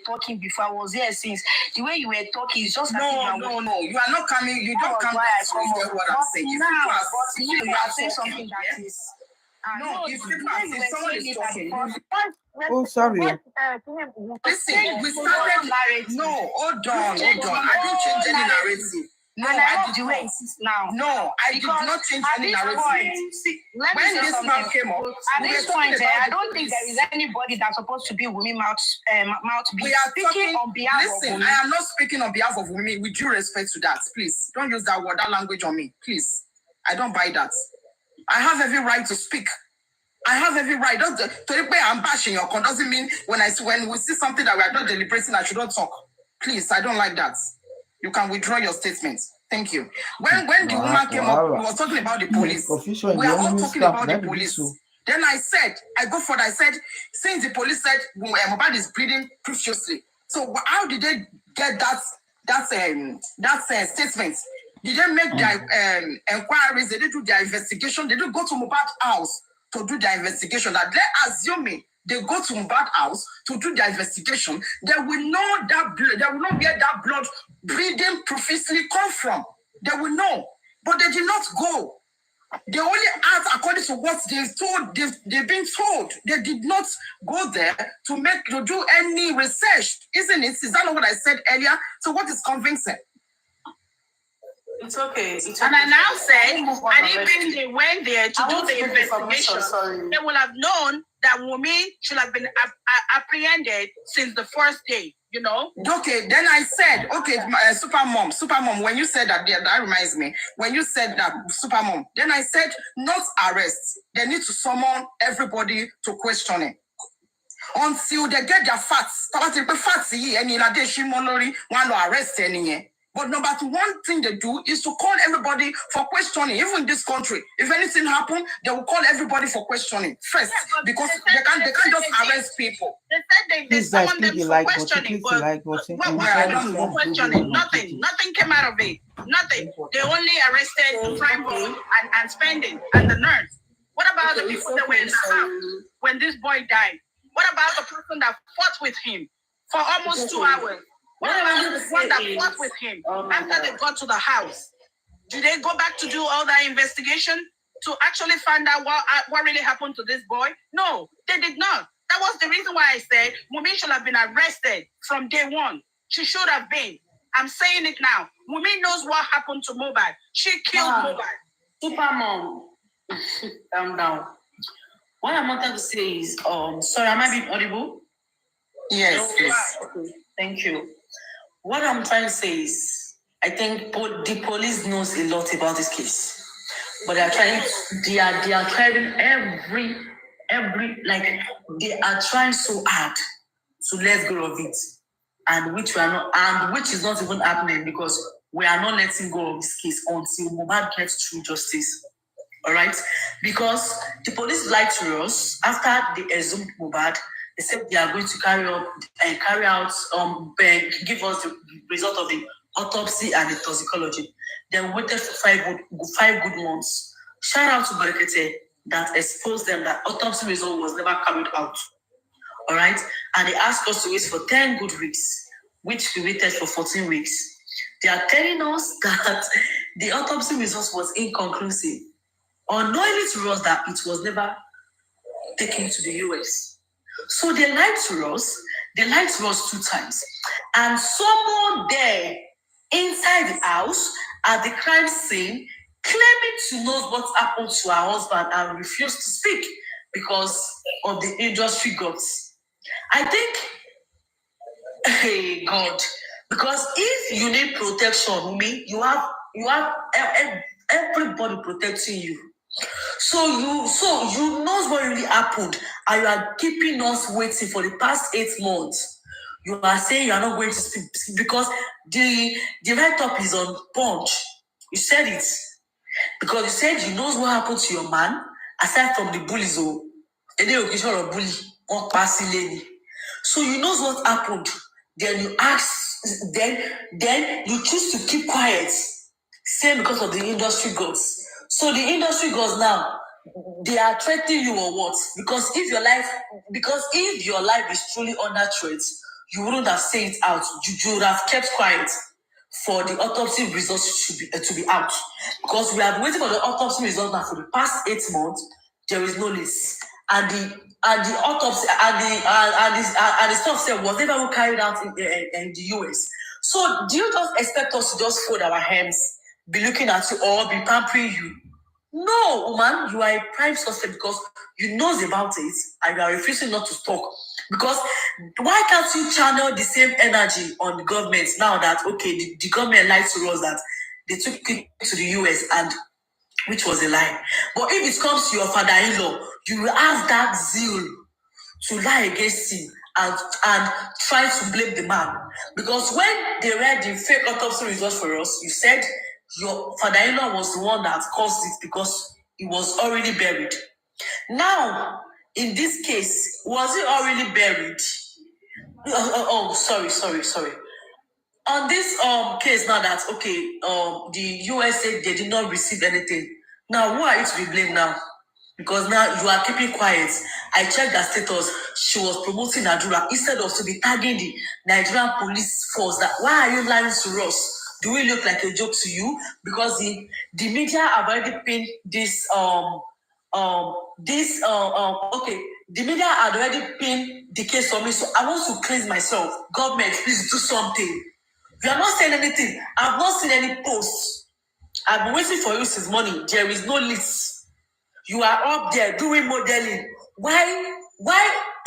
talking before. I was here since. The way you were talking is just no. You are not coming. You don't come back to hear what I'm saying. Now, you are saying something that is. No, if someone is talking. Oh, sorry. Listen, we started. No, hold on. I don't change any narrative. No, I did not. No, I did not change any narrative. When this man came up, at this point, I don't think there is anybody that's supposed to be women mouthpiece. We are speaking on behalf of women. I am not speaking on behalf of women. With due respect to that, please don't use that word, that language on me, please. I don't buy that. I have every right to speak. I have every right. I'm bashing your con doesn't mean when we see something that we are not deliberating, I should not talk. Please, I don't like that. You can withdraw your statement. Thank you. When the woman came up, we was talking about the police. We are all talking about the police. Then I said, since the police said Mohbad is bleeding profusely, so how did they get that statement? Did they make their inquiries? They did do their investigation. They did go to Mohbad's house to do their investigation. That let's assume they go to Mohbad's house to do their investigation. They will know that blood. They will know where that blood bleeding profusely come from. They will know, but they did not go. They only asked according to what they've been told. They did not go there to do any research, isn't it? Is that not what I said earlier? So what is convincing? It's okay. And I now say, and even they went there to do the investigation, they will have known that Wunmi should have been apprehended since the first day, you know? Okay, then I said, Supermom, when you said that, that reminds me, when you said that, Supermom, then I said, not arrest. They need to summon everybody to question it. Until they get their facts. Want to arrest any. But number one thing they do is to call everybody for questioning. Even in this country, if anything happens, they will call everybody for questioning first, because they can't just arrest people. They said they summoned them for questioning, but questioning, nothing came out of it. Nothing. They only arrested crime and spending and the nurse. What about the people that were in the house when this boy died? What about the person that fought with him for almost 2 hours? What about the one that fought with him after they got to the house? Do they go back to do all that investigation to actually find out what really happened to this boy? No, they did not. That was the reason why I said Wunmi should have been arrested from day one. She should have been. I'm saying it now. Wunmi knows what happened to Mohbad. She killed Mohbad. Supermom, calm down. What I wanted to say is, sorry, am I being audible? Yes, yes. Okay, thank you. What I'm trying to say is, I think the police knows a lot about this case, but they are trying they are trying so hard to let go of it, and which is not even happening, because we are not letting go of this case until Mohbad gets true justice. All right, because the police lied to us after they exhumed Mohbad. They said they are going to give us the result of the autopsy and the toxicology. Then waited for 5 good months. Shout out to Barekete that exposed them that autopsy result was never carried out. All right, and they asked us to wait for 10 good weeks, which we waited for 14 weeks. They are telling us that the autopsy result was inconclusive, unknowingly to us that it was never taken to the US. So they lied to us. They lied to us 2 times. And someone there inside the house at the crime scene claiming to know what happened to her husband and refused to speak because of the industry gods. I think, hey God, because if you need protection, you have everybody protecting you. So you know what really happened, and you are keeping us waiting for the past 8 months. You are saying you are not going to speak because the write-up is on Punch. You said it because you said you know what happened to your man aside from the bullies. So you know what happened. Then you ask. Then you choose to keep quiet. Same because of the industry gods. So the industry gods now, they are threatening you or what? Because if your life is truly under threat, you wouldn't have said it out. You would have kept quiet for the autopsy results to be out, because we have been waiting for the autopsy results now for the past 8 months. There is no list, and the autopsy and the stuff said was never carried out in the US. So do you just expect us to just fold our hands, be looking at you, or be pampering you? No, woman, you are a prime suspect because you knows about it and you are refusing not to talk. Because why can't you channel the same energy on the government now that, okay, the government lied to us that they took it to the US, and which was a lie. But if it comes to your father-in-law, you will have that zeal to lie against him and try to blame the man. Because when they read the fake autopsy results for us, you said your father-in-law was the one that caused it because he was already buried. Now, in this case, was he already buried? Sorry. On this case now that, okay, the US said they did not receive anything. Now, who are you to be blamed now? Because now you are keeping quiet. I checked her status. She was promoting Nadura instead of to be tagging the Nigerian police force. That why are you lying to us? Do we look like a joke to you? Because the media have already pinned this the media had already pinned the case for me. So I want to cleanse myself. Government, please do something. You are not saying anything. I've not seen any posts. I've been waiting for you since morning. There is no list. You are up there doing modeling. Why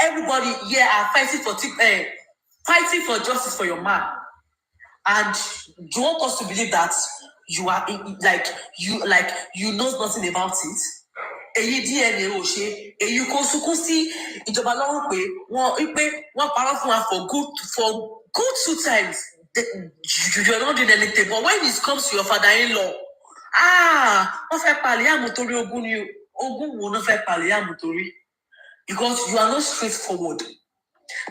everybody here are fighting for justice for your man? And you want us to believe that you are you know nothing about it? Èyí DNA ò ṣe, èyí kò sunkún sí ìjọba lọ́rùn pé wọ́n parọ́ fún wa for good 2 times. You are not doing anything. But when it comes to your father-in-law, wọ́n fẹ́ palẹ̀ àmútorí ogún ni ogún wo ló fẹ́ palẹ̀ àmútorí? Because you are not straightforward.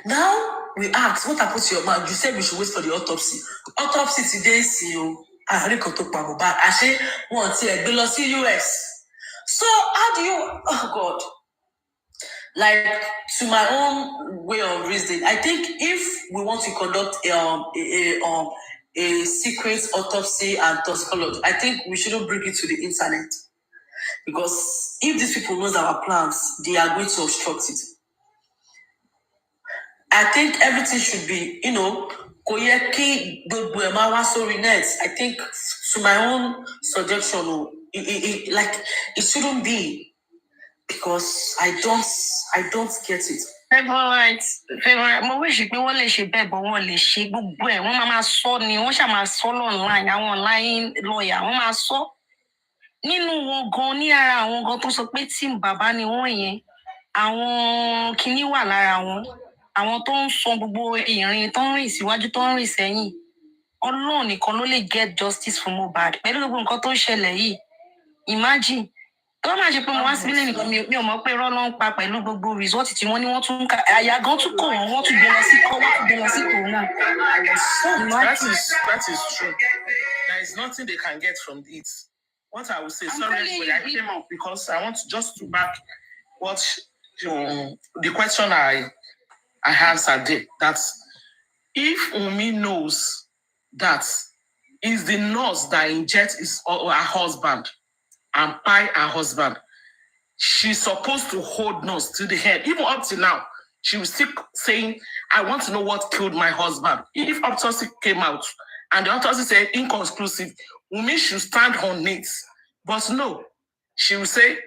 Now we ask, what happened to your man? You said we should wait for the autopsy. Autopsy today, see you. Àárín kan tó pa Mohbad. Àṣé wọn ti ẹ̀ gbé lọ sí US. So how do you? Oh God. Like, to my own way of reasoning, I think if we want to conduct a secret autopsy and toxicology, I think we shouldn't bring it to the internet. Because if these people knows our plans, they are going to obstruct it. I think everything should be, I think, to my own suggestion, it shouldn't be, because I don't get it. Favorite, mo wish pé wọ́n lè ṣe bẹ́ẹ̀ bọ́ wọ́n lè ṣe gbogbo ẹ̀. Wọ́n máa sọ ni, wọ́n ṣáà máa sọ online, àwọn online lawyer, wọ́n máa sọ. Nínú wọn gan, ní ara àwọn gan tó sọ pé tí bàbá ni wọ́n yẹn, àwọn kinní wà lára wọn. Àwọn tó ń sọ gbogbo ìrìn tó ń rìn síwájú tó ń rìn sẹ́yìn. Ọlọ́run nìkan ló lè get justice for Mohbad. Pẹ̀lú gbogbo nǹkan tó ń ṣẹlẹ̀ yìí, imagine. Tó máa ṣe pé mo wá síbílẹ̀ nìkan mi ò mọ̀ pé irọ́ ló ń pa pẹ̀lú gbogbo result tí wọ́n ní wọ́n tún ká àyà gan tún kọ̀ wọ́n tún gbé lọ sí corona. That is true. There is nothing they can get from it. What I will say, sorry, I came up because I want to back what the question I answered there. That if Umi knows that is the nurse that injects her husband and pie her husband, she's supposed to hold nurse to the head. Even up to now, she was still saying, I want to know what killed my husband. If autopsy came out and the autopsy said inconclusive, Umi should stand on it. But no, she will say,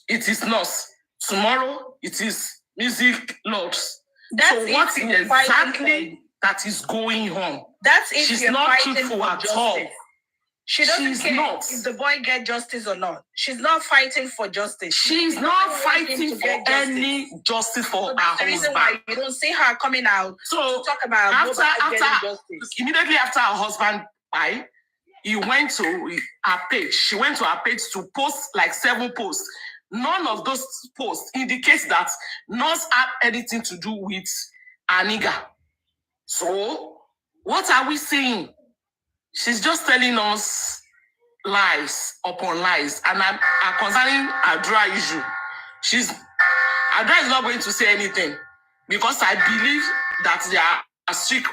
it is nurse. Tomorrow, it is music lords. So what exactly that is going on? That's if she's you're not truthful at justice. all. She doesn't She's care not. if the boy get justice or not. She's not fighting for justice. She's not fighting for any justice for her that's the reason why husband. you don't see her coming out to talk about immediately after her husband died, he went to her page. She went to her page to post like 7 posts. None of those posts indicates that nurse had anything to do with her nigga. So what are we saying? She's just telling us lies upon lies. And concerning Adra issue, Adra is not going to say anything because I believe that they are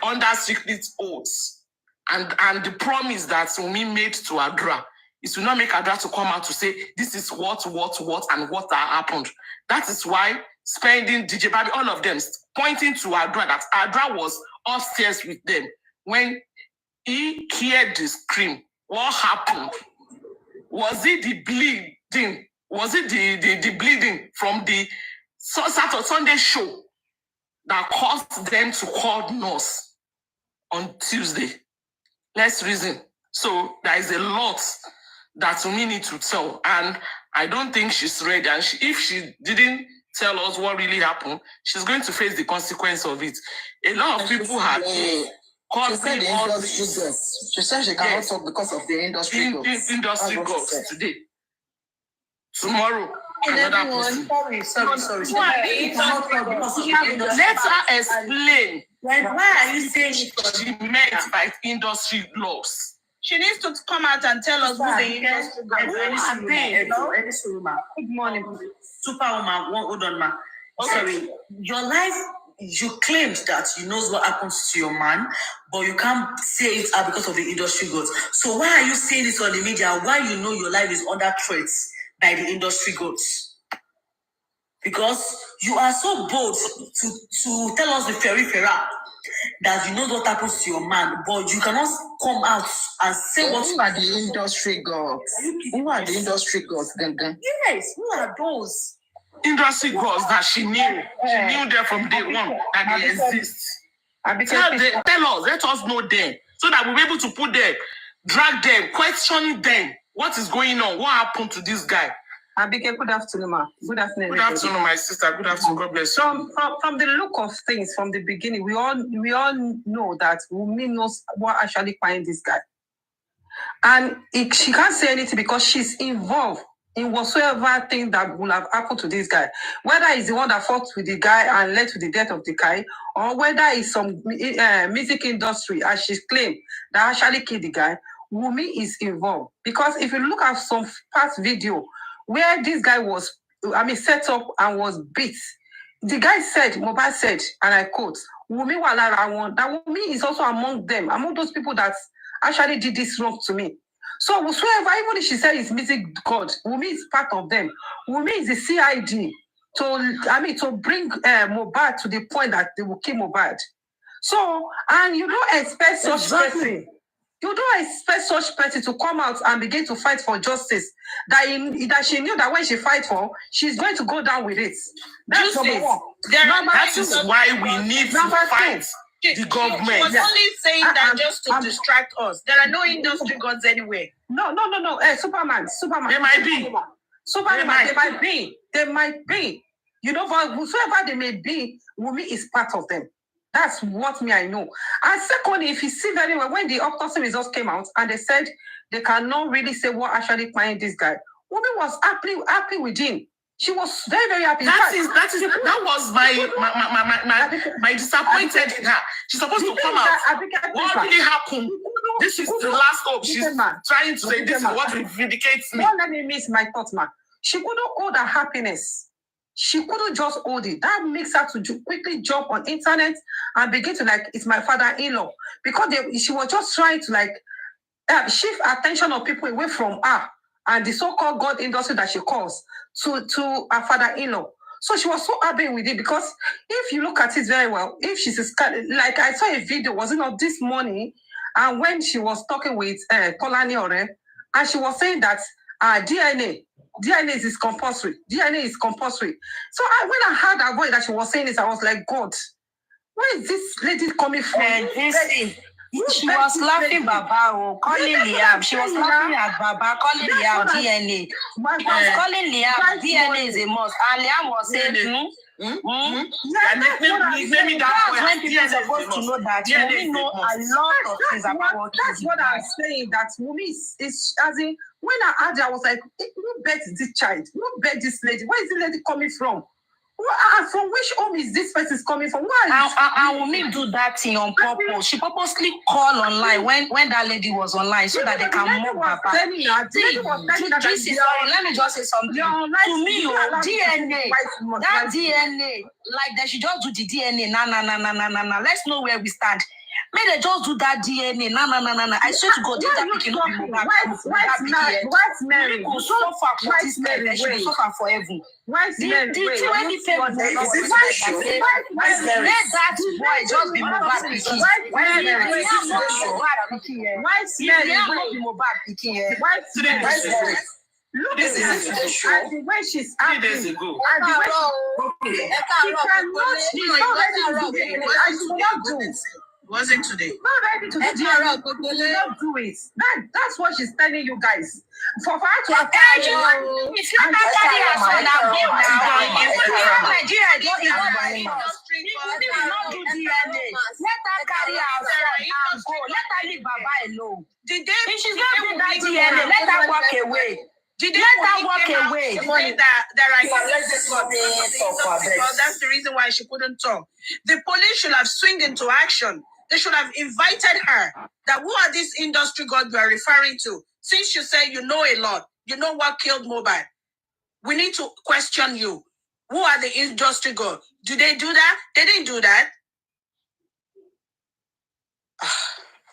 under secret oaths, and the promise that Wunmi made to Adra is to not make Adra to come out to say this is what, and what happened. That is why spending DJ Babi, all of them pointing to Adra, that Adra was upstairs with them when he heard the scream. What happened? Was it the bleeding? Was it the bleeding from the Saturday Sunday show that caused them to call nurse on Tuesday? Let's reason. So there is a lot that we need to tell, and I don't think she's ready. And if she didn't tell us what really happened, she's going to face the consequence of it. A lot of people have called me all this. She said she cannot talk because of the industry gods. Industry gods today. Tomorrow, another person. Sorry. Let her explain. Why are you saying it? She meant by industry laws. She needs to come out and tell us who the industry gods are. Good morning, Superwoman. Hold on, ma. Sorry, your life. You claimed that you know what happens to your man, but you can't say it because of the industry gods. So why are you saying this on the media? Why you know your life is under threat by the industry gods? Because you are so bold to tell us the peripheral that you know what happens to your man, but you cannot come out and say what. Who are the industry gods? Who are the industry gods? Yes, who are those? Industry gods that she knew. She knew them from day one that they exist. Tell us, let us know them, so that we'll be able to put them, drag them, questioning them. What is going on? What happened to this guy? Abike, good afternoon, ma. Good afternoon. Good afternoon, my sister. Good afternoon. God bless you. From the look of things, from the beginning, we all know that Wunmi knows what actually find this guy, and she can't say anything because she's involved in whatsoever thing that will have happened to this guy, whether it's the one that fought with the guy and led to the death of the guy, or whether it's some music industry, as she claimed, that actually killed the guy. Wunmi is involved, because if you look at some past video where this guy was, set up and was beat, the guy said, Mohbad said, and I quote, Wunmi that Wunmi is also among them, among those people that actually did this wrong to me. So whosoever, even if she said it's music god, Wunmi is part of them. Wunmi is the CID to bring Mohbad to the point that they will kill Mohbad. So, and you don't expect such person. You don't expect such person to come out and begin to fight for justice. That she knew that when she fight for, she's going to go down with it. That's number one. That is why we need to fight the government. She was only saying that just to distract us. There are no industry gods anywhere. No. Superman. They might be. They might be. You know, but whosoever they may be, Wunmi is part of them. That's what I know. And secondly, if you see very well, when the autopsy results came out and they said they cannot really say what actually find this guy, Wunmi was happy with him. She was very, very happy. That was my disappointed in her. She's supposed to come out. What really happened? This is the last hope. She's trying to say this is what vindicates me. Don't let me miss my thoughts, man. She couldn't hold her happiness. She couldn't just hold it. That makes her to quickly jump on internet and begin to it's my father-in-law. Because she was just trying to shift attention of people away from her and the so-called God industry that she calls to her father-in-law. So she was so happy with it, because if you look at it very well, if she's I saw a video, was it not this morning, and when she was talking with Tolani Ore, and she was saying that DNA is compulsory. DNA is compulsory. So when I heard her voice that she was saying this, I was like, God, where is this lady coming from? She was laughing Baba, calling Liam. She was laughing at Baba, calling Liam DNA. She was calling Liam DNA is a must. And Liam was saying, Maybe that's when people are supposed to know that Wunmi know a lot of things about what that's what I'm saying. That Wunmi is as in, when I heard it, I was like, who bet this child? Who bet this lady? Where is the lady coming from? From which home is this person coming from? I will make do that thing on purpose. She purposely call online when that lady was online so that they can mock Papa. Let me just say something. To me, DNA, that DNA, like they should just do the DNA. Nah. Let's know where we stand. May they just do that DNA. Nah. I swear to God, that picking up What's Mary? People suffer for this man. They should suffer forever. What's Mary? Let that boy just be Mohbad picking. Look at the way she's acting. And the way she's not ready to do it. I should not do it. Wasn't today. Not ready to do it. Not do it. That's what she's telling you guys. For her to have that's the reason why she couldn't talk. The police should have swung into action. They should have invited her. That who are these industry gods we are referring to? Since you say you know a lot, you know what killed Mohbad. We need to question you. Who are the industry gods? Do they do that? They didn't do that.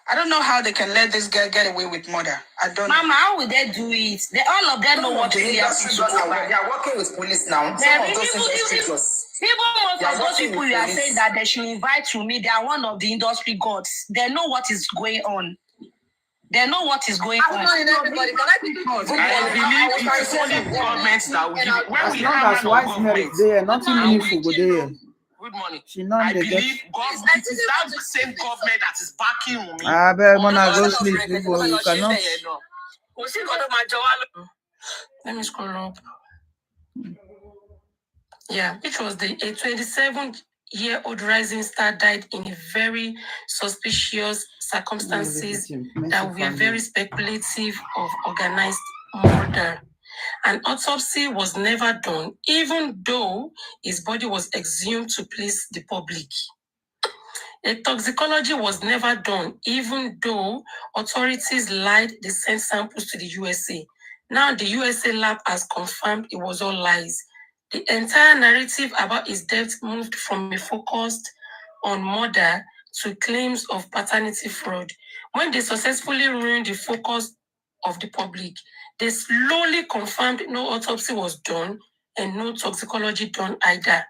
I don't know how they can let this girl get away with murder. I don't know. Mama, how will they do it? All of them know what to do. They are working with police now. Some of those industry gods. Even most of those people you are saying that they should invite to me, they are one of the industry gods. They know what is going on. They know what is going on. I believe it is only governments that will give it. As long as white smell is there, nothing meaningful go there. Good morning. I believe it is that the same government that is backing me. I bet when I go sleep, people, you cannot. Let me scroll up. Yeah, which was a 27-year-old rising star died in a very suspicious circumstances that were very speculative of organized murder. An autopsy was never done, even though his body was exhumed to please the public. A toxicology was never done, even though authorities lied they sent samples to the USA. Now the USA lab has confirmed it was all lies. The entire narrative about his death moved from a focus on murder to claims of paternity fraud. When they successfully ruined the focus of the public, they slowly confirmed no autopsy was done and no toxicology done either.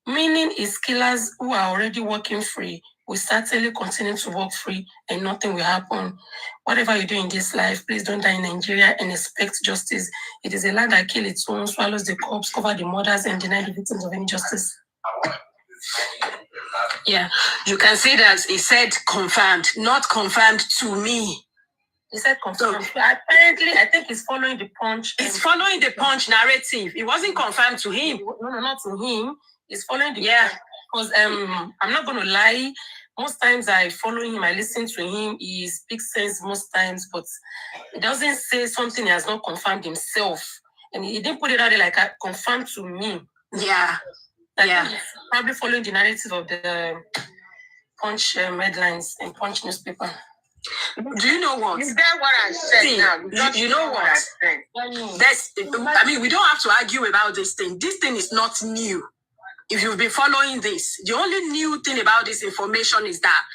Meaning his killers who are already working free will certainly continue to work free and nothing will happen. Whatever you do in this life, please don't die in Nigeria and expect justice. It is a land that kills its own, swallows the corpse, covers the murders, and denies the victims of any justice. Yeah, you can see that he said confirmed, not confirmed to me. He said confirmed. So, apparently, I think he's following the punch. He's following the punch narrative. It wasn't confirmed to him. No, not to him. He's following the punch. Because I'm not going to lie. Most times I follow him, I listen to him. He speaks sense most times, but he doesn't say something he has not confirmed himself. And he didn't put it out there like confirmed to me. Yeah. He's probably following the narrative of the Punch headlines and Punch newspaper. Do you know what? Is that what I said now? You know what? We don't have to argue about this thing. This thing is not new. If you've been following this, the only new thing about this information is that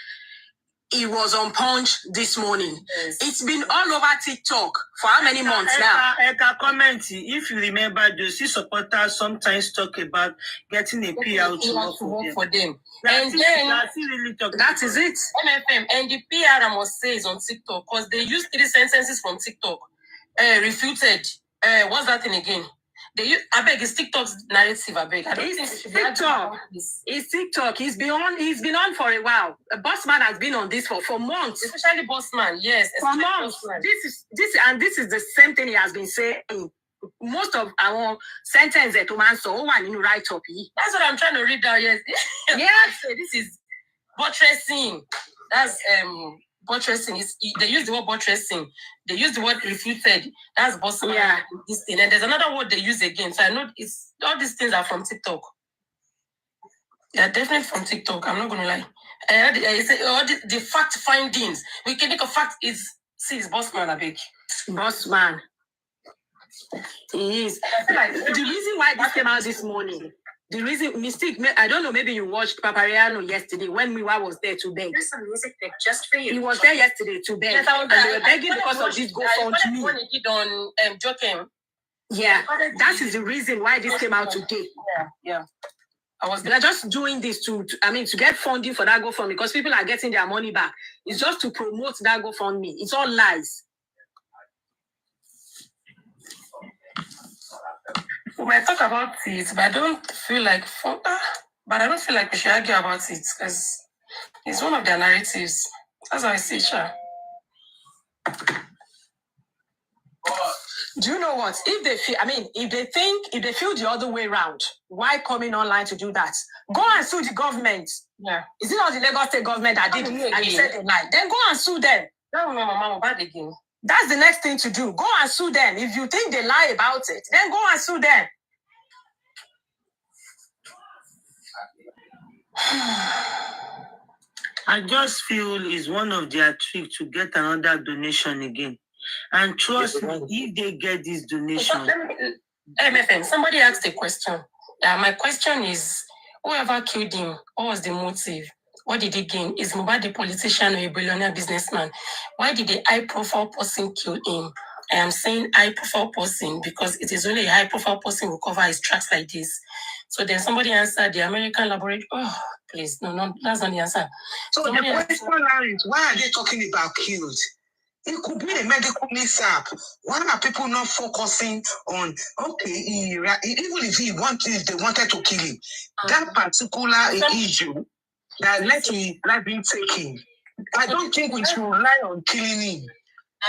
it was on Punch this morning. Yes. It's been all over TikTok for how many months now? Eka comment, if you remember, the C supporters sometimes talk about getting a PR to work for them. And then, that is it. MFM, and the PR I must say is on TikTok, because they use 3 sentences from TikTok. Refuted. What's that thing again? They use, I beg, it's TikTok's narrative, I beg. It's TikTok. It's TikTok. He's been on for a while. Bossman has been on this for months. Especially Bossman, yes. For months. This is the same thing he has been saying. Most of our sentences to man so one in write up. That's what I'm trying to read down, yes. Yes. This is buttressing. That's buttressing. They use the word buttressing. They use the word refuted. That's Bossman. Yeah. This thing. And there's another word they use again. So I know all these things are from TikTok. They're definitely from TikTok. I'm not going to lie. I say all the fact findings. We can make a fact is, see, it's Bossman, I beg. Bossman. He is. I feel like the reason why this came out this morning, the reason, Mystique, I don't know, maybe you watched Papariano yesterday when Miwa was there to beg. There's some music there just for you. He was there yesterday to beg. Yes, and they were begging because of this GoFundMe. When he did on Jokem. Yeah, that is the reason why this came out today. Yeah. They're just doing this to get funding for that GoFundMe because people are getting their money back. It's just to promote that GoFundMe. It's all lies. We might talk about it, but I don't feel like we should argue about it because it's one of their narratives. That's how I see it, sure. Do you know what? If they feel the other way around, why coming online to do that? Go and sue the government. Yeah. Is it not the Lagos State government that did it and you said they lied? Then go and sue them. Don't remember Mohbad again. That's the next thing to do. Go and sue them. If you think they lie about it, then go and sue them. I just feel it's one of their tricks to get another donation again. And trust me, if they get this donation. MFM, somebody asked a question. My question is, whoever killed him, what was the motive? What did he gain? Is Mohbad a politician or a billionaire businessman? Why did a high-profile person kill him? I am saying high-profile person because it is only a high-profile person who cover his tracks like this. So then somebody answered the American laboratory. Oh, please, no, that's not the answer. So somebody the question now is, why are they talking about killed? It could be a medical mishap. Why are people not focusing on, okay, even if they wanted to kill him, that particular issue that led to his life being taken, I don't think we should rely on killing him.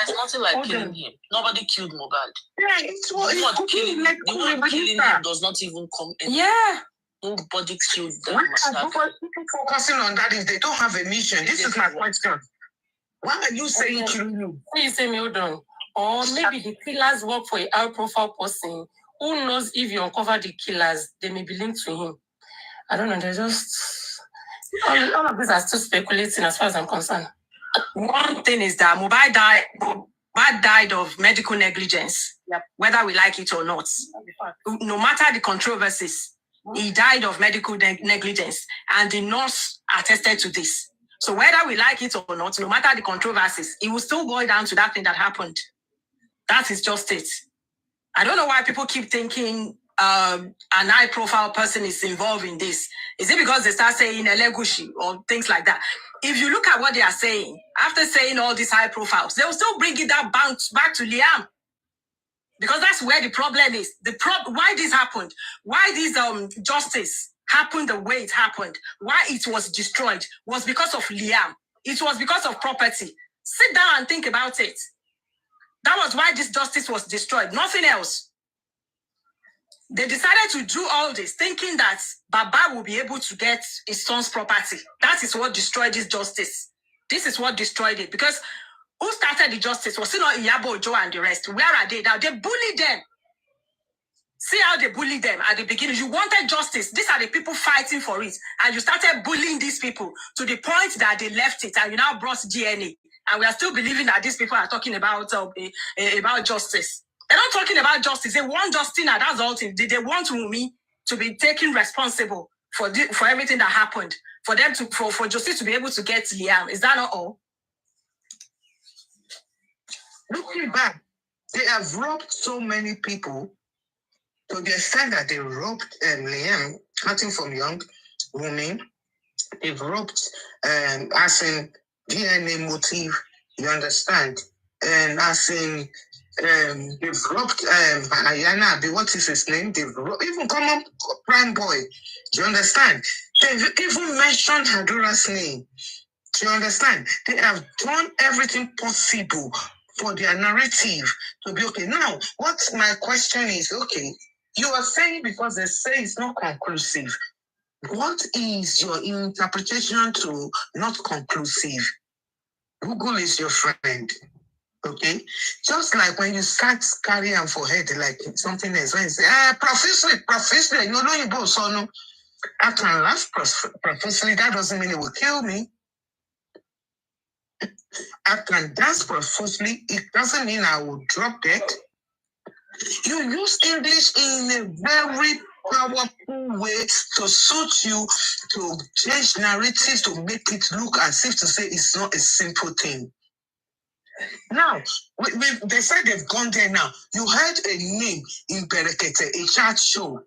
There's nothing like killing him. Nobody killed Mohbad. Yeah, the one killing him does not even come in. Yeah. Nobody killed them. Why are people focusing on that if they don't have a mission? This is my question. Why are you saying killing him? You say me, hold on. Or maybe the killers work for a high-profile person. Who knows if you uncover the killers, they may be linked to him. I don't know. They're just... All of these are still speculating as far as I'm concerned. One thing is that Mohbad died of medical negligence, whether we like it or not. No matter the controversies, he died of medical negligence, and the nurse attested to this. So whether we like it or not, no matter the controversies, it will still go down to that thing that happened. That is just it. I don't know why people keep thinking an high-profile person is involved in this. Is it because they start saying Elegushi or things like that? If you look at what they are saying, after saying all these high profiles, they will still bring it back to Liam. Because that's where the problem is. Why this happened, why this justice happened the way it happened, why it was destroyed, was because of Liam. It was because of property. Sit down and think about it. That was why this justice was destroyed, nothing else. They decided to do all this thinking that Baba will be able to get his son's property. That is what destroyed this justice. This is what destroyed it. Because who started the justice? Was it not Iyabo Ojo and the rest? Where are they now? They bullied them. See how they bullied them at the beginning. You wanted justice. These are the people fighting for it. And you started bullying these people to the point that they left it. And you now brought DNA. And we are still believing that these people are talking about justice. They're not talking about justice. They want Justina. That's all. They want Wunmi to be taken responsible for everything that happened. For them for justice to be able to get Liam. Is that not all? Looking back, they have robbed so many people to the extent that they robbed Liam, starting from young Wunmi. They've robbed as in DNA motive, you understand? And as in they've robbed Ayana, what is his name? They've robbed, even common prime boy. Do you understand? They've even mentioned Hadura's name. Do you understand? They have done everything possible for their narrative to be okay. Now, what my question is, okay, you are saying because they say it's not conclusive. What is your interpretation to not conclusive? Google is your friend. Okay, just like when you start carrying for head like something else, when you say, professor, you know you both so no. I can laugh profusely. That doesn't mean it will kill me. I can dance profusely. It doesn't mean I will drop dead. You use English in a very powerful way to suit you, to change narratives, to make it look as if to say it's not a simple thing. Now, they said they've gone there now. You heard a name in Berekete, a chat show.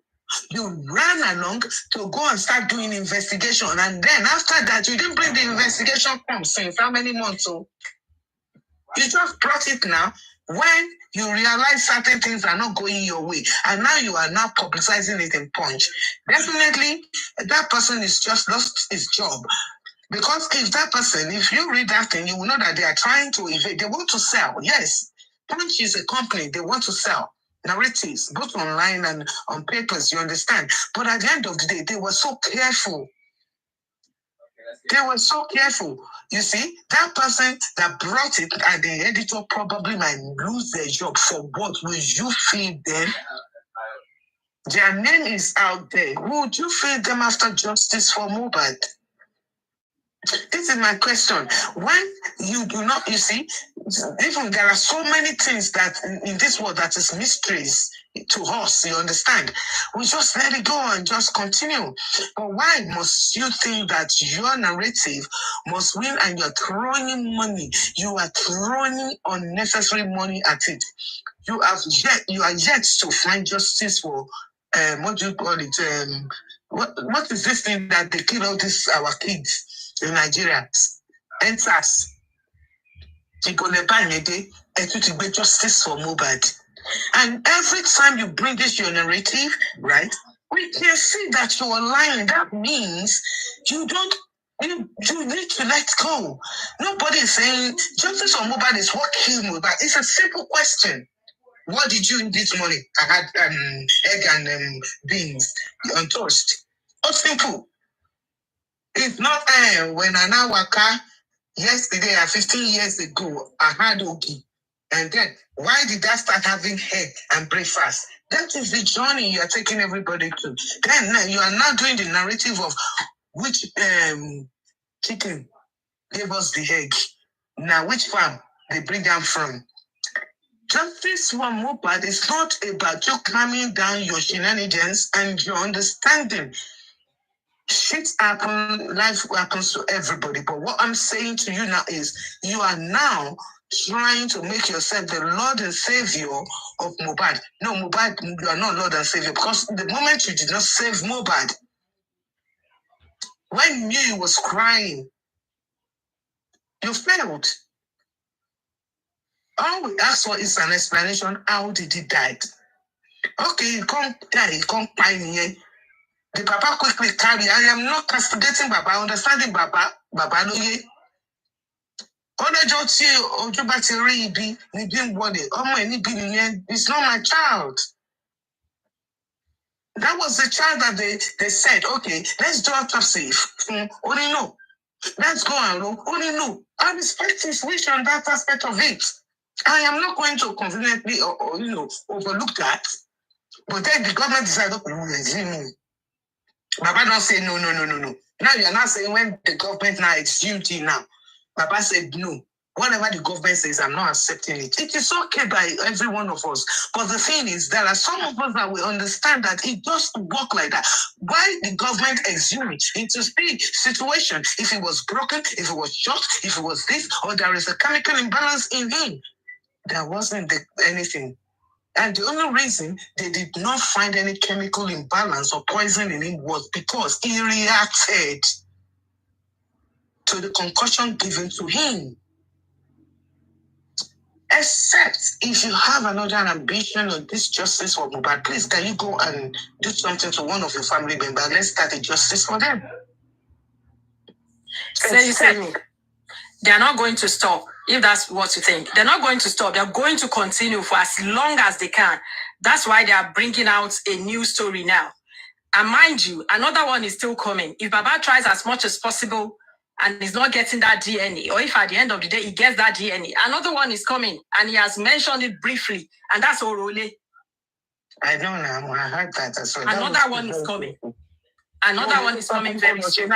You ran along to go and start doing investigation. And then after that, you didn't bring the investigation from since how many months? So you just brought it now when you realize certain things are not going your way. And now you are now publicizing it in Punch. Definitely, that person is just lost his job. Because if that person, if you read that thing, you will know that they are trying to evade. They want to sell. Yes. Punch is a company. They want to sell narratives, both online and on papers, you understand. But at the end of the day, they were so careful. They were so careful. You see, that person that brought it and the editor probably might lose their job. For what will you feed them? Their name is out there. Would you feed them after justice for Mohbad? This is my question. When you do not, you see, even there are so many things that in this world that is mysteries to us, you understand? We just let it go and just continue. But why must you think that your narrative must win and you're throwing money? You are throwing unnecessary money at it. You are yet to find justice for what do you call it? What is this thing that they kill all these our kids in Nigeria? Enters. You go to get justice for Mohbad. And every time you bring this your narrative, right? We can see that you're lying. That means you don't. You need to let go. Nobody is saying justice for Mohbad is what killed Mohbad. It's a simple question. What did you eat this morning? I had egg and beans on toast. Oh, simple. It's not when I now waka yesterday, 15 years ago, I had ogi. And then, why did I start having egg and breakfast? That is the journey you are taking everybody to. Then you are now doing the narrative of which chicken gave us the egg. Now, which farm they bring them from. Justice for Mohbad is not about you calming down your shenanigans and your understanding. Shit happens, life happens to everybody. But what I'm saying to you now is you are now trying to make yourself the Lord and Savior of Mohbad. No, Mohbad, you are not Lord and Savior because the moment you did not save Mohbad, when you knew he was crying, you failed. All we ask for is an explanation. How did he die? Okay, he can't die, he can't die. The Baba quickly carry. I am not castigating Baba, understanding Baba Loye. It's not my child. That was the child that they said, okay, let's do autopsy. Only no. Let's go and look. Only no. I respect his wish on that aspect of it. I am not going to conveniently overlook that. But then the government decided, okay, Baba don't say no. Now you're not saying when the government now exhumed you now. Baba said no. Whatever the government says, I'm not accepting it. It is okay by every one of us. But the thing is, there are some of us that will understand that it doesn't work like that. Why the government exhumed it into situation? If it was broken, if it was shot, if it was this, or there is a chemical imbalance in him. There wasn't anything. And the only reason they did not find any chemical imbalance or poison in him was because he reacted to the concussion given to him. Except if you have another ambition or this justice for Mohbad, please can you go and do something to one of your family members? Let's start a justice for them. They're not going to stop. If that's what you think, they're not going to stop. They're going to continue for as long as they can. That's why they are bringing out a new story now. And mind you, another one is still coming. If Baba tries as much as possible and is not getting that DNA, or if at the end of the day he gets that DNA, another one is coming. And he has mentioned it briefly. And that's Orole. I know now. I heard that as well. Another one is coming. Another one is coming very soon.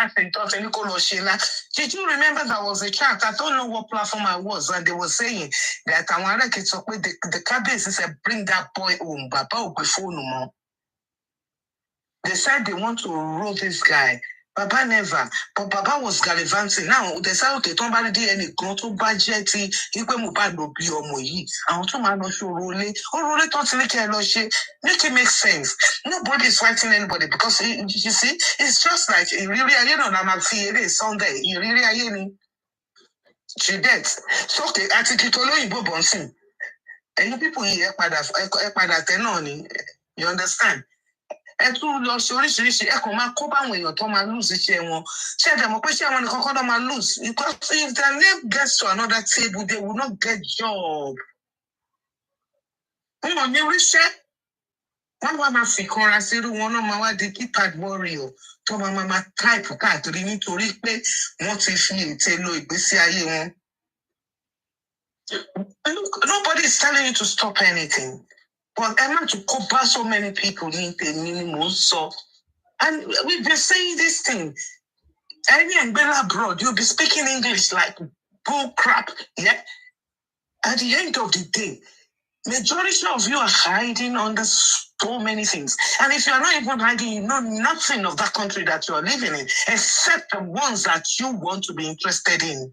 Did you remember there was a chat? I don't know what platform I was, and they were saying that the cabbage said, bring that boy home, Baba phone. They said they want to roll this guy. Baba never. But Baba was gallivanting. Now, they say, okay, somebody did any go to budget. Mohbad will be on my. I want to man show roll it. Or roll it on to make it make sense. Nobody is fighting anybody because you see, it's just like really, I'm feeling Sunday. You really are she dead. So okay, I think it all in Bobonsin. And you people here, you understand? And to lọ sí oríṣiríṣi ẹ̀kọ́ máa kó báwọn èèyàn tó máa lose iṣẹ́ wọn. Ṣé ẹ̀dẹ̀ mọ̀ pé ṣé àwọn nìkan kọ́ ló máa lose? Because if their name gets to another table, they will not get job. Wọ́n ò ní ríṣẹ́. Wọ́n wá máa fi kanra sí irú wọn náà máa wá di keypad warrior tó máa type káàkiri nítorí pé wọ́n ti fi ète lo ìgbésí ayé wọn. Nobody is telling you to stop anything. But I'm not to cover so many people in the minimum. So, and we've been saying this thing. Any and Bella abroad, you'll be speaking English like bull crap. Yeah. At the end of the day, majority of you are hiding under so many things. And if you are not even hiding, you know nothing of that country that you are living in, except the ones that you want to be interested in.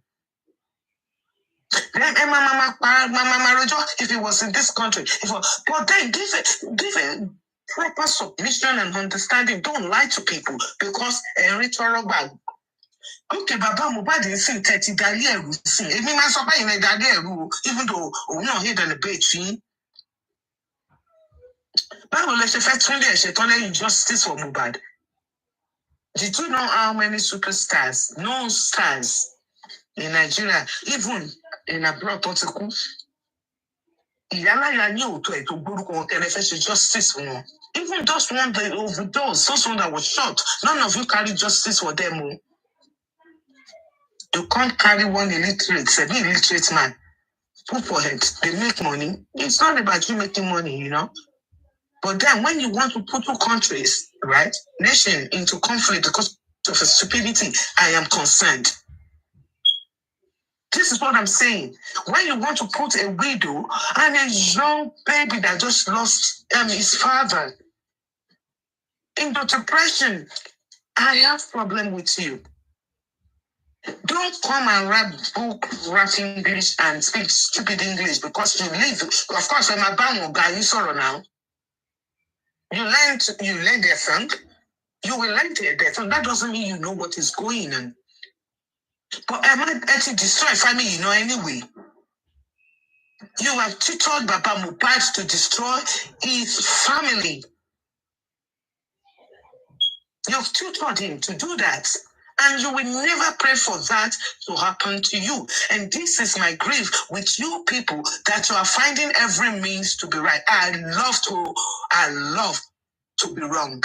Then Mama Rojo, if it was in this country, but then give a proper submission and understanding. Don't lie to people because okay, Baba Mohbad is in 30 days. If me man so in a even though we not here than the bait. Bible let's effect injustice for Mohbad. Did you know how many superstars, no stars in Nigeria, even in abroad, justice for them. Even those one that overdose, those one that was shot, none of you carry justice for them. You can't carry one illiterate, an illiterate man. Put for head, they make money. It's not about you making money, you know. But then when you want to put two countries, right, nation into conflict because of a stupidity, I am concerned. This is what I'm saying. When you want to put a widow and a young baby that just lost his father into depression, I have problem with you. Don't come and rap English and speak stupid English because you live. Of course, I'm a bang guy in sorrow now. You learn their song. You will learn their song. That doesn't mean you know what is going on. But am I actually destroy family, you know, anyway? You have tutored Baba Mohbad to destroy his family. You've tutored him to do that. And you will never pray for that to happen to you. And this is my grief with you people that you are finding every means to be right. I love to be wrong.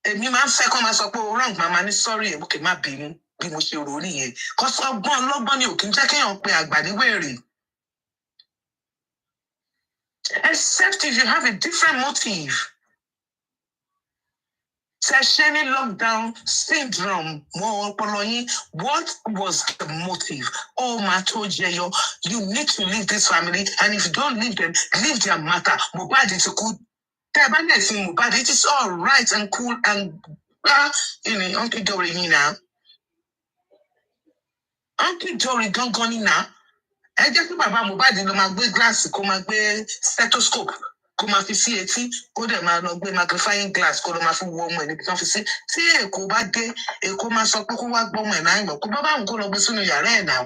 And you man say come and say wrong, mama, sorry, okay, my baby. Because I'm born you can check on pay agbadi. Except if you have a different motive. Sasheni lockdown syndrome. What was the motive? Oh, Matojeyo, you need to leave this family, and if you don't leave them, leave their matter. Mohbad is a good. Mohbad, it is all right and cool and Uncle Dory now. Uncle Dory don't go in now. I just know Baba Mohbad no máa gbé glass, kó máa gbé stethoscope, kó máa fi sí etí, kó dẹ̀ máa lọ gbé magnifying glass, kó lọ máa fi wo ọmọ ẹ̀ níbi tí wọ́n fi sí. Tí Èkó bá dé, Èkó máa sọ pé kó wá gbọ́ ọmọ ẹ̀ náà ìmọ̀, kó bá báwọn kó lọ gbé sínú yàrá ẹ̀ náà.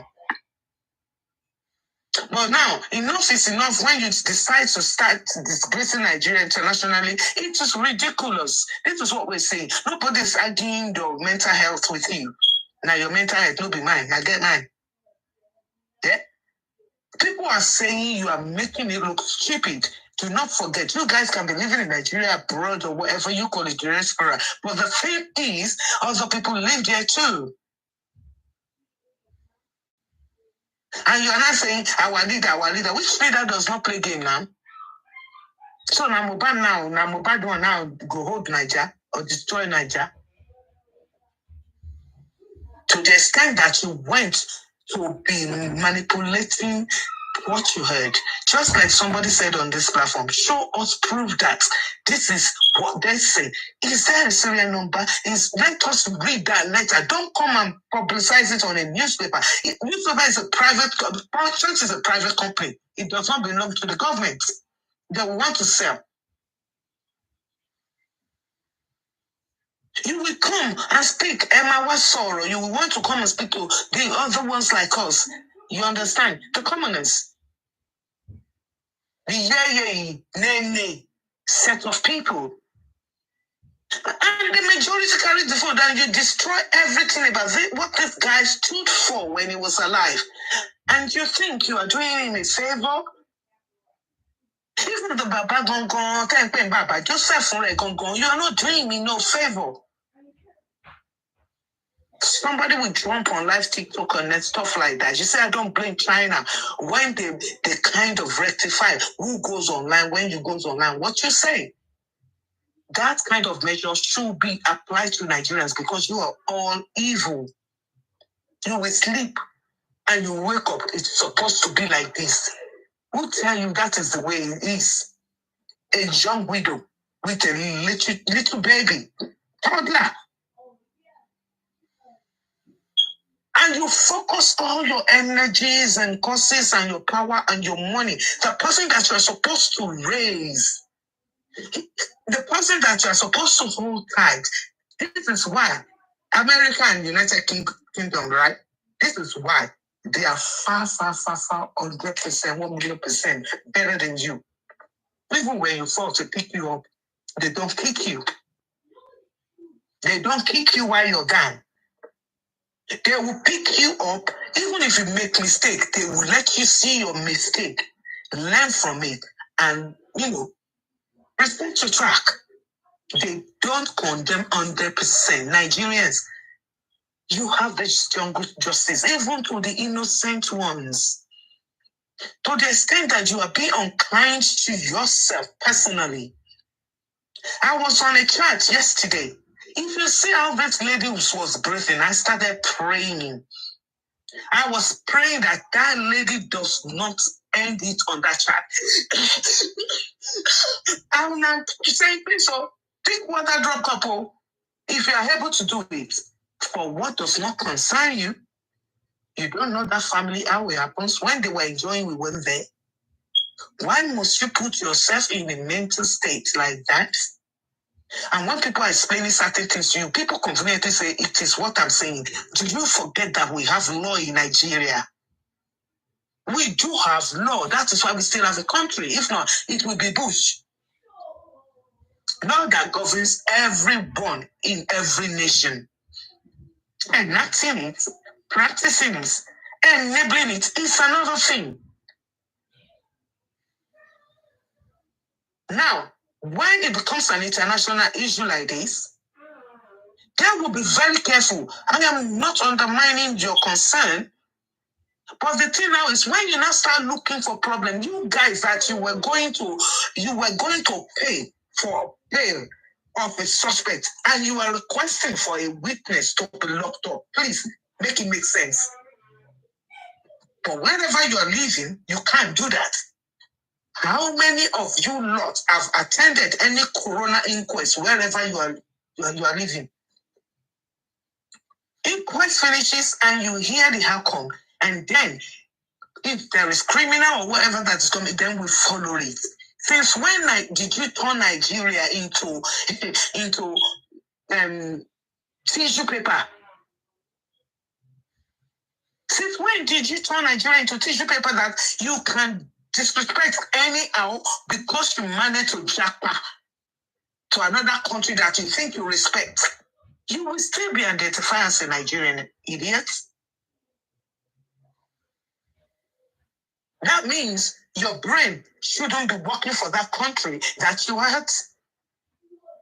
But now, enough is enough. When you decide to start disgracing Nigeria internationally, it is ridiculous. This is what we're saying. Nobody's arguing your mental health with you. Now your mental health will be mine. I get mine. Yeah? People are saying you are making it look stupid. Do not forget, you guys can be living in Nigeria, abroad, or whatever you call it, diaspora. But the thing is, other people live there too. And you are not saying, our leader. Which leader does not play game now? So now Mohbad one now go hold Niger or destroy Niger. To the extent that you went to be manipulating what you heard. Just like somebody said on this platform, show us proof that this is what they say. Is there a serial number? Let us read that letter. Don't come and publicize it on a newspaper. Newspaper is a private, church is a private company. It does not belong to the government. They want to sell. You will come and speak. Emma was sorrow. You will want to come and speak to the other ones like us. You understand? The commoners. The nay set of people. And the majority carried the vote, and you destroy everything about what this guy stood for when he was alive. And you think you are doing him a favor? Even the Baba Gongon, Baba, Joseph Gongon, you are not doing me no favor. Somebody will jump on live TikTok and stuff like that. You say, I don't blame China. When they kind of rectify who goes online, when you goes online, what you say? That kind of measure should be applied to Nigerians because you are all evil. You will sleep and you wake up. It's supposed to be like this. Who tell you that is the way it is? A young widow with a little baby, toddler. And you focus all your energies and courses and your power and your money. The person that you're supposed to raise, the person that you're supposed to hold tight. This is why America and United Kingdom, right? This is why they are far, 100%, 1,000,000% better than you. Even when you fall to pick you up, they don't kick you. They don't kick you while you're down. They will pick you up, even if you make mistake, they will let you see your mistake, learn from it, and, respect your track. They don't condemn 100%. Nigerians, you have this jungle justice, even to the innocent ones. To the extent that you are being unkind to yourself personally. I was on a chat yesterday. If you see how this lady was breathing, I started praying. I was praying that lady does not end it on that chat. I'm not saying, please, so take water, drop couple. If you are able to do it, for what does not concern you, you don't know that family, how it happens. When they were enjoying, we weren't there. Why must you put yourself in a mental state like that? And when people are explaining certain things to you, people conveniently say, it is what I'm saying. Do you forget that we have law in Nigeria? We do have law. That is why we still have a country. If not, it will be bush. Law that governs everyone in every nation. And acting it, practicing it, enabling it is another thing. Now, when it becomes an international issue like this, they will be very careful. I am not undermining your concern, but the thing now is when you now start looking for problem, you guys that you were going to pay for bail of a suspect, and you are requesting for a witness to be locked up. Please make it make sense. But wherever you are living, you can't do that. How many of you lot have attended any corona inquest wherever you are living? Inquest finishes and you hear the outcome, and then if there is criminal or whatever that is coming, then we follow it. Since when did you turn Nigeria into tissue paper? Since when did you turn Nigeria into tissue paper that you can disrespect anyhow because you managed to jackpot to another country that you think you respect? You will still be identified as a Nigerian idiot. That means your brain shouldn't be working for that country that you are at.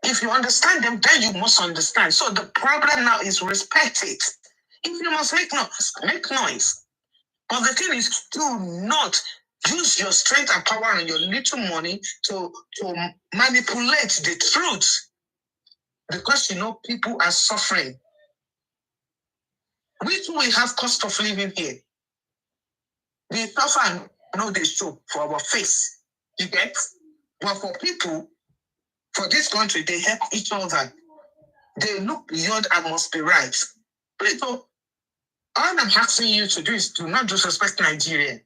If you understand them, then you must understand. So the problem now is respect it. If you must make noise, make noise. But the thing is, do not Use your strength and power and your little money to manipulate the truth. Because people are suffering. We too will have cost of living here. We suffer and know the show for our face. You get? But for people, for this country, they help each other. They look beyond and must be right. People, all I'm asking you to do is do not disrespect Nigeria.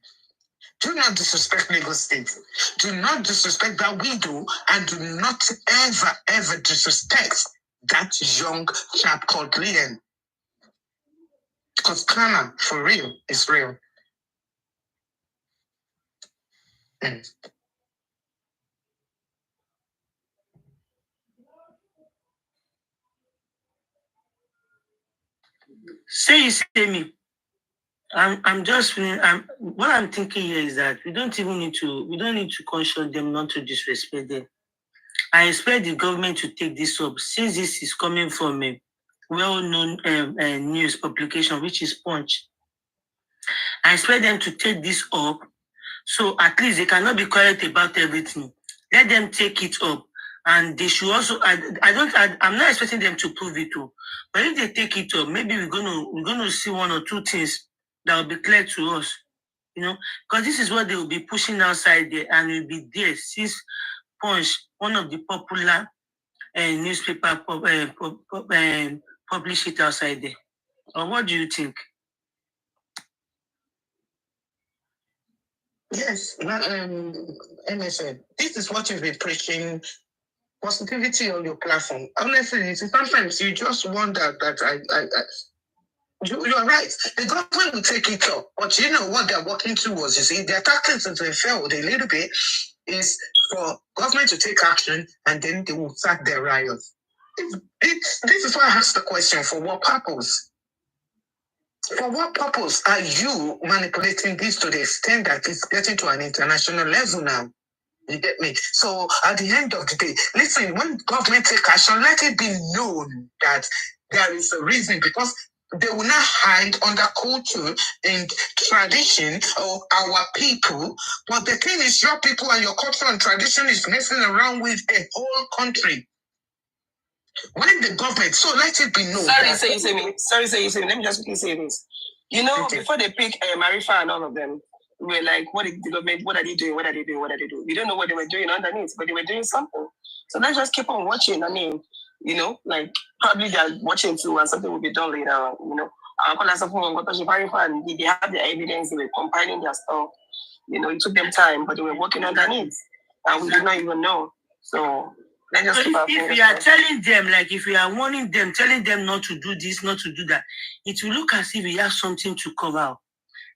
Do not disrespect Lagos State. Do not disrespect that widow, and do not ever, ever disrespect that young chap called Leon. Because karma, for real, is real. Say me. I'm just feeling. What I'm thinking here is that we don't need to caution them not to disrespect them. I expect the government to take this up, since this is coming from a well-known news publication, which is Punch. I expect them to take this up, so at least they cannot be quiet about everything. Let them take it up, and they should also. I'm not expecting them to prove it too, but if they take it up, maybe we're gonna see one or two things that will be clear to us, because this is what they will be pushing outside there, and will be there since Punch, one of the popular newspaper, publish it outside there. Or what do you think? Yes, MSN. This is what you've been preaching. Positivity on your platform. Honestly, sometimes you just wonder that you're right. The government will take it up, but you know what they're working towards. You see, their tactics, if they failed a little bit, is for government to take action, and then they will start their riots. This is why I asked the question: for what purpose? For what purpose are you manipulating this to the extent that it's getting to an international level now? You get me? So at the end of the day, listen, when government take action, let it be known that there is a reason, because they will not hide under culture and tradition of our people. But the thing is, your people and your culture and tradition is messing around with the whole country. When the government, so let it be known. Sorry, say me. Let me just quickly say this. Before they pick Marifa and all of them, we were like, what are they doing? What are they doing? We don't know what they were doing underneath, but they were doing something. So let's just keep on watching. I mean, probably they're watching too, and something will be done later on, they have the evidence, they were compiling their stuff. It took them time, but they were working underneath, and we did not even know. So if we are telling them, like if we are warning them, telling them not to do this, not to do that, it will look as if we have something to cover up.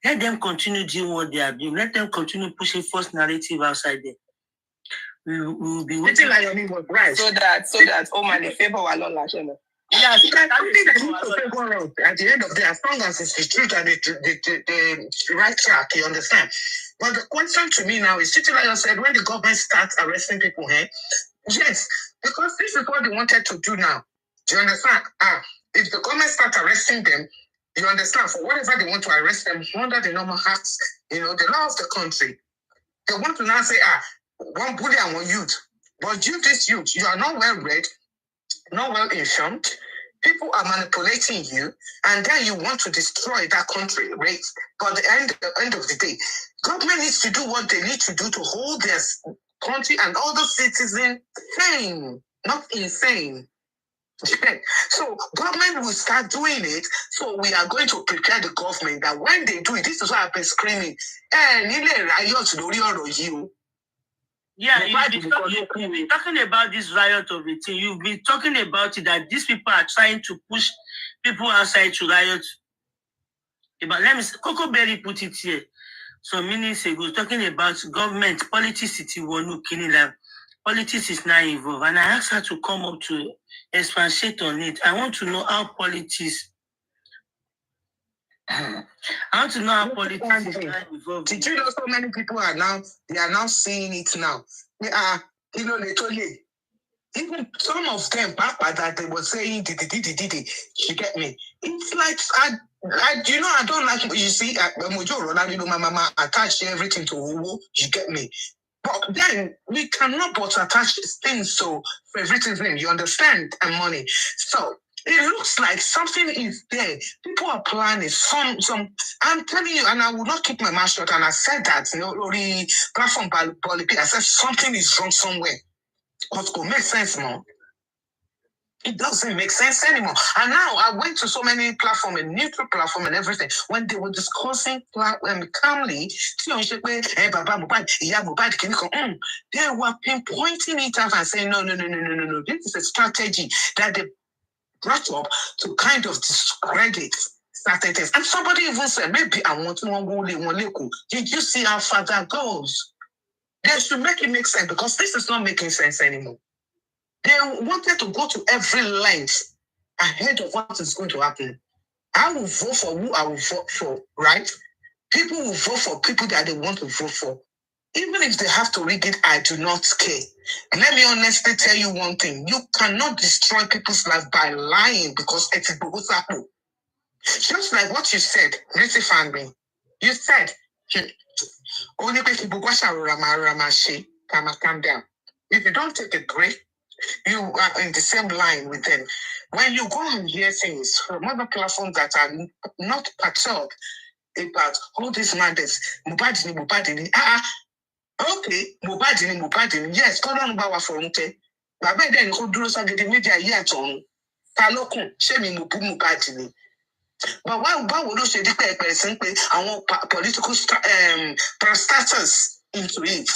Let them continue doing what they are doing. Let them continue pushing false narrative outside there. We will be waiting like was right. So that the favor will not last. Yeah, at the end of the day, as long as it's the truth and the right track, you understand. But the question to me now is, Titi Lion said, when the government starts arresting people here, yes, because this is what they wanted to do now. Do you understand? If the government starts arresting them, you understand, for whatever they want to arrest them under the normal acts, the law of the country, they want to now say, one bully and one youth. But this youth, you are not well read, not well informed. People are manipulating you, and then you want to destroy that country, right? But at the end of the day, government needs to do what they need to do to hold their country and all the citizens sane, not insane. Okay. So government will start doing it. So we are going to prepare the government that when they do it, this is why I've been screaming. Yeah, you've been talking about this riot of the thing. You've been talking about it, that these people are trying to push people outside to riot. But let me say, Coco Berry put it here some minutes ago, talking about government, politics, politics is not involved. And I asked her to come up to expatiate on it. I want to know how politics. I want to know how politics is not involved. Did you know so many people are now seeing it now? They are, literally. Even some of them, Papa, that they were saying, did, you get me? It's like I don't like, you see, Mama attach everything to Owo, you get me? But then we cannot but attach things to favoritism, you understand, and money. So it looks like something is there. People are planning some. I'm telling you, and I will not keep my mouth shut. And I said that, already platform I said something is wrong somewhere. But it makes sense, no? It doesn't make sense anymore. And now I went to so many platforms, a neutral platform and everything, when they were discussing calmly, they were pinpointing it out and saying, no. This is a strategy that they brought up to kind of discredit certain things. And somebody even said, maybe I want to go. Did you see how far that goes? They should make it make sense, because this is not making sense anymore. They wanted to go to every length ahead of what is going to happen. I will vote for who I will vote for, right? People will vote for people that they want to vote for. Even if they have to rig it, I do not care. And let me honestly tell you one thing. You cannot destroy people's life by lying, because it's a bogosapo. Just like what you said, Richie Fanby. You said, only people calm down. If you don't take a break, you are in the same line with them. When you go and hear things from other platforms that are not perturbed about all these matters, Mohbad ni. Okay, Mohbad ni. Yes, call on Bawa for unte. But then you do something media yet on Talokun, shaming Mohbad ni. But why would you say the person play our political status into it?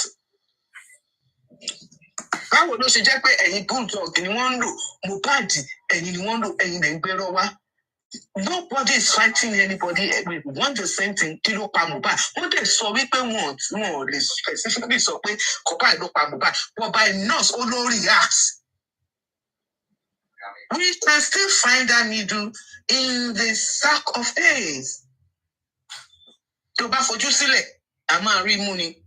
Báwo ló ṣe jẹ́ pé ẹ̀yin bulldog ni wọ́n ń lò, Mohbad ẹ̀yin ni wọ́n ń lò, ẹ̀yin lè ń gbé lọ́wọ́. Nobody is fighting anybody. We want the same thing. Kí ló pa Mohbad? Wọ́n dẹ̀ sọ wípé wọn ò lè specifically sọ pé kọ́pá ló pa Mohbad. But by nurse olórí acts, we can still find that needle in the sack of haze. Tó bá fojú sílẹ̀, a máa rí mú ni.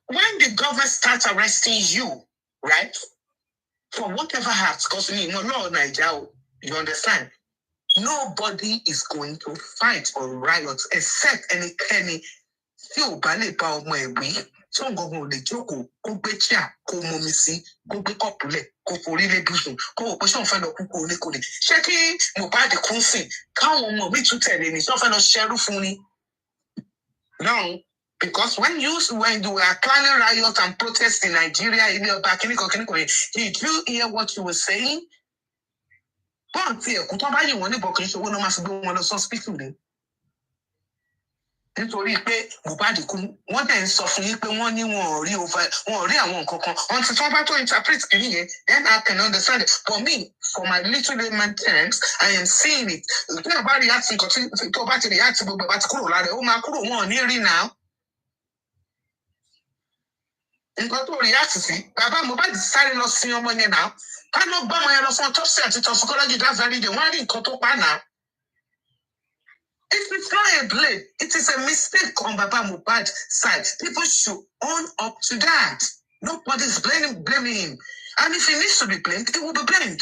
When the government starts arresting you, right? For whatever acts, because we know law Nigeria, you understand? Nobody is going to fight or riot except any tí ò bá lè bá ọmọ ẹ̀ wí, tí òun gbogbo lè jókòó, kó gbé chair, kó momi sí, kó gbé kọ́ọ̀pù lẹ̀, kó forí lé bùsùn, kó wò pé ṣé òun fẹ́ lọ kúkú oníkòlè. Ṣé kí Mohbad kún sìn káwọn ọmọ mi tún tẹ̀lé ni, ṣé wọ́n fẹ́ lọ ṣẹ́rú fún ni? No. Because when you were planning riot and protest in Nigeria, did you hear what you were saying? Nítorí pé Mohbad kú, wọ́n dẹ̀ ń sọ fún yín pé wọ́n ní wọn ò rí àwọn nǹkan kan. Until tí wọ́n bá tó interpret kìíní yẹn, then I can understand it. For me, for my little layman terms, I am seeing it. Bí o bá react nǹkan tí o bá ti react gbogbo ẹ̀ bá ti kúrò lára ẹ̀, ó máa kúrò, wọn ò ní rí náà. Nǹkan tó react sí, bàbá Mohbad sáré lọ sin ọmọ yẹn náà. Ká ló gbọ́ ọmọ yẹn lọ fún autopsy àti toxicology that very day, wọ́n á rí nǹkan tó pa náà. It is not a blame. It is a mistake on Baba Mohbad's side. People should own up to that. Nobody is blaming him. And if he needs to be blamed, he will be blamed.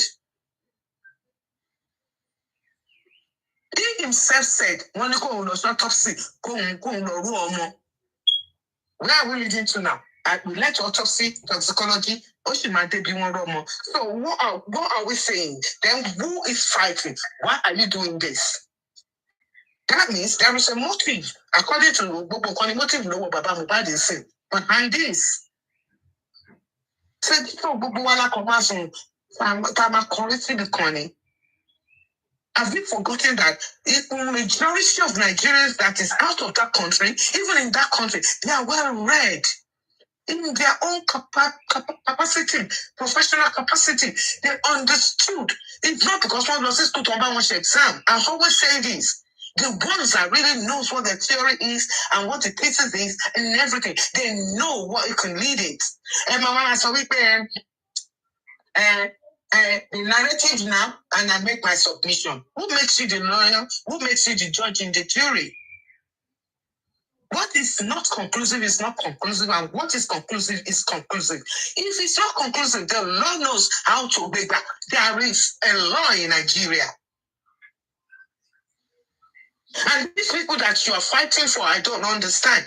He himself said, when you go on autopsy, go on. Where are we leading to now? We let autopsy, toxicology, so what are we saying? Then who is fighting? Why are you doing this? That means there is a motive. According to the motive, no Baba Mohbad is saying behind this. Said have we forgotten that the majority of Nigerians that is out of that country, even in that country, they are well read in their own capacity, professional capacity. They understood. It's not because one does school to one exam. I always say this. The ones that really knows what the theory is and what the thesis is and everything, they know what it can lead it. And my mama saw it the narrative now, and I make my submission. Who makes you the lawyer? Who makes you the judge in the jury? What is not conclusive is not conclusive, and what is conclusive is conclusive. If it's not conclusive, the law knows how to obey that. There is a law in Nigeria. And these people that you are fighting for, I don't understand.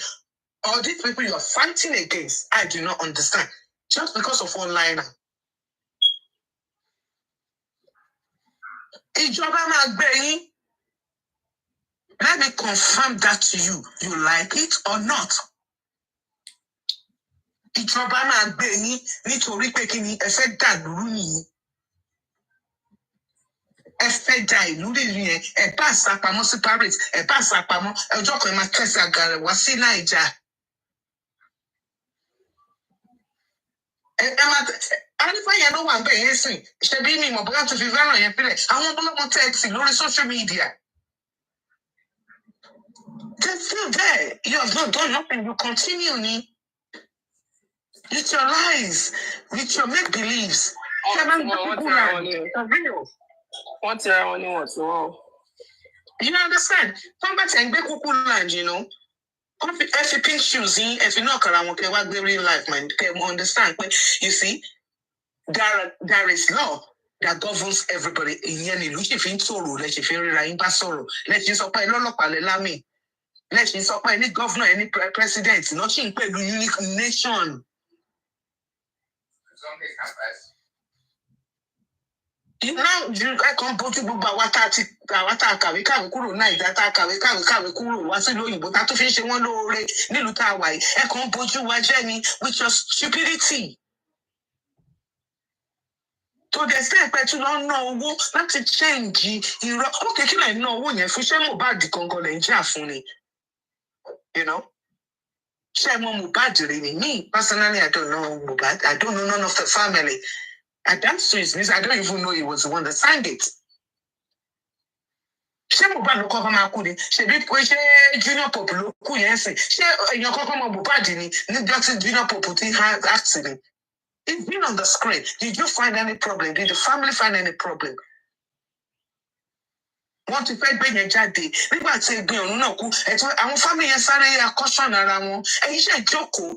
Or these people you are fighting against, I do not understand. Just because of one liner. Ìjọba máa gbé yín. Let me confirm that to you. You like it or not? Ìjọba máa gbé yín nítorí pé kí ni ẹ fẹ́ dàlúrú nìyí. Ẹ fẹ́ da ìlú rírì yẹn, ẹ bá àsápamọ́ sí Paris, ẹ bá àsápamọ́, ọjọ́ kan ẹ máa kẹ́sì àgàrà wá sí Naija. Ẹ máa Anífà yẹn ló wà ń bẹ̀ yẹn sìn, ṣebí mi mọ̀ bóyá tó fi fẹ́ràn yẹn pílẹ̀, àwọn ọmọlọ́mọ tẹ́ẹ̀tì lórí social media. They're still there. You have not done nothing. You continue, ni. With your lies, with your make-believes. You understand? Come back and be cuckoo land, you know. If you pink shoes, if you know what real life, man, you understand? But you see, there is law that governs everybody. In any look, if you sorrow, let you feel right in sorrow. Let you supply lami. Let you supply any governor, any president, nothing a unique nation. You know, I can't put you about what I kàwé kúrò Naija tá kàwé kúrò wá sí lóyìnbó tá tó fi ṣe wọ́n lóore nílùú tá wà yìí ẹ kàn bójú wa jẹ́ ni with your stupidity. To the extent pé tún lọ ná owó láti change irọ́ ókè kí lè ná owó yẹn fún ṣé Mohbad gangan lè ń jà fún ni. You know? Ṣé mo Mohbad rí ni? Me personally, I don't know Mohbad. I don't know none of the family. And that means I don't even know he was the one that signed it. Ṣé Mohbad ló kọ́kọ́ máa kú ni? Ṣebí pé ṣé Junior Pope ló kú yẹn sìn? Ṣé èèyàn kọ́kọ́ mọ Mohbad ni? Nígbà tí Junior Pope ti act ni? It's been on the screen. Did you find any problem? Did the family find any problem? Wọ́n ti fẹ́ gbé yẹn jáde. Nígbà tí egbin ọ̀run náà kú, àwọn family yẹn sáré akọ́ṣọ́nà ara wọn. Ẹ̀yin ṣe ìjókòó.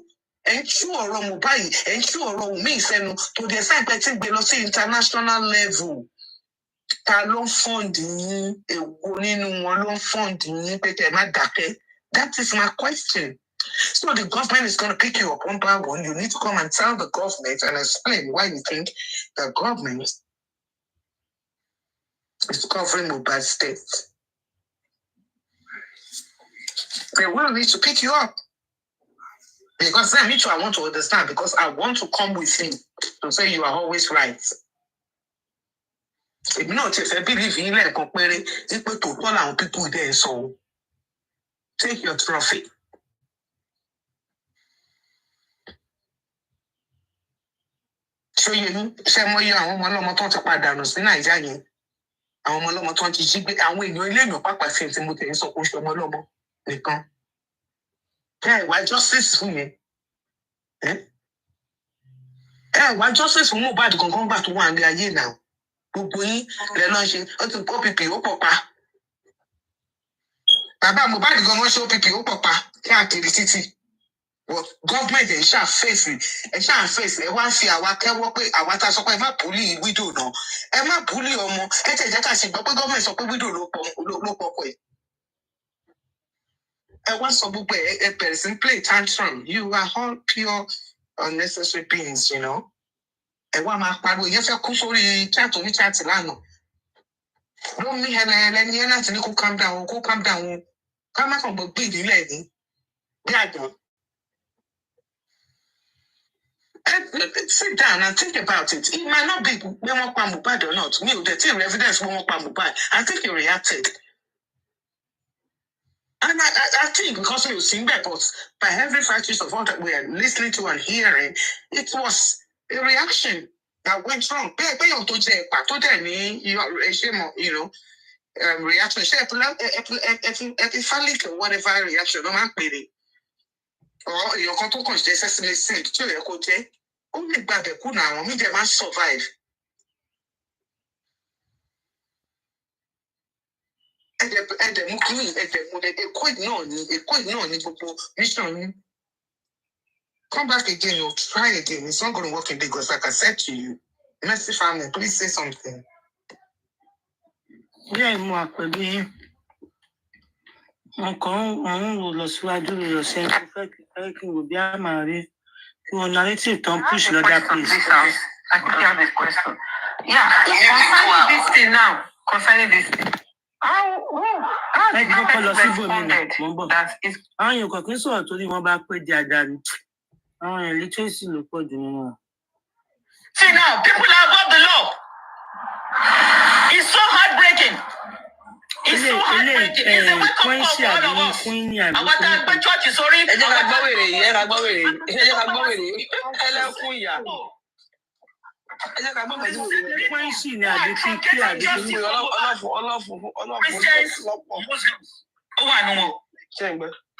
Ẹ̀ ń tú ọ̀rọ̀ Mohbad yìí, ẹ̀ ń tú ọ̀rọ̀ Wùmí ìsẹ́nu. To the extent pé tí gbé lọ sí international level. Ta ló ń fọ́ǹdì yín? Èwo nínú wọn ló ń fọ́ǹdì yín pé kẹ́ ẹ má dákẹ́? That is my question. So the government is going to pick you up one by one. You need to come and tell the government and explain why you think the government is covering Mohbad's state. They will need to pick you up. Because then me too, I want to understand, because I want to come with you to say you are always right. If not, if I believe in like compare people to all our people there, so take your trophy. So you ṣe mọ iye àwọn ọmọ ọlọ́mọ tó ti pàdánù sí Nàìjíríà yẹn. Àwọn ọmọ ọlọ́mọ tó ti jí gbé àwọn èèyàn ilé èèyàn pàpà sí ẹni tí mo tẹ̀ ń sọ kó ṣe ọmọ ọlọ́mọ nìkan. Ẹ wá justice fún yẹn. Ẹ wá justice fún Mohbad gangan gbà tó wà ní ayé náà. Gbogbo yín lẹ lọ ṣe ó ti OPP ó pọ̀ pa. Bàbá Mohbad gangan ṣe OPP ó pọ̀ pa káàkiri títì. Government ẹ̀ ṣàfẹ́sì ẹ̀ wá fi àwa kẹ́wọ́ pé àwa tá a sọ pé ẹ má bùlí widow náà ẹ má bùlí ọmọ ẹ tẹ̀ jẹ́ ká ṣe gbọ́ pé government sọ pé widow ló pọ̀ ẹ̀. Ẹ wá sọ gbogbo ẹ bẹ̀rẹ̀ sí play tantrum. You are all pure unnecessary beings, you know. Ẹ wá máa pariwo ìyẹn fẹ́ kú sórí chat oní chat lánàá. Ló ní ẹlẹ́ni ẹ láti ní kó calm down ká má kàn gbọ́ gbé ìdílé ní bí àgbọn. Sit down and think about it. It might not be when one pa Mohbad or not. Me, the team evidence when one pa Mohbad. I think he reacted. And I think because we were seeing that, but by every factors of all that we are listening to and hearing, it was a reaction that went wrong. You know, reaction. Epiphanic or whatever reaction. No matter or your control consciously said to your coach, only by the Kuna, me they must survive. And the Mukuni, a quite no, mission. Come back again, you'll try again. It's not going to work in Lagos, like I said to you. Mercy family, please say something. Yeah, more narrative don't push that place. I think you have a question. Yeah, concerning this thing now, concerning this thing. How the government responded that is àwọn èèyàn kọ̀ọ̀kan sọ̀rọ̀ torí wọ́n bá pẹ́ di àdáni àwọn èèyàn literacy ló pọ̀ jù nínú wọn. See now, people are above the law. It's so heartbreaking. It's so heartbreaking. It's a wake-up call for all of us. Àwọn tá a gbé church sórí. Ẹ jẹ́ ká gbọ́ wèrè yìí, ẹ ká gbọ́ wèrè yìí, ẹ jẹ́ ká gbọ́ wèrè yìí. Ẹlẹ́kùn ìyá. Ẹ jẹ́ ká gbọ́ wèrè yìí. Quincy ni àbí kí àbí kí Christians, Muslims. Ó wà nù wọn.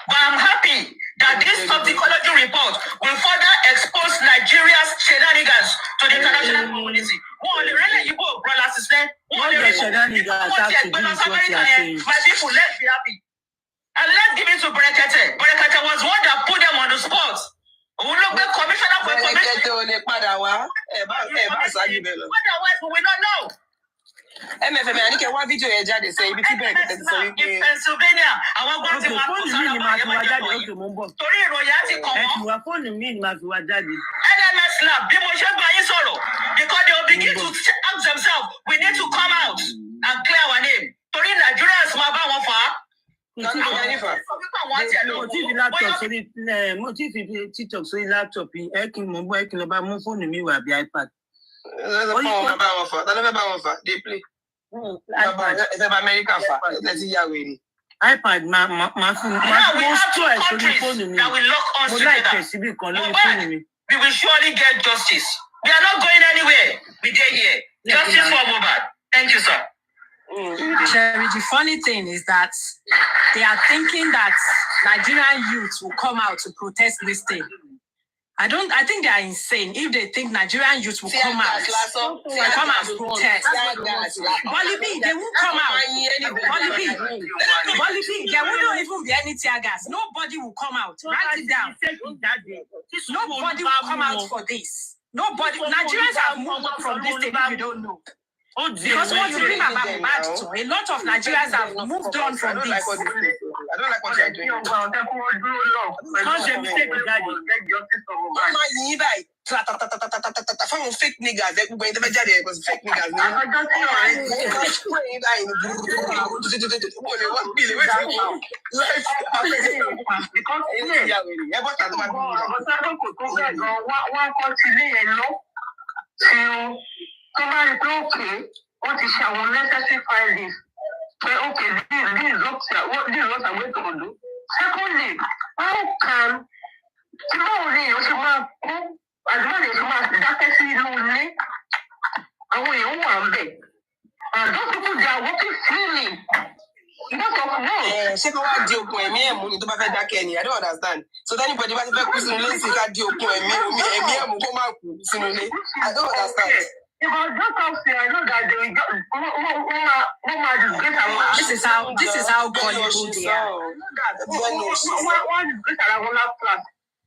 But I'm happy that this toxicology report will further expose Nigeria's shenanigans to the international community. My people, let's be happy. And let's give it to Berekete. Berekete was one that put them on the spot. Commissioner for information. Otherwise, we will not know. MFM, I need one video here jáde say ibi tí Berekete ti sọ wípé in Pennsylvania, àwọn gbọ́n ti wá kó sára wọ́n torí ìròyìn àti kàn wọ́n. Fóònù mi ni màá fi wá jáde. NMS lab bí mo ṣe gba yín sọ̀rọ̀ because they will begin to ask themselves we need to come out and clear our name torí Nigerians máa bá wọn fà á. Mo ti fi TikTok sórí laptop yìí ẹ kí n mọ̀ bọ́ ẹ kí n lọ bá mú fóònù mi wà bí iPad. iPad máa fún store ẹ̀ sórí fóònù mi. Mo láìpẹ́ síbí kan lórí fóònù mi. We will surely get justice. We are not going anywhere. We stay here. Justice for Mohbad. Thank you, sir. Sherry, the funny thing is that they are thinking that Nigerian youth will come out to protest this thing. I think they are insane if they think Nigerian youth will come out and protest. Walibi, they won't come out. Walibi, there won't even be any tear gas. Nobody will come out. Write it down. Nobody will come out for this. Nobody. Nigerians have moved on from this thing if you don't know. Because what you bring about Mohbad to, a lot of Nigerians have moved on from this. I don't like what you're doing. Because they mistake with daddy. From fake niggas, everybody never did it was fake niggas. Somebody okay, what is our necessary findings? Say, okay, this is what I'm going to do. Secondly, how can tomorrow you should have as well as you must that is lonely? And we all want them. And those people they are working freely. Not of no. Second one deal point me money to buy that Kenny. I don't understand. So then anybody want to buy person let's see that deal point me come out. I don't understand. If I just come here, I know that they will This is how gullible they are.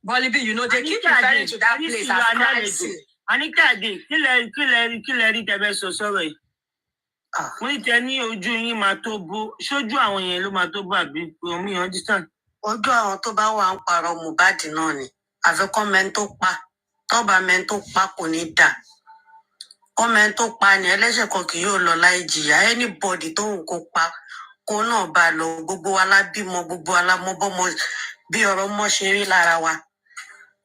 Gullible, you know, they keep referring to that place as crisis. Anita Day, kílẹ̀ tẹ̀bẹ̀ sọ̀rọ̀ yìí. Mo ní tẹ ní ojú yín máa tó bó, ṣojú àwọn yẹn ló máa tó bó àbí omi understand. Ojú àwọn tó bá wà ń parọ́ Mohbad náà ni. Àfikún mẹ́ni tó pa, tọ́ba mẹ́ni tó pa kò ní dà. Ọmọ ẹni tó pa ni ẹlẹ́ṣẹ̀ kan kì yóò lọ láì jìyà anybody tó ń kó pa kó náà bá lọ gbogbo wa lábímọ gbogbo alámọbọmọ bí ọ̀rọ̀ mọ ṣe rí lára wa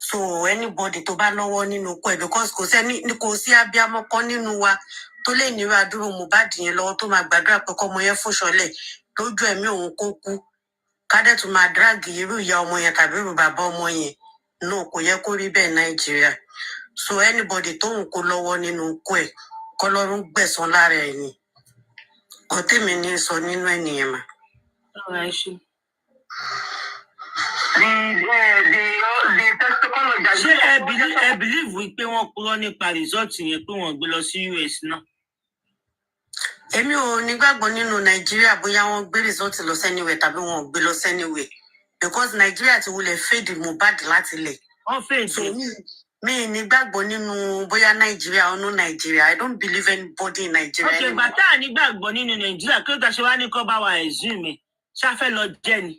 so anybody tó bá lọ́wọ́ nínú kọ ẹ because kò sí abiyamọ kan nínú wa tó lè nírú àdúró Mohbad yẹn lọ́wọ́ tó máa gbàdúrà pé kọ́mọ yẹn fún ṣọlẹ̀ lójú ẹ̀mí òun kó kú kádẹ tó máa drag irú ìyá ọmọ yẹn tàbí irú bàbá ọmọ yẹn no kò yẹ kó rí bẹ́ẹ̀ Nàìjíríà. So anybody tó ń kó lọ́wọ́ nínú kó ẹ̀ kọ́lọ́run gbẹ̀san lára ẹ̀ ni. Ọ̀tẹ̀mí ní sọ nínú ènìyàn mà. Ṣé ẹ believe wípé wọ́n kúrò nípa result yẹn pé wọ́n gbé lọ sí US náà? Èmi ò nígbàgbọ́ nínú Nàìjíríà bóyá wọ́n gbé result lọ sẹ́niwẹ̀ tàbí wọ́n gbé lọ sẹ́niwẹ̀ because Nàìjíríà ti wulẹ̀ fade Mohbad láti lẹ̀. Wọ́n fade. Me nígbàgbọ́ nínú bóyá Nàìjíríà or no Nigeria. I don't believe anybody in Nigeria. Okay, but I nígbàgbọ́ nínú Nàìjíríà kí ló ta ṣe wá ní kọ́ bá wa ẹ̀sùn mi. Ṣáfẹ́ lọ jẹ́ ni.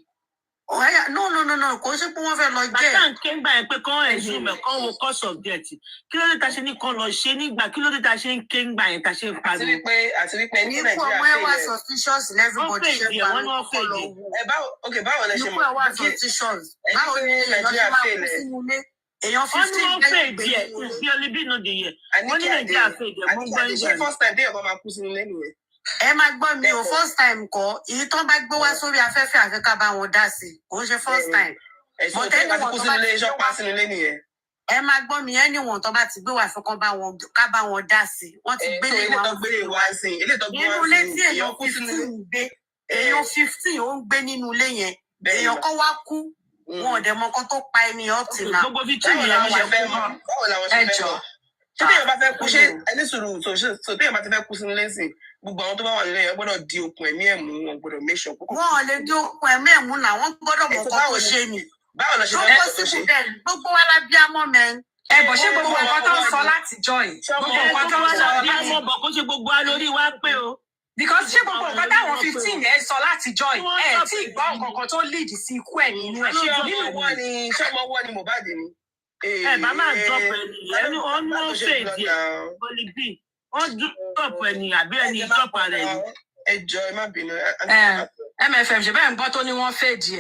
No. Kò ṣe pé wọ́n fẹ́ lọ jẹ́. Bàtà ń ké gbà yẹn pé kán ẹ̀zúmẹ̀ kán wo course of death. Kí ló dé ta ṣe ní kán lọ ṣe nígbà? Kí ló dé ta ṣe ń ké gbà yẹn ta ṣe ń pariwo? Àti wípé ní Nípò ọmọ ẹ wá suspicious everybody ṣe pariwo kọ́ lọ wò. Báwo lẹ ṣe mọ̀? Nípò ẹ wá suspicious. Báwo ni èèyàn ṣe máa kú sínú ilé? Èèyàn 15 bẹ́ẹ̀ díẹ̀ ìfi olùbí nù dìyẹ. Wọ́n ní Nàìjíríà fèdè mú gbọ́ ìjà. Ṣé first time déyàn bá máa kú sínú ilé nìyẹn? Ẹ máa gbọ́ mi o, first time kọ́, èyí tó bá gbé wá sórí afẹ́fẹ́ àfi ká bá wọn dá sí i, kò ń ṣe first time. Ẹ̀sùn tó bá ti kú sínú ilé, iṣọ́ pa sínú ilé nìyẹn. Ẹ máa gbọ́ mi, anyone tó bá ti gbé wá fún ká bá wọn dá sí i, wọ́n ti gbé lé wọn. Nínú ilé tí èèyàn 15 ń gbé, èèyàn 15 ó ń gbé nínú ilé yẹn, èèyàn kan wá kú, wọn ò dẹ̀ mọ nǹkan tó pa ẹni up till now. Gbogbo fi tún ìyẹn ṣe fẹ́ mọ̀. Báwo làwọn ṣe fẹ́ mọ̀? Ṣé téèyàn bá fẹ́ kú ṣé ẹni sùúrù tó téèyàn bá ti fẹ́ kú sínú ilé sìn? Gbogbo àwọn tó bá wà nílé yẹn gbọ́dọ̀ di okùn ẹ̀mí ẹ̀mú, wọn gbọ́dọ̀ make sure. Wọn ò lè di okùn ẹ̀mí ẹ̀mú náà, wọ́n gbọ́dọ̀ mọ nǹkan tó ṣe ni. Báwo lọ ṣe fẹ́ mọ̀ tó ṣe? Gbogbo wa la bí amọ́ mẹ́rin. Bọ̀ ṣé gbogbo nǹkan tó ń sọ láti jọ yìí? Gbogbo nǹkan tó ń sọ láti jọ bọ̀ kó ṣe gbogbo wa lórí wa pé o. Because ṣé gbogbo nǹkan táwọn 15 yẹn sọ láti jọ yìí? Tí ìgbọ́ nǹkan tó lead sí ikú ẹ̀ nínú ẹ̀. Ṣé ọmọ wọ́ ni Mohbad ni? Màmá drop ẹni ọ̀nà fèdè bọ́líbì wọ́n drop ẹni àbí ẹni drop ara ẹni. Ẹ jọ̀ọ́ ẹ má bínú. MFM ṣe bẹ́ẹ̀ ń gbọ́ tó ní wọ́n fèdè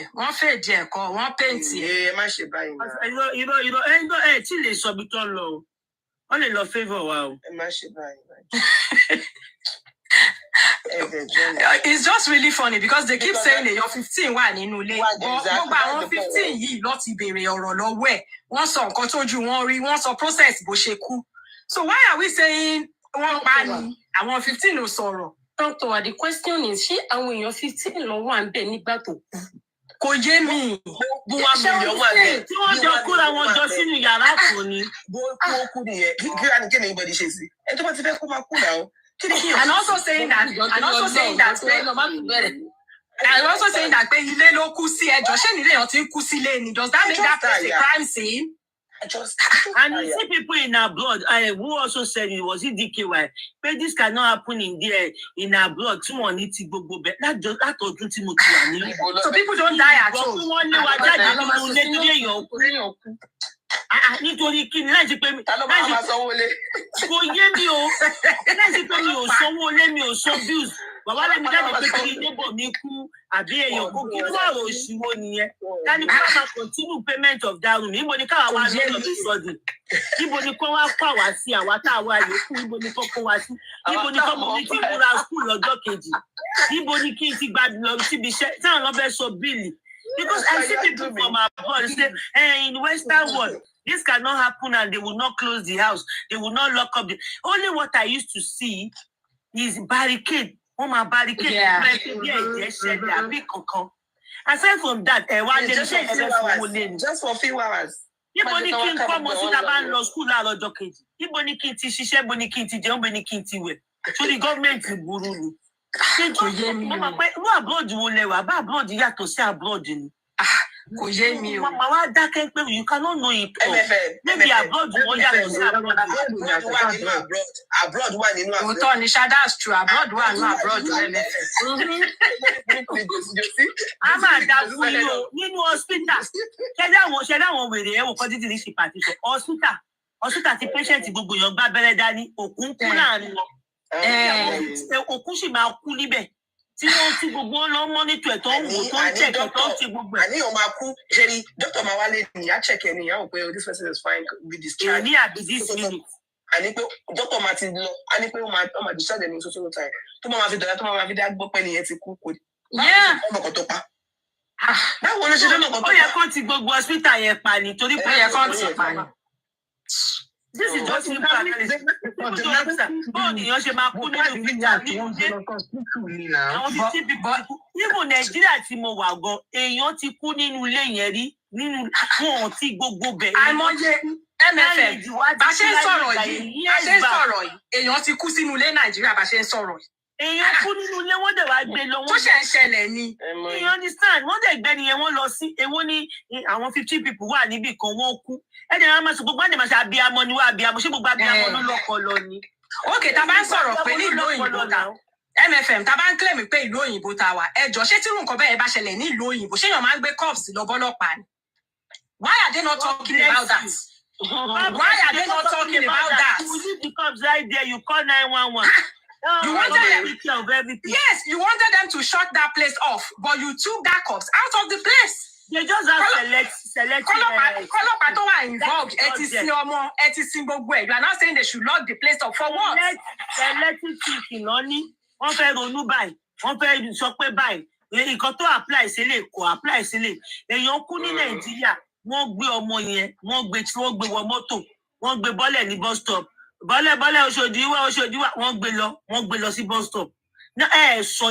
ẹ̀ kọ́ wọ́n pèntì ẹ̀. Ẹ má ṣe báyìí náà. Irọ́ ẹ̀ tí lè sọ bí tó ń lọ o wọ́n lè lọ favour wa o. Ẹ má ṣe báyìí. It's just really funny because they keep saying èèyàn 15 wà nínú ilé. Gbogbo àwọn 15 yìí ló ti béèrè ọ̀rọ̀ lọ́wọ́ ẹ̀. Wọ́n sọ nǹkan tójú wọn rí, wọ́n sọ process bó ṣe kú. So why are we saying wọ́n pa ni àwọn 15 ò sọ̀rọ̀? Doctor, the question is, ṣé àwọn èèyàn 15 lọ wà ń bẹ̀ nígbà tó kú? Kò yé mi. Bó wà mílíọ̀nù wà bẹ́ẹ̀. Tí wọ́n jọ kúra wọn jọ sínú yàrá kan ni. Bó kú nìyẹn, kí wá ní kí ni ìbọ̀dì ṣe sí? Ẹ tó bá ti fẹ́ kó máa kú náà. And also saying that pé ilé ló kú sí ẹjọ́ ṣé nílé èèyàn ti ń kú sílé ni? Does that make that place a crime scene? And you see people in abroad, who also said it was DKY, but this cannot happen in abroad. Tí wọ́n ní ti gbogbo bẹ́ẹ̀ látọ̀dún tí mo ti wà ní. So people don't die at home. Wọ́n ní wá jáde nínú ilé tí èèyàn kú. Nítorí kí ni láti pé mi. Ta ló máa sanwó lé? Kò yé mi o. Láti pé mi ò sanwó lé, mi ò san bills. Bàbá lẹ́mi jáde pé kí neighbor mi kú àbí èèyàn kú. Kí ló wà òṣìwò nìyẹn? Dání kí wọ́n máa continue payment of that room. Níbo ni káwa wá lọ́dọ̀ tó sọ́dún? Níbo ni kó wá kó àwa sí àwa tá a wá yòókù? Níbo ni kó kó wá sí? Níbo ni kó mo ní kí n múra school lọ́jọ́ kejì? Níbo ni kí n ti gba lọ síbi iṣẹ́? Táwọn lọ fẹ́ sọ bíìlì. Because I see people from abroad say, in Western world, this cannot happen and they will not close the house. They will not lock up. Only what I used to see is barricade. My barricade. Aside from that, just for a few hours. Níbo ni kí n kọ́ ọmọ sí ta bá ń lọ school láàárọ̀ ọjọ́ kejì? Níbo ni kí n ti ṣiṣẹ́? Níbo ni kí n ti jẹun? Níbo ni kí n ti wẹ̀? Torí gọ́ọ̀mẹ̀ntì burú ni. Mo mọ̀ pé inú abroad wo lẹ wà? Bá abroad yàtọ̀ sí abroad ni. Kò yé mi o. Màmá wa dákẹ́ pé you cannot know it all. Maybe abroad wọ́n yàtọ̀ sí abroad. Abroad wà nínú abroad. Òótọ́ ni that's true. Abroad wà nínú abroad MFM. A máa dá fún yín o nínú hospital. Ṣẹ́dá àwọn wèrè ẹ̀wọ̀n kan títí ní ṣe pàtí sọ. Hospital ti patient gbogbo èèyàn gbá abẹ́rẹ́ dání. Òkú ń kú láàrin wọn. Òkú sì máa kú níbẹ̀. Tí wọ́n ti gbogbo lọ mọ́nítọ̀ ẹ̀ tó ń wò tó ń check ẹ̀ tó ń ti gbogbo ẹ̀. Àníyàn máa kú ṣe ni dókítà máa wálé ní ìyá check ẹ̀ ní ìyá òpin this person is fine be discharged. Ní àbí this minute. Àní pé dókítà máa ti lọ, àní pé ó máa discharge ẹni social time. Tó máa fi dọ̀lá tó máa fi dá gbọ́ pé nìyẹn ti kú kò. Báwo ló ṣe pa? Báwo ló ṣe dọ́nà kan tó pa? Ó yẹ kó ti gbogbo hospital yẹn pa ni torí pé ó yẹ kó ti pa ni. This is just simple analysis. Báwo ni èèyàn ṣe máa kú nínú fíjà ní ìdílé? Àwọn 15 people ti kú. Níbo Nàìjíríà tí mo wà gan, èèyàn ti kú nínú ilé yẹn rí, nínú wọn ti gbogbo bẹ̀. Àìmọye MFM bá ṣe ń sọ̀rọ̀ yìí, èèyàn ti kú sínú ilé Nàìjíríà bá ṣe ń sọ̀rọ̀ yìí. Èèyàn kú nínú ilé wọ́n dẹ̀ wá gbé lọ. Tó ṣe ń ṣẹlẹ̀ ni. You understand? Wọ́n dẹ̀ gbẹ́ nìyẹn wọ́n lọ sí èwo ní àwọn 15 people wà níbì kan wọ́n kú. Ẹ̀dẹ̀ wọn máa sọ gbogbo àdè máa ṣe abiyamọ ni wọ́n abiyamọ ṣé gbogbo abiyamọ ló lọ́kọ lọ ni. Okay, tá a bá ń sọ̀rọ̀ pé nílùú òyìnbó MFM tá bá ń claim pé ìlú òyìnbó tá wà ẹjọ́ ṣé tí nǹkan bẹ́ẹ̀ bá ṣẹlẹ̀ ní ìlú òyìnbó ṣé èèyàn máa ń gbé cups lọ bọ́lọ́pàá ni. Why are they not talking about that? Why are they not talking about that? You leave the cups right there, you call 911. You wanted them, yes, you wanted them to shut that place off, but you took that cups out of the place. They just have select. Kọ́lọ́pàá tó wà involved, ẹ ti sin gbogbo ẹ̀. You are not saying they should lock the place up for what? Selecting thinking lọ́ní. Wọ́n fẹ́ ronú báyìí. Wọ́n fẹ́ sọ pé báyìí. Nǹkan tó apply sílẹ̀ kò apply sílẹ̀. Èèyàn kú ní Nàìjíríà. Wọ́n gbé ọmọ yẹn. Wọ́n gbé wọ mọ́tò. Wọ́n gbé bọ́lẹ̀ ní bus stop. Bọ́lẹ̀ Òṣòdì wá. Wọ́n gbé lọ sí bus stop. Ẹ sọ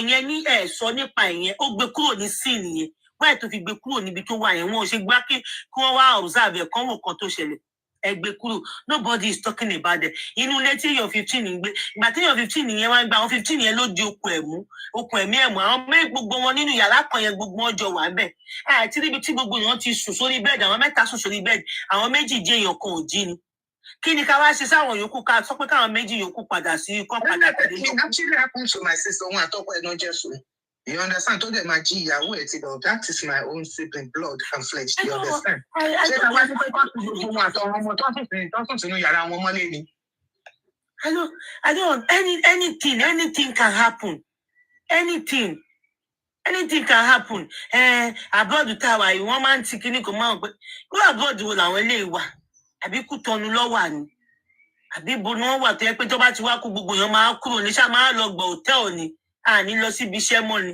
nípa ìyẹn. Ó gbé kúrò ní scene yẹn. Why to fi gbé kúrò níbi tó wà yẹn wọn ò ṣe gbá kí wọ́n wá observe kan wò kan tó ṣẹlẹ̀ ẹ gbé kúrò nobody is talking about it inú ilé tí èèyàn 15 ń gbé ìgbà tí èèyàn 15 yẹn wá ń gba àwọn 15 yẹn ló di okùn ẹ̀mí àwọn gbogbo wọn nínú yàrá kan yẹn gbogbo wọn jọ wà ń bẹ̀ àti níbi tí gbogbo èèyàn ti sùn sórí bẹ́ẹ̀dì àwọn 3 sùn sórí bẹ́ẹ̀dì àwọn 2 jí èèyàn kan ò jí ni kí ni ká wá ṣe sáwọn yòókù ká sọ pé káwọn 2 yòókù padà sí kọ́ padà tẹ̀lé. It actually happened to my sister wọn àtọkọ ẹ̀ náà jẹ́ sùn. You understand? Told them my G, that is my own sibling, blood and flesh. You understand? I don't. Anything can happen. Anything can happen. Abroad tower, you want man tikini come out, but go abroad wo làwọn eléyìí wà. Àbí Kútọ̀nù ló wà ni. Àbí bo no wà tó yẹ pé tó bá ti wá kú gbogbo èèyàn máa kúrò ní ṣá máa lọ gba hotel ni. Ní lọ síbi iṣẹ́ mọ́ ni.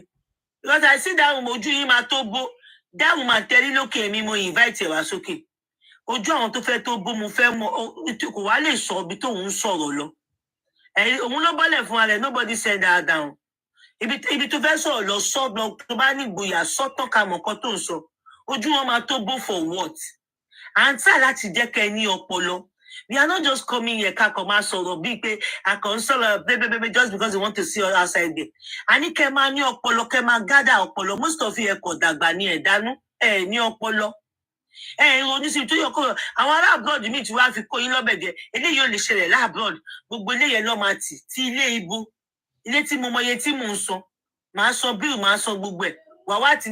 Because I see that ojú yín máa tó bó that woman tẹ́rí lókè mi mo invite ẹ̀ wá sókè ojú àwọn tó fẹ́ tó bó mo fẹ́ mọ kò wá lè sọ ibi tó ń sọ̀rọ̀ lọ òun ló bọ́lẹ̀ fún alẹ̀ nobody said that down ibi tó fẹ́ sọ̀rọ̀ lọ sọ lọ tó bá ní ìgboyà sọ́tọ̀ ká mọ̀ kan tó ń sọ ojú wọn máa tó bó for what à ń tà láti jẹ́ kẹ́ ní ọpọlọ. We are not just coming here, Kakoma sọ̀rọ̀ bíi pé I can baby just because they want to see us outside there. Ani kema ní ọpọlọ, kema gather ọpọlọ. Most of you ẹ̀kọ́ dàgbà ní ẹ̀dánú, ní ọpọlọ. Ìrònú sí tó yọ kọ́ àwọn ará abroad mi ti wá fi kó yín lọ́bẹ̀dẹ̀. Eléyìí ò lè ṣẹlẹ̀ láàbroad. Gbogbo eléyìí lọ́ máa tì tí ilé ibo. Ilé tí mo mọye tí mò ń sọ. Màá sọ bíl, màá sọ gbogbo ẹ̀. Wà wá ti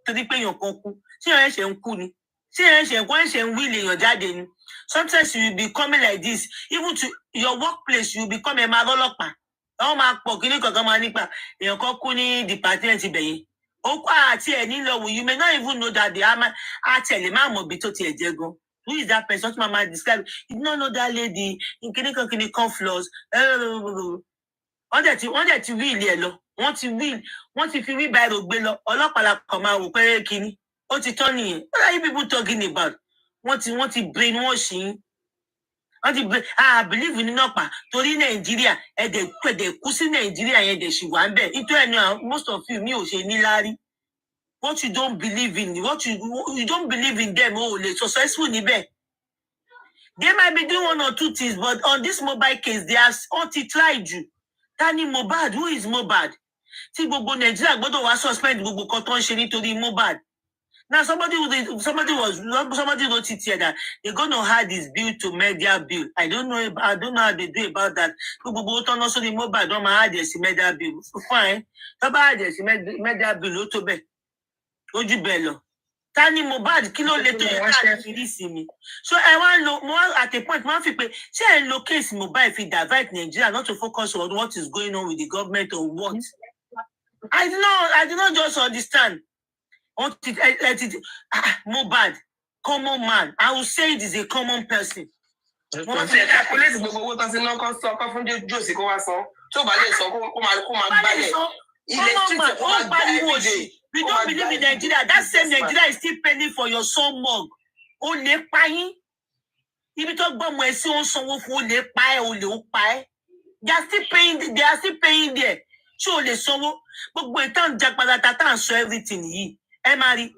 torí pé èèyàn kan kú. Ṣé èèyàn ṣe ń kú ni? Ṣé èèyàn ṣe ń wí lèèyàn jáde ni? Sometimes you will be coming like this. Even to your workplace, you will become a marolopa. Oh my pokini kokamanipa. You kú ní department ibẹ̀yẹn. Ó kọ́ àti ẹ̀ nílò you may not even know that the ama actually ma mo bi tó ti ẹ̀jẹ̀ gan. Who is that person? Mama describe. You don't know that lady in kini floors. Wọ́n dẹ̀ ti wí ilé ẹ̀ lọ. Wọ́n ti fi wí báyìí rò gbé lọ. Ọlọ́pàá la kọ̀ máa wò pé kíní. Ó ti tán nìyẹn. What are you people talking about? Wọ́n ti brainwashing. I believe in ọ̀pá torí Nàìjíríà ẹ̀dẹ̀ kú sí Nàìjíríà yẹn dẹ̀ ṣì wà ń bẹ̀. Nítorí ẹni most of you mi ò ṣe ní láárí. What you don't believe in, you don't believe in them, lè successful níbẹ̀. They might be doing 1 or 2 things, but on this mobile case, they have tried you. Tani Mohbad, who is Mohbad? Tí gbogbo Nàìjíríà gbọ́dọ̀ wá suspend gbogbo kan tó ń ṣe nítorí Mohbad. Now somebody wrote it here that they're going to add this bill to media bill. I don't know how they do about that. Gbogbo tó ń lọ sórí Mohbad don máa add sí media bill. Fine. Tó bá add sí media bill ó tó bẹ́ẹ̀. Ojú bẹ́ẹ̀ lọ. Tani Mohbad kí ló lè tó yẹ ká fi rí sí mi. So I want to know at a point man fi pé ṣé ẹ lo case Mohbad fi divert Nigeria not to focus on what is going on with the government or what. I do not just understand. Mohbad, common man. I will say it is a common person. Wọ́n ti calculate gbogbo owó tó ti ná kọ́ sọ kọ́ fún Jòsí kó wá san. Tó bá lè sọ kó máa gbálẹ̀. Ilé títẹ̀ kó máa gbálẹ̀ everyday. We don't believe in Nigeria. That same Nigeria is still paying for your son mug. O lè pa yín. Ibi tó gbọ́mọ ẹ̀ sí ó ń sanwó fún o lè pa ẹ́, o lè ó pa ẹ́. They are still paying there. Ṣé o lè sanwó? Gbogbo ìtàn jàgbàdàtà tá à ń sọ everything yìí. Ẹ máa rí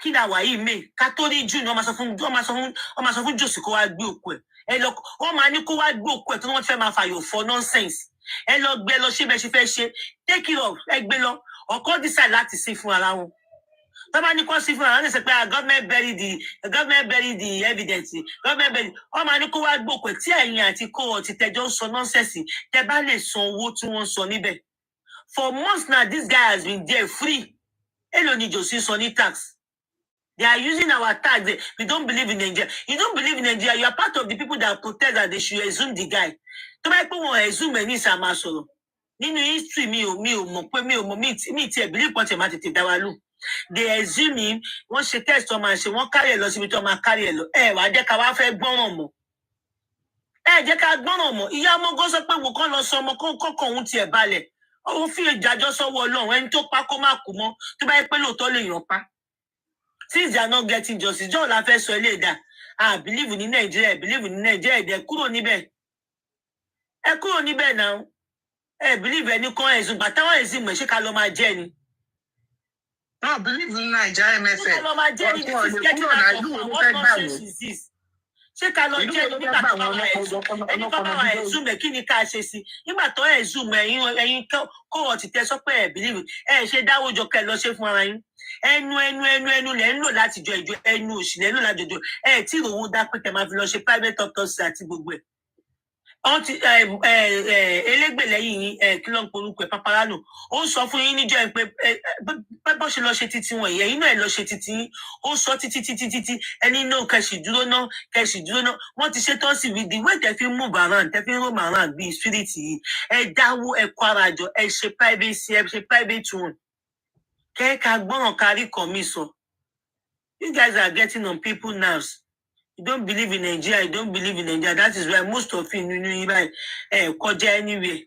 kí la wà yìí May ká tó rí June wọ́n máa sọ fún Jòsí kó wá gbé òkú ẹ̀. Ẹ lọ wọ́n máa ní kó wá gbé òkú ẹ̀ tó wọ́n fẹ́ máa fàyò for nonsense. Ẹ lọ gbé lọ ṣé bẹ́ẹ̀ ṣe fẹ́ ṣe take it off ẹ gbé lọ ọkọ decide láti sí fún ara wọn. Tó bá ní kó sí fún ara wọn ní sọ pé government bury the evidence government bury wọ́n máa ní kó wá gbé òkú ẹ̀ tí ẹ̀yin àti kó ọtí tẹjọ́ ń sọ nonsense tẹ bá lè san owó tí wọ́n ń sọ níbẹ̀. For months now, this guy has been there free. Hello, Nijosi Sonny tax. They are using our tax. We don't believe in Nigeria. You don't believe in Nigeria. You are part of the people that protest that they should exhume the guy. To my people want exhume any samasolo. Nínú history mi ò mọ̀ pé mi ti believe what you tètè dá wa lù. They exhume him. Wọ́n ṣe test ọmọ àṣẹ. Wọ́n carry ẹ̀ lọ síbi tó máa carry ẹ̀ lọ. Wá jẹ́ ká wá fẹ́ gbọ́ràn mọ́. Jẹ́ ká gbọ́ràn mọ́. Ìyá ọmọ gan sọ pé wò kán lọ sọ ọmọ kọ́kọ́ òun tiẹ̀ balẹ̀. Ó fi ìjájọ́ sọ́wọ́ Ọlọ́run ẹni tó pa kó má kú mọ́. Tó bá yẹ pé lóòótọ́ lè yàn pa. Since they are not getting justice, John la fẹ́ sọ eléyìí dà. I believe in Nigeria, believe in Nigeria. Ẹ kúrò níbẹ̀. Ẹ kúrò níbẹ̀ náà. Believe ẹni kan ẹ̀sùn bàtàwọn ẹ̀sìn mọ̀ ṣé ká lọ máa jẹ́ ni. No, believe in Nigeria, MSN. Ṣé ká lọ máa jẹ́ ni? This is getting out of hand. What nonsense is this? Ṣé ká lọ jẹ́ ni nígbà tó bá wà ẹ̀sùn? Ẹni bá wà ẹ̀sùn mẹ́ kí ni ká ṣe sí? Nígbà tó ẹ̀sùn mẹ́ ẹ̀yin kó ọ̀tí tẹ sọ pé ẹ̀ believe. Ṣe dáwọ́ jọ kẹ́ lọ ṣe fún ara yín. Ẹnu lẹ ń lò láti jọ ìjọ ẹnu òsì lẹ ń lò láti jọ tí ìròwó dá pé kẹ máa fi lọ ṣe private autopsy àti gbogbo ẹ. Wọ́n ti elégbè lẹ́yìn kí ló ń porúkọ ẹ̀ Paparano ó sọ fún yín níjọ́ pé bó ṣe lọ ṣe títí wọn ìyẹn inú ẹ̀ lọ ṣe títí yín ó sọ títí ẹni náà kẹ̀sì dúró náà wọ́n ti ṣe tán sí with the way tẹ́ fi ń move around tẹ́ fi ń roam around bíi spirit yìí ẹ dáwó ẹ kó ara jọ ẹ ṣe privacy ẹ ṣe private one. Kẹ́ka gbọ́ràn kárí kan mi sọ. You guys are getting on people's nerves. You don't believe in Nigeria. You don't believe in Nigeria. That is why most of you kọjá anywhere.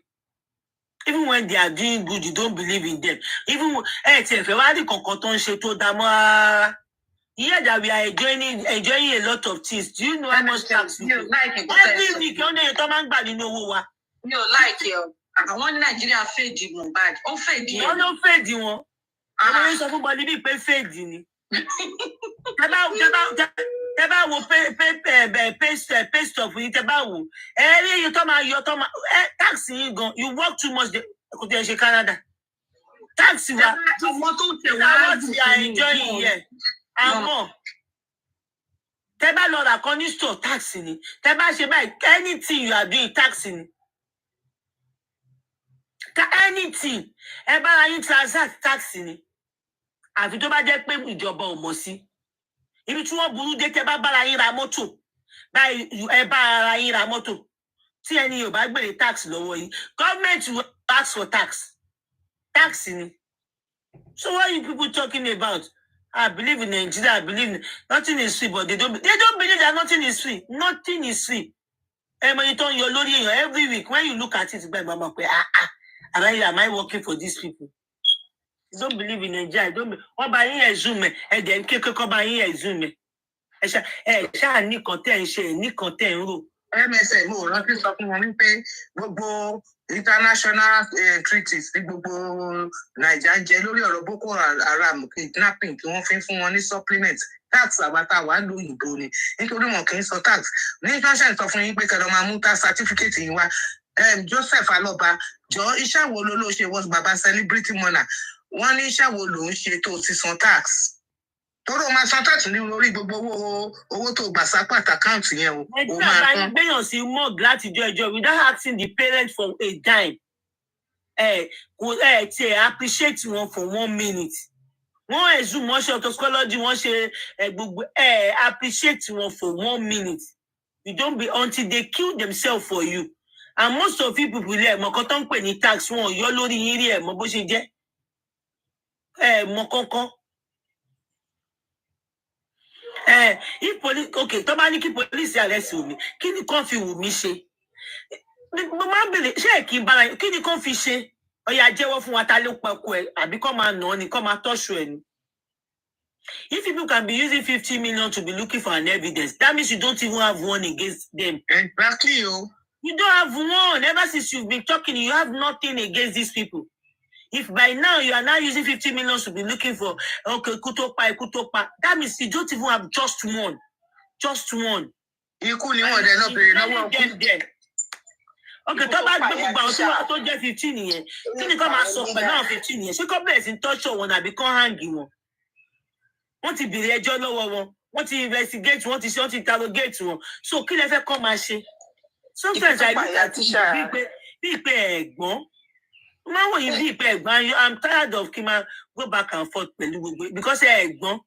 Even when they are doing good, you don't believe in them. Even tí ẹ fẹ́ wá rí kankan tó ń ṣe tó dá mọ́ rárá. Yeah, that we are enjoying a lot of things. Do you know how much tax we pay? Every week, you know, tó máa ń gbà nínú owó wa. Mi ò like ẹ. Àwọn ní Nàìjíríà fèdì Mohbad. Ó fèdì ẹ. Wọ́n ló fèdì wọn. Àwọn yẹn sọ fún bọ́ọ̀lì bíi pé fèdì ni. Tẹ́ bá wo pay stop yìí tẹ́ bá wo. Rí iye tó máa yọ tó máa tax yìí gan. You work too much kò tẹ̀ ṣe Canada. Tax wa. Àwọn tó tẹ̀ wá ti à enjoying yẹ. Àmọ́ tẹ́ bá lọ rà kan ní store tax ni. Tẹ́ bá ṣe báyìí anything you are doing tax ni. Anything ẹ bá ra yín transact tax ni àfi tó bá jẹ́ pé ìjọba ò mọ̀ sí ibi tí wọ́n burú dé tẹ́ bá bára yín ra mọ́tò báyìí ẹ bá ara yín ra mọ́tò tí ẹni ò bá gbèrè tax lọ́wọ́ yìí government will ask for tax ni. So what are you people talking about? I believe in Nigeria. I believe nothing is free, but they don't believe that nothing is free. Nothing is free. Every week when you look at it, am I working for these people? You don't believe in Nigeria. Wọ́n bá yín ẹ̀zúmẹ̀ ẹ̀dẹ̀ ń kékeré bá yín ẹ̀zúmẹ̀. Ṣáà ní kọ́tẹ́ ń ṣe ní kọ́tẹ́ ń rò. MSN mo rántí sọ fún wọn wípé gbogbo international treaties ní gbogbo Naija ń jẹ lórí ọ̀rọ̀ Boko Haram kidnapping tí wọ́n fi ń fún wọn ní supplement tax àbátà wà ló òyìnbó ni nítorí wọn kì í sọ tax ní international sọ fún yín pé kẹlẹ́ máa mú tax certificate yín wá. Joseph Aloba jọ iṣẹ́ wo ló ṣe was baba celebrity monarch wọ́n ní iṣẹ́ wo ló ń ṣe tó ti san tax tóró máa san tax ní orí gbogbo owó tó gbà sápà àkáǹtì yẹn o. Nàìjíríà bá ń gbéyàn sí mọ́ọ̀gì láti ẹjọ́ without asking the parents for a dime. Ti appreciate wọn for 1 minute. Wọ́n ẹ̀sùn wọ́n ṣe autoscology wọ́n ṣe gbogbo appreciate wọn for 1 minute. You don't be until they kill themselves for you. And most of you people there mọ̀kọ́ tó ń pè ní tax wọn yọ lórí yín rí mọ bó ṣe jẹ́. Mọ kọ́kọ́. If police tó bá ní kí police arrest Wùmí kí ni kàn fi Wùmí ṣe? Mo máa ń bèrè ṣé kí n bára kí ni kàn fi ṣe? Ọya jẹ́wọ́ fún wa ta ló pa ọkọ ẹ̀ àbí kọ́ máa nà ọ́ ni kọ́ máa tọ́ṣù ẹ̀ ni. If people can be using 50 million to be looking for an evidence, that means you don't even have one against them. Exactly, yo. You don't have one. Ever since you've been talking, you have nothing against these people. If by now you are now using 50 million to be looking for, Kutopa, that means you don't even have just one. Just one. You couldn't even they're not very no Okay, tó bá gbé gbogbo àwọn tó jẹ́ 15 yẹn. Kí ni kó máa sọ pé náà 15 yẹn? Ṣé kó bẹ̀rẹ̀ sí tọ́ṣọ̀ wọn àbí kó hang wọn? Wọ́n ti bèrè ẹjọ́ lọ́wọ́ wọn. Wọ́n ti investigate, wọ́n ti interrogate wọn. So kí lẹ fẹ́ kó máa ṣe? Sometimes I look at bíi pé ẹ̀gbọ́n I'm tired of Kima go back and forth because ẹ̀gbọ́n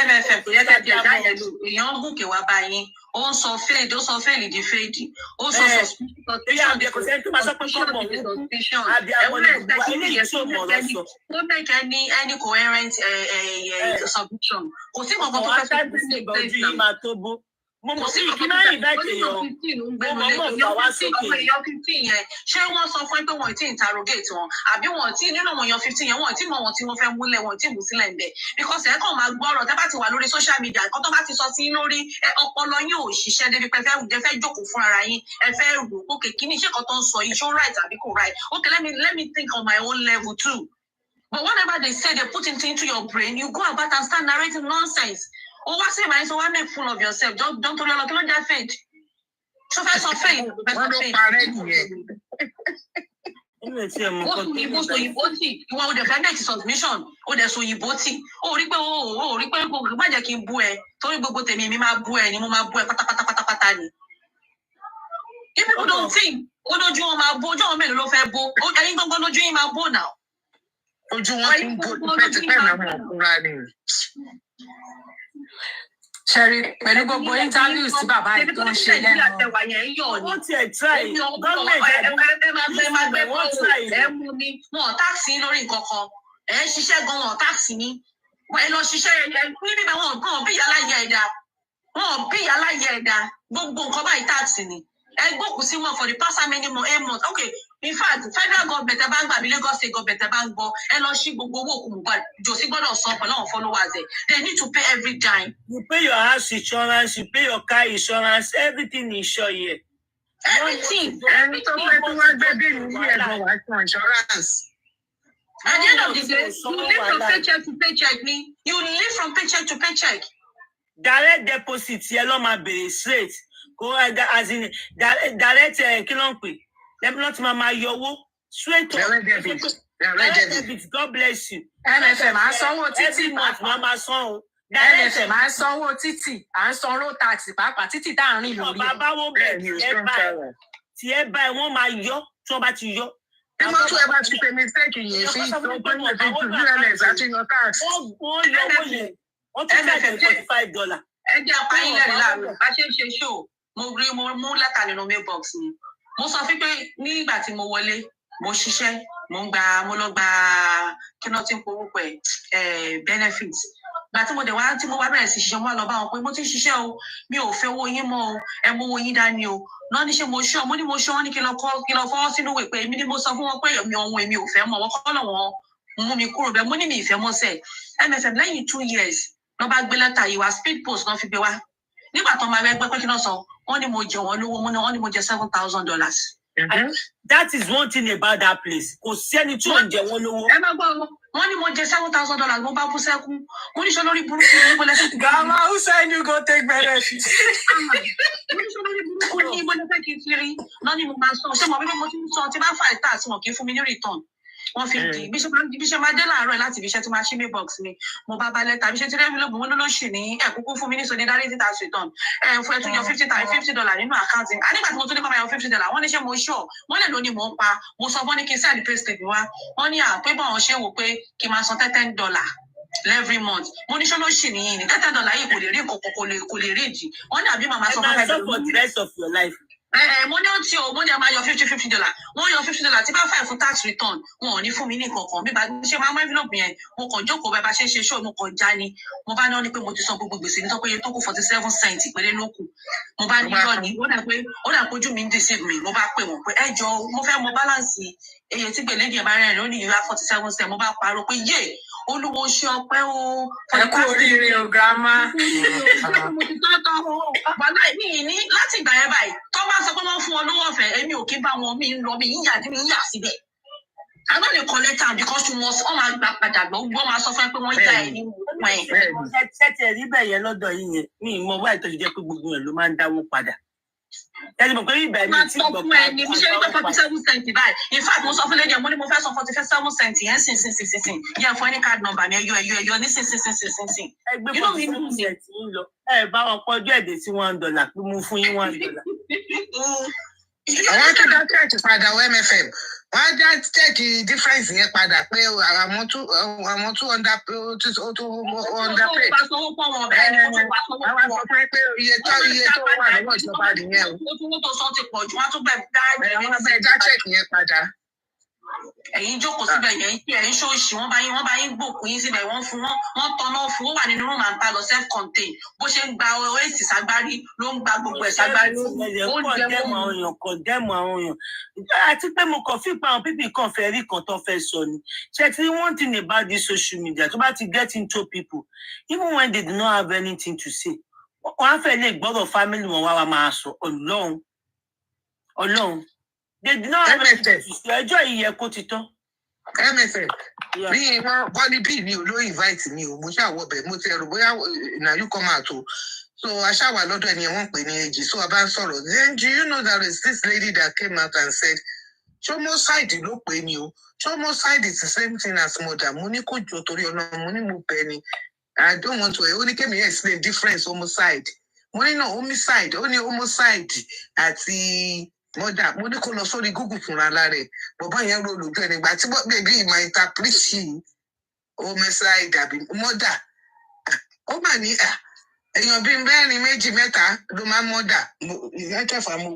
MFM kò yẹ ká ti ẹ̀dá yẹn lò èèyàn gòkè wá báyìí ó ń sọ fèèdì ó sọ fèèlì di fèèdì ó sọ suspicion ó make any coherent submission kò sí nǹkan tó fẹ́ fi mo mọ̀ sí kí náà ìdájọ́ èèyàn 15 yẹn ṣé wọ́n sọ fún ẹ pé wọ́n ti interrogate wọn àbí wọ́n ti nínú àwọn èèyàn 15 yẹn wọ́n ti mọ wọn tí wọ́n fẹ́ múlẹ̀ wọ́n ti mú sílẹ̀ ńbẹ̀ because ẹ̀ kàn máa gbọ́rọ̀ tẹ́ bá ti wà lórí social media nǹkan tó bá ti sọ sí lórí ọpọlọ yín ò ṣiṣẹ́ débi pé ẹ fẹ́ jókòó fún ara yín ẹ fẹ́ rò ókè kí ni iṣẹ́ kan tó ń sọ yìí ṣó right àbí kò right okay let me think on my own level too but whenever they say they put it into your brain you go about and start narrating nonsense. Oh, what's it, man? So why make fool of yourself? Don't tell you like don't have faith. So first of faith. Ìwọ ò dẹ̀ fẹ́ make submission ó dẹ̀ so òyìnbó tì ó rí pé gbogbo má jẹ́ kí n bú ẹ torí gbogbo tèmi mi máa bú ẹ ni mo máa bú ẹ pátápátá ni. If people don't think ó lójú wọn máa bó ojú àwọn mélòó ló fẹ́ bó ẹyin gbọ́ngàn lójú yín máa bó náà. Ojú wọn ti ń bó tipẹ́tipẹ́ náà mọ̀ fúnra ni. Sherry, pẹ̀lú gbogbo interviews tí bàbá yìí tó ń ṣe lẹ́nu. Wọ́n ti ẹ̀ try gọ́ọ̀mẹ̀ntì ẹ mú mi wọn táàsì lórí nǹkan kan ẹ ń ṣiṣẹ́ gan wọn táàsì ní ẹ lọ ṣiṣẹ́ ẹ níbi bá wọn bí aláyẹ ẹ̀dá gbogbo nǹkan báyìí táàsì ni ẹ gbókùn sí wọn for the past how many months okay in fact federal government ẹ bá ń gbà bí Lagos state government ẹ bá ń gbọ́ ẹ lọ sí gbogbo owó òkú Mohbad jòsí gbọ́dọ̀ san pẹ̀lú àwọn followers ẹ they need to pay every dime. You pay your house insurance, you pay your car insurance, everything insure here. Everything. Ẹni tó fẹ́ tí wọ́n gbé bí ìlú ẹ̀gbọ́n wá fún insurance. At the end of the day, you live from paycheck to paycheck ni. You live from paycheck to paycheck. Direct deposit yẹn ló máa bèrè straight. Go as in direct kí ló ń pè? Lẹ́bí ti máa yọ owó straight up. Direct debit, God bless you. NFM à ń sanwó títì máa san o. NFM à ń sanwó títì à ń san road tax pàápàá títì tá à ń rìn lórí. Bàbá wo bẹ̀ tí ẹ báyìí wọ́n máa yọ tí wọ́n bá ti yọ. Ẹ máa tún ẹ bá ti ṣe mistake yìí sí ìtọ́jú ẹ̀fẹ̀ tó UNS àti your tax. Wọ́n yọ owó yẹn. Wọ́n tún fẹ́ $45. Ẹ jẹ́ apá yín lẹ́rìí láàárọ̀. Bá ṣe ń ṣe show, mo mú lẹ́tà nínú mailbox mi. Mo sọ fún pé nígbà tí mo wọlé, mo ṣiṣẹ́, mo lọ gba kí náà ti ń porúkọ benefits. Gbà tí mo wá bẹ̀rẹ̀ sí ṣiṣẹ́, mo wá lọ bá wọn pé mo ti ń ṣiṣẹ́ o, mi ò fẹ́ owó yín mọ́ o, ẹ mú owó yín dání o. Náà ní ṣe mo ṣọ́, mo ní mo ṣọ́, wọ́n ní kí lọ fọwọ́ sínú ìwé pé èmi ni mo sọ fún wọn pé èmi ò fẹ́ mọ́, wọ́n kọ́ lọ́wọ́ mú mi kúrò bẹ́ẹ̀, mo ní mi ìfẹ́ mọ́ sẹ́ẹ̀. MFM lẹ́yìn 2 years lọ́ bá gbé lẹ́tà yìí wá speed post náà fi gbé wá. Nígbà tó máa gbẹ́ pé kí náà sọ, wọ́n ní mo jẹ wọ́n lówó, wọ́n ní mo jẹ $7,000. That is one thing about that place. Kò sẹ́ni tí ò ń jẹ wọ́n lówó. Ẹ má gbọ́ wọ́n ní mo jẹ $7,000 mo bá bú sẹ́kún. Mo ní sọ lórí burúkú ní ìbọn lẹ́sẹ̀. Grandma, who said you go take benefit? Mo ní sọ lórí burúkú ní ìbọn lẹ́sẹ̀ kì í fi rí. Náà ni mo máa sọ, ṣé mo bí mo ti ń sọ tí bá fà ìta àti wọn kì í fún mi ní return. Wọ́n fi di bí ṣe máa dé láàárọ̀ láti ibi iṣẹ́ tí máa ṣí mi box mi. Mo bá lẹ́tà bí ṣe ti rẹ́mi lóògùn wọn lọ́lọ́ṣì ní ẹ̀kúkú fún mi ní solidarity tax return. Fún ẹ tún yọ $50 nínú àkáǹtì. Nígbà tí mo tún ní kọ́ máa yọ $50, wọ́n ní ṣé mo ṣọ́, wọ́n lè lóní mò ń pa. Mo sọ wọ́n ní kí n send pay slip wá. Wọ́n ní àpé bá wọn ṣe wò pé kí n máa san $10 every month. Mo ní ṣé ló ṣì nìyí ni $10 yìí kò lè rí kò lè rí ìdí. Wọ́n ní àbí màmá sọ fún $5 for the rest of your life. Mo ní ọtí o, mo ní a máa yọ $50. Wọ́n yọ $50 tí bá fà fún tax return, wọn ò ní fún mi ní kankan. Bí bá ṣe máa mú envelope yẹn, mo kàn jókòó bá ṣe ń ṣe show, mo kàn já ni. Mo bá náà ní pé mo ti san gbogbo gbèsè ní tó péye tó kù 47 cents péré ló kù. Mo bá ní irọ́ ni, ó dà pé ojú mi ń deceive mi. Mo bá pè wọ́n pé ẹ jọ, mo fẹ́ mọ balance iye tí gbèlè díẹ̀ bá rẹ̀ ó ní ìyá 47 cents. Mo bá parọ́ pé yé Olúwo ṣe ọpẹ́ o. Ẹ kú oríire o, grandma. Mo ti tọ́ bàbá mi ní láti ìgbà yẹn báyìí tó bá sọ pé wọ́n fún ọ lówó ọ̀fẹ́ èmi ò kí bá wọn mi ń lọ mi yíyà síbẹ̀. I no dey collect am because you must all máa gbà padà gbọ́ wọ́n máa sọ fún ẹ pé wọ́n yá ẹ ní wọ́n ẹ̀. Ṣẹ́tì rí bẹ́ẹ̀ yẹn lọ́dọ̀ yín yẹn mi ì mọ wáyé tó ṣe jẹ́ pé gbogbo ẹ̀ ló máa ń dáwó padà. Anybody by me, in fact, most of the lady money more first 47 cents. Yes, yeah, for any card number, you listen. You know me. About $1 move for you $1. I want to check to find out MFM. Why that check the difference in padà pé àwọn tún underpaid. Àwọn sọ pé iye tó wà lọ́wọ́ ìjọba nìyẹn o. Wọ́n bẹ dá check yẹn padà. Ẹ̀yin jókòó síbẹ̀ ẹ̀yin ṣóòṣì wọ́n bá yín gbòkun yín síbẹ̀ wọ́n tọ́nà fún ó wà nínú room and parlour self contained bó ṣe ń gba èsì ságbárí ló ń gba gbogbo ẹ̀ ságbárí. Ó dẹ́mu àwọn èèyàn àti pé mo kàn fi pa àwọn pípì kan fẹ́ rí kan tó fẹ́ sọ ni ṣe ti one thing about this social media tó bá ti get into people even when they do not have anything to say wọ́n á fẹ́ lè gbọ́dọ̀ family wọn wá máa sọ Ọlọ́run. They did not have anything to say. Ẹjọ́ ìyẹ kó ti tán. MFM bí wọn bọ́lí bí mi ò ló invite mi ò mo ṣàwọ̀ bẹ̀ mo ti ẹ̀rù bóyá na you come out o so aṣáwà lọ́dọ̀ ẹni wọ́n pè ní èjì so a bá ń sọ̀rọ̀ then do you know there is this lady that came out and said homicide ló pè ní o homicide is the same thing as murder mo ní kò jọ torí Ọlọ́run mo ní mo bẹ̀ ni I don't want to ó ní kémi explain difference homicide mo ní náà homicide ó ní homicide àti mọ́dà mo ní kó lọ sórí Google fúnra lára ẹ̀ bọ̀bọ́ yẹn ló lójú ẹ̀ nígbà tí bẹ́ẹ̀bí ìmọ̀ ìtàpírísì homicide àbí mọ́dà ó mà ní èèyàn bíi mẹ́rin méjì mẹ́ta ló máa ń mọ́dà ìyẹn kẹfà mo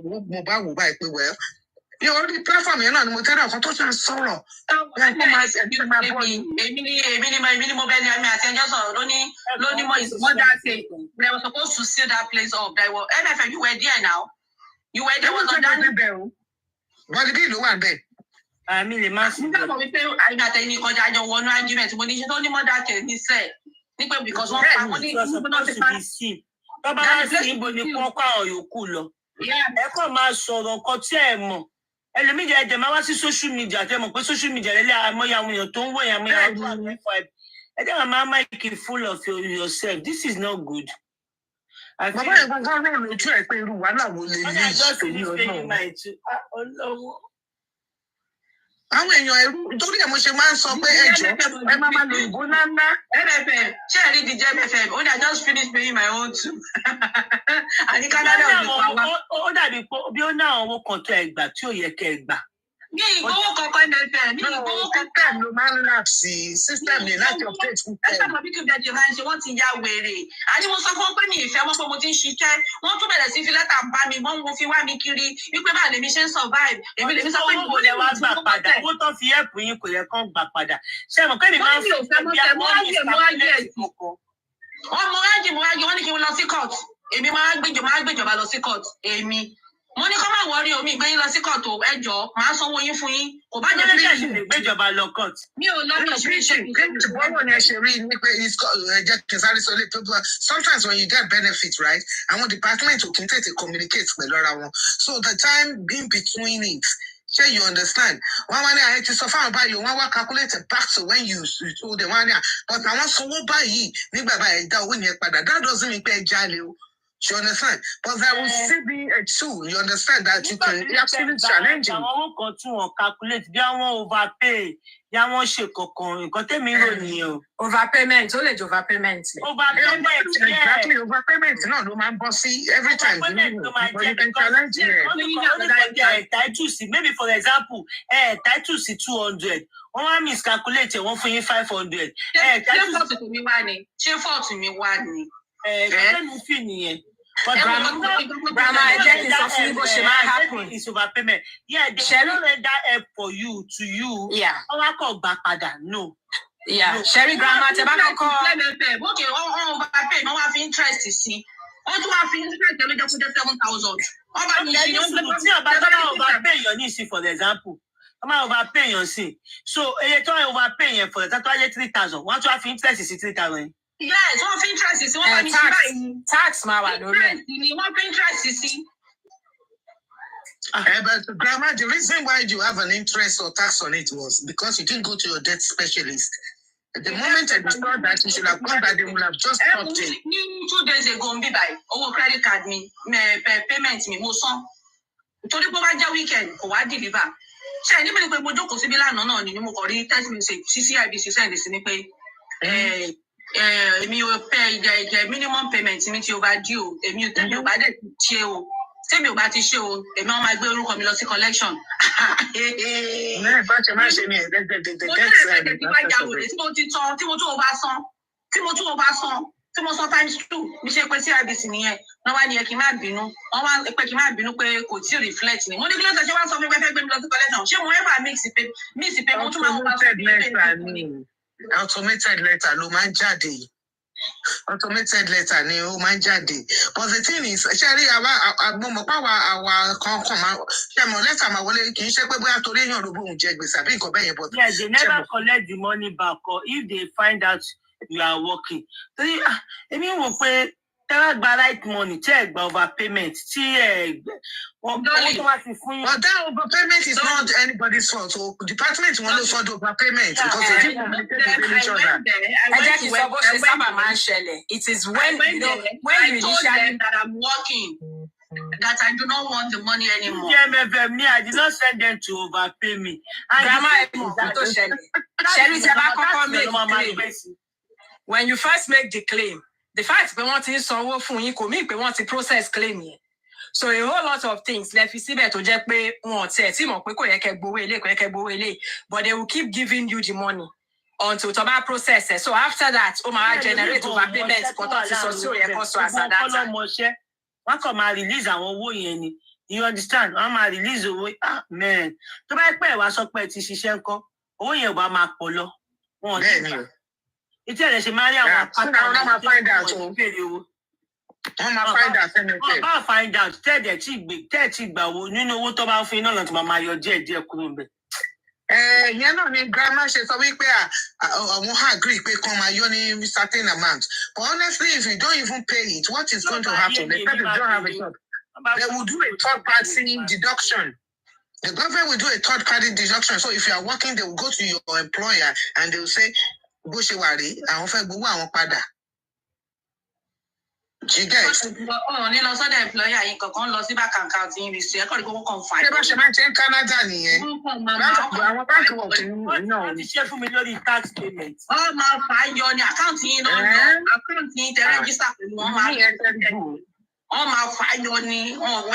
bá wò báyìí pé wẹ́ẹ́ orí platform yẹn náà ni mo tẹ́lẹ̀ ọ̀kan tó ṣe ń sọ̀rọ̀ èmi ni mo bẹ́ẹ̀ ni àmì àti ẹjọ́ sọ̀rọ̀ lóní mọ́dà ṣe they were supposed to seal that place up they were MFM you were there now. You were there was on that bell. Bọ́lí bí ìlú wà bẹ́ẹ̀. Àmì lè má sí. Nígbà tó wípé àyìn àtẹ̀yìn ìkọjá àjọ wọnú argument mo ní ṣe tó ní mọ́dà kẹ̀ ní sẹ́ẹ̀ nígbà because wọ́n pa wọ́n ní ìgbóná ti pa. Tọ́ba wá sí ibo ni kí wọ́n kọ́ àwọn yòókù lọ. Ẹ kàn máa sọ̀rọ̀ nǹkan tí ẹ mọ̀. Ẹlòmíjà ẹ̀jẹ̀ máa wá sí social media tẹ́ mọ̀ pé social media lẹ́lẹ́ àmọ́yà àwọn èèyàn tó ń wọ̀ yẹn àmọ́yà tó ń wọ̀ ẹ̀jẹ̀ máa make it full of yourself. This is not good. Bàbá yẹn gbọ́ngàn náà lójú ẹ̀ pé irú wàhálà wo lè yí ìṣòro Ọlọ́run. Àwọn èèyàn ẹrú nítorí ẹ̀ mo ṣe máa ń sọ pé ẹjọ́ ẹ má lo ìbò ńláńlá. MFM ṣé ẹ rí DJ MFM ó ní I just finished paying my own too. Àní Canada ò ní pa wá. Ó dàbí bí ó ná àwọn owó kan tó ẹgbà tí ò yẹ kẹ́ ẹ gbà. Ní ìgbówó kankan MFM ní ìgbówó kankan ló máa ń rà sí system ní láti update fún ẹ sábà bí kí n bẹ̀rẹ̀ máa ń ṣe wọ́n ti ya wèrè àní mo sọ fún pé mi ìfẹ́ mọ́ pé mo ti ń ṣiṣẹ́ wọ́n tún bẹ̀rẹ̀ sí fi lẹ́tà bá mi wọ́n mo fi wá mi kiri wípé báà lèmi ṣe ń survive èmi lèmi sọ pé owó lè wá gbà padà owó tó fi ẹ̀pù yín kò yẹ kán gbà padà ṣé mo kẹ́mi máa ń fi wọ́n ní kí n lọ sí court èmi máa gbéjọba lọ sí court èmi mo ní kó má wọrí omi ìgbẹ́yìn lọ sí court ẹjọ́ máa sanwó yín fún yín kò bá jẹ́ pé gbéjọba lọ court. mi ò lọ mi ìṣe bọ́wọ̀ ni ẹ ṣe rí ní pé ẹjẹ́ kẹsàrí sọ lé people sometimes when you get benefit right àwọn department ò kí n tètè communicate pẹ̀lú ara wọn so the time in between it ṣé you understand wọ́n wá ní àyè ti sọ fáwọn báyìí wọ́n wá calculate back to when you told them wọ́n ní but àwọn sanwó báyìí nígbà báyìí dá owó yẹn padà that doesn't mean pé ẹ jalè o. You understand? But there will still be a tool. You understand that you can actually challenge him. Àwọn kan tún wọn calculate bí àwọn overpay bí àwọn ṣe kankan nǹkan tẹ́mi rò nìyẹn o. Overpayment ó lè jẹ́ overpayment. Overpayment exactly overpayment náà ló máa ń bọ́ sí every time. But you can challenge it. Title sí maybe for example title sí 200 wọ́n wá miscalculate wọ́n fún yín 500. Ṣé fọ́ọ̀tù mi wá ni? Ṣé fọ́ọ̀tù mi wá ni? Ẹ̀ẹ́dẹ́gbẹ̀rún fi nìyẹn. But grandma, I get it. Something what should happen is overpayment. Yeah, they don't let that help for you to you. Yeah. Ọwọ́ kọ̀ gbà padà no. Yeah. Sherry grandma, tẹ bá kọ́kọ́. Okay, overpay, wọ́n wá fi interest sí. Wọ́n tún wá fi interest lójó kó jẹ́ 7,000. Ọba mi ṣe ní ọgbẹ́ tí ọba tó bá overpay yàn ní ìsìn for example. Wọ́n máa overpay yàn sí. So iye tó ń overpay yẹn for example, wọ́n á jẹ́ 3,000. Wọ́n tún wá fi interest sí 3,000. Yes, wọ́n fi interest sí wọ́n bá mi ṣe báyìí. Tax máa wà lórí ẹ̀. Ni wọ́n fi interest sí. But grandma, the reason why you have an interest or tax on it was because you didn't go to your debt specialist. The moment I discovered that, you should have gone that they would have just stopped it. 2 days ago, me buy over credit card me payment me mo san. Torí pé wá jẹ́ weekend kò wá deliver. Ṣé ní bí pé mo jókòó síbí lánàá náà ni mo kọ rí text message CCIBC send sí ni pé èmi ò pay the minimum payment mi tí overdue èmi ò tẹ́mi ò bá dẹ̀ ṣe o. Tẹ́mi ò bá ti ṣe o, èmi wọ́n máa gbé orúkọ mi lọ sí collection. Mẹ́rin bá ṣe máa ṣe ní ẹ̀ẹ́dẹ́gbẹ̀dẹ̀ tí mo sọ times 2 bí ṣe pé CIBC nìyẹn wọ́n wá ní ẹ kí n má bínú wọ́n wá pé kí n má bínú pé kò tí ì reflect ni mo ní kí ló ṣe wá sọ fún mi pé fẹ́ gbé mi lọ sí collection ṣé mo ever mix pé mo tún máa ń wá sọ pé automated letter ló máa ń jáde. Automated letter ni ó máa ń jáde. But the thing is, ṣé rí mo mọ̀ pé àwa kankan máa ṣe mọ̀ lẹ́tà máa wọlé kì í ṣe pé bóyá torí èèyàn ló bóun jẹ gbèsè àbí nǹkan bẹ́ẹ̀ yẹn. But yeah, they never collect the money back or if they find out you are working. Torí èmi wò pé tẹ́lá gba right money tí ẹ̀ gba overpayment tí ẹ̀ wọ́n tó wá sí fún yín. But that overpayment is not anybody's fault. So department wọn ló sọ the overpayment because they didn't communicate with each other. Ẹ jẹ́ kí n sọ bó ṣe sábà máa ń ṣẹlẹ̀. It is when you initially that I'm working that I do not want the money anymore. Me, I did not send them to overpay me. Grandma ẹ̀kọ́ tó ṣẹlẹ̀. Ṣẹ́rí tí a bá kọ́kọ́ make claim. When you first make the claim, the fact pé wọ́n ti ń sanwó fún yín kò mí pé wọ́n ti process claim yẹn. So a whole lot of things lẹ fi síbẹ̀ tó jẹ́ pé wọn ò tiẹ̀ tí mọ̀ pé kò yẹ kẹ́ gbowó ilé kò yẹ kẹ́ gbowó ilé but they will keep giving you the money until tó bá process it. So after that ó máa generate overpayment kan tó ti sọ sí òye kan sọ àṣà data. Wọ́n kàn máa release àwọn owó yẹn ni. You understand? Wọ́n máa release owó man. Tó bá pẹ́ wá sọ pé ti ṣiṣẹ́ ńkọ́ owó yẹn ò bá máa pọ̀ lọ. Wọn ò ní gbà. Ìtí ẹ̀rẹ̀ ṣe máa rí àwọn àpáta ọ̀nà máa find out o. Wọ́n máa find out ẹni tẹ̀. Wọ́n bá find out tẹ́ẹ̀tì gbà wo nínú owó tó bá ń fún iná lọ́tí máa yọ díẹ̀ kúrò ń bẹ̀. Ìyẹn náà ni grandma ṣe sọ wípé àwọn agree pé kan máa yọ ní certain amount. But honestly, if you don't even pay it, what is going to happen? They said they don't have a job. They will do a third-party deduction. The government will do a third-party deduction. So if you are working, they will go to your employer and they will say, bó ṣe wà rí àwọn fẹ́ gbowó àwọn padà. Ní lọ sọ́dọ̀ employer yìí kankan lọ sí bank account yìí rí sí ẹ̀kọ́ ní kókó kan fà. Ṣé bá ṣe máa ń ṣe ń Canada nìyẹn? Àwọn báńkì wọ̀ kì í náà. Wọ́n ti ṣe fún mi lórí tax payment. Wọ́n máa fà á yọ ní àkáǹtì yìí náà yọ àkáǹtì yìí tẹ rẹ́gísítà pẹ̀lú wọn máa wọ́n máa fà á yọ ní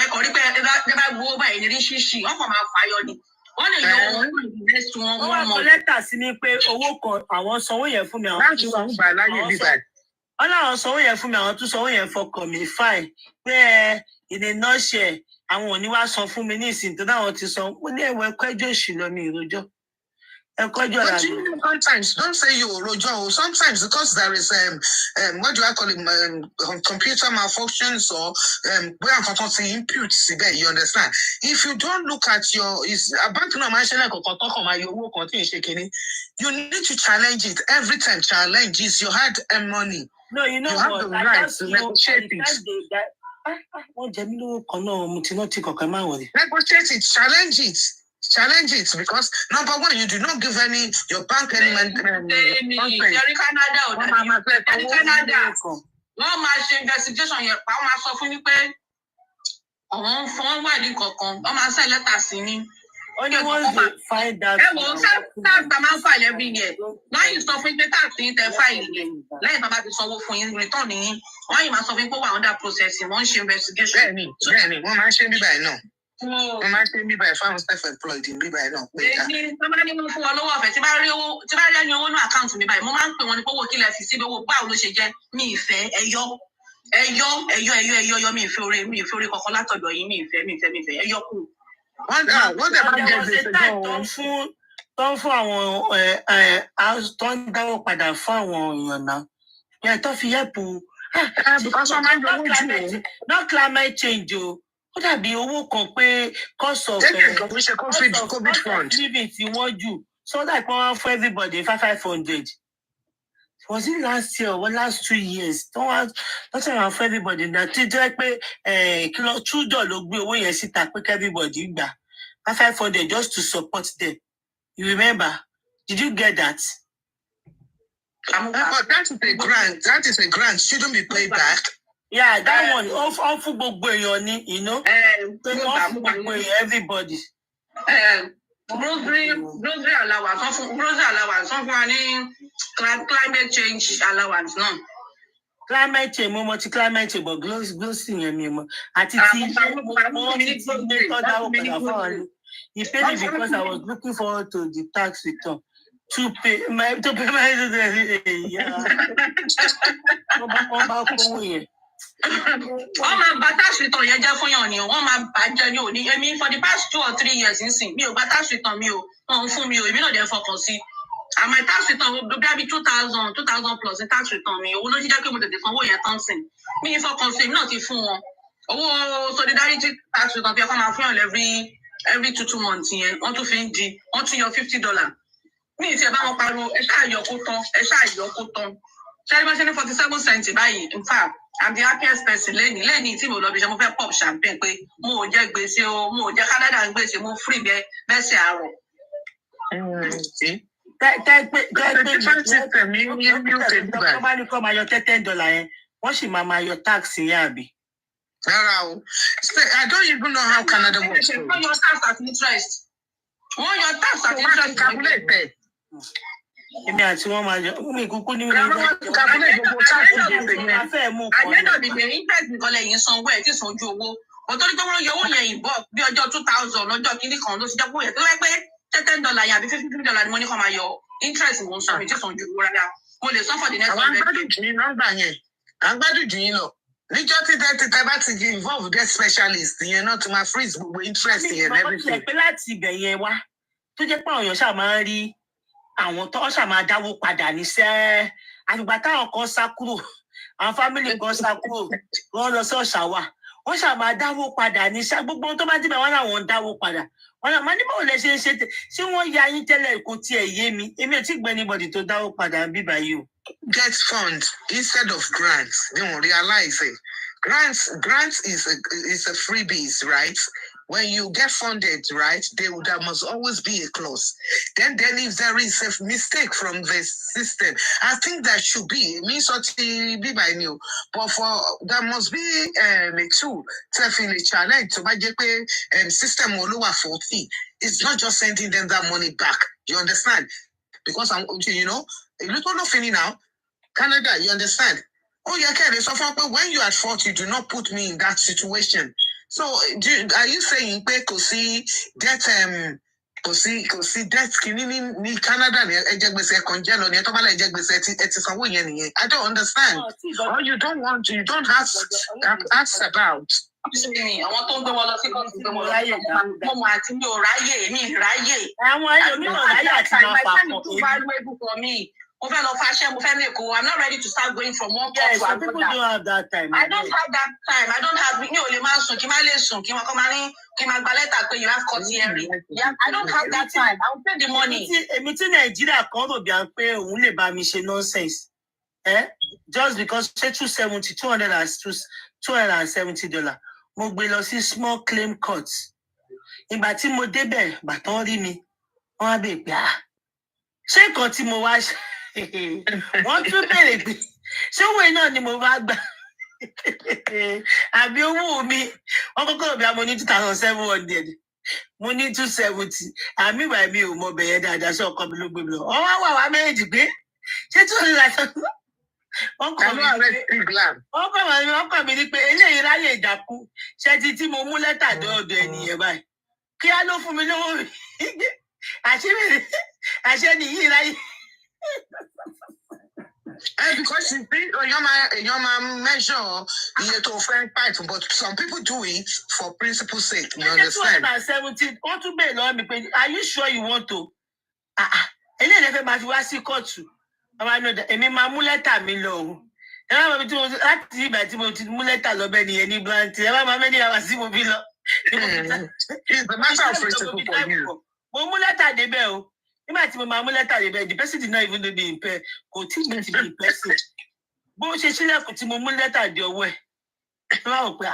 ẹ̀kọ́ rí pé ẹ bá gbowó báyìí ní rí ṣíṣì wọ́n kàn máa fà á yọ ní. Wọ́n lè yọ owó invest wọn. Wọ́n wá kọ lẹ́tà sí mi pé owó kan àwọn sanwó yẹn fún mi. Báńkì wa ń gbà láyé bíbá. Wọ́n láwọn sanwó yẹn fún mi àwọn tún sanwó yẹn fọkàn mi fine pé in a nutshell àwọn ò ní wá san fún mi ní ìsìn tó dáwọn ti san ó ní ẹ̀wọ̀ ẹ̀kọ́jọ́ ìṣìlọ mi ìròjọ́. Ẹ̀kọ́jọ́ rà mí. Sometimes don't say you rojọ́ o. Sometimes because there is what do I call it computer malfunctions or bóyá nǹkan kan ti input síbẹ̀ you understand. If you don't look at your báńkì náà máa ń ṣẹlẹ̀ kọ̀ọ̀kan tó kàn máa yọ owó kan tí ì ṣe kínní. You need to challenge it every time. Challenge is your hard-earned money. No, you know you what? Have the right to negotiate it. Wọ́n jẹ mí lówó kan náà mo ti náà ti kọ̀ọ̀kan máa wọlé. Negotiate it, challenge it. Challenge it because number one, you do not give your bank any Canada wọ́n máa ṣe investigation yẹn pa wọ́n máa sọ fún yín pé àwọn fún wà ní kankan wọ́n máa send lẹ́tà sí ní. Ó ní wọ́n lè find out. Ẹ wo tax ta máa ń file every year. Wọ́n yìí sọ fún yín pé tax yín tẹ file yẹn lẹ́yìn tó bá ti sanwó fún yín return yín. Wọ́n yìí máa sọ fún yín pé wà under processing wọ́n ń ṣe investigation. Bẹ́ẹ̀ni wọ́n máa ń ṣe bíbá ẹ̀ náà. Wọ́n máa ń ṣe bíbá ẹ̀ fáwọn self-employed bíbá ẹ̀ náà. Èyí tó bá ní wọ́n fún wọn lówó ọ̀fẹ́ tí bá rí ẹni owó ní àkáǹtì mi báyìí mo máa ń pè wọ́n ní pé owó kílẹ̀ fi sí owó báwo ló ṣe jẹ́ mi ìfẹ́ ẹ̀yọ́ mi ìfẹ́ orí kankan látọ̀dọ̀ yìí mi ìfẹ́ ẹ̀yọ́ kù. Wọ́n dẹ̀ máa ń jẹ gbèsè gan-an. Tó ń fún àwọn tó ń dáwọ́ padà fún àwọn èèyàn náà. Yẹn tó fi yẹ́pù. Not climate change o. Ó dàbí owó kan pé cost of COVID fund. Living ti wọ́n jù. So that one for everybody 500. Was it last year or last 2 years? Don't around for everybody. That ti jẹ́ pé kilo $2 ló gbé owó yẹn síta pé everybody gbà. 500 just to support them. You remember? Did you get that? But that is a grant. That is a grant. Shouldn't be paid back. Yeah, that one. All for you know. Everybody. Grocery allowance, climate change allowance, no. Climate change, climate change, but grocery, he paid me because I was looking forward to the tax return. To pay my yeah. Tax return yẹn jẹ́ fún yàn ni wọ́n máa bàjẹ́ ní òní èmi for the past 2 or 3 years nsìn mi ò gba tax return mi ò wọ́n fún mi ò èmi náà dẹ̀ fọkàn sí and my tax return will be 2,000 plus in tax return mi owó ló jíjẹ́ pé mo tètè sanwó yẹn tán sìn mi fọkàn sí èmi náà ti fún wọn owó solidarity tax return fi ọkọ máa fún yàn every 2 months yẹn wọ́n tún fi ń di wọ́n tún yọ $50 mi ì tiẹ̀ bá wọn pariwo ẹ ṣáà yọ kó tán ṣáà bá ṣe ní 47 cents báyìí in fact I'm the happiest person lẹ́ni tí mo lọ bí ṣe mo fẹ́ pop champagne pé mo ò jẹ́ gbèsè o mo ò jẹ́ Canada ń gbèsè mo free bẹ́ẹ̀ ṣe àárọ̀. Bá ní kọ́ máa yọ $10 yẹn wọ́n sì máa yọ tax yẹn àbí. I don't even know how Canada works. Wọ́n yọ tax at interest. Calculate. Èmi àti wọn máa yọ mi kúkú ní àyẹ̀dọ̀ bìbẹ̀ interest nìkan lẹ́yìn sanwó ẹ̀ tí san ojú owó ọ̀tọ́ ní pé wọ́n yọ owó yẹn ìbọ̀ bí ọjọ́ 2,000 lọ́jọ́ kìíní kan ló ti jẹ́ pé yẹn tó wáyé pé $10 yẹn àbí $50 ni mo ní kàn máa yọ interest mo ń san mi tí san ojú owó rárá mo lè san for the next 100 days. àwọn agbádùn jù yín nọ́mbà yẹn agbádùn jù yín lọ níjọ́ tí tẹ bá ti di involve debt specialist yẹn náà tó máa freeze gbogbo interest yẹn everything. pé láti ibẹ̀ yẹn wá tó jẹ́ pé àwọn èèyàn ṣáà máa ń rí àwọn tó ṣáà máa dáwó padà níṣẹ́ àgbà táwọn kan sá kúrò àwọn fámìlì kan sá kúrò wọ́n lọ sí Ọ̀ṣàwà wọ́n ṣáà máa dáwó padà níṣẹ́ gbogbo tó bá dìbẹ̀ wọ́n làwọn ń dáwó padà wọ́n náà máa ní báwo lẹ ṣe ń ṣe ṣé wọ́n ya yín tẹ́lẹ̀ kò tiẹ̀ yé mi èmi ò tí gbẹ́ anybody tó dáwó padà bíbá yìí o. Get fund instead of grants. They won't realize it. Grants is a freebies, right? When you get funded, right, there must always be a clause. Then if there is a mistake from the system, I think that should be means what be by new. But there must be a tool to challenge to my system all over 40. It's not just sending them that money back. You understand? Because you know, a little nothing now. Canada, you understand? Oh, yeah, okay. So far, when you are at fault, you do not put me in that situation. So, are you saying pé kò sí debt kìíní ní Canada ní ẹjẹgbèsè ẹkànjẹ lọ ní ẹtọ́ bá lẹ ẹjẹgbèsè ẹtì sanwó yẹn nìyẹn? I don't understand. Or you don't ask about. Àwọn tó ń gbé wọn lọ sí kọ́ọ̀tù gbé wọn láyè mo mọ àti mi ò ráyè mi ráyè. Àwọn ayé mi ò ráyè àti máa fà pọ̀ èmi. Mo fẹ́ lọ fashion, mo fẹ́ make I'm not ready to start going from one place to another. People don't have that time. I don't have that time. I don't have mi ò lè máa sùn kí n má lè sùn kí n máa gba lẹ́tà pé you have court hearing. Yeah, I don't have that time. I will pay the money. Èmi tí Nàìjíríà kan rò bí i pé òun lè bá mi ṣe nonsense. Just because ṣé $270 mo gbé lọ sí small claim court. Ìgbà tí mo débẹ̀ bàtán rí mi wọ́n á bèè pé ṣé nǹkan tí mo wá ṣe wọ́n tún bèrè pé ṣé owó iná ni mo bá gbà àbí owó mi wọ́n kọ́kọ́ bí i mo ní 2,700 mo ní 270 àmì ìwà mi ò mọ bẹ̀yẹ dáadáa sí ọkọ mi ló gbé mi lọ wọ́n wá wà wá méjì pé ṣé 200 wọ́n kọ́ mi ní pé eléyìí ráyè ìdákú ṣé ti tí mo mú lẹ́tà dọ́ọ̀dọ̀ ènìyàn báyìí kí á ló fún mi lówó mi àṣẹ nìyí ráyè. Because you think your man measure to friend fight, but some people do it for principle's sake. You understand? 270. Want to be Lord me? Are you sure you want to? Ele never ma fi wá sí kóòtù. Àwa no da èmi máa mú lẹ́tà mi lọ o. Ẹ má bí tí mo láti ìgbà tí mo ti mú lẹ́tà lọ bẹ́ẹ̀ nìyẹn ní Blanty. Ẹ má many hours tí mo fi lọ. It's the matter of principle for you. Mo mú lẹ́tà débẹ̀ o. Nígbà tí mo máa mú lẹ́tà débẹ̀, the person did not even know the impair. Kò tí mi ti be person. Bó ṣe sílẹ̀kùn tí mo mú lẹ́tà dé ọwọ́ ẹ̀. Ẹ má wò pé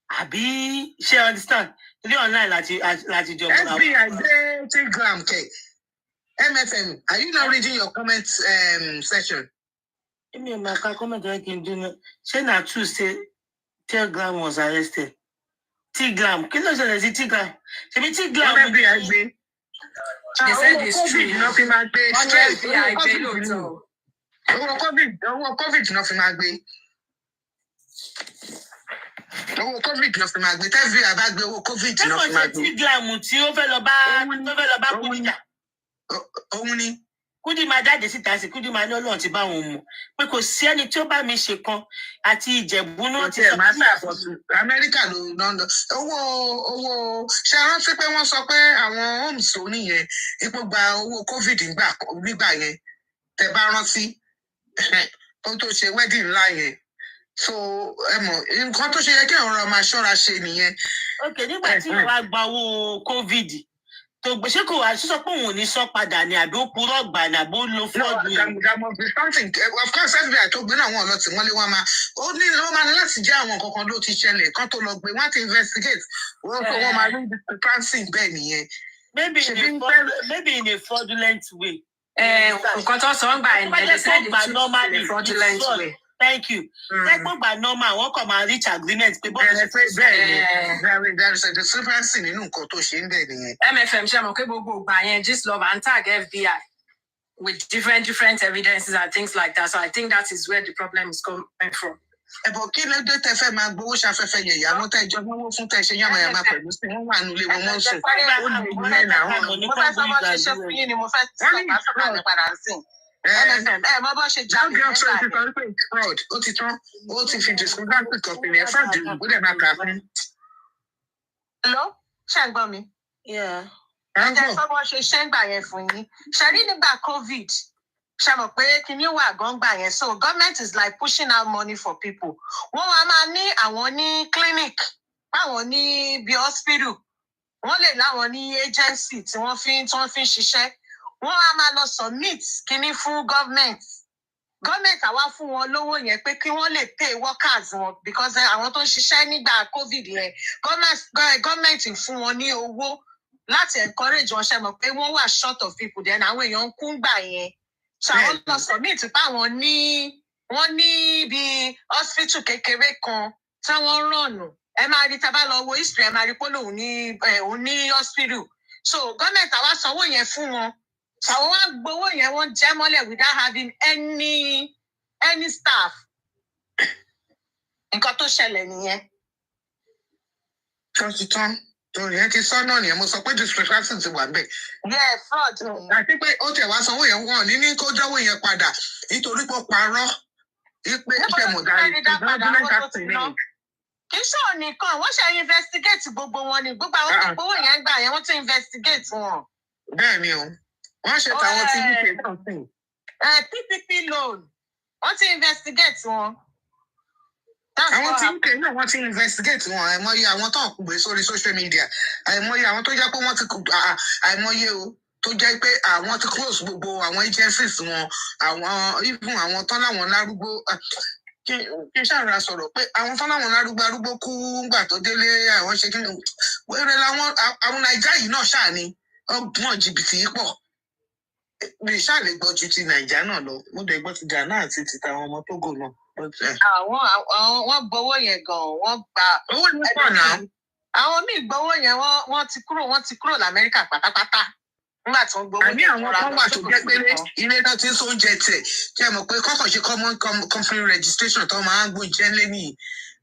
àbí ṣe understand? Ilé online láti jọ mọ́. FBI dé Telegram kẹ̀. MFM, are you not reading your comment section? My comment I can do. Say na true say Telegram was arrested. Telegram, kí ló ṣẹlẹ̀ sí Telegram? Ṣebí Telegram FBI. They said it's true. Nothing máa gbé straight. FBI lóòótọ́. Owó COVID náà fi máa gbé. Owó COVID náà fi máa gbé. Tẹ́fì àbá gbé owó COVID náà fi máa gbé. Telegram tí ó fẹ́ lọ bá Kudi jà. Òun ni. Kudi máa jáde síta sí Kudi máa ní Ọlọ́run ti bá wọn mú pé kò sí ẹni tí ó bá mi ṣe kan àti Ìjẹ̀bú náà ti sọ pé Amẹ́ríkà ló ń lọ owó ṣe rántí pé wọ́n sọ pé àwọn homes oníyẹn ipò gba owó COVID nígbà yẹn tẹ́ bá rántí ó tó ṣe wedding ńlá yẹn so ẹ mọ̀ nǹkan tó ṣe yẹ kí ọ̀rọ̀ máa ṣọ́ra ṣe nìyẹn. Ok, nígbà tí wàá gba owó COVID tó gbèsè kò wá sísọ pé òun ò ní sọ padà ní àbí ó purọ́ gbà ní àbí ó lo fọ́ọ̀dù yẹn. Of course FBI tó gbé náà wọn lọ tí wọ́n lé wọn máa ó ní wọ́n máa láti jẹ́ àwọn kankan ló ti ṣẹlẹ̀ kán tó lọ gbé wọ́n ti investigate wọ́n máa rí discrepancy bẹ́ẹ̀ nìyẹn. Maybe in a fraudulent way. Nǹkan tó sọ ń gbà ẹ̀ ní said it's fraudulent way. Thank you. Tẹ́gbọ́n gbà normal wọ́n kàn máa reach agreement pé bọ́ọ̀lù ṣe fẹ́ bẹ́ẹ̀ there is a discrepancy nínú nǹkan tó ṣe ń bẹ̀ nìyẹn. MFM ṣe mọ̀ pé gbogbo ìgbà yẹn Gist-Love and tag FBI with different evidences and things like that. So I think that is where the problem is coming from. Ẹ̀bọ̀ kí ló dé tẹ fẹ́ máa gbowó ṣafẹ́fẹ́ yẹn ìyàwó tẹ́ ìjọba owó fún tẹ́ ṣe yàmàyàmà pẹ̀lú sí wọ́n wà nílé wọn wọ́n sùn. Mo fẹ́ sọ bọ́ ṣe ṣe fún yín ni mo fẹ́ sọ mi padà sí. Mo bọ́ ṣe jáde nígbà yẹn. Fraud ó ti tán ó ti fi discrepancy kọ̀pì ní fraud ó dẹ̀ máa kà fún. Hello, ṣé ń gbọ́ mi? Ǹjẹ́ sọ́bọ̀ ṣe ṣe ń gbà yẹn fún yín? Ṣe rí nígbà COVID? Ṣe mọ̀ pé kíní wà gọ́ngbà yẹn so government is like pushing out money for people. Wọ́n wá máa ní àwọn ní clinic, báwọn ní bí hospital, wọ́n lè láwọn ní agency tí wọ́n fi ń ṣiṣẹ́. Wọ́n á máa lọ submit kíní fún government. Government àwa fún wọn lówó yẹn pé kí wọ́n lè pay workers wọn because àwọn tó ń ṣiṣẹ́ nígbà COVID yẹn government fún wọn ní owó láti encourage wọn ṣe mọ̀ pé wọ́n wà short of people then àwọn èèyàn ń kú gbà yẹn. So àwọn lọ submit pé àwọn wọ́n ní bí hospital kékeré kan tí wọ́n rànù. Ẹ máa rí tá bá lọ wo history ẹ máa rí pé òun ní hospital. So government àwa sanwó yẹn fún wọn. Àwọn wá gbowó yẹn wọ́n jẹ́ mọ́lẹ̀ without having any staff. Nǹkan tó ṣẹlẹ̀ nìyẹn. Tán torí ẹ ti sọ náà nìyẹn mo sọ pé discrepancy ti wà bẹ́ẹ̀. Yeah, fraud. Àti pé ó tẹ̀ wá sanwó yẹn wọ́n ní kó jáwó yẹn padà nítorí pé ó parọ́ pé iṣẹ́ mọ̀dárí ìdádúmẹ́ta sí ni. Kì í ṣòro nìkan wọ́n ṣe investigate gbogbo wọn ni gbogbo àwọn tó gbowó yẹn gbà yẹn wọ́n ti investigate wọn. Bẹ́ẹ̀ ni o wọ́n ṣe tàwọn tí wọ́n ṣe náà sí. PPP loan wọ́n ti investigate wọn. Àwọn tí UK náà wọ́n ti investigate wọn àìmọye àwọn tó ń gbé sórí social media àìmọye àwọn tó jẹ́ pé wọ́n ti àìmọye o tó jẹ́ pé àwọn ti close gbogbo àwọn agencies wọn àwọn even àwọn tán láwọn lárúgbó kí n ṣàrà sọ̀rọ̀ pé àwọn tán láwọn lárúgbó kú ńgbà tó délé àwọn ṣe kí ni wẹ́rẹ́ làwọn àwọn Nàìjíríà yìí náà ṣáà ni ọgbọ́n jìbìtì yìí pọ̀ mi ṣáà lè gbọ́ ju ti Nàìjíríà náà lọ mo dẹ̀ gbọ́ ti Ghana àti ti tàwọn ọmọ Togo náà. Wọ́n gbowó yẹn gan-an wọ́n gba owó ní pọ̀ náà. Àwọn míì gbowó yẹn wọ́n ti kúrò l'Amẹ́ríkà pátápátá nígbà tí wọ́n gbowó yẹn. Àní àwọn kan wà tó jẹ́ pé ilé náà ti ń sóúnjẹ tẹ̀ kí ẹ mọ̀ pé kọ́kàn ṣe common company registration tó máa ń gbóúnjẹ lẹ́nìí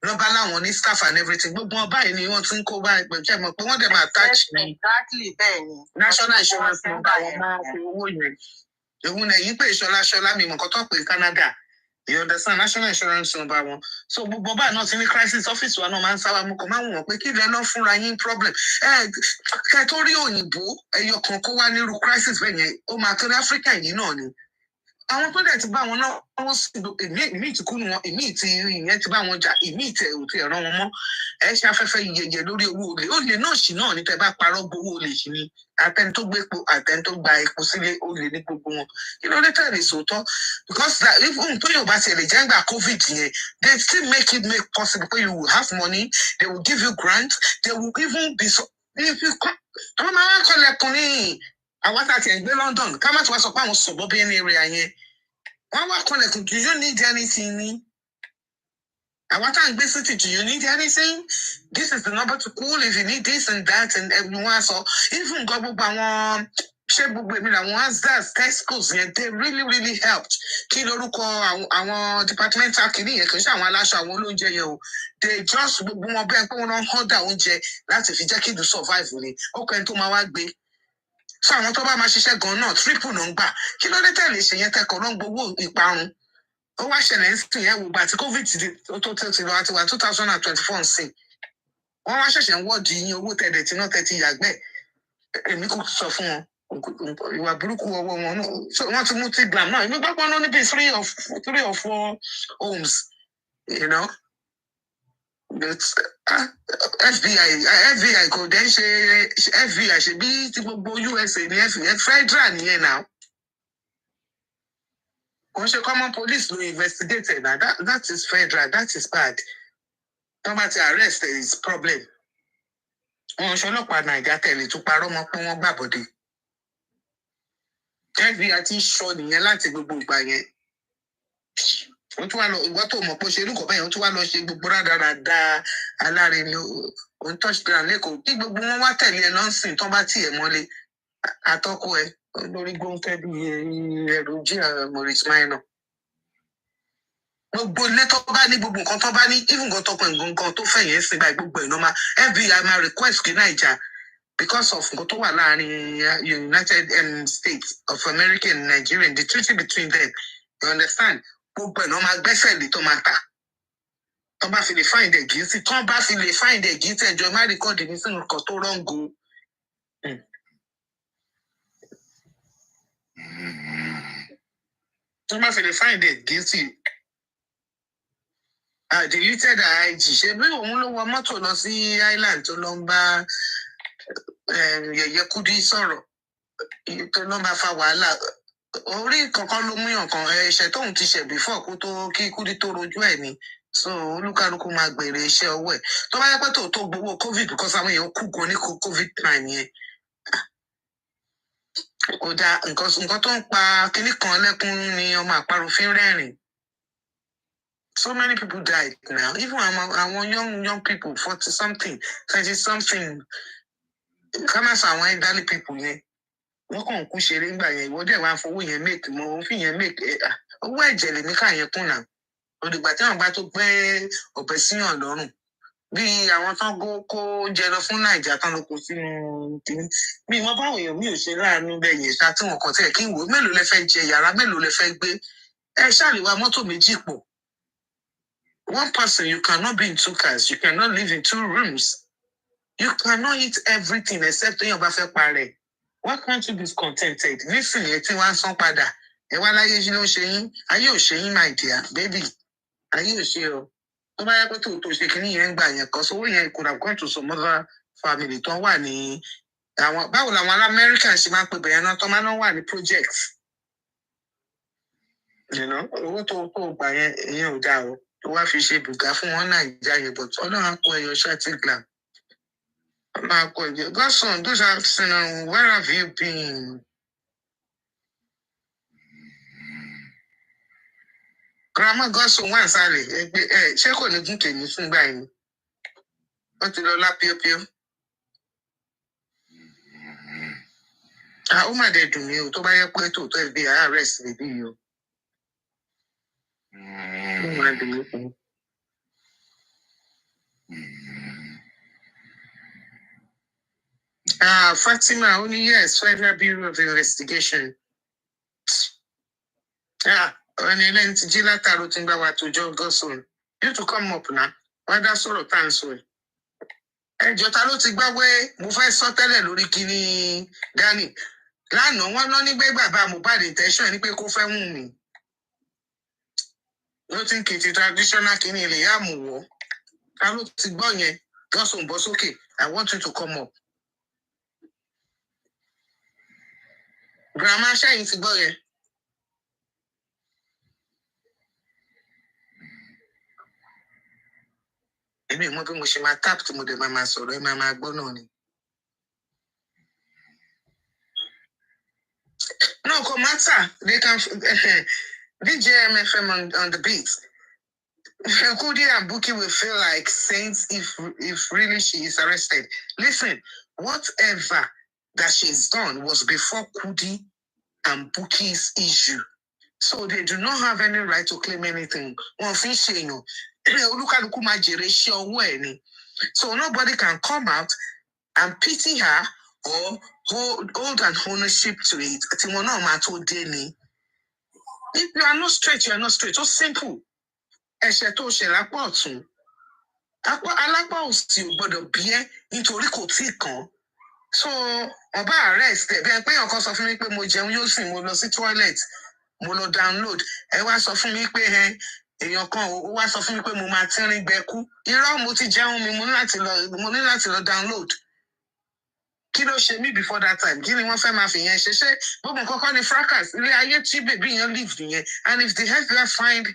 lọ́ba láwọn ní staff and everything gbogbo wọn báyìí ni wọ́n ti ń kó báyìí pẹ̀lú ẹ mọ̀ pé wọ́n dẹ̀ máa attach ní national insurance number wọn máa fi owó yẹn. Òun náà yìí pé ìṣọlá mi mọ̀ nǹkan tó ń pè Canada. You understand national insurance number wọn so gbogbo báyìí náà ti ní crisis office wa náà máa ń sábà mú kàn máa wù wọn pé kí ilẹ̀ náà fúnra yín problem kẹ tó rí òyìnbó ẹyọ kan kó wá nírú crisis bẹ́ẹ̀ yẹn ó máa kéré Áfíríkà yìí náà ni àwọn tó dẹ̀ ti bá wọn náà wọ́n sì ìmí ti kú wọn ìmí ti ìyẹn ti bá wọn jà ìmí tẹ òtún ẹ̀rọ wọn mọ́ ẹ ṣe afẹ́fẹ́ yẹyẹ lórí owó olè náà sì náà ní tẹ bá parọ́ gbowó olè sí ni àtẹni tó gbé epo àtẹni tó gba epo sílé olè ní gbogbo wọn kí ló dé tẹ̀lé sòótọ́ because if ohun tó yóò bá ti lè jẹ́ gbà COVID yẹn they still make it make possible pé you will have money they will give you grants they will even be so if you come àwọn máa ń kọ́lẹ̀kùn ní Àwọn tá ti ẹ̀ gbé London, ká má ti wá sọ pé àwọn suburban area yẹn. Wọ́n wá kọ́lẹ̀kùn, do you need anything ni? Àwọn tá ń gbé city, do you need anything? This is the number to call if you need this and that and everyone. So even nǹkan gbogbo àwọn ṣé gbogbo èmi làwọn Asdas, Tesco's yẹn, they really really helped. Kí lorúkọ àwọn departmental kìíní yẹn kì í ṣe àwọn aláṣọ àwọn olóúnjẹ yẹn o. They just gbogbo wọn bẹ́ẹ̀ pé wọ́n lọ ń họ́dà oúnjẹ láti fi jẹ́ kí ìlú survive ni. Ó kẹ́ni tó máa wá gbé. So àwọn tó bá máa ṣiṣẹ́ gan-an náà triple ló ń gbà. Kí ló dé tẹ̀lé ṣe yẹn tẹ́kọ̀ọ́ ló ń gbowó ìparun? Ó wá ṣẹlẹ̀ ń sìn yẹn wò gbà tí COVID tó ti lọ àti wà 2024 ń sìn. Wọ́n wá ṣẹ̀ṣẹ̀ ń wọ́ọ̀dì yín owó tẹ̀dẹ̀ tí náà tẹ̀tí yàgbẹ́. Èmi kò sọ fún wọn. Ìwà burúkú ọwọ́ wọn náà. So wọ́n ti mú tí glam náà. Èmi gbọ́dọ̀ náà níbi 3 or 4 homes. You know? But, FBI kò dẹ́ ṣe FBI ṣe bí ti gbogbo USA ní FBI federal nìyẹn náà. Kò ṣe common police ló investigate na that is federal, that is bad. Tó bá ti arrest there is problem. Wọ́n ṣe ọlọ́pàá Nàìjíríà tẹ̀lé tó parọ́ mọ́ pé wọ́n gbàbọ̀dé. FBI ti sọ nìyẹn láti gbogbo ìgbà yẹn. Wọ́n tún wá lọ ìgbà tó mọ̀ pé ṣe irú kọ̀ọ̀bá yẹn wọ́n tún wá lọ ṣe gbogbo rádaràda alárinrin òun touchdown lẹ́kọ̀ọ́ kí gbogbo wọn wá tẹ̀lé ẹ lọ́sìn tó bá tiẹ̀ mọ́lé àtọ́kọ ẹ lórí gbóńkẹ́ bí ẹrù jí Maurice Minor. Gbogbo ilé tó bá ní gbogbo nǹkan tó bá ní even nǹkan tó pẹ̀ nǹkan tó fẹ̀yẹ̀ sí báyìí gbogbo ẹ̀ normal FBI máa request kí Naija because of nǹkan tó wà láàrin United States of America and Nigeria, the treaty between them, you understand? Gbogbo ẹ̀ náà máa gbẹ́sẹ̀ lé tó máa tà. Tó bá fi lè find ẹ̀ guilty, tó bá fi lè find ẹ̀ guilty ẹjọ́ má rìkọ́dì ní sínú nǹkan tó rọ́ǹgò. Tó bá fi lè find ẹ̀ guilty. Deleted IG ṣe bí òun ló wọ mọ́tò lọ sí Island tó lọ ń bá Yẹ̀yẹ́ Kúdí sọ̀rọ̀ tó lọ bá fa wàhálà. Orí kankan ló mú yàn kan ẹ̀ṣẹ̀ tóun ti ṣẹ̀ before kó tó kí Kúdí tó rojú ẹ̀ ni. So olúkálùkù máa gbèrè iṣẹ́ ọwọ́ ẹ̀. Tó bá yẹ pé tó gbowó COVID because àwọn èèyàn kú gan ní COVID time yẹn. Kò dáa nǹkan tó ń pa kinní kan lẹ́kún ni ọmọ àparò fi ń rẹ́rìn. So many people died now. Even among young people, 40 something, 30 something. Come as àwọn elderly people yẹn. Wọ́n kàn kú ṣeré ńgbà yẹn. Ìwọ dẹ̀ wá fowó yẹn make mọ́. Òfin yẹn make owó ẹ̀jẹ̀ lèmi ká yẹn kùnà. Òdìgbà tí àwọn bá tó gbé ọ̀bẹ síyàn lọ́rùn. Bí àwọn tán kó jẹ lọ fún Nàìjíríà tán ló kó sínú tìǹ. Bí wọ́n báwọn èèyàn mi ò ṣe láàánú bẹ́ẹ̀ yẹn ṣá tí wọ́n kàn tẹ̀ kí n wò mélòó lẹ fẹ́ jẹ yàrá mélòó lẹ fẹ́ gbé. Ẹ ṣàlèwà mọ́tò méjì pọ̀. One person, you cannot be in 2 cars. You cannot live in 2 rooms. You cannot eat everything except when you're back party. Why can't you be contented? Listen, you think one song pada. E wa láyé jí ló ṣe yín. Ayé ò ṣe yín, my dear baby. Ayé ò ṣe o. Tó bá yẹ pé tó ṣe kíní yẹn gbà yẹn kan sówó yẹn could have gone to some other family tó wà ní àwọn báwo làwọn ará American ṣe máa ń pè bẹ̀yẹn náà tó máa ń wà ní projects. You know, owó tó gbà yẹn ìyẹn ò dáa o. Tó wá fi ṣe bùgá fún wọn Nàìjíríà yẹn but Ọlọ́run á kó ẹyọ ṣáàtì glam. Ọlọ́run á kó ẹyọ. Godson, those are saying, where have you been? Grandma Godson wà sálẹ̀ ẹgbẹ́ ṣé kò ní gún tèmi fún gbà yẹn? Wọ́n ti lọ lápíọ́píọ́. Ó mà dẹ̀ dùn mí o tó bá yẹ pé tòótọ́ FBI arrest bèbí yìí o. Fatima, only yes, Federal Bureau of Investigation. When you learn to Jila Tarutinga to John Gosson, you to come up now. Why that sort of answer? Jota ló ti gbà wé mo fẹ́ sọ tẹ́lẹ̀ lórí kíní Gani. Lánàá wọ́n lọ ní gbé bàbá Mohbad intention ní pé kó fẹ́ mú mi. Ló ti ń kìtì traditional kíní ilé yá mú wọ́. Ta ló ti gbọ́ yẹn? Gosson bọ́ sókè. I want you to come up. Grandma ṣẹ́yìn ti gbọ́ yẹn. Èmi mọ̀ bí mo ṣe máa tap tí mo dẹ̀ máa sọ̀rọ̀ ẹ máa gbọ́ náà ni. no, matter. They can DJ MFM on the beat. Kudi and Buki will feel like saints if really she is arrested. Listen, whatever that she's done was before Kudi and Buki's issue. So they do not have any right to claim anything. So nobody can come out and pity her or hold an ownership to it. If you are not straight, you are not straight. So simple. So ọba arrest ẹ bẹ́ẹ̀ pé ọkọ sọ fún mi pé mo jẹun yóò sìn mo lọ sí toilet mo lọ download ẹ wá sọ fún mi pé èèyàn kan ó wá sọ fún mi pé mo máa tínrín gbẹkú irọ́ mo ti jẹun mi mo ní láti lọ download kí ló ṣe mí before that time kí ni wọ́n fẹ́ máa fi yẹn ṣe ṣé gbogbo nǹkan kan ní fracas ilé ayé tí bèbí yẹn live nìyẹn and if the FBI find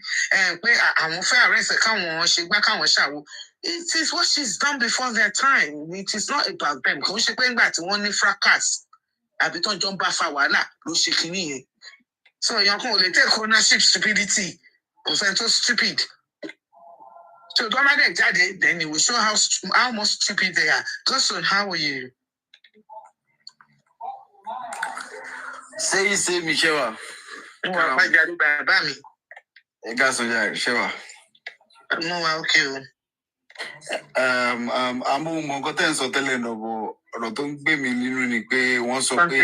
pé àwọn fẹ́ arrest káwọn ṣe gbá káwọn ṣàwo. It is what she's done before their time. It is not about them. Kò ń ṣe pé ńgbà tí wọ́n ní fracas àbí tó ń jọ ń bá fa wàhálà ló ṣe kínní yẹn. So èèyàn kan ò lè take ownership stupidity. Kò sẹ́ni tó stupid. So tó má dẹ̀ jáde, then it will show how much stupid they are. Johnson, how are you? Say Michewa. Wọ́n wá jáde bàbá mi. Ẹ ká sọ jà Michewa. Mo wà okay o. Àmọ́ nǹkan tẹ́ ń sọ tẹ́lẹ̀ náà bọ̀ ọ̀rọ̀ tó ń gbé mi nínú ni pé wọ́n sọ pé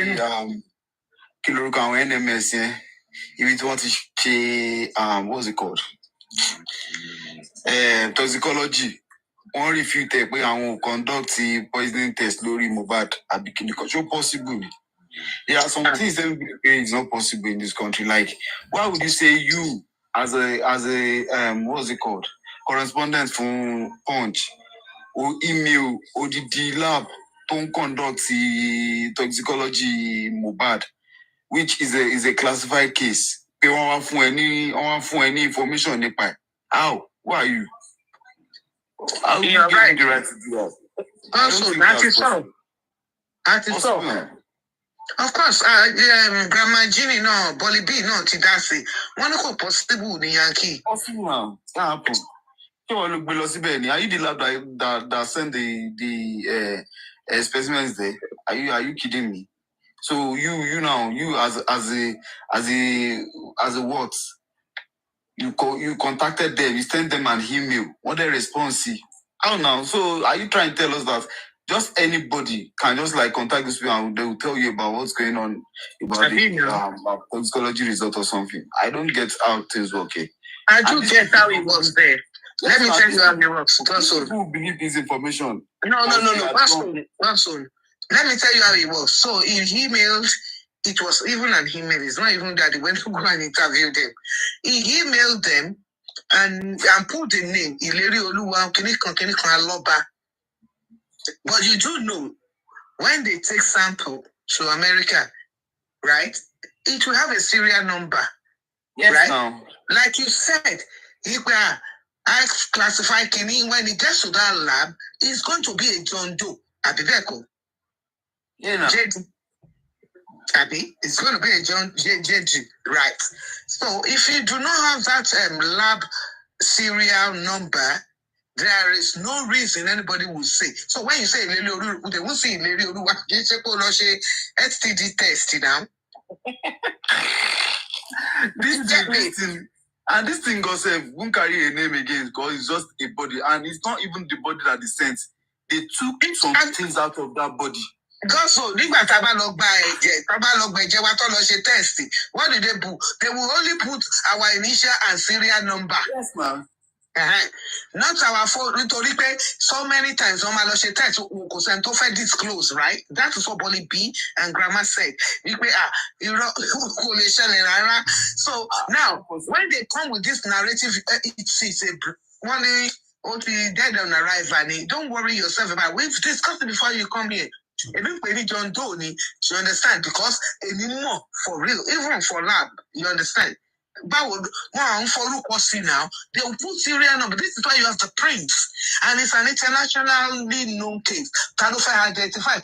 kí lorúkọ àwọn NMS yẹn ibi tí wọ́n ti ṣe what's it called toxicology wọ́n refute ẹ̀ pé àwọn ò conduct poisoning test lórí Mohbad àbí kí ni kan ṣó possible ni. There are some things that is not possible in this country. Like, why would you say you as a what's it called? Correspondent from Punch or email or the lab don't conduct the toxicology Mohbad, which is a classified case. They won't for any information nearby. How? Why are you? How do you get the right to do that? Also, that is so. That is so. Of course, Grandma Ginny no, Bolly B no, Tidasi. One of possible the Yankee. Possible now. That happen. So look below Sibeni. Are you the lab that send the specimens there? Are you kidding me? So you now as a what? You contacted them, you sent them an email. What they respond? How now? So are you trying to tell us that just anybody can just like contact this people and they will tell you about what's going on about the toxicology result or something? I don't get how things work. Okay? I do get how it works there. Let me tell you how it works. People believe this information. No. That's all. Let me tell you how it works. So in emails, it was even an email. It's not even that he went to go and interview them. He emailed them and put the name Ileri Oluwa Kinikan Aloba. But you do know, when they take sample to America, right, it will have a serial number. Yes, right? No. Like you said, I classify Kini when it gets to that lab, it's going to be a John Doe. Abibeko. Yeah. JD. Abi, it's going to be a JD, right? So if you do not have that lab serial number, there is no reason anybody will say. So when you say they will say STD test now. This thing goes won't carry a name again because it's just a body, and it's not even the body that is sent. They took some things out of that body. God, so what do they do? They will only put our initial and serial number. Yes, ma'am. Not our fault. So many times, test disclose, right? That is what Bolly B and Grandma said. So now, when they come with this narrative, it's a money or dead on arrival. Don't worry yourself about it. We've discussed it before you come here. Even John Doe, you understand? Because anymore, for real, even for lab, you understand? But now, they will put serial number. This is why you have the prints. And it's an internationally known case. Can identify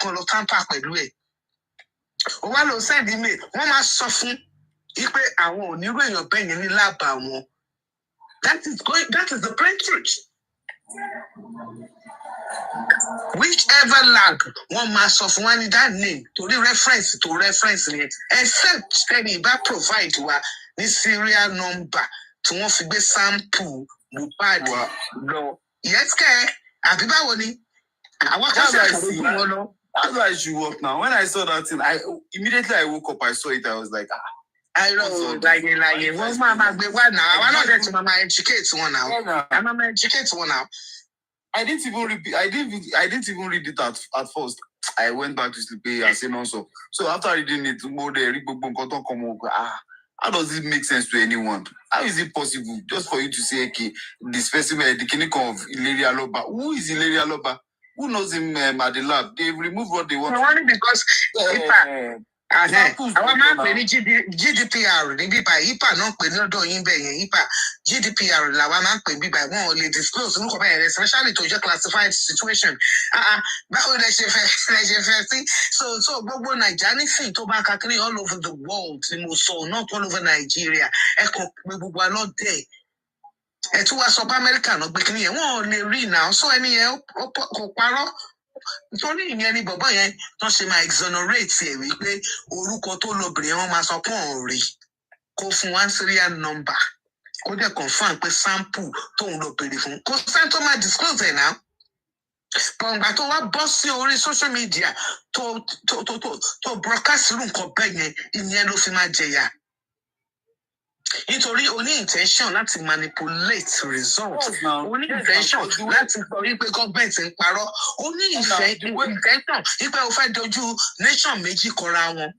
Wọ́n lọ send email, wọ́n máa sọ fún ipe àwọn onírú èèyàn bẹ́ẹ̀ yẹn ní láàbà wọn. That is the plain truth. Whichever lab wọ́n máa sọ fún wa ní that name torí reference to reference yẹn except ẹni ìbá provide wa ní serial number tí wọ́n fi gbé sample Mohbad lọ. Yes kẹ́ àbí báwo ni? Àwọn kan ṣe àkàrò fún wọn lọ. That's why I should work now. When I saw that thing, immediately I woke up, I saw it, I was like, I know, like, wọ́n máa gbé wá náà. Àwọn náà dẹ̀ tún máa educate wọn náà. I'm máa educate wọn náà. I didn't even read it at first. I went back to sleep and say non-stop. So after reading it, how does it make sense to anyone? How is it possible just for you to say, okay, this person, the clinic of Ilaria Loba? Who is Ilaria Loba? Who knows him at the lab? They've removed what they want. Only because àwọn máa ń pè ní GDPR ní bíbá IPA náà pè ní ọ̀dọ̀ yín bẹ́ẹ̀ yẹn IPA GDPR làwọn máa ń pè bíbá wọn ò lè disclose orúkọ bẹ́ẹ̀ yẹn especially tó jẹ́ classified situation. Báwo lẹ ṣe fẹ́ sí so gbogbo Naija nísìnyí tó bá kakiri all over the world ni mo sọ not all over Nigeria ẹ kàn pé gbogbo àná dẹ̀ ẹ tún wá sọ pé Amẹ́ríkà náà gbé kiri yẹn wọn ò lè rí náà so ẹni yẹn kò parọ́. Nítorí ìyẹn ni bọ̀bọ̀ yẹn tó ṣe máa exonerate ẹ̀ wípé orúkọ tó lóbìnrin wọn máa sọ pé òun rí kó fún one serial number kó dẹ̀ confirm pé sample tóun lọ bèrè fún kó sẹ́ni tó máa disclose ẹ̀ náà. Gbọ̀ngbà tó wá bọ́ sí orí social media tó broadcast irú nǹkan bẹ́ẹ̀ yẹn ìyẹn ló fi máa jẹ̀yà. Nítorí o ní intention láti manipulate results. O ní intention láti sọ wípé government ń parọ́. O ní intention wípé o fẹ́ dojú nation méjì kọra wọn.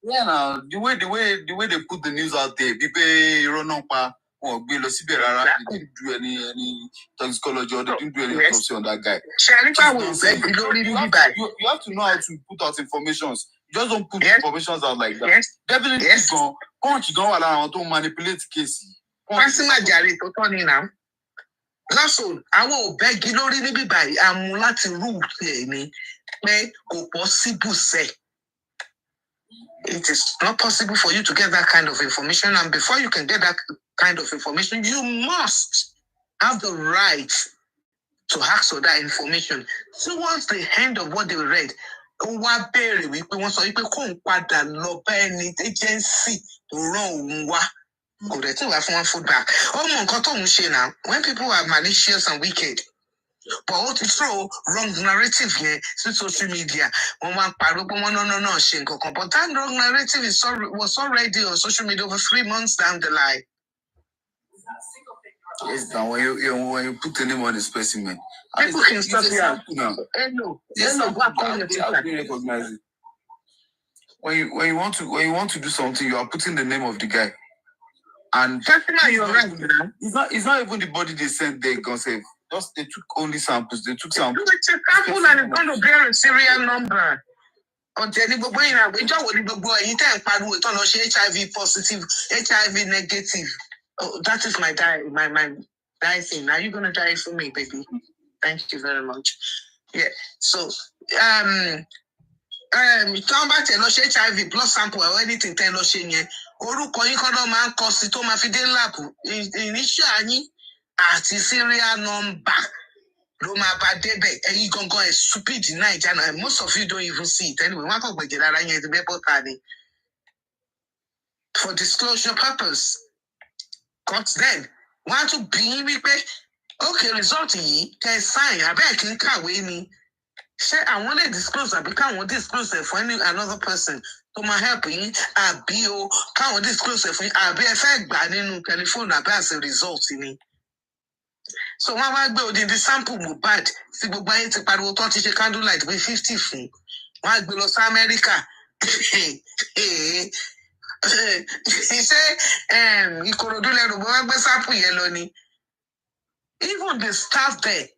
Yeah, now the way they put the news out there, people irọ́ náà pa wọn gbé lọ síbẹ̀ rárá. They didn't do any toxicology or they didn't do any autopsy on that guy. You have to know how to put out informations. You just don't put informations out like that. Definitely punch gan wà lára àwọn tó manipulate case. Wọ́n sì máa jàre tó tọ́ ni náà. Lásán àwọn ò bẹ́gi lórí níbí báyìí àmú láti rú ẹ̀ ni pé kò possible sẹ́. It is not possible for you to get that kind of information, and before you can get that kind of information, you must have the right to ask for that information. Towards the end of what they read, wá béèrè wípé wọ́n sọ wípé kó ń padà lọ bá ẹni agency tó rán òun wá. Kò dẹ̀ tí wàá fún wọn feedback. Ó mọ nǹkan tóun ṣe náà when people are malicious and wicked. But ó ti throw wrong narrative yẹn sí social media. Wọ́n máa ń pariwo pé wọ́n náà ṣe nǹkan kan. But that wrong narrative was already on social media over 3 months down the line. Yes, now when you put the name on the specimen, people can stop here. Hello, how do you recognize it? When you want to do something, you are putting the name of the guy. And you're right. It's not even the body they sent there, God save. Just they took only samples. They took samples. It's a sample and it's going to bear a serial number. Ọ̀tẹ̀ ní gbogbo ìrìn àgbéjọ́ wo ni gbogbo ẹ̀yin tẹ́ ń pariwo ìtọ́ lọ ṣe HIV positive, HIV negative. Oh, that is my die thing. Are you gonna die for me, baby? Thank you very much. Yeah. So ìtàn bá tẹ̀ lọ ṣe HIV blood sample or anything tẹ́ lọ ṣe yẹn orúkọ yín kọ́ ló máa ń kọ sí tó máa fi dé lab initial yín àti serial number ló máa bá débẹ̀ ẹ̀yin gangan ẹ̀ stupid Naija náà most of you don't even see it anyway wọ́n á kàn gbẹ̀jẹ̀ lára yẹn ti bẹ́ẹ̀ bọ́ta ni for disclosure purpose. But then wọ́n á tún bí yín wípé okay result yìí kẹ́ sign abẹ́ẹ̀ kí n kàwé ni ṣé àwọn lè disclose àbí káwọn disclose ẹ̀ fún another person tó máa help yín àbí o káwọn disclose ẹ̀ fún yín àbí ẹ fẹ́ gbà nínú tẹlifóònù àbí as a result ni. So wọ́n wá gbé odindi sample Mohbad tí gbogbo ayé ti pariwo tó ti ṣe candlelight bí 50 fún wọ́n á gbé lọ sí Amẹ́ríkà. Ṣé Ìkòròdú lẹ́rù bó wá gbé sample yẹn lọ ni. Even the staff there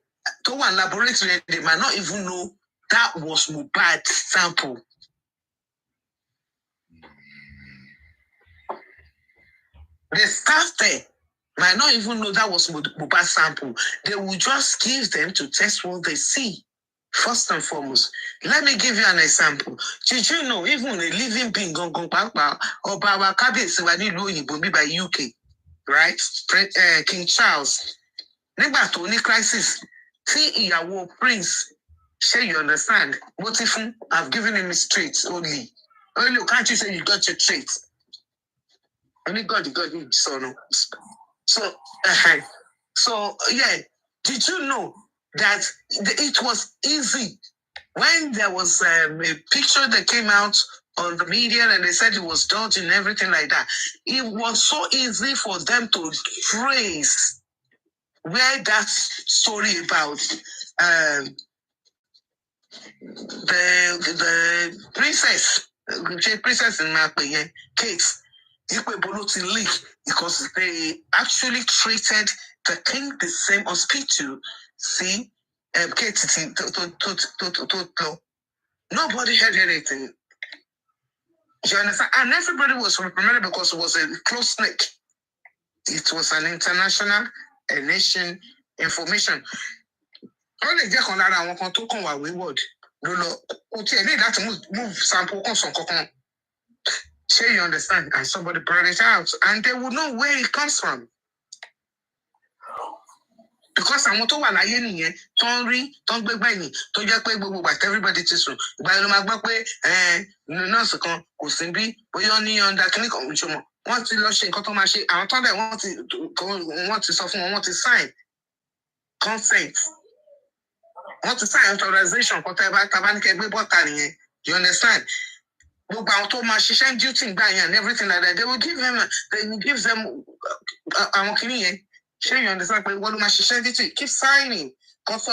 tó wà laboratory they might not even know that was Mohbad sample. The staff there might not even know that was Mohbad sample. They will just give them to test what they see. First and foremost, let me give you an example. Did you know even a living being or our cabinet by UK, right? King Charles, nígbà tó ní crisis, tí ìyàwó Prince, sure you understand? What if I've given him his traits only? Only can't you say you got your traits? Only God needs son. So, yeah. Did you know that it was easy when there was a picture that came out on the media and they said it was dodged and everything like that? It was so easy for them to trace where that story about the princess in my opinion case leak because they actually treated the king the same hospital. See, nobody heard anything. You understand? And everybody was reprimanded because it was a close snake. It was an international, a nation information. Only get on that one can talk on what we would. No, okay, need that to move sample on some coconut. Sure, you understand? And somebody brought it out, and they would know where it comes from. Because àwọn tó wà láyé nìyẹn tó ń rí tó ń gbégbá ẹ̀yìn tó jẹ́ pé gbogbo bàtà everybody ti sùn ìgbà yẹn ló máa gbọ́ pé nọ́ọ̀sì kan kò sí bí bóyá ní ọ̀ndà kìíní kan ìṣòmọ̀ wọ́n ti lọ ṣe nǹkan tó máa ṣe àwọn tó dẹ̀ wọ́n ti sọ fún wọn wọ́n ti sign consent wọ́n ti sign authorization kan tẹ́ ní kẹ́ gbé bọ́ta nìyẹn you understand? Gbogbo àwọn tó máa ṣiṣẹ́ duty gbà yẹn and everything like that they will give them àwọn kìíní yẹn. Sure, you understand? But what do my share it? Keep signing. But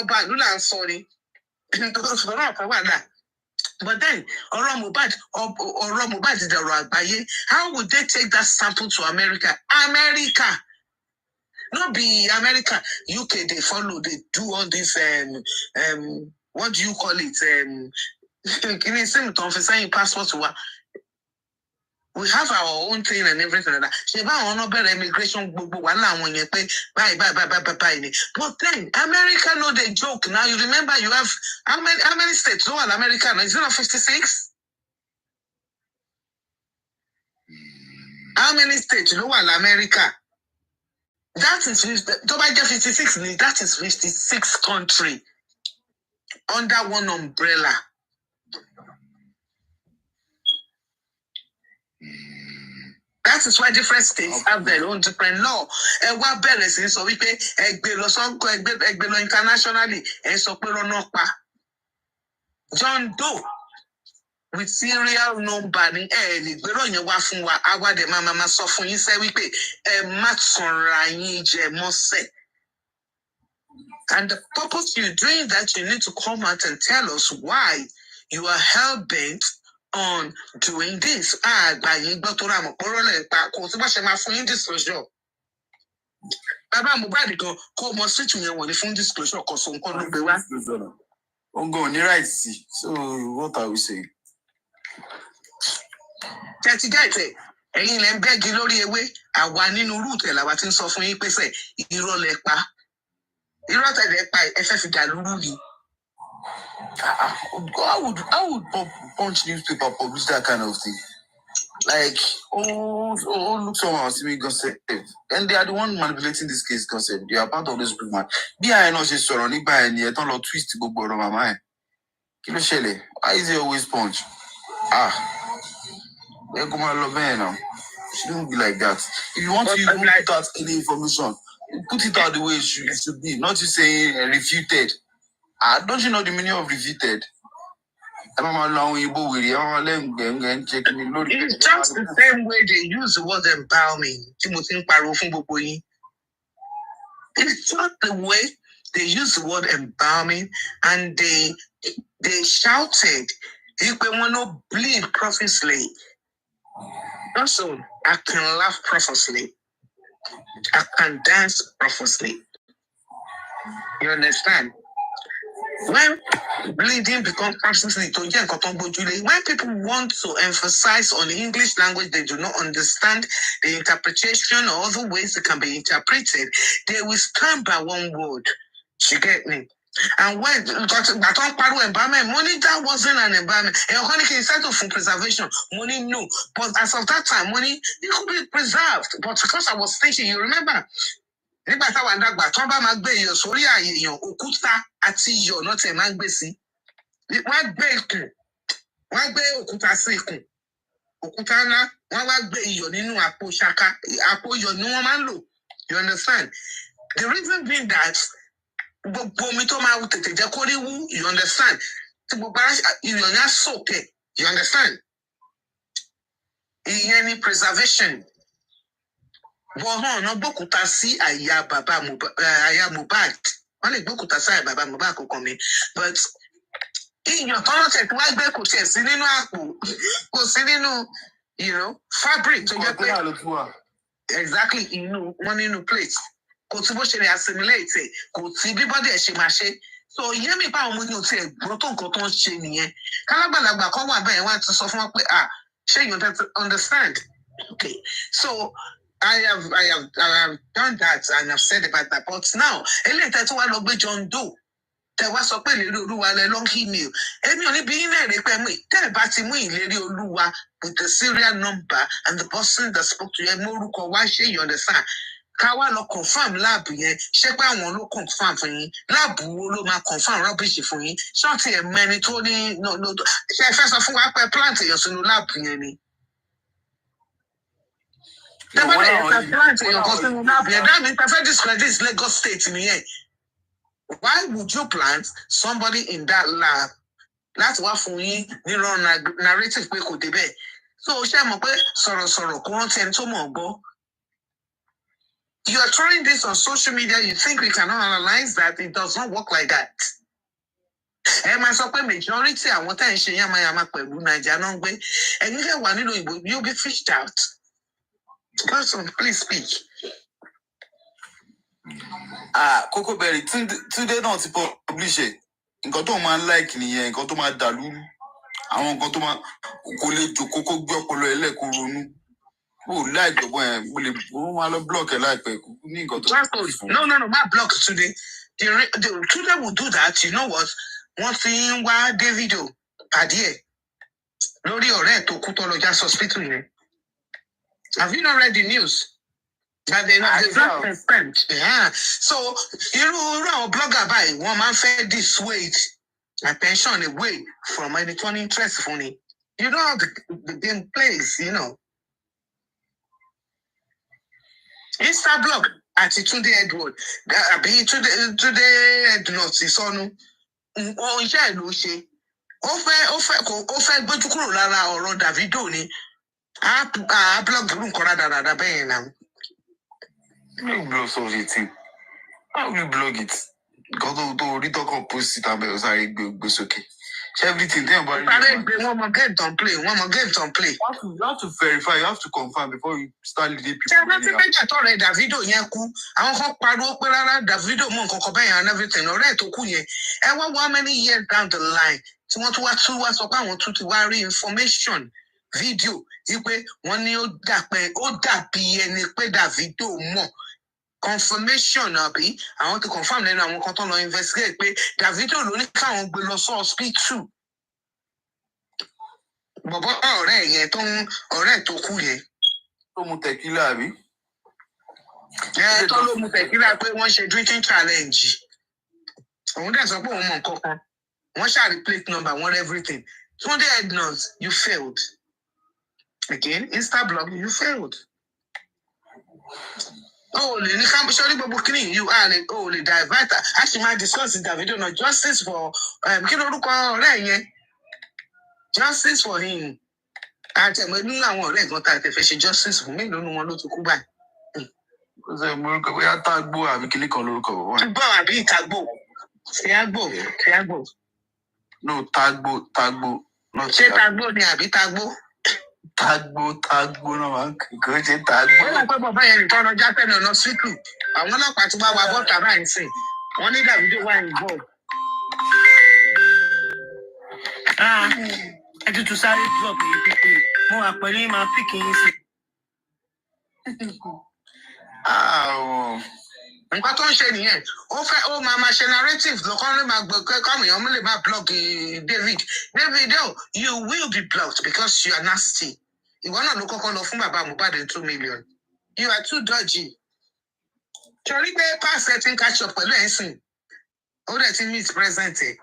then, Mohbad is the right. How would they take that sample to America? America, not be America. UK they follow. They do all this. What do you call it? Can you send to saying passport to what? We have our own thing and everything like that. She about no better immigration when you pay bye. But then America know the joke. Now you remember you have how many states? No, America now is it not 56? How many states? No, America. That is 56. That is 56 country under one umbrella. That is why different states have their own different law. And what balance is so we pay internationally and so John Doe with serial number in early. We don't know what from what our the mama so for you say we pay a match on and the purpose you're doing that, you need to come out and tell us why you are hell bent on doing this. By you got to ram a disclosure. Baba Mohbad go come on switch me on the phone disclosure because some corner be one. Go near right see. So what are we saying? Tati guys ẹ̀yin lẹ ń bẹ́gi lórí ewé àwa nínú route la wa ti ń sọ fún yín pé ṣe irọ́ lẹ pa. Irọ́ tẹ̀lé pa ẹ fẹ́ fi dà lúrú ni. How would Punch newspaper publish that kind of thing? Like, look, someone see me gossip, and they are the one manipulating this case gossip. They are part of this group, man. Be I know she's surrounded by any I don't know twist to go borrow my mind. Kilo Shelley, why is it always Punch? They come love now. She don't be like that. If you want to even put out any information, put it out the way it should be. Not you saying refuted. Don't you know the meaning of refuted? It's just the same way they use the word embalming. It's just the way they use the word embalming, and they shouted, "If we want to bleed profusely." Also, I can laugh profusely. I can dance profusely. You understand? When bleeding becomes profusely, when people want to emphasize on the English language, they do not understand the interpretation or other ways it can be interpreted, they will stand by one word. You get me? And when got environment, money that wasn't an environment. And when it settled for preservation, money no. But as of that time, money it could be preserved. But because I was thinking, you remember, nígbà táwọn àdàgbà tó bá máa gbé iyọ̀ sórí ààyè èèyàn òkúta àti iyọ̀ náà tẹ̀ máa ń gbé sí. Wọ́n gbé ikùn, wọ́n gbé òkúta sí ikùn. Òkúta ńlá, wọ́n wá gbé iyọ̀ nínú àpò ṣaka. Àpò iyọ̀ ni wọ́n máa ń lò. You understand? The reason being that gbogbo omi tó máa tètè jẹ́ kó rí wú, you understand? Tí gbogbo iyọ̀ yẹn á sòkè, you understand? Ìyẹn ni preservation. Wọ́n hàn ọ́nà gbókúta sí àyà bàbá Mohbad. Wọ́n lè gbókúta sí àyà bàbá Mohbad kọ̀ọ̀kan mi. But iyọ̀ tọ́nà tẹ̀ tí wọ́n gbé kò tiẹ̀ sí nínú àpò, kò sí nínú, fabric tó jẹ́ pé exactly wọ́n nínú plate. Kò tí bó ṣe lè assimilate, kò tí bí bọ́dẹ̀ ṣe máa ṣe. So ìyẹn mi bá àwọn ọmọ yìí ò tiẹ̀ gbọ́ tó nǹkan tó ń ṣe nìyẹn. Kálágbàlagbà kan wà bẹ́ẹ̀ wọ́n á ti sọ fún wọn pé ṣé you understand? Okay, so I have done that and I've said about that. But now, eléyìí tẹ́ tó wá lọ gbé John Doe, tẹ́ wá sọ pé ìlérí Olúwa lẹ long email. Èmi ò ní bí yín lẹ́rìí pé tẹ́ ẹ bá ti mú ìlérí Olúwa with the serial number and the person that spoke to you, mo orúkọ wá ṣé you understand? Ká wá lọ confirm láàbù yẹn, ṣé pé àwọn ló confirm fún yín? Láàbù wo ló máa confirm rubbish fún yín? Ṣọ́ọ̀tì ẹ̀mẹ́ni tó ní ṣe ẹ fẹ́ sọ fún wa pé plant èèyàn sínú láàbù yẹn ni? That means perfect discredit is Lagos State in the end. Why would you plant somebody in that lab? That's what for me, narrative pé kò débẹ̀. So ṣé mo pé sọ̀rọ̀ kò rántí ẹni tó mọ̀ gbọ́. You are trying this on social media, you think we cannot analyze that? It does not work like that. Ẹ máa sọ pé majority àwọn tẹ́ ń ṣe yamayama pẹ̀lú Naija náà ń gbé. Ẹ̀yin lè wà nínú ìbò, you'll be fished out. Person, please speak. Coco Berry, Túndé náà ti publish ẹ̀. Nǹkan tó máa ń like nìyẹn, nǹkan tó máa dàlúrú. Àwọn nǹkan tó máa kò lè jòkó kó gbé ọpọlọ ẹ̀ lẹ́kọ̀ọ́ ronú. Oh, like the boy, will block a like No, my block today. Today will do that. You know what? One thing why Davido Padie. Lori ọ̀rẹ́ tó kú tó lọ já hospital yẹn. Have you not read the news? That they not spent. Yeah. So irú blogger by one man fed dissuade a pension away from any turn interest funny. You know how the game plays, Instablog àti Túndé Edward àbí Túndé Ednut ìsọnù iṣẹ́ ìlú ṣe ó fẹ́ gbójú kúrò lára ọ̀rọ̀ Davido ni blog ló ń kọ́ra dáadáa bẹ́ẹ̀ yẹn náà. No blog something. How will you blog it? Because to read talk post it and be sorry gbé sókè. Everything there about one more game don't play. You have to verify, you have to confirm before you start leading people. Davido yẹn kú. Àwọn kan pariwo pé rárá Davido mọ nǹkan kan bẹ́ẹ̀ and everything. Ọ̀rẹ́ tó kú yẹn. Ẹ wá how many years down the line tí wọ́n tún wá sọ pé àwọn tún ti wá rí information video wípé wọ́n ní ó dàbí ẹni pé Davido mọ̀. Confirmation àbí àwọn ti confirm lẹ́nu àwọn kan tó lọ investigate pé Davido ló ní káwọn gbé lọ sí hospital. Bọ̀bọ̀ ọ̀rẹ́ tó kú yẹn. Tó mu tequila àbí? Tó ló mu tequila pé wọ́n ṣe drinking challenge. Òun dẹ̀ sọ pé òun mọ̀ nǹkan kan. Wọ́n ṣàrí plate number, wọ́n everything. Túndé Ednut, you failed. Again, Instablog, you failed. Ní ká sọ́rí gbogbo kí you are lè divert. A ṣì máa discuss Davido náà justice for kí lórúkọ ọ̀rẹ́ yẹn? Justice for him. Àti ẹ̀mọ́ nínú àwọn ọ̀rẹ́ gan tá a ti fẹ́ ṣe justice fún mélòó ni wọn ló ti kú báyìí. Ó sọ morúkọ bóyá Tágbó àbí kíní kan lórúkọ bàbá. Tágbó àbí Tágbó? Tágbó. No, Tágbó. Ṣé Tágbó ni àbí Tágbó? Tágbó náà máa ń kò ṣe Tágbó. Wọ́n mọ̀ pé bàbá yẹn nìkan lọ já tẹ̀lé ọ̀nà síkù. Àwọn ọlọ́pàá ti wá wa bọ́ọ̀tà báyìí sìn. Wọ́n ní Davido wà involved. Ẹ ti tún sáré drop yìí pípé. Mo wà pẹ̀lú máa pick yín sí. nǹkan tó ń ṣe nìyẹn ó fẹ́ ó máa ṣe narrative lọ́kàn lè máa gbọ́ kọ́mù èèyàn lè máa blog David you will be blocked because you are nasty ìwọ náà ló kọ́kọ́ lọ fún bàbá Mohbad 2 million you are too dodgy torí pé past ẹ ti ń catch up pẹ̀lú ẹ̀sìn ó dẹ̀ ti meet present ẹ̀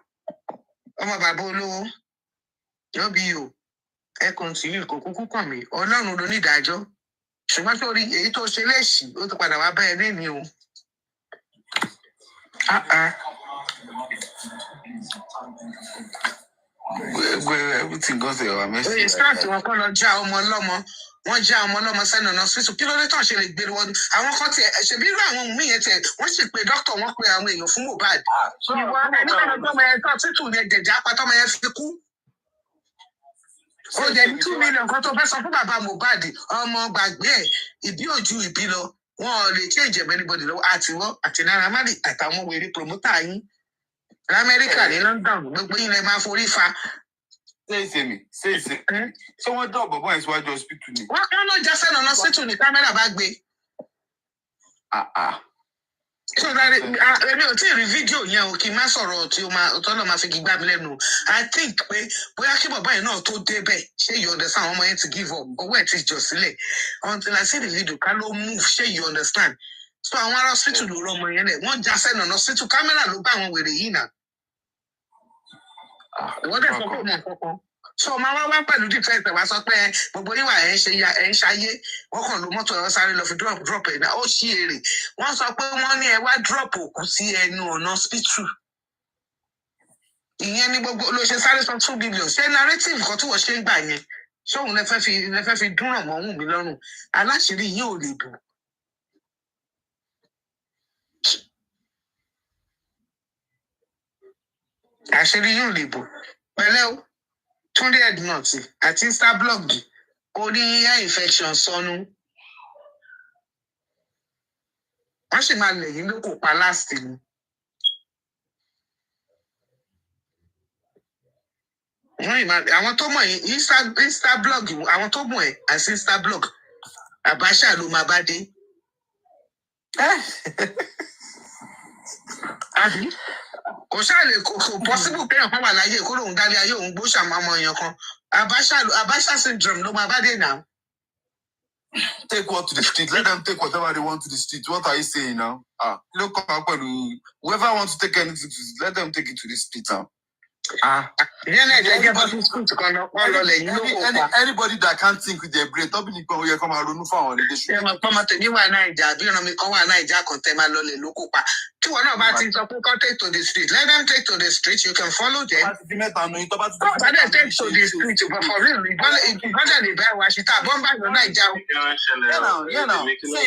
ọmọ bàbá olówó yóò bí o ẹ continue kò kúkú kàn mí Ọlọ́run ló ní ìdájọ́ ṣùgbọ́n sórí èyí tó ṣe léṣì ó ti padà wá bá ẹ lẹ́ni o. Everything goes to your message. Oye start wọn kọ́ lọ já ọmọ ọlọ́mọ wọ́n já ọmọ ọlọ́mọ sẹ́nu ọ̀nà sísù kí ló dé tán ṣe lè gbé wọn àwọn kan tiẹ̀ ṣèbí irú àwọn ohun míyẹn tiẹ̀ wọ́n sì pé dókítà wọn pe àwọn èèyàn fún Mohbad. ìwọ ẹni kan tó ọmọ yẹn tó títù yẹn jẹjẹ apá tọmọ yẹn fi kú. ó jẹ ní 2 million kan tó fẹ́ sọ fún bàbá Mohbad ọmọ gbàgbé ẹ̀ ìbí ojú ìbí lọ wọn ò lè change anybody lọ́wọ́ àtiwọ́ àti Naira Marley àtàwọn wèrè promoter yín lamẹ́ríkà ní London gbogbo yín lè máa forí fa. Ṣé wọ́n dọ̀ bọ̀bọ̀ ẹ̀ síwájú hospital ni? Wọ́n lọ jásẹ́ lọ́nà hospital ní kámẹ́rà bá gbé. So èmi ò tí ì rí fídíò yẹn o kí n má sọ̀rọ̀ tí o máa tọ́lọ̀ máa fi gbígbá mi lẹ́nu. I think pé bóyá kí bàbá yẹn náà tó débẹ̀ ṣé you understand àwọn ọmọ yẹn ti give up owó ẹ̀ ti jọ sílẹ̀ until I see the video ká ló move ṣé you understand. So àwọn ará hospital ló rọ ọmọ yẹn lẹ̀ wọ́n jásẹ́ lọ́nà hospital kámẹ́rà ló bá àwọn wèrè yìí náà. Ìwọ́n dẹ̀ sọ pé òun àkọ́kọ́. So ọmọ wa pẹ̀lú defense wa sọ pé gbogbo yíwà ẹ̀ ń ṣayé wọ́n kàn ló mọ́tò ẹ̀ sáré lọ fi drop ẹ̀ náà ó ṣí èrè wọ́n sọ pé wọ́n ní ẹ wá drop òkú sí ẹnu ọ̀nà hospital. Ìyẹn ní gbogbo ló ṣe sáré sọ 2 billion ṣé narrative kan tí wọ́n ṣe ń gbà yẹn ṣé òun lè fẹ́ fi dúnràn mọ́ òun mi lọ́rùn aláṣìírí yìí ò lè bù. Àṣírí yìí ò lè bù pẹ̀lẹ́ o. Túndé Ẹ̀dùnọ̀tì àti Instablog orí air infection sọnù. Wọ́n sì máa lẹ̀ yín lóko pa last ni. Àwọn tó mọ̀ yín Instablog àwọn tó mọ̀ ẹ̀ àti Instablog Àbáṣà ló máa bá dé. Àbí? Kò ṣáàlè kò possible kéèyàn kan wà láyé kó lóun dálé ayé òun gbó ṣàmọ́mọ́ èèyàn kan Abasha syndrome ló máa bá dé náà. Take what to the street. Let them take whatever they want to the street. What are you saying now? Look up whoever wants to take anything to the street, let them take it to the street now. Anybody that can't think with their brain, don't be come and run for one. They should. Take to the street. Let them take to the street. You can follow them. Take to the street. But for real,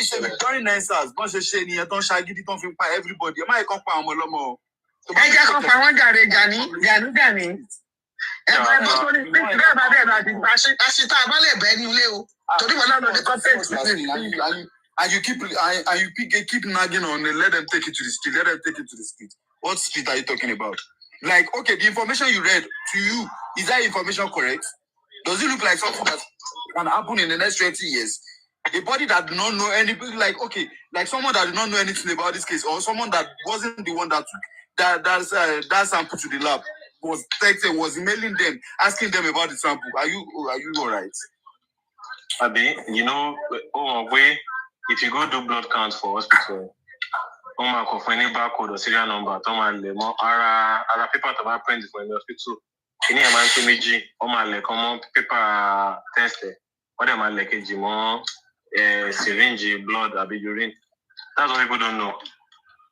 Say Victorian answers. Bunch of shady. Don't shaggy. Don't feel by everybody. Am I come for Molomo? Ẹ jẹ́ kó pa wọ́n jàre Gani. Ẹ̀bùn ẹ̀bùn tó ní bẹ́ẹ̀ bá bẹ́ẹ̀ bá ti àṣìta àbálẹ̀ bẹ́ẹ̀ ní ilé o. Torí wọn náà lọ ní context. And you keep nagging on it. Let them take it to the street. Let them take it to the street. What street are you talking about? Like, okay, the information you read to you, is that information correct? Does it look like something that can happen in the next 20 years? A body that do not know anything, like, okay, like someone that did not know anything about this case, or someone that wasn't the one that took that sample to the lab, was texting, was emailing them, asking them about the sample. Are you all right? Abi, you know, if you go do blood count for hospital, for any barcode or serial number, other people to buy print for the hospital. Any amount of meji, common paper test, what am I like a syringe, blood, abi urine. That's what people don't know.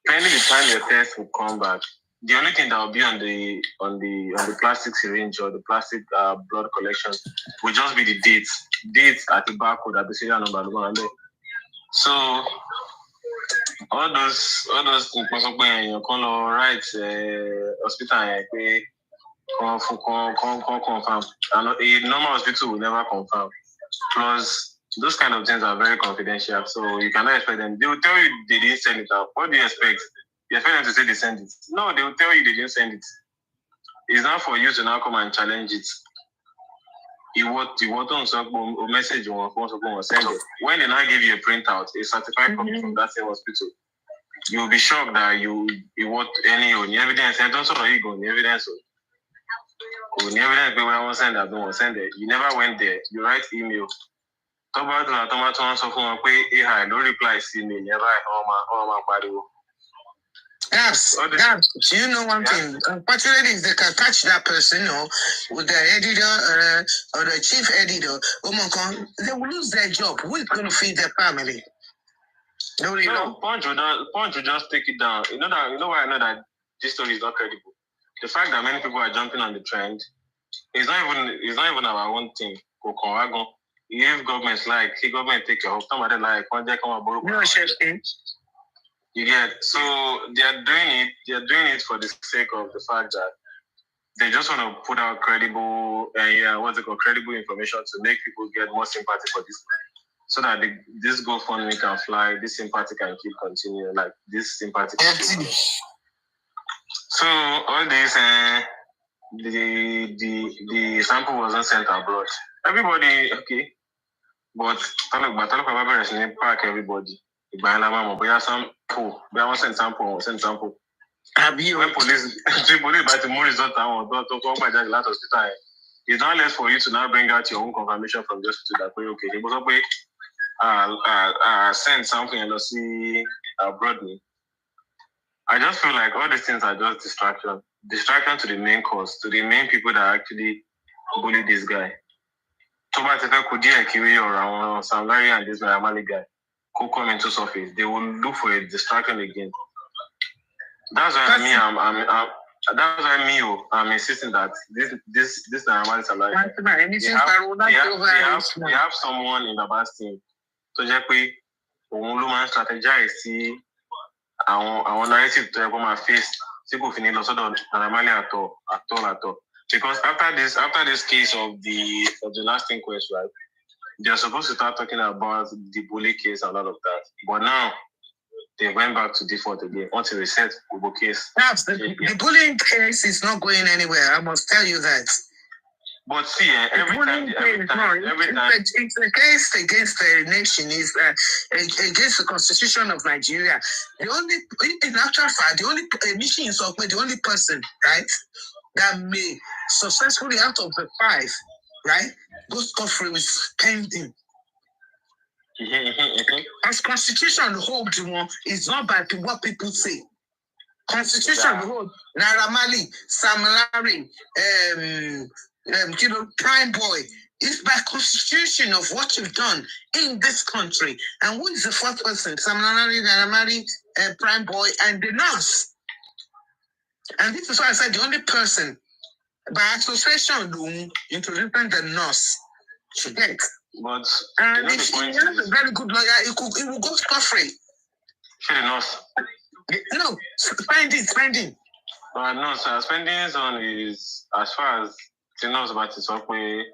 Depending the time your test will come back, the only thing that will be on the plastic syringe or the plastic blood collection will just be the dates at the barcode at the serial number. So all those things you can write hospital confirm. And a normal hospital will never confirm. Plus, those kind of things are very confidential, so you cannot expect them. They will tell you they didn't send it out. What do you expect? You expect them to say they sent it? No, they will tell you they didn't send it. It's not for you to now come and challenge it. You want a message you want to send it. When they now give you a printout, a certified copy from that same hospital, you'll be shocked that you want any evidence. I don't sort of ego evidence. When evidence people won't send that, don't send it. You never went there. You write email. Tomato answer from a no reply. See me never. That's, do you know one thing? Unfortunately, if they can catch that person, with the editor or the chief editor, they will lose their job. Who is going to feed their family? No, Punch will just take it down. You know why I know that this story is not credible. The fact that many people are jumping on the trend is not even our own thing. If government take your hope, somebody like you get, so they are doing it for the sake of the fact that they just want to put out credible credible information to make people get more sympathy for this, so that this GoFundMe can fly, this sympathy can keep continuing, like this sympathy can keep. So all this the sample wasn't sent abroad. Everybody okay, but talk park everybody. Send sample. When police by the more result it's not less for you to now bring out your own confirmation from the hospital that okay, they send something and see abroad. I just feel like all these things are just distraction to the main cause, to the main people that actually bully this guy. Or Sam Larry and this Amali guy who come into surface, they will look for a distraction again. That's why I'm insisting that this Amali Salary. They have someone in the best team. So just strategize see our narrative to help my face. People finish also done at all. Because after this case of the last inquest, right? They're supposed to start talking about the bully case and all of that. But now they went back to default again until we set the case. The bullying case is not going anywhere. I must tell you that. But see, every time it's a case against the nation, is against the Constitution of Nigeria. In actual fact, the only person, right, that may successfully out of the 5, right, go scot-free with pending. As Constitution holds one, it's not by what people say. Constitution holds Naira Marley, Sam Larry, Prime Boy. It's by Constitution of what you've done in this country. And who is the 4th person? Sam Larry, Naira Marley, Prime Boy, and the nurse. And this is why I said the only person by association introducing the nurse should get. But and if he has a very good lawyer, he will go scot-free. Should the nurse? No, spending. No, sir. Spending on is as far as the nurse about his work way.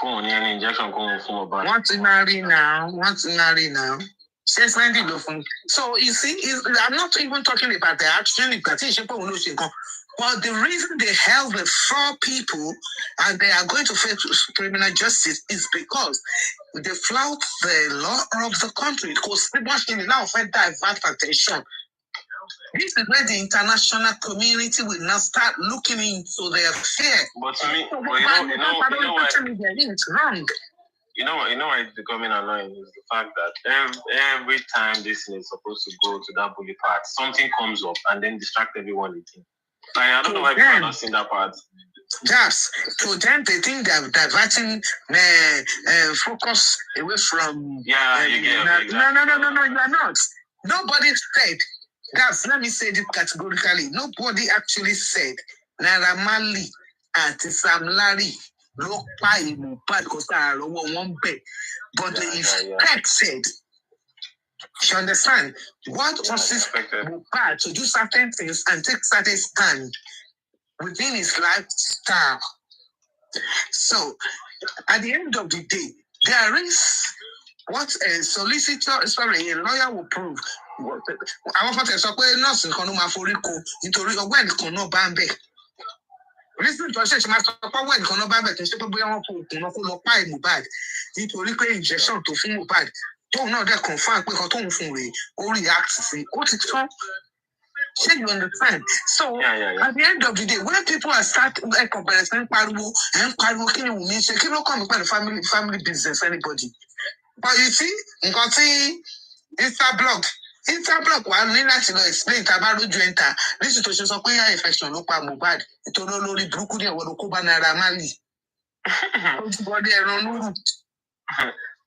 Any injection going from Mohbad. Want to marry now. So you see, I'm not even talking about the action. But the reason they held the 4 people and they are going to face criminal justice is because they flout the law of the country. Because people now divert attention. This is where the international community will now start looking into their fear. But to me, you know why it's becoming annoying is the fact that every time this thing is supposed to go to that bully part, something comes up and then distract everyone again. Like, I don't know why people are not seeing that part. Yes, to them they think they're diverting focus away from. Yeah, you get it. No, you are not. Nobody said. Guys, let me say this categorically. Nobody actually said Naira Marley and Sam Larry look by Mohbad because they are one bed. But the effect said, you understand, what causes Mohbad to do certain things and take certain stand within his lifestyle. So, at the end of the day, there is what a lawyer will prove. Àwọn fọ́tẹ̀ sọ pé nọ́ọ̀sì nìkan ló máa forí ko nítorí ọgbẹ́ nìkan náà bá ń bẹ̀. Reason tó ṣe máa sọ pé ọgbẹ́ nìkan náà bá ń bẹ̀ kì í ṣe pé bóyá wọ́n kó òkun náà kó lọ pa Mohbad nítorí pé injection tó fún Mohbad tóun náà dẹ̀ confirm pé kan tóun fún rèé ó react sí ó ti tán. Ṣé you understand? So at the end of the day, when people are start comparison pariwo kí ni Wùmí ṣe kí ló kàn mí pẹ̀lú family business anybody. But you see, nǹkan tí Instablog wà ní láti lọ explain tá a bá rójú ẹ̀ńtà nítorí tó ṣe sọ pé yá infection ló pa Mohbad nítorí olórí burúkú ní ẹ̀wọ̀n ló kó bá Naira Marley. Ojúbọdé ẹran lóru.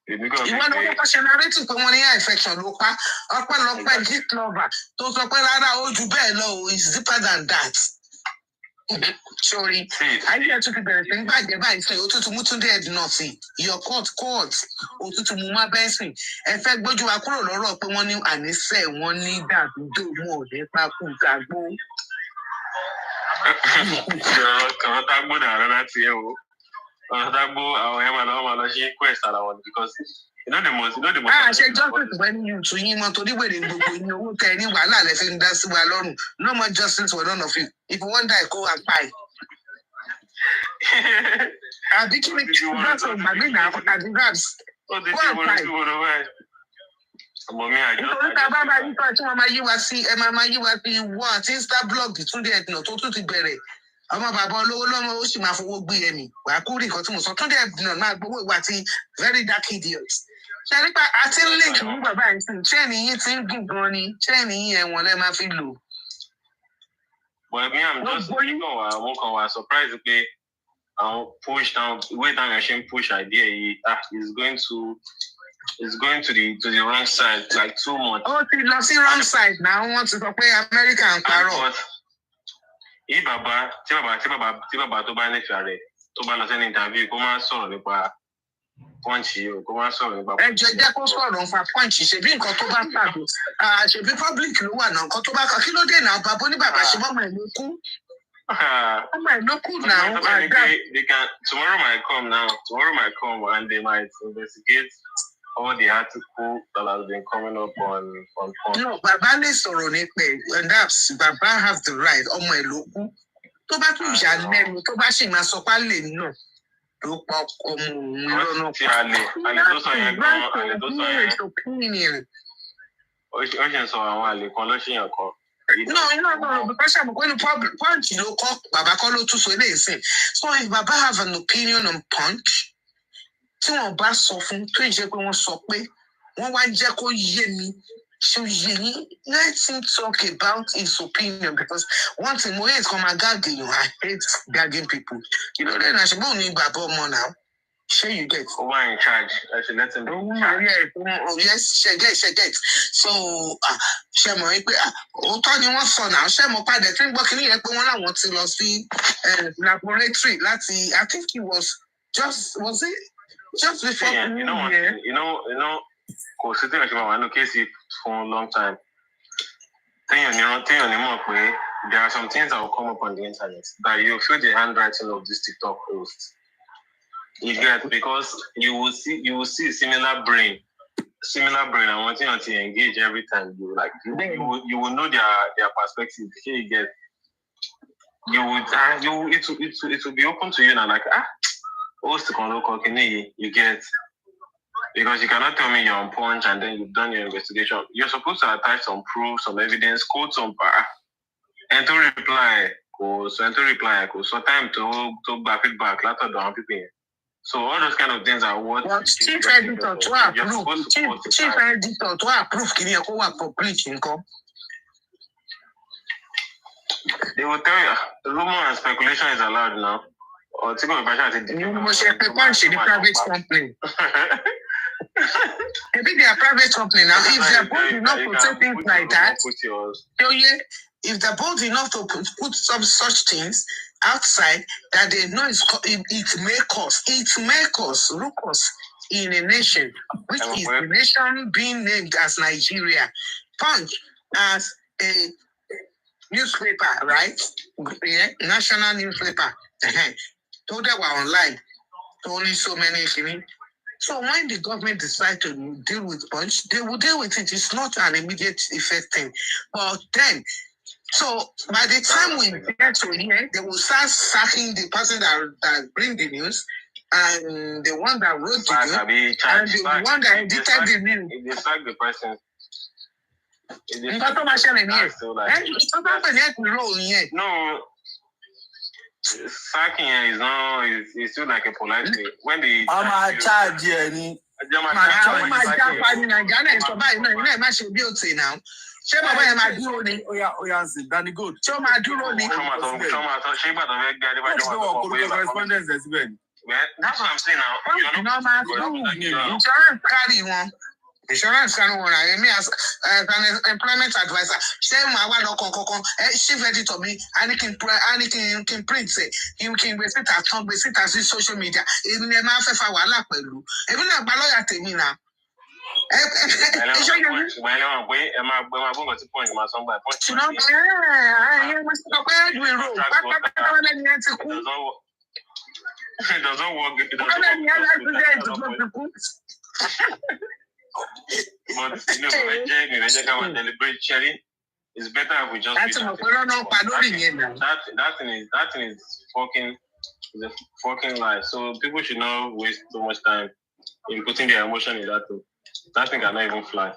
Ìwọ ló kọ́kọ́ ṣe narrative pé wọ́n ní yá infection ló pa ọpẹ́lọpẹ́ gift lover tó sọ pé rárá ó ju bẹ́ẹ̀ lọ is deeper than that. Sorry, ayé ẹ̀ tún ti bẹ̀rẹ̀ sí ń gbàjẹ́ báyìí sẹ́yìn ó tún ti mú Túndé náà sí your court ó tún ti mú má bẹ́ẹ̀ sìn ẹ fẹ́ gbójú wa kúrò lọ́rọ̀ pé wọ́n ní àníṣe wọn ní Davido mú òde pákó gbàgbó. Ọ̀rọ̀ tá gbọ́dọ̀ àrọ́ láti ẹ̀ o ọ̀rọ̀ tá gbọ́ àwọn ẹ̀ máa lọ ṣe quest ara wọn because the most. Ṣe justice when you to yín mọ́ torí wèrè gbogbo yín owó tẹ ní wàhálà lẹ fi ń dá sí wa lọ́rùn no more justice for none of you if you wan die go and buy. Àbí kí ni that's what gbàgbé náà àbí grabs go and buy. Nítorí ká bá máa yí pa tí wọ́n máa yí wa sí ẹ máa yí wa sí wọ́n àti Instablog Túndé Ẹ̀dùnà tó tún ti bẹ̀rẹ̀ ọmọ bàbá olówó lọ́mọ ó sì máa fowó gbé ẹ̀mí wàá kúrì nǹkan tí mo sọ Túndé Ẹ̀dùnà máa gbowó ìwà ti very dark idiot. Ṣé nípa àti link mú bàbá yìí sí chain yìí ti ń gùn gan ni chain yìí ẹ̀wọ̀n lẹ́ máa fi lò. But me I'm just mo kàn wá surprise pé àwọn push down way down your shame push idea yìí is going to the wrong side like too much. Ó ti lọ sí wrong side náà wọ́n ti sọ pé America ń parọ́. Tí bàbá tó bá nífẹ̀ẹ́ rẹ̀ tó bá lọ sẹ́ni interview kó má sọ̀rọ̀ nípa punch yìí o kó má sọ̀rọ̀ nípa. Ẹ jẹ́ kó sọ̀rọ̀ nípa punch ṣebí nǹkan tó bá pàdé ṣebí public ló wà náà nǹkan tó bá kọ kí ló dé náà bàbá ní bàbá ṣe bọ́mọ ẹ̀ ló kú. Ọmọ ẹ̀ ló kú náà. Tomorrow might come and they might investigate all the article that has been coming up on punch. No, bàbá lè sọ̀rọ̀ nípa ẹ̀ and that's bàbá have the right ọmọ ẹ̀ ló kú. Tó bá tún ìyá lẹ́nu tó bá sì máa sọ pálẹ̀ náà ló pa ọmọ òun lọ́nà pa. Àlè tó sọ yẹn ó ṣe ń sọ àwọn àlè kan lọ́sẹ̀yàn kan. No, because I'm going to punch ló kọ́ bàbá kọ́ ló tún sọ eléyìí sìn. So if bàbá have an opinion on punch tí wọ́n bá sọ fún tó ìṣe pé wọ́n sọ pé wọ́n wá jẹ́ kó yé mi ṣe yé yín let him talk about his opinion because one thing mo hate come agagi you I hate gagging people you know then I should go ní bàbá ọmọ now shey you get. Who are in charge? I should let him be in charge. Yes she get so ṣe mọ̀ wípé òótọ́ ni wọ́n sọ náà ṣe mọ̀ padà tí ń gbọ́ kínní yẹn pé wọ́n láwọn ti lọ sí laboratory láti I think it was just before. Yeah, you know. Kò sí téèyàn ṣe máa wà nínú kéèsì for a long time. Téèyàn ní mọ̀ pé there are some things that will come up on the internet that you feel the handwriting of this TikTok post. You get because you will see similar brain and wanting to engage every time you like you will know their perspective. You get it will be open to you now like you get. Because you cannot tell me you're on punch and then you've done your investigation. You're supposed to attach some proof, some evidence, quote some and to reply. So time to back feedback later on people. So all those kind of things are what chief editor to approve. Chief editor to approve can you go publish income? They will tell you rumor and speculation is allowed now. Or take a you must have the private company. Maybe they are private company now. If they are bold enough to say things like that, if they're bold enough to put some such things outside that they know it may cause ruckus in a nation, which is the nation being named as Nigeria. Punch as a newspaper, right? Yeah, national newspaper. Told they were online. Only so many things. So when the government decide to deal with punch, they will deal with it. It's not an immediate effect thing. But then, so by the time we get to here, they will start sacking the person that bring the news. and the one that wrote it, and the one that edited the name. If they sack the person, no, sacking is no, it's still like a polite way. When they charge any. Ṣé bàbá yẹn máa dúró ni? Oya ǹsìn, Danny Gold. Ṣé ó máa dúró ni? ṣé ìgbà tó fẹ́ gbé adébájọ́ wà lọ́wọ́ pé correspondence ẹ̀ síbẹ̀ ni. That's what I'm saying now. Insurance carry wọn. Insurance carry wọn. I mean, as an employment advisor, ṣé màá wá lọ kọ̀ọ̀kan? Chief editor mi, a ní kí n print ẹ̀, kí n gbé síta tán, gbé síta sí social media. Èmi ni ẹ máa fẹ́ fa wàhálà pẹ̀lú. Èmi náà gba lọ́ọ̀yà tèmi náà. It doesn't work. But you know, deliberate sharing. It's better if we just. That thing is fucking. It's a fucking lie. So people should not waste so much time in putting their emotion in that thing. That thing cannot even fly.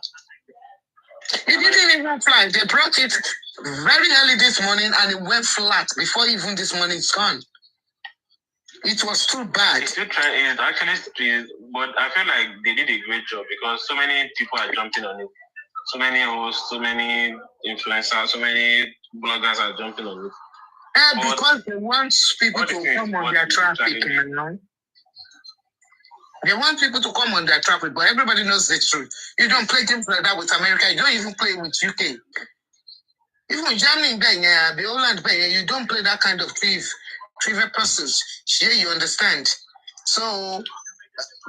It didn't even fly. They brought it very early this morning and it went flat before even this morning it's gone. It was too bad. It's actually, but I feel like they did a great job because so many people are jumping on it. So many hosts, so many influencers, so many bloggers are jumping on it. Because they want people to come on their traffic, you know. They want people to come on their traffic, but everybody knows the truth. You don't play games like that with America. You don't even play with UK. Even Germany, the Holland, you don't play that kind of trivial process. Here you understand. So,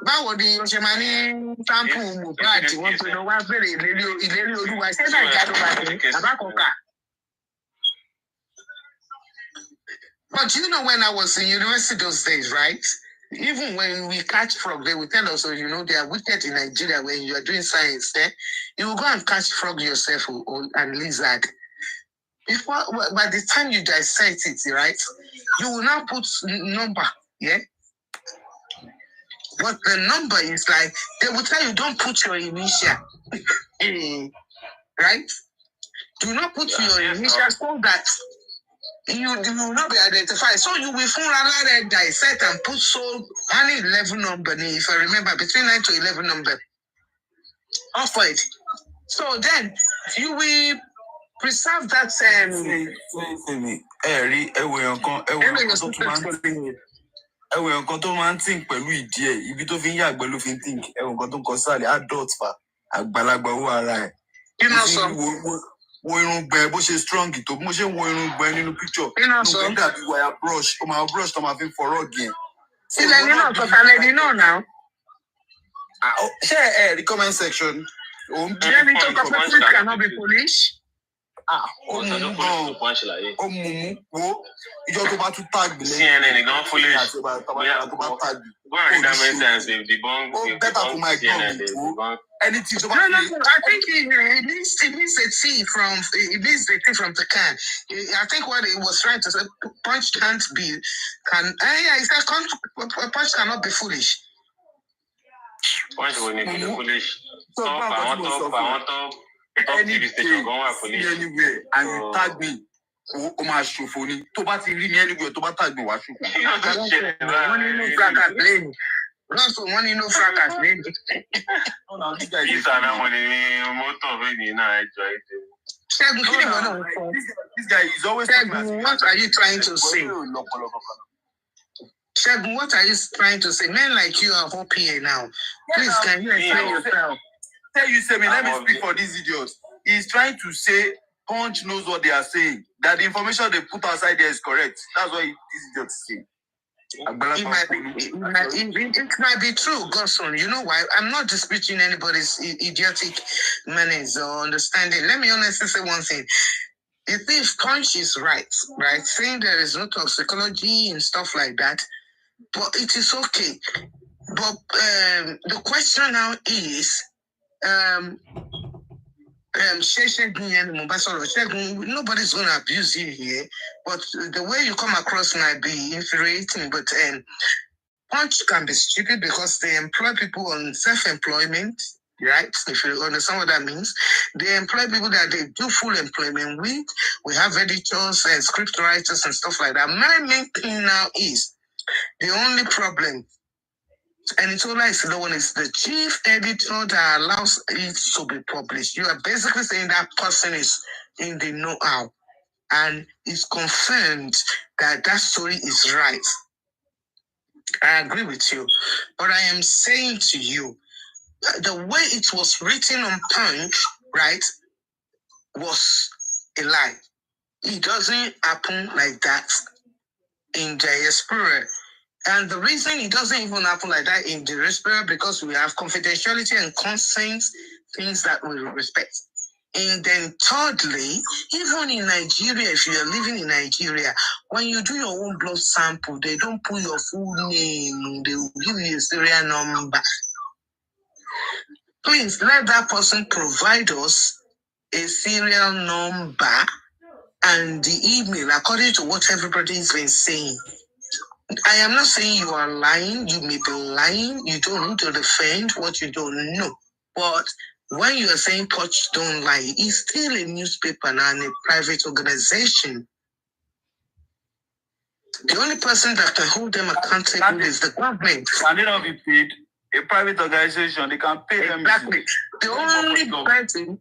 báwo ni o ṣe máa ní sample Mohbad wọ́n pe lọ wá bèrè ìlérí olúwa ṣé Nàìjíríà ló bá dé àbákọ̀ọ́kà. But you know, when I was in university those days, right? Even when we catch frog, they will tell us, oh, you know, they are wicked in Nigeria when you are doing science. You will go and catch frog yourself and lizard. By the time you dissect it, right, you will now put number, yeah? But the number is like, they will tell you, don't put your initial, right? Do not put your initial so that you will not be identified. So you will rather dissect and put so only 11 number, if I remember, between 9 to 11 number. Off it. So then you will preserve that ẹwẹ nǹkan tó máa ń think pẹ̀lú ìdí ẹ̀ ibi tó fi ń yàgbẹ́ ló fi ń think ẹwẹ nǹkan tó ń kọ sálẹ̀ adult fa àgbàlagbà owó ara ẹ̀ wo irun gbẹ bó ṣe strong tó bó ṣe wo irun gbẹ nínú picture ló ń dàbí wire brush ó máa brush tó máa fi fọ̀rọ̀ gẹ̀. ilẹ̀ ní náà tó kalẹ̀ ní náà náà. ṣé ẹ rí comment section. Jeremy tó kọ pé food cannot be polish. Ó mú wo ìjọ tó bá tún tag lẹ́yìn. CNN gan foolish. Tó bá tag. Go and read that message and debunk. Better for my God. Anything to No, I think it needs a T from the can. I think what it was trying to say, punch can't be he said punch cannot be foolish. Punch will be foolish. Anywhere and you tag me. O máa ṣòfò ni tó bá ti rí mi anywhere tó bá tag me wá ṣòfò. Wọ́n ní no fracas lẹ́yìn. Lọ́sùn wọ́n ní no fracas lẹ́yìn. Ṣẹ́gun, kí ni wọ́n náà sọ? This guy is always Ṣẹ́gun, what are you trying to say? Ṣẹ́gun, what are you trying to say? Men like you are hope here now. Please, can you explain yourself? Tell you, Semi, let me speak for these idiots. He's trying to say Punch knows what they are saying. That the information they put outside there is correct. That's what these idiots say. It might be true, Godson. You know why? I'm not disputing anybody's idiotic manners or understanding. Let me honestly say one thing. If Punch is right, saying there is no toxicology and stuff like that, but it is okay. But the question now is, nobody's going to abuse you here, but the way you come across might be infuriating. But Punch can be stupid because they employ people on self-employment, right? If you understand what that means, they employ people that they do full employment with. We have editors and script writers and stuff like that. My main thing now is the only problem, and it's all like the one is the chief editor that allows it to be published. You are basically saying that person is in the know-how and it's confirmed that that story is right. I agree with you, but I am saying to you, the way it was written on Punch, right, was a lie. It doesn't happen like that in diaspora. And the reason it doesn't even happen like that in diaspora because we have confidentiality and consent, things that we respect. And then thirdly, even in Nigeria, if you are living in Nigeria, when you do your own blood sample, they don't put your full name, they will give you a serial number. Please let that person provide us a serial number and the email according to what everybody's been saying. I am not saying you are lying, you may be lying, you don't need to defend what you don't know. But when you are saying Punch don't lie, it's still a newspaper and a private organization. The only person that can hold them accountable is the government. Can they not be paid? A private organization, they can pay them. Exactly. The only person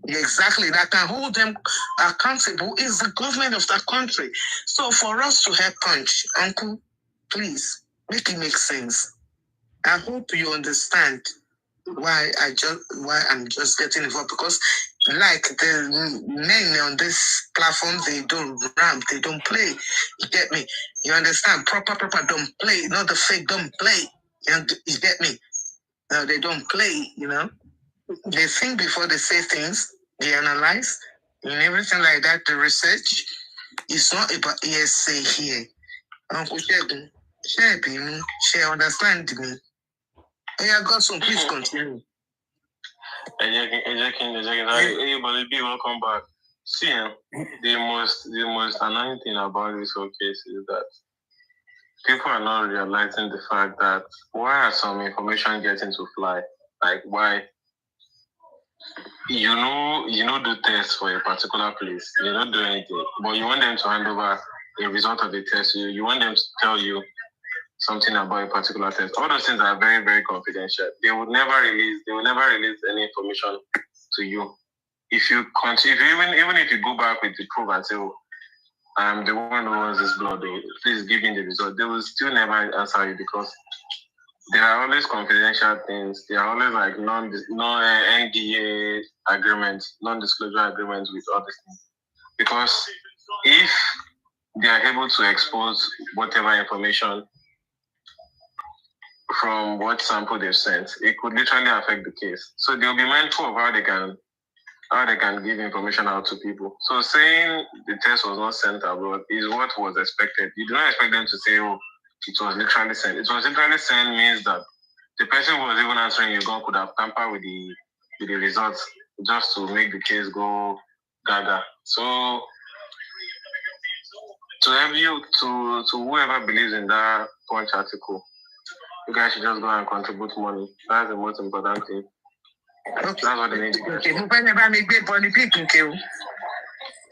that can hold them accountable is the government of that country. So for us to help Punch, Uncle, please make it make sense. I hope you understand why I'm just getting involved, because like the men on this platform, they don't ramp, they don't play. You get me? You understand? Proper don't play, not the fake don't play. You get me? No, they don't play, you know. They think before they say things, they analyze, and everything like that. The research is not about ESA here. Uncle Shegun, share understand me. Yeah, got some, please continue. Everybody be welcome back. See, the most annoying thing about this whole case is that people are not realizing the fact that why are some information getting to fly? Like why? You know do tests for a particular place. You don't do anything, but you want them to hand over a result of the test. You want them to tell you something about a particular test. All those things are very, very confidential. They will never release any information to you. If you continue, even if you go back with the proof and say, oh, I'm the one who wants this blood, please give me the result, they will still never answer you because there are always confidential things. There are always like NDA agreements, non-disclosure agreements with other things. Because if they are able to expose whatever information from what sample they've sent, it could literally affect the case. So they'll be mindful of how they can give information out to people. So saying the test was not sent abroad is what was expected. You do not expect them to say, oh, it was literally sent. It was literally sent means that the person who was even answering your gun could have tampered with the results just to make the case go gaga. So to whoever believes in that Punch article, you guys should just go and contribute money. That's the most important thing. Okay. That's what they need to do. Okay, never make big body picking kill.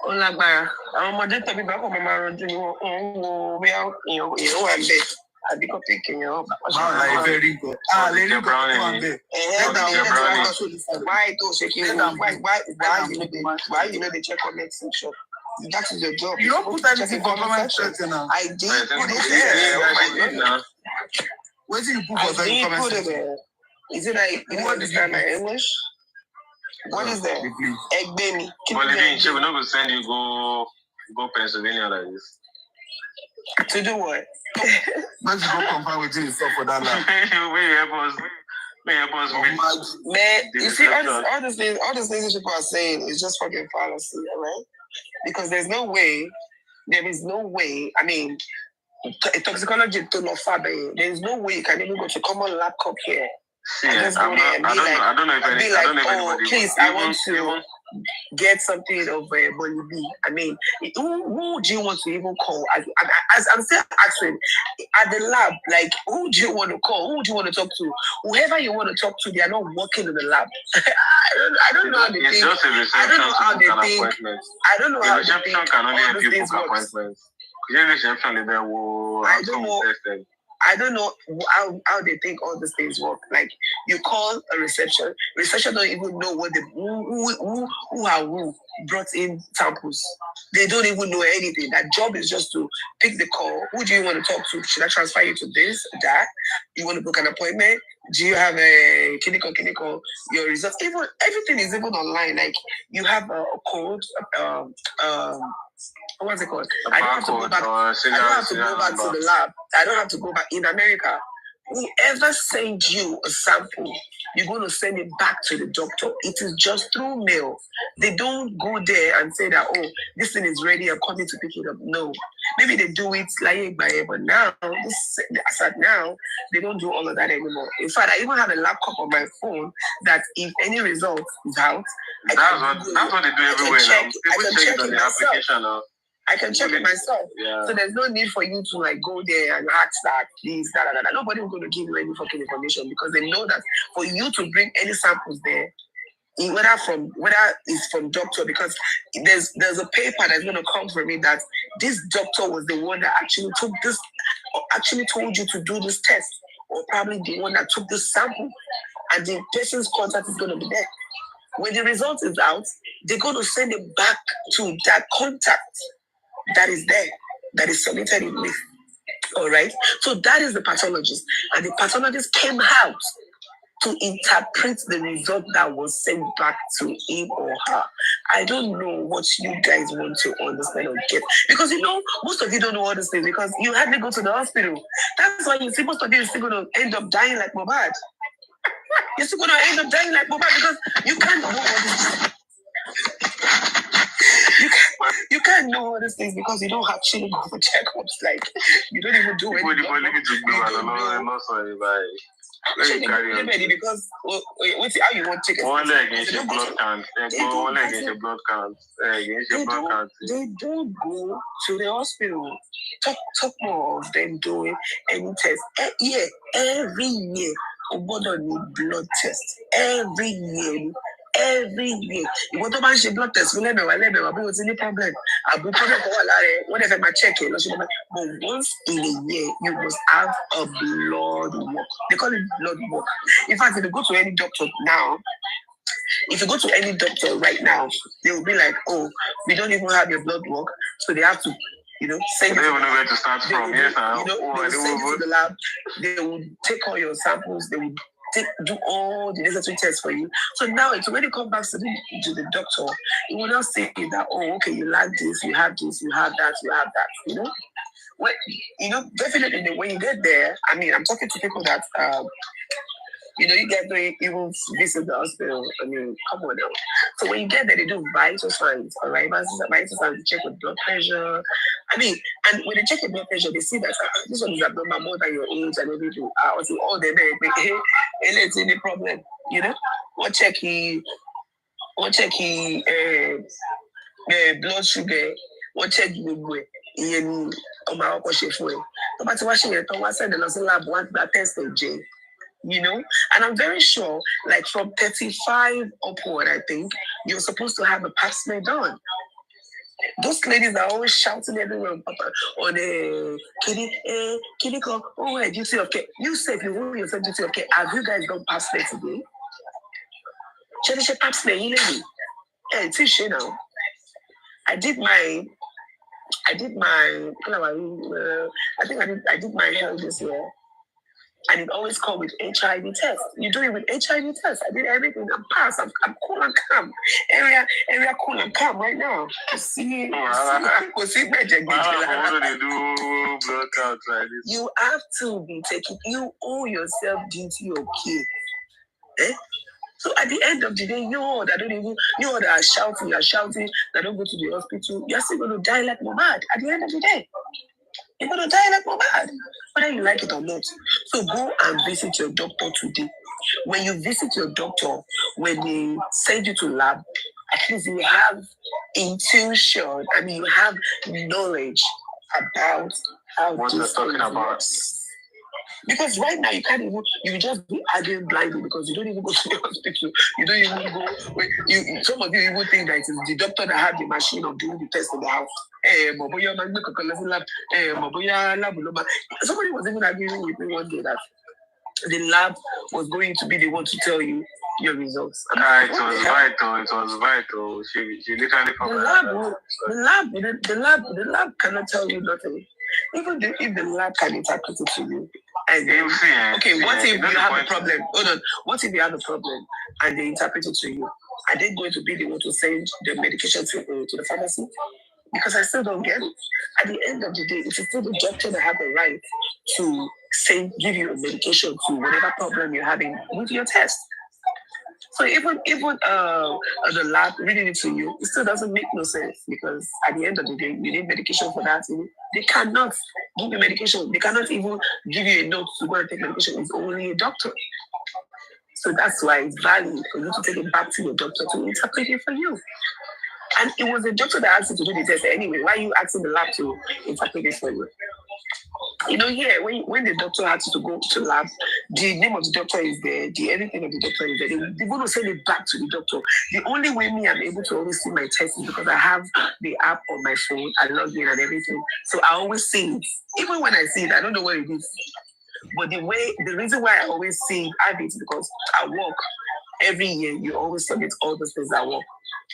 Olagbara, àwọn ọmọdé tẹ̀bí bá kọ̀ máa rojú ni wọ́n ń wo bí èèyàn wà bẹ́ẹ̀ àbí kò pé kéèyàn. Báwo la ìfẹ́ rí nǹkan? Lè rí nǹkan tó wà bẹ́ẹ̀. Why tó ṣe kí why you know the check comment section? That is your job. You don't put anything for comment section now. I did put it there. What do you put for the comment section? Is it like you understand my English? What is that? Egbemi. But we're not going to send you go Pennsylvania like this. To do what? Let's go confirm with you stuff for that land. Man, you see all these things people are saying is just fucking fallacy, right? Because there is no way, I mean, toxicology to no fabe. There is no way you can even go to common laptop here. Yeah, I don't know if anybody. Please, I want to. get something of money B. I mean, who do you want to even call? As I'm still asking, at the lab, like, who do you want to call? Who do you want to talk to? Whoever you want to talk to, they are not working in the lab. I don't know how they think. I don't know how they think. I don't know how they think. Can only help you book appointments. I don't know. I don't know how they think all these things work. Like, you call a reception don't even know what who brought in samples. They don't even know anything. That job is just to pick the call. Who do you want to talk to? Should I transfer you to this, that? You want to book an appointment? Do you have a clinical? Your results? Even everything is even online. Like, you have a code. What's it called? I don't have to go back. I don't have to go back to the lab. I don't have to go back. In America, whoever sends you a sample, you're going to send it back to the doctor. It is just through mail. They don't go there and say that, oh, this thing is ready, I'm coming to pick it up. No. Maybe they do it like by, but now, now, they don't do all of that anymore. In fact, I even have a laptop on my phone that if any result is out, that's what they do everywhere now. People check it on the application now. I can check it myself. Yeah. So there's no need for you to like go there and ask that, this, that. Nobody is going to give you any fucking information because they know that for you to bring any samples there, whether it's from doctor, because there's a paper that's going to come from it that this doctor was the one that actually took this, or actually told you to do this test, or probably the one that took this sample, and the person's contact is going to be there. When the result is out, they're going to send it back to that contact that is there, that is submitted in with. All right. So that is the pathologist, and the pathologist came out to interpret the result that was sent back to him or her. I don't know what you guys want to understand or get, because most of you don't know all these things because you hardly go to the hospital. That's why you see most of you are still going to end up dying like Mohbad. You're still going to end up dying like Mohbad because you can't know all this. You can't know all these things because you don't actually go for checkups. Like, you don't even do anything. Because what's how you want to take one leg against your blood count. One leg against your blood count. They don't go to the hospital. Talk more of them doing any test. Every year. Obodo need blood test. Every year. You want to manage the blood test, let me what's any problem. I'll be problem for whatever my check it. But once in a year, you must have a blood work. They call it blood work. In fact, if you go to any doctor now, right now, they will be like, oh, we don't even have your blood work, so they have to, send you. They don't know where to start from. Yes, they will send you to the lab. They will take all your samples. They will do all the necessary tests for you. So now, when you come back to the doctor, it will not say that, oh, okay, you like this, you have this, you have that, you have that. When, definitely when you get there, I mean, I'm talking to people that, you get to even visit the hospital. I mean, come on now. So when you get there, they do vital signs, all right? Vital signs, they check with blood pressure. I mean, and when they check your blood pressure, they see that this one is abnormal more than your age and everything. All they make, hey, it's any problem, One check blood sugar, one check and I'm very sure, like from 35 upward, I think, you're supposed to have a pap smear done. Those ladies are always shouting everywhere on the kitty clock, duty of care. You said you want yourself duty of care. Have you guys done pap smear today? She pap smear, hey, it's now. I did my I think I did my health this year. And it always come with HIV test. You do it with HIV test. I did everything. I'm passed. I'm cool and calm. Area cool and calm right now. You have to be taking. You owe yourself duty of care. So at the end of the day, you all that are shouting, that don't go to the hospital, you're still going to die like Mohbad at the end of the day. You're going to die like Mohbad, whether you like it or not. So go and visit your doctor today. When you visit your doctor, when they send you to lab, at at least you have intuition, I mean, you have knowledge about how What this you're talking thing about. works. Because right now you can't even, you just be arguing blindly because you don't even go to the hospital. You don't even go. Some of you even think that it's the doctor that had the machine of doing the test in the house. Somebody was even arguing with me one day that the lab was going to be the one to tell you your results. It was vital. It was vital. She literally the lab cannot tell you nothing. Even if the lab can interpret it to you. And then, what if you have a problem? Hold on. What if you have a problem and they interpret it to you? Are they going to be the one to send the medication to the pharmacy? Because I still don't get it. At the end of the day, it's still the doctor that have the right to give you a medication to whatever problem you're having with your test. So even the lab reading it to you, it still doesn't make no sense because at the end of the day, you need medication for that. They cannot give you medication. They cannot even give you a note to go and take medication. It's only a doctor. So that's why it's valid for you to take it back to your doctor to interpret it for you. And it was the doctor that asked you to do the test anyway. Why are you asking the lab to interpret it for you? Here, when the doctor had to go to lab, the name of the doctor is there, the everything of the doctor is there. They're going to send it back to the doctor. The only way I'm able to always see my test is because I have the app on my phone, I log in and everything. So I always see it. Even when I see it, I don't know where it is. But the reason why I always see it is because I work. Every year, you always submit all those things at work.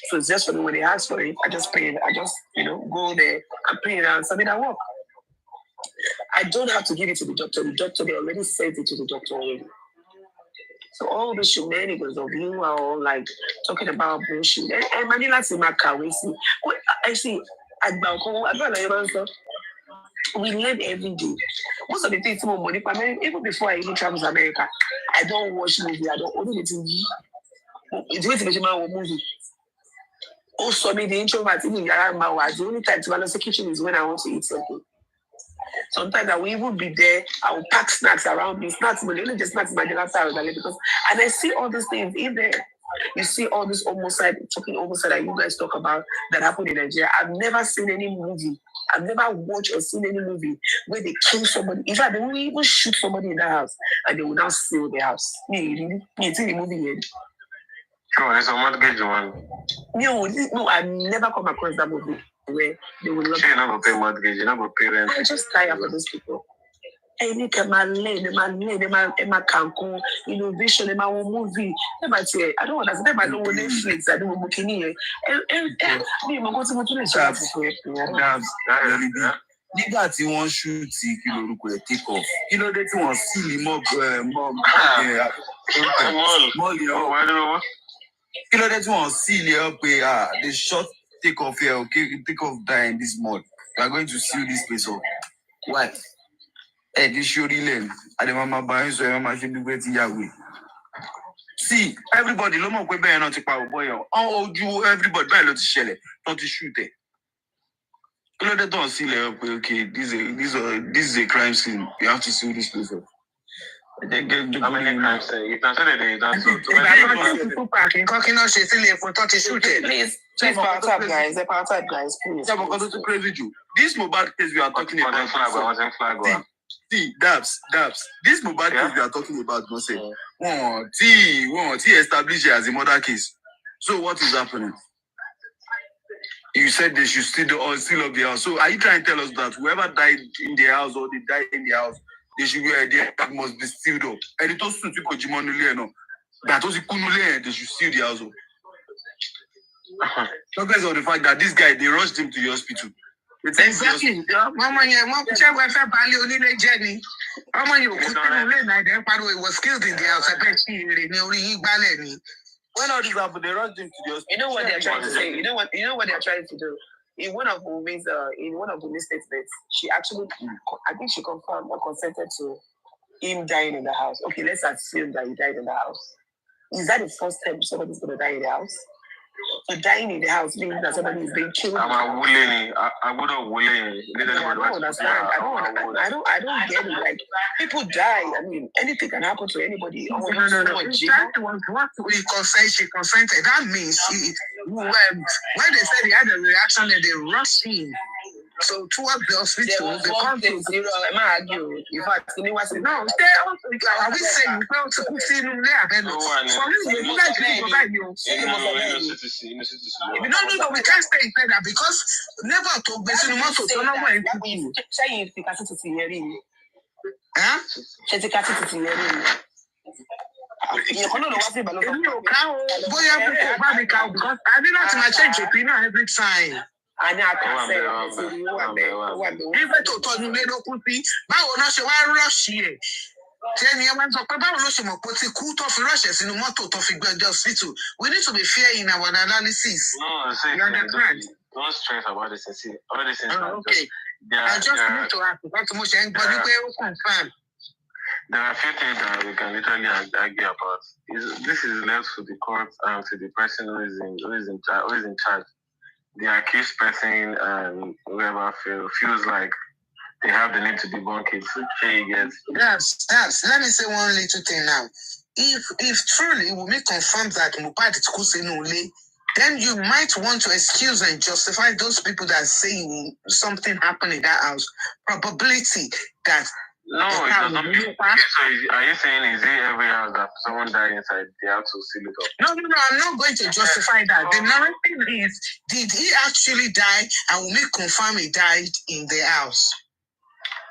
So it's just for me, when they ask for it, I just pay it. I just, go there and pay it and submit at work. I don't have to give it to the doctor. The doctor, they already sent it to the doctor already. So all the shenanigans of you are all like talking about bullshit. And Manila Simaka, we see. I see. We learn every day. Most of the things more money, even before I even travel to America, I don't watch movie. I don't order the TV. It's way to make a movie. Also, the introvert, even the only time to balance the kitchen is when I want to eat something. Sometimes I will even be there. I will pack snacks around me. Snacks, but only just snacks my dinner time because, and I see all these things in there. You see all this homicide that you guys talk about that happened in Nigeria. I've never seen any movie. I've never watched or seen any movie where they kill somebody. In fact, they will even shoot somebody in the house and they will now steal the house. It's in the movie yet. Sure, there's a mortgage one. No, I've never come across that movie where they will not. You're not going to pay mortgage, you're not going to pay rent. I just tire for those people. Any innovation, movie. I don't want to say Netflix. I don't want to nígbà tí wọ́n shoot kí lorúkọ ẹ̀ take off kí ló dé tí wọ́n sì lè mọ́ kí ló dé tí wọ́n sì lè pé they shot take off here, okay, take off die in this mall. We are going to seal this place up. Why? This surely learn. And the mama buying so mama should be waiting Yahweh. See, everybody, no more be not power boy. Oh, you everybody buy lot shell, not to shoot it. You know they don't see like okay, this is a crime scene. You have to seal this place up. How many crimes? You can say Please, power tap, guys. Please. Yeah, because it's crazy, Joe. This Mohbad case we are talking about. See, Dabs. This Mohbad case we are talking about, go say, T establish it as a murder case. So what is happening? You said they should still up the house. So are you trying to tell us that whoever died in the house or they died in the house, they should they must be sealed up? And it was that was they should seal the house up. Because of the fact that this guy, they rushed him to the hospital. Exactly. It was killed in the house. When all this happened, they rushed him to the hospital. You know what they're trying to say? You know what they're trying to do? In one of Wumi's statements, she actually, I think she confirmed or consented to him dying in the house. Okay, let's assume that he died in the house. Is that the first time somebody's going to die in the house? So dying in the house means that somebody is being killed. I'm willing. I would have willing. I don't understand. I don't get it. Like, people die. I mean, anything can happen to anybody. No. That was what we consent. She consented. That means when they said he had a reaction, and they rushed in. So towards the hospital, the conflict. Am I arguing? In fact, no, are we saying well to put in there? For me, we can't provide you. No, we can't stay in that because never to basically want to turn away. Saying the capacity hearing. Huh? The capacity hearing. You know what I'm because I did not change opinion every time. And I can say, even to turn the local fee, báwo náà ṣe wá rush here. Tell me, I'm talking about rush him, but the cool tough rushes in the motor to figure the hospital. We need to be fair in our analysis. No, don't stress about this. All this is okay. I just need to ask what much anybody will confirm. There are a few things that we can literally argue about. This is left to the court and to the person who is in charge. The accused person and whoever feels like they have the need to debunk it. Yes. Let me say one little thing now. If truly we confirm that Mohbad is Kusenule, then you might want to excuse and justify those people that say something happened in that house. Probability that. No, it doesn't mean. So are you saying is it every house that someone died inside they have to seal it up? No, I'm not going to justify that. The narrative is, did he actually die and we confirm he died in the house?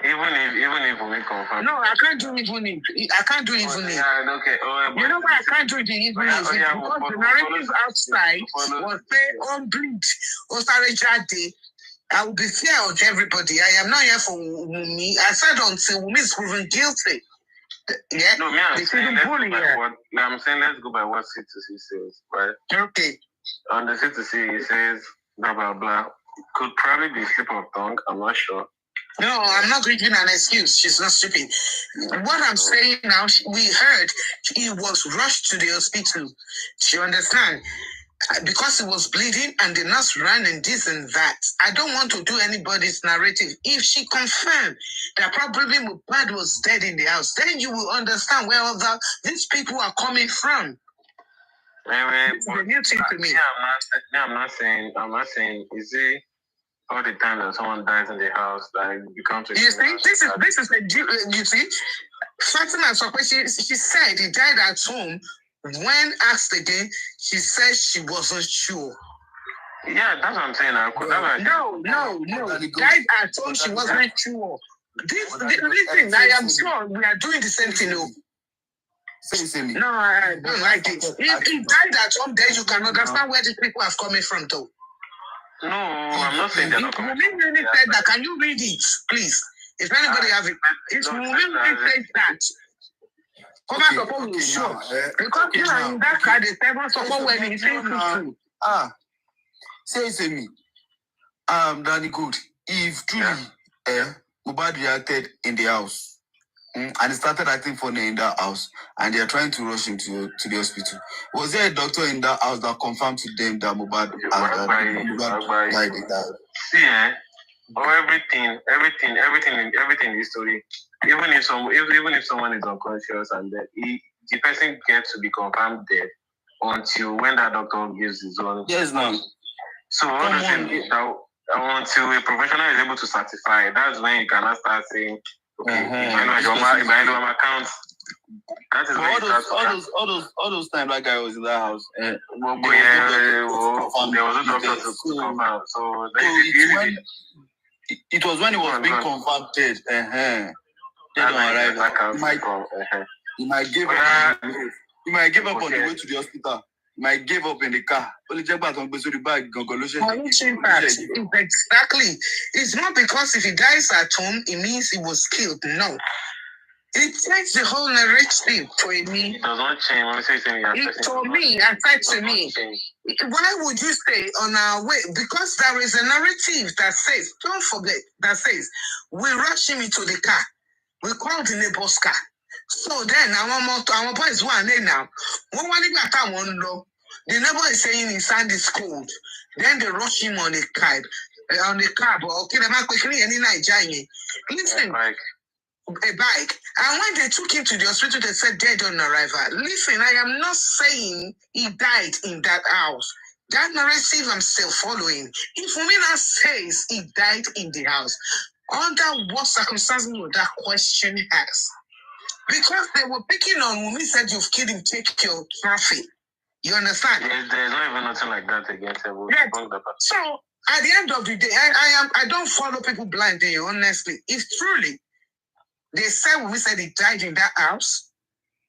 Even if we confirm. No, I can't do even if. I can't do even if. Yeah, okay. You know why I can't do the even if? Because the narrative outside was say on bleed. Osarejade. I will be fair on everybody. I am not here for Wumi. I said until Wumi is proven guilty. Yeah? No, I'm saying let's go by what C2C says, right? Okay. On the C2C, it says blah, blah, blah. Could probably be slip of tongue. I'm not sure. No, I'm not giving an excuse. She's not stupid. What I'm saying now, we heard he was rushed to the hospital. Do you understand? Because he was bleeding and the nurse ran and this and that. I don't want to do anybody's narrative. If she confirmed that probably Mohbad was dead in the house, then you will understand where these people are coming from. It's a new thing to me. I'm not saying, is it all the time that someone dies in the house that it becomes a... You see, this is you see, Fatima, she said he died at home. When asked again, she said she wasn't sure. Yeah, that's what I'm saying. No. Died at home, she wasn't sure. Listen, I am sure we are doing the same thing. No, I don't like it. If he died at home, then you can understand where the people are coming from, though. No, I'm not saying that. You really said that. Can you read it, please? If anybody has it, it's really says that. Sure. Because you are in that card, the seven support when he says to say me. Danny Good. If truly Mohbad reacted in the house and he started acting funny in that house and they are trying to rush him to the hospital, was there a doctor in that house that confirmed to them that Mohbad died in that? See, everything in this story. Even if someone is unconscious and the person gets to be confirmed dead until when that doctor gives his own. Yes, no. So all the things until a professional is able to certify, that's when you cannot start saying, okay, if I know my accounts. That is all those times that guy was in that house. There was a doctor to confirm. So it was when he was being confirmed dead. He might give up. He might give up on the way to the hospital. He might give up in the car. Exactly. It's not because if he dies at home, it means he was killed. No. It takes the whole narrative for me. It does not change. For me, to me. Why would you stay on our way? Because there is a narrative that says, don't forget, that says, we rush him into the car. We called the neighbor's car. So then, our boys were there now. One The neighbor is saying his hand is cold. Then they rush him on a cab. Okay, they might quickly any Nigerian. Listen, a bike. And when they took him to the hospital, they said dead on arrival. Listen, I am not saying he died in that house. That narrative I'm still following. If Wumina says he died in the house, under what circumstances would that question ask? Because they were picking on Wumi said you've killed him, take your trophy. You understand? There's not even nothing like that against him. Yes. So at the end of the day, I don't follow people blindly, honestly. If truly they said Wumi said he died in that house,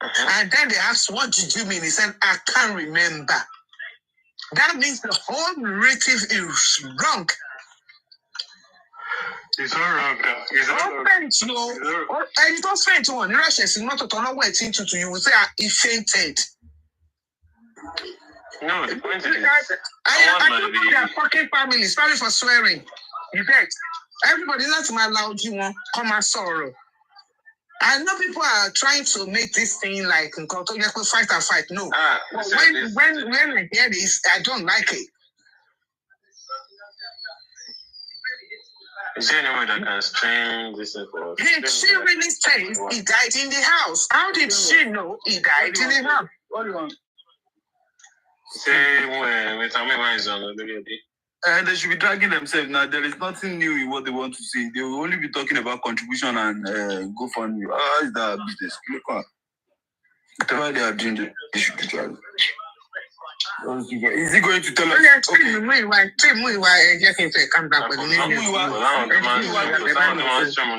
and then they asked, what did you mean? He said, I can't remember. That means the whole narrative is wrong. It's all wrong. It's all wrong. And it was faint one. In Russia, it's not to know what it's into. You will say he fainted. No, the point is, I don't know their fucking family. Sorry for swearing. You get everybody. That's my loud. You want come and sorrow. I know people are trying to make this thing like fight and fight. No, but when I hear this, I don't like it. Is there anyone that can stream this info? Did she really say he died in the house? How did she know he died in the house? What do you want? Say when Tamiwa is on And they should be dragging themselves now. There is nothing new in what they want to say. They will only be talking about contribution and GoFundMe. How is that business? Look on. Whatever they are doing, they should be dragging. Is he going to tell us?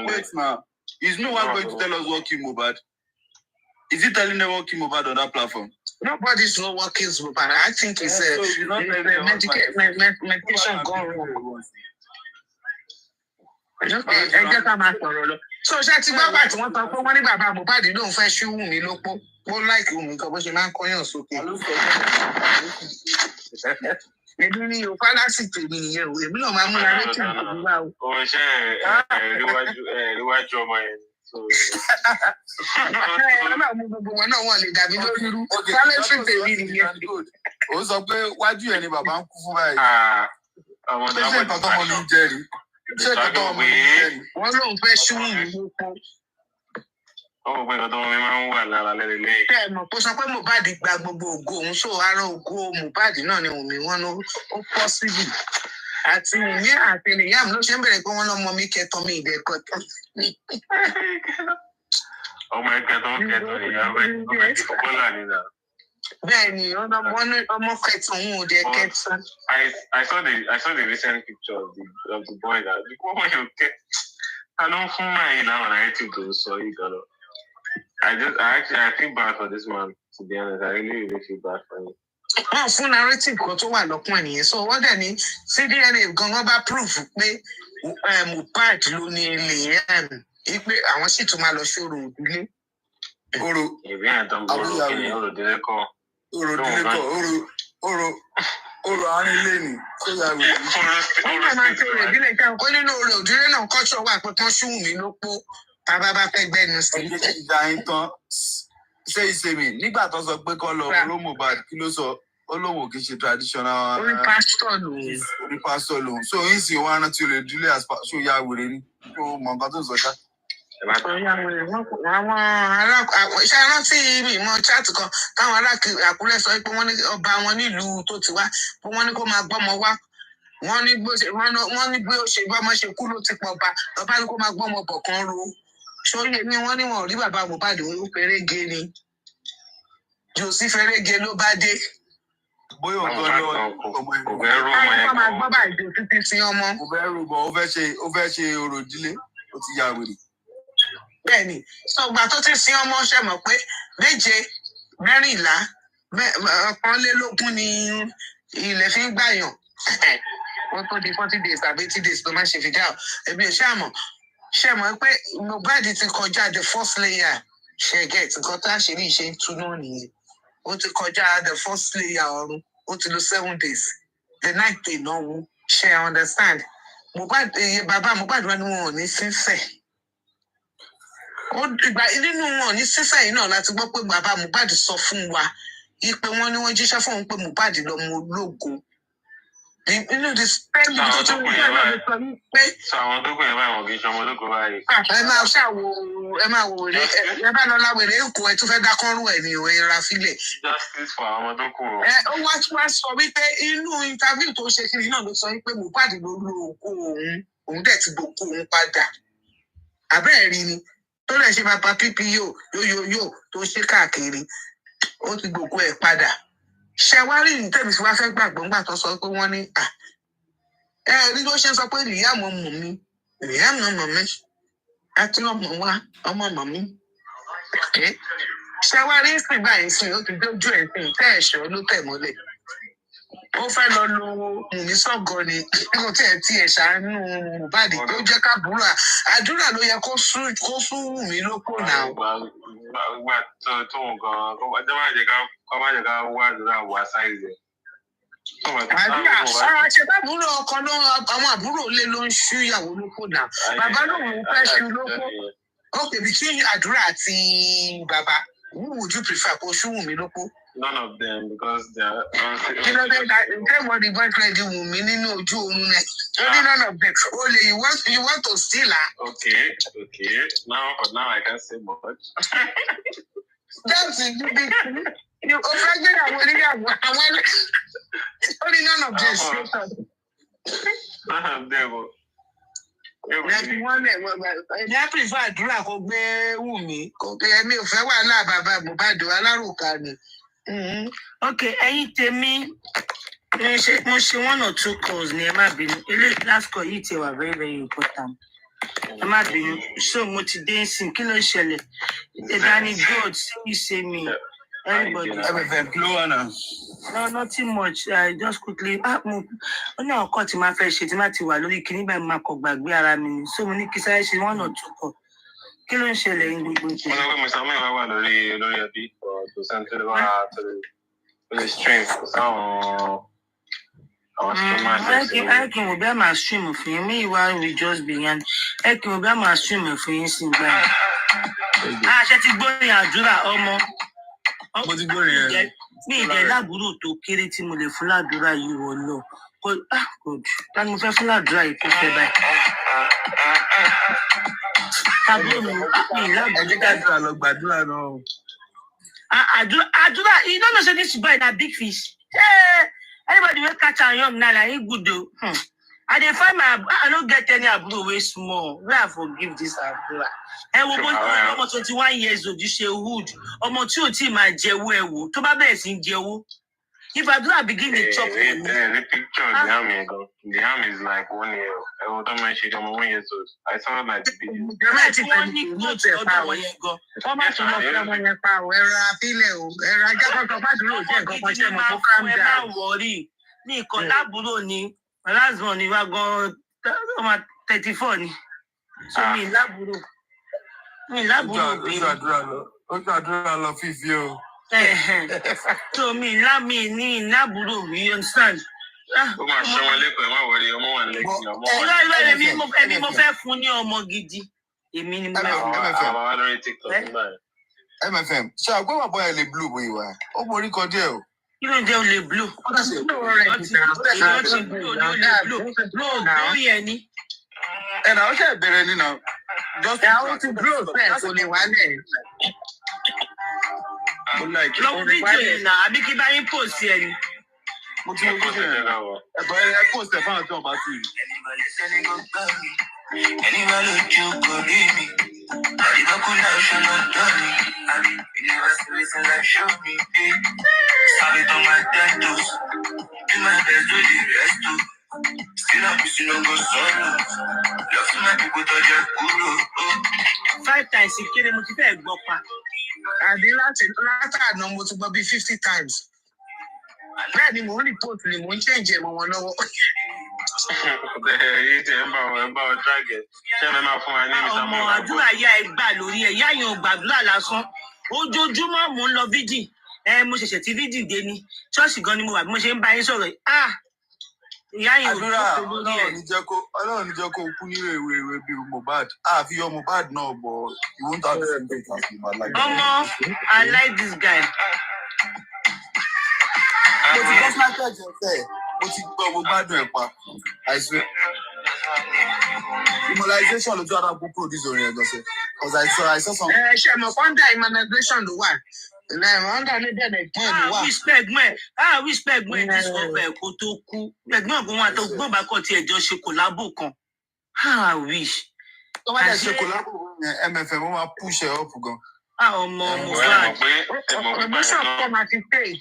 Wait now. Is no one going to tell us what killed Mohbad? Is he telling them what killed Mohbad on that platform? Nobody's not working Mohbad. I think it's medication gone wrong. So ṣe bàbá tí wọ́n tán pé wọ́n ní bàbá Mohbad lóun fẹ́ ṣú Wùmí lópó ó láìkì Wùmí kan bó ṣe máa ń kọyàn sókè. Èmi ni Yorùbá lásìkò èmi nìyẹn o, èmi náà máa múra létí ìgbòho wa o. Ọmọ iṣẹ́ ìríwájú ọmọ yẹn. Gbogbo wọn náà wọ́n lè dàbí lórí sálẹ́sì tèmi nìyẹn. Ó sọ pé wájú ẹ̀ ni bàbá ń kú fún báyìí. Ṣé nǹkan tó mọ ní jẹ́rìí? Ṣé nǹkan tó mọ ní jẹ́rìí? Wọ́n lóun fẹ́ ṣú Wùmí lópó. Ó gbé nǹkan tó mọ mi máa ń wà lára lẹ́rìí lẹ́yìn. Bẹ́ẹ̀ mọ̀ kó sọ pé Mohbad gba gbogbo ògo òun so ara ògo Mohbad náà ni Wùmí wọn ló ó pọ́sibù. Àti Wùmí àti Liam ló ṣe ń bẹ̀rẹ̀ pé wọ́n lọ́mọ mi kẹtọ́ mi ìdẹ́kọ̀ tán. Ọmọ ẹ̀kẹtọ́ ìyá rẹ̀ ọ̀pọ̀lá nìyà. Bẹ́ẹ̀ni, ọmọ kẹtàn òun ò dé kẹtàn. I saw the recent picture of the boy that the woman you get. I don't feel my now and I to go sorry, girl. I feel bad for this man, to be honest. I really feel bad for him. Wọ́n fún narrative kan tó wà lọ́kùn ẹ̀nìyẹn. So wọ́n dẹ̀ ní CDNA gangan bá proof pé Mohbad ló ní ilé pé àwọn sì tún máa lọ ṣòro òdúlé. Ìbí àtọ̀gbọ̀rọ̀ kí ni òròdílé kọ́. Oro àárín ilé ni. Wọ́n máa ń ṣe òròdílé kan kó nínú òròdílé náà kọ́ṣọ́ wà pé kán ṣú Wùmí lópó tábà bá fẹ́ gbẹ́nu sí. Ìjà yín tán ṣé ìṣèmí nígbà tó sọ pé kọ́ lọ ló Mohbad kí ló sọ ó lóun kì í ṣe traditional. Orí pásítọ̀ lòun. Orí pásítọ̀ lòun. So yín sì wọ́n rántí olè dúlé ṣó ya wèrè ni. Ṣó mọ nǹkan tó ń sọ ṣá. Iṣẹ́ rántí ìmọ̀ chat kan táwọn ará Àkúrẹ́ sọ pé wọ́n ní ọba wọn nílùú tó ti wá pé wọ́n ní kó máa gbọ́mọ wá. Wọ́n ní bí ó ṣe bọ́mọ ṣe kú ló ti pọ̀ ọba. Ọba ní kó máa gbọ́mọ bọ̀ kan ro. Ṣóyè ni wọ́n ní wọn ò rí bàbá Mohbad ó fẹ́rẹ́gẹ ni. Jòsí fẹ́rẹ́gẹ ló bá dé. Bóyá ọ̀gá lọ ọmọ ẹ̀. Àwọn máa gbọ́ bá ìjọ títí sí ọmọ. Kò fẹ́ rúbọ, ó fẹ́ ṣe òròdílé, ó ti ya wèrè. Bẹ́ẹ̀ni, sọ ìgbà tó ti sin ọmọ ṣe mọ̀ pé 7, 14, 11 ni ilẹ̀ fi ń gbàyàn. Wọ́n tó di 40 days tàbí 80 days ló máa ṣe fìdá. Èmi ò ṣàmọ̀. Ṣe mọ̀ pé Mohbad ti kọjá the first layer. Ṣe get nǹkan tá a ṣe ní ìṣe ń tú náà nìyẹn. Ó ti kọjá the first layer ọ̀run. Ó ti lo 7 days. The 9th day náà wú. Ṣe understand? Bàbá Mohbad wọn ni wọn ò ní sínsẹ̀. Ìgbà nínú wọn ní sísẹ̀ yìí náà láti gbọ́ pé bàbá Mohbad sọ fún wa Ipe wọn ni wọ́n jíṣẹ́ fún òun pé Mohbad lọmọ ológo. Inú the spend tó tún ń gbà lọ́dún sọ ní pé. Sọ àwọn tó kù yẹn báyìí wọ́n kì í ṣe ọmọ ológo báyìí. Ẹ máa wò rè ẹ bá lọ láwèrè èkó ẹ tún fẹ́ dákọ́rù ẹ̀ ní ìwé ra sílẹ̀. Justice for àwọn tó kù. Ó wá sọ wípé inú interview tó ṣe kiri náà ló sọ wípé Mohbad ló lo òkú òun dẹ̀ ti gbòkú òun padà. Àbẹ́ẹ̀ rí ni tó lè ṣe máa pa PPO yóyóyó tó ṣe káàkiri ó ti gbòkú ẹ̀ padà. Ṣẹ̀wárí ní tẹ̀mí sí wá fẹ́ gbàgbọ́ ńgbà tó sọ pé wọ́n ní ní ló ṣe sọ pé Liam ọmọ mi àti ọmọ mọ̀ mí. Ṣẹ̀wárí ń sìn báyìí sìn ó ti dójú ẹ̀ sìn tẹ́ ẹ̀ṣọ́ ló tẹ̀ mọ́lẹ̀. Ó fẹ́ lọ lo Mùmí Sọ́gọ ni kò tí ẹ̀ ṣàánú Mohbad tó jẹ́ kábúrà. Àdúrà ló yẹ kó sún Wùmí lóko náà. Gbà tó nǹkan kọ́ má jẹ́ ká wá àdúrà wá sáìzì. Àdúrà ṣe bá àbúrò ọkọ náà àwọn àbúrò ilé ló ń ṣú ìyàwó lóko náà. Bàbá lòun fẹ́ ṣú lóko. Okay, between àdúrà àti bàbá, who would you prefer kó ṣú Wùmí lóko? None of them because they are. You know that what the boyfriend Wùmí nínú ojú oorun náà. Only none of them. Only you want to steal her. Okay. Now I can't say much. That's it. You offended àwọn only none of them. None of them. Ẹbí wọn lẹ ẹni á prefer àdúrà kó gbé Wùmí kò kí ẹmí ò fẹ́ wàhálà bàbá Mohbad alárùkà ni. Okay, ẹ̀yin tèmi mo ṣe 1 or 2 calls ní ẹ má bínú. Eléyìí last call yìí ti wà very very important. Ẹ má bínú. So mo ti dé nsìn kí ló ṣẹlẹ̀? Danny God say me. Everybody. No, nothing much. I just quickly. Ó ní àwọn kan tí máa fẹ́ ṣe tí máa ti wà lórí kíní báyìí máa kọ gbàgbé ara mi ni. So mo ní kí sáré ṣe 1 or 2 call. Kí ló ń ṣẹlẹ̀ ní gbogbo ìṣẹ̀lẹ̀? Wọ́n lọ pé Mr. Mẹ́wàá wà lórí ẹbí tó sẹ́ńtì lọ́wọ́ lórí stream sáwọn streamers. I can obey my stream of him. Meanwhile, we just began. I can obey my stream of him. Ṣé ti gbórin àdúrà ọmọ? Mo ti gbórin yẹn. Mi ìdẹ̀ lábúrò tó kéré tí mo lè fún ládùúrà yìí wọ lọ. Kò jù. Táni mo fẹ́ fún ládùúrà yìí tó fẹ́ báyìí. Àbúrò mi lábúrò. Ẹ jẹ́ ká àdúrà lọ gbàdúrà náà. Àdúrà, you don't know say this boy na big fish. Hey, anybody wey catch am young now, na him good o. I dey find I no get any àbúrò wey small. Wey I forgive this àbúrò. Ẹ wo bó ọmọ 21 years old, you ṣe hood. Ọmọ tí ò tí máa jẹ́wọ́ ẹ wò. Tó bá bẹ̀rẹ̀ sí jẹ́wọ́. If àdúrà begin dey chop for me. The picture the arm is like 1 year. I will don't mention ọmọ 1 year old. I saw like the video. Wọ́n ní kóòtù ọ̀dọ̀ wọn yẹn gan. Wọ́n má tún lọ fún ọmọ yẹn pa ò ẹ̀rọ abílẹ̀ o. Ẹ̀rọ ajákọ̀ọ́kọ̀ bá dúró jẹ́ nǹkan kan ṣẹ́ mo kó calm down. Ẹ má wọrí. Ní ìkan lábúrò ni. Last one ni wá gan ọmọ 34 ni. So mi lábúrò. Ó àdúrà lọ fífi o. So mi ní lábúrò, you understand? Ó máa ṣe wọn lẹ́kọ̀ọ́ ẹ̀ má wọlé ọmọ wà lẹ́kọ̀ọ́ ọmọ. Èmi mo fẹ́ fún ní ọmọ gidi. Èmi ni mo fẹ́ fún. Àwọn lórí TikTok nígbà yẹn. MFM ṣe àgbẹ̀wò àbọ̀yà lè blue bóyá wa ó borí kan díẹ̀ o. Kí ló ń jẹ́ olè blue? Lórí ẹni. Ẹ̀nà ó ṣe bẹ̀rẹ̀ nínú. Ìyàwó ti dúró fẹ́ẹ̀ kò lè wálẹ̀. Lọ́wọ́ fídíò yìí náà, àbí kí bá yín post ẹ ni. Mo ti mú fídíò yẹn. Ẹ̀bọ̀ ẹ̀ post ẹ̀ fáwọn tí wọ́n bá ti rí. Ẹni bá lójú kò rí mi, àdìbọ́kúnlá ṣọlọ dán mi, àbí university life show me, àbí tó máa tẹ́tò, bí máa bẹ̀ tó di rẹ́tò, still I'm missing no go solo, love to my people tó jẹ́ kúrò. 5 times ìkéré mo ti fẹ́ gbọ́ pa. Àbí látàná mo ti gbọ́ bí 50 times. Bẹ́ẹ̀ ni mò ń report ni mò ń change ẹ̀mọ́ wọn lọ́wọ́. Èyí tí ẹ ń bá wọn target. Ṣé ẹ máa fún wa ní ìsàmúlò? Ọmọ àdúrà ya ẹ gbà lórí ẹ, yá yẹn ò gbàdúrà lásán. Ojoojúmọ́ mò ń lọ fídì. Mo ṣẹ̀ṣẹ̀ ti fídì dé ni. Ṣọ́ọ̀ṣì gan ni mo wà bí mo ṣe ń bá yín sọ̀rọ̀. Ìyá yẹn ò tó lórí ẹ. Ọlọ́run ní jẹ́ kó kú ní rèwerèwe bíi Mohbad. Àfi yọ Mohbad náà bọ̀ you won't have the same thing as Mohbad. Ọmọ, I like this guy. I swear. Immunization lójú ara gbogbo produce orin ẹ̀gbọ́n sẹ́. Because I saw some. Ṣé mo kọ́ńdà immunization ló wà? Under ní bẹ̀rẹ̀ gbọ́n ló wà. Respect gbọ́n this one kó tó kú. Ẹ̀gbọ́n ògùn wa tó gbọ́n bá kọ́ tí ẹjọ́ ṣe kòlábò kan. Wish. Tó bá dẹ̀ ṣe kòlábò MFM wọ́n máa push ẹ̀ up gan. Ọmọ Mohbad. Promotion kọ́ máa ti pay.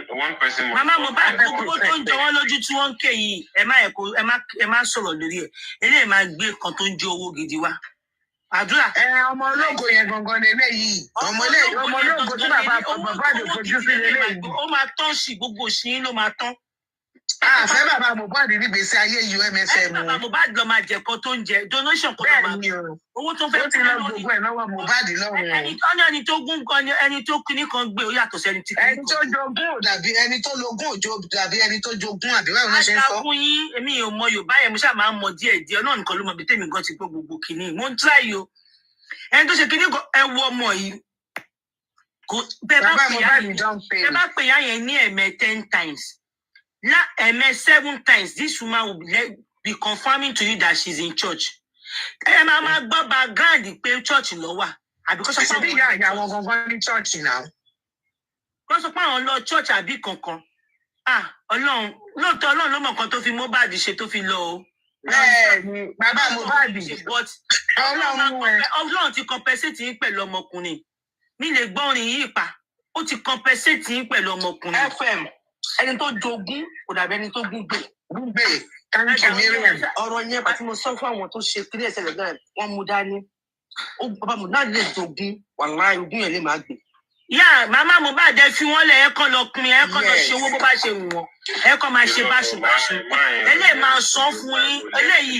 One person. Mama Mohbad gbogbo tó ń jọ wọ́n lójú tí wọ́n ń ké yìí ẹ má sọ̀rọ̀ lórí ẹ̀ eléyìí máa gbé kan tó ń jẹ owó gidi wá. Àdúrà. Ọmọ ológo yẹn gangan lélẹ́yìí. Ọmọ ológo tí bàbá àdè fojú sí lélẹ́yìí. Ó máa tán sí gbogbo òṣìyìn ló máa tán. Àfẹ́ bàbá Mohbad nígbèsí ayé UMFM. Bàbá Mohbad lọ máa jẹ kan tó ń jẹ donation kan lọ máa bẹ́ẹ̀ ni o. Owó tó fẹ́ ó ti lọ gbogbo ẹ̀ lọ́wọ́ Mohbad lọ́rùn. Ẹni tó gún kan ẹni tó kíní kan gbé ó yàtọ̀ sẹ́ni tí kíní kan. Ẹni tó jogún ò dàbí ẹni tó logún òjò dàbí ẹni tó jogún àbí báwo ló ṣe ń sọ. Àdàkùn yín èmi ò mọ Yorùbá yẹn mo ṣáà máa ń mọ díẹ̀ náà nìkan ló mọ bí tèmi gan ti gbọ́ gbogbo kíní mo ń try o. Ẹni tó ṣe kíní kan ẹ wo ọmọ yìí. Bẹ́ẹ̀ bá pè yá yẹn ní ẹ̀mẹ́ 10 times. Ẹ̀mẹ́ 7 times this woman will be confirming to you that she's in church. Ẹ máa gbọ́ background pé church ló wà. Àbí kó sọ pé bí ìyá àwọn gangan ní church náà. Kó sọ pé àwọn lọ church àbí kankan. Ọlọ́run lóòótọ́ Ọlọ́run ló mọ̀ nǹkan tó fi Mohbad ṣe tó fi lọ o. Bẹ́ẹ̀ni bàbá Mohbad Ọlọ́run ti compensate yín pẹ̀lú ọmọkùnrin. Mi lè gbọ́ orin yìí pa. Ó ti compensate yín pẹ̀lú ọmọkùnrin. FM ẹni tó jogún kò dàbí ẹni tó gún gbè. Ọ̀rọ̀ yẹn bá tí mo sọ fún àwọn tó ṣe kílẹ̀ ẹsẹ̀ lẹ́gbẹ̀rẹ̀ wọ́n mú dání. Bàbá Mohbad lè jogún wàláhì ogún yẹn lè má gbé. Yá màmá Mohbad ẹ fi wọ́n lẹ̀ ẹ kàn lọ pin ẹ kàn lọ ṣe owó bó bá ṣe wù wọ́n ẹ kàn máa ṣe báṣubàṣu eléyìí máa sọ fún yín eléyìí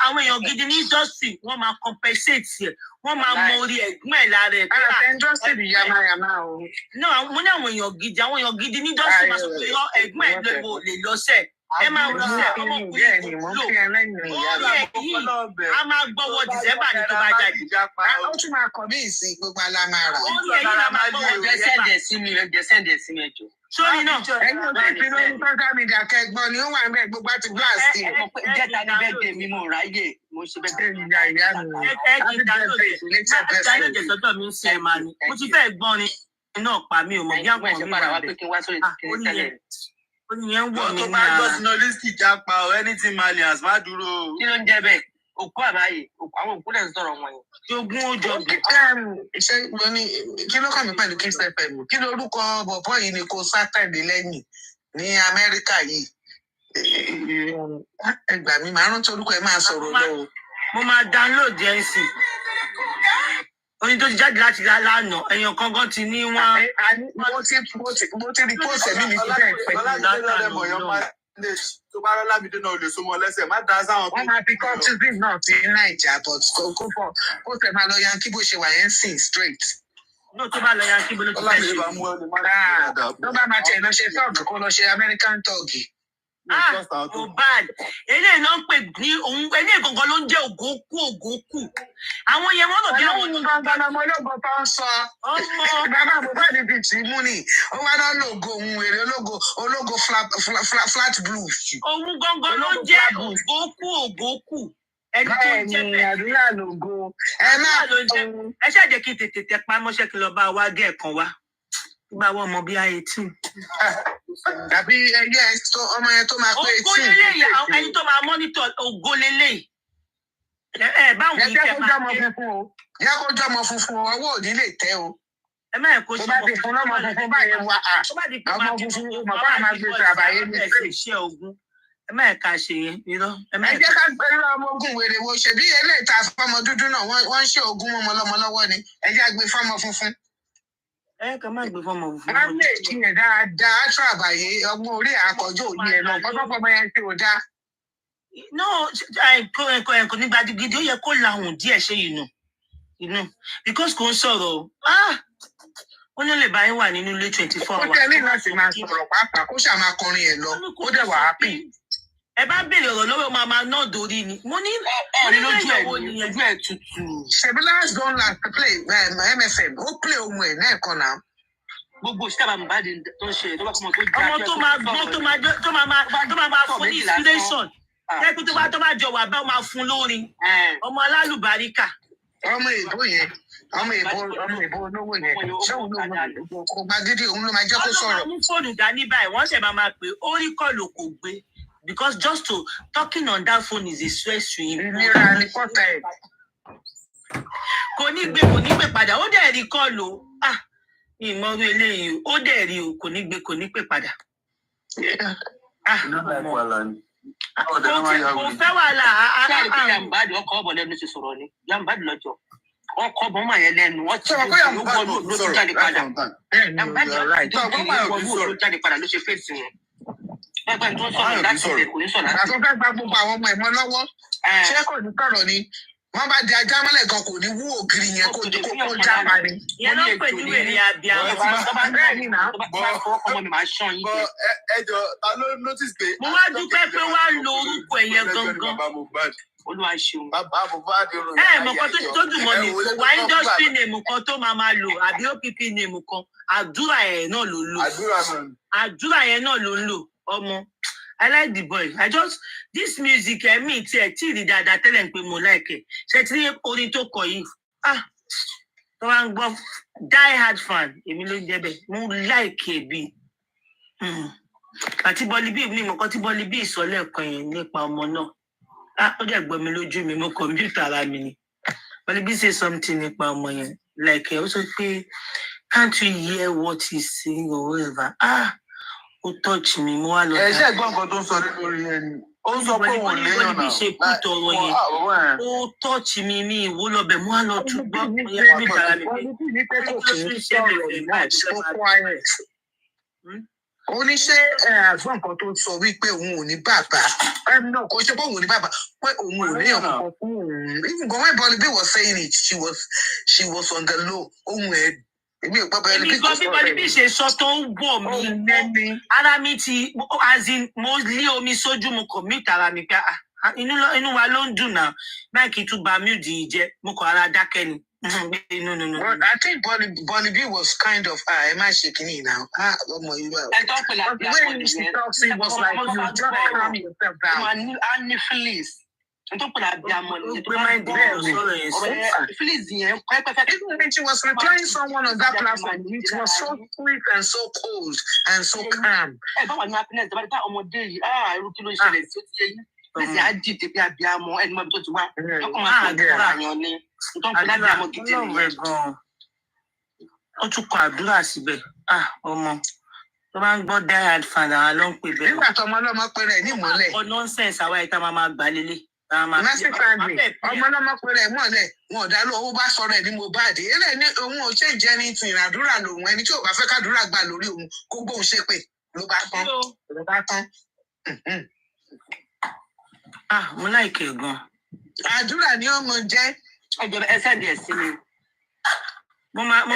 àwọn èèyàn gidi ní industry wọ́n máa compensate ẹ wọ́n máa mọ orí ẹ̀gbọ́n ẹ̀ lára ẹ̀. Industry yamayama o. Mo ní àwọn èèyàn gidi ní industry máa sọ pé ẹ̀gbọ́n ẹ̀ lè lọ sẹ́ẹ̀. Ẹ máa wọ sí ọmọkùnrin lò orí ẹ̀ yìí a máa gbọ́wọ́ December ní tó bá jáde. Ó tún máa kọ̀ mí ìsìn gbogbo alámàrà. Orí ẹ̀ yìí la máa gbọ́wọ́ December sí mi ẹjọ́. Sórí náà. Ẹ̀yin ò bẹ́ẹ̀ fi lórí social media kẹgbọ́n ni ó wà ń bẹ̀ gbogbo àti blast. Ìjẹta ní bẹ́ẹ̀ mi mo ráyè mo ṣe bẹ́ẹ̀ ní ìyá mi. Ẹ kì í dáná jẹ sọ́dọ̀ mi ń ṣe ẹ̀ máa ní. Mo ti fẹ́ gbọ́n ni náà pa mí ò mọ̀ bí àwọn mi wà bẹ́ẹ̀. Oníyẹn wọ̀ mí ní ara. Tó bá gbọ́ sinolísì jápa o anything malians má dúró. Kí ló ń jẹ bẹ́ẹ̀? Òkú àbáyé àwọn òkú lẹ̀ ń sọ̀rọ̀ wọn yẹn. Jogún ó jogún. Ṣé mo ní kí ló kàn mí pẹ̀lú Kiss FM? Kí ló orúkọ bọ̀bọ̀ yìí ni kò sátẹ̀dé lẹ́yìn ní Amẹ́ríkà yìí? Ẹ gbà mí màá rántí orúkọ ẹ máa sọ̀rọ̀ lọ. Mo máa download ẹ̀ sí. Oyin tó ti jáde láti lánàá ẹ̀yàn kankan ti ní wọ́n. Mo ti rí pósì ẹ̀mí mi ti bẹ́ẹ̀ pẹ̀lú. Tó bá rọ́ Lámídé náà ò lè so mọ́ lẹ́sẹ̀ má dá sáwọn. Wọ́n máa fi cultism náà sí Naija but kó fọ́ kó tẹ̀ máa lọ yan kí bó ṣe wà yẹn sìn straight. No, tó bá lọ yan kí bó ló ti fẹ́ ṣe. Tó bá máa tẹ̀ lọ ṣe tọ́ọ̀gì kó lọ ṣe American tọ́ọ̀gì. Mohbad eléyìí ló ń pè ní òun eléyìí gangan ló ń jẹ́ ògókù àwọn yẹn wọ́n lọ bí àwọn gangan ọmọ ológo tó ń sọ bàbá Mohbad ti tì í mú ni ó wá náà lògo òun èrè ológo flat blue. Òun gangan ló ń jẹ́ ògókù ẹni tó ń jẹ́ bẹ́ẹ̀ àdúrà lògo ẹ ṣáàjẹ́ kí n tètè tẹ pa mọ́ṣẹ́ kí n lọ bá wa gẹ̀ẹ́kan wá nígbà wọ́n mọ bí i 18. Àbí ẹyẹ ọmọ yẹn tó máa pé 18. Ògo lélẹ́yìí ẹni tó máa mọ́nítọ̀ ògo lélẹ́yìí. Báwo ni ìfẹ́ máa ń pè. Yẹ kó jọmọ funfun ọwọ́ òní lè tẹ́ o. Ẹ má yẹ kó ṣe ọmọ funfun lọ́mọ funfun báyẹn wá ọmọ funfun màmá máa gbé sọ àbáyé ní iṣẹ́ ogun. Ẹ má yẹ ká ṣe yẹn irọ́. Ẹ jẹ́ ká gbé ọmọ ogun wèrè wo ṣèbí eléyìí ta fọmọ dúdú náà wọ́n ń ṣe ogun mọ́mọ lọ́mọ lọ́wọ́ ni ẹ jẹ́ gbé fọmọ funfun. Ẹ kàn má gbé fọmọ funfun. Wọ́n lè kíyàn dáadáa aṣọ àbàyè ọmọ orí àkọ́jọ́ òní ẹ̀ náà pápákọ̀ ọmọ yẹn tí ò dá. No, ẹ̀kọ́ nígbà gidi ó yẹ kó lahùn díẹ̀ ṣe inú because kò ń sọ̀rọ̀ ó ní lè bá yín wà nínú ilé 24 hours. Ó tẹ́lẹ̀ náà sì máa sọ̀rọ̀ pàápàá kó ṣáà máa kọrin ẹ̀ lọ ó dẹ̀ wà happy. ẹ bá béèrè ọ̀rọ̀ lọ́wọ́ màmá náà dórí ni mo ní lójú ẹ̀ tutù. ṣebí last don last play MFM ó play ohun ẹ̀ náà kan náà. gbogbo ìṣẹ́bà Mohbad tó ń ṣe tó bá kọ́ ọmọ tó máa gbọ́ tó máa fún ní inspiration lẹ́kùn tó bá jọ wà bá máa fún lórin ọmọ alálùbáríkà. ọmọ ìbò yẹn ọmọ ìbò olówó yẹn ṣé òun ló kò gbàgede òun ló máa jẹ́ kó sọ̀rọ̀. ọlọ́run mú fóònù dání báyìí wọ́n ṣẹ̀ máa pè orí kọ́ọ̀lù kò gbé because just to talking on that phone is a stress to him. ìnira ni kọ́ta ẹ̀. kò ní gbé padà ó dẹ̀ rí kọ́ọ̀lù ìmọ̀rú eléyìí ó dẹ̀ rí o kò ní gbé padà. kò fẹ́ wàhálà. ṣáà rí pé Mohbad ọkọ̀ ọ̀bọ̀ lẹ́nu ti sọ̀rọ̀ ni Mohbad lọ́jọ́ ọkọ̀ ọ̀bọ̀ máa yẹn lẹ́nu wọ́n ti ló tún jáde padà ló jáde padà ló ṣe fèsì yẹn. ẹgbẹ́ tó ń sọ̀rọ̀ láti ilẹ̀ kò ní sọ̀rọ̀ láti. àtúntò fẹ́ gba gbogbo àwọn ọmọ ẹ̀mọ́ lọ́wọ́ ṣé kò ní sọ̀rọ̀ ni wọ́n bá di ajá mọ́lẹ̀ gan kò ní wú ògiri yẹn kó já pa ni. ìyẹn ló ń pè ní wèrè àbíàmọ́. ẹjọ ta ló notice pé. mo wá dúpẹ́ pé wá lo orúkọ ẹ̀yẹ gangan. Olúwa ṣeun. Bàbá Mohbad rò. mọ̀ kan tó dùn mọ́ mi kò wá industry name kan tó máa lò àbí OPP name kan àdúrà ẹ̀ náà ló ń lò. àdúrà yẹn náà ló ń lò ọmọ. I like the boy. This music, me, tí rí dáadáa tẹ́lẹ̀ ń pé mo like it. Ṣé tí orin tó kọ yìí? Tó wá ń gbọ́ die hard fan, èmi ló ń jẹ́ bẹ́ẹ̀. Mo like ẹ̀ bí. Àti Bọ́líbí mi mọ̀ kọ́ tí Bọ́líbí ìsọ̀lẹ̀ kan yẹn nípa ọmọ náà. Ó dẹ̀ gbọ́ mi lójú mi, mo kọ̀mpútà ara mi ni. Bọ́líbí say something nípa ọmọ yẹn. Like ó sọ pé can't you hear what he's saying or whatever? Ó touch mi mo wá lọ. Ẹ ṣe gbọ́ nǹkan tó ń sọ lórí ẹni. Ó ń sọ pé òun léèyàn náà. ṣe kú tọrọ yẹn. Ó touch mi mi ìwó lọ́bẹ̀ mo wá lọ tún gbọ́. ó ní ṣé àgbọn kan tó sọ wípé òun ò ní bàbá náà kò ṣe pé òun ò ní bàbá pé òun ò ní ọkọ fún òun. even when Bọ́líbí was saying it she was on the low ohun ẹ̀. Èmi gan bí Bọ́líbí ṣe sọ tó ń wọ̀ mí ara mi ti as in mo lé omi sójú mo kò mí tara mi pé inú wa ló ń dùn náà báyìí kì í tún ba múdì jẹ mo kọ ara dákẹ́ ni. Well, I think Bọ́líbí was kind of ẹ má ṣe kínní now. Ọmọ yìí wà. Ẹ tó ń pè láti when she talks it was like you just calm yourself down. A ní feelings. Tó pè láti àmọ́ ni. Feelings yẹn pẹ́pẹ́pẹ́. Even when she was replying someone on that platform, it was so sweet and so cold and so calm. Ẹ bá wà ní happiness ẹ bá dá ọmọdé yìí irú kí ló ń ṣẹlẹ̀ sí ó ti yẹ yín. Bẹ́sẹ̀ á dìde bí abiyamọ ẹni mọ́bi tó ti wá. Ọkùnrin máa ń gbọ́ra àyàn ni. Tó ń pè láti àmọ́ gidi nìyẹn. Ó tún kọ àdúrà síbẹ̀. Ọmọ tó bá ń gbọ́ die hard fan àwọn ló ń pè bẹ́ẹ̀. Nígbà tó ọmọ ọlọ́mọ pé rẹ̀ ní ìmọ́lẹ̀. Nonsense àwa ìta máa gbà lélẹ̀. Massive family ọmọ ọlọ́mọ pé rẹ̀ mọ́lẹ̀ wọn ò dá lọ owó bá sọ̀rọ̀ ẹ̀ ní Mohbad eré ní òun ò ṣe jẹ́ ní ti ìràdúrà lòun ẹni tí ò bá fẹ́ kádúrà gbà lórí òun kó gbóhùn ṣépè ló bá tán. Mo láìkè gan. Àdúrà ni ọmọ jẹ́. Ẹsẹ̀ díẹ̀ sí mi.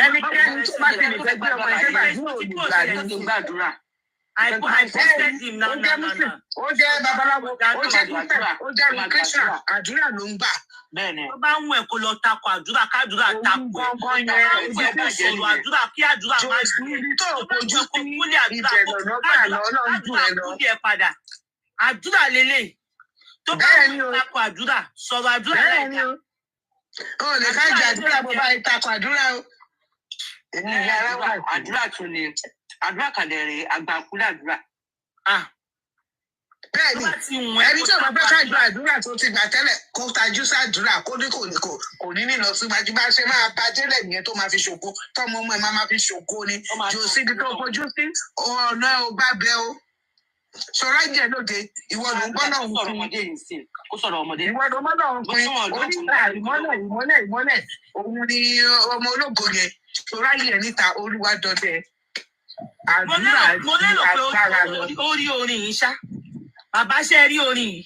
Ẹnikẹ́ni tó bá ti lè fẹ́ gbé ọmọ ẹgbẹ́ gbàdúrà. I posted him now. Ó jẹ́ babaláwo, ó jẹ́ kíkẹ́, ó jẹ́ location, àdúrà ló ń gbà. Bẹ́ẹ̀ni. Tó bá ń wẹ̀ kó lọ takò àdúrà kádúrà takò. Àdúrà kí àdúrà máa ṣe. Tó o kojú sí ìbẹ̀rẹ̀ lọ́gbà lọ́nà jù ẹ lọ. Àdúrà lélẹ̀. Tó bá ń takò àdúrà, sọ̀rọ̀ àdúrà láìka. Ó lè ká jẹ àdúrà bó bá takò àdúrà o. Àdúrà tún ni. Àdúrà kàdẹ̀rẹ̀ àgbàkúdàdúrà. Bẹ́ẹ̀ni, ẹni tí ọba fẹ́ ká gba àdúrà tó ti gbà tẹ́lẹ̀ kó tajú sàdúrà kó ní kò ní nílọ síwájú bá ṣe máa bá délẹ̀ nìyẹn tó máa fi ṣògo tọ́mọ ọmọ ẹ̀ máa fi ṣògo ni jò síbi tó fojú sí ọ̀nà ọgbà bẹ́ o. Ṣọ́ra jẹ́ lóde ìwọ ló ń gbọ́ náà ń pín. Kó sọ̀rọ̀ ọmọdé. Ìwọ ló ń gbọ́ náà ń pín. Oníta ìmọ́lẹ̀ òun ni ọmọ ológo yẹn. Ṣọ́ra yẹ níta olúwa dọdẹ. Mo lérò pé ó rí orin yìí ṣá. Bàbá ṣe rí orin yìí.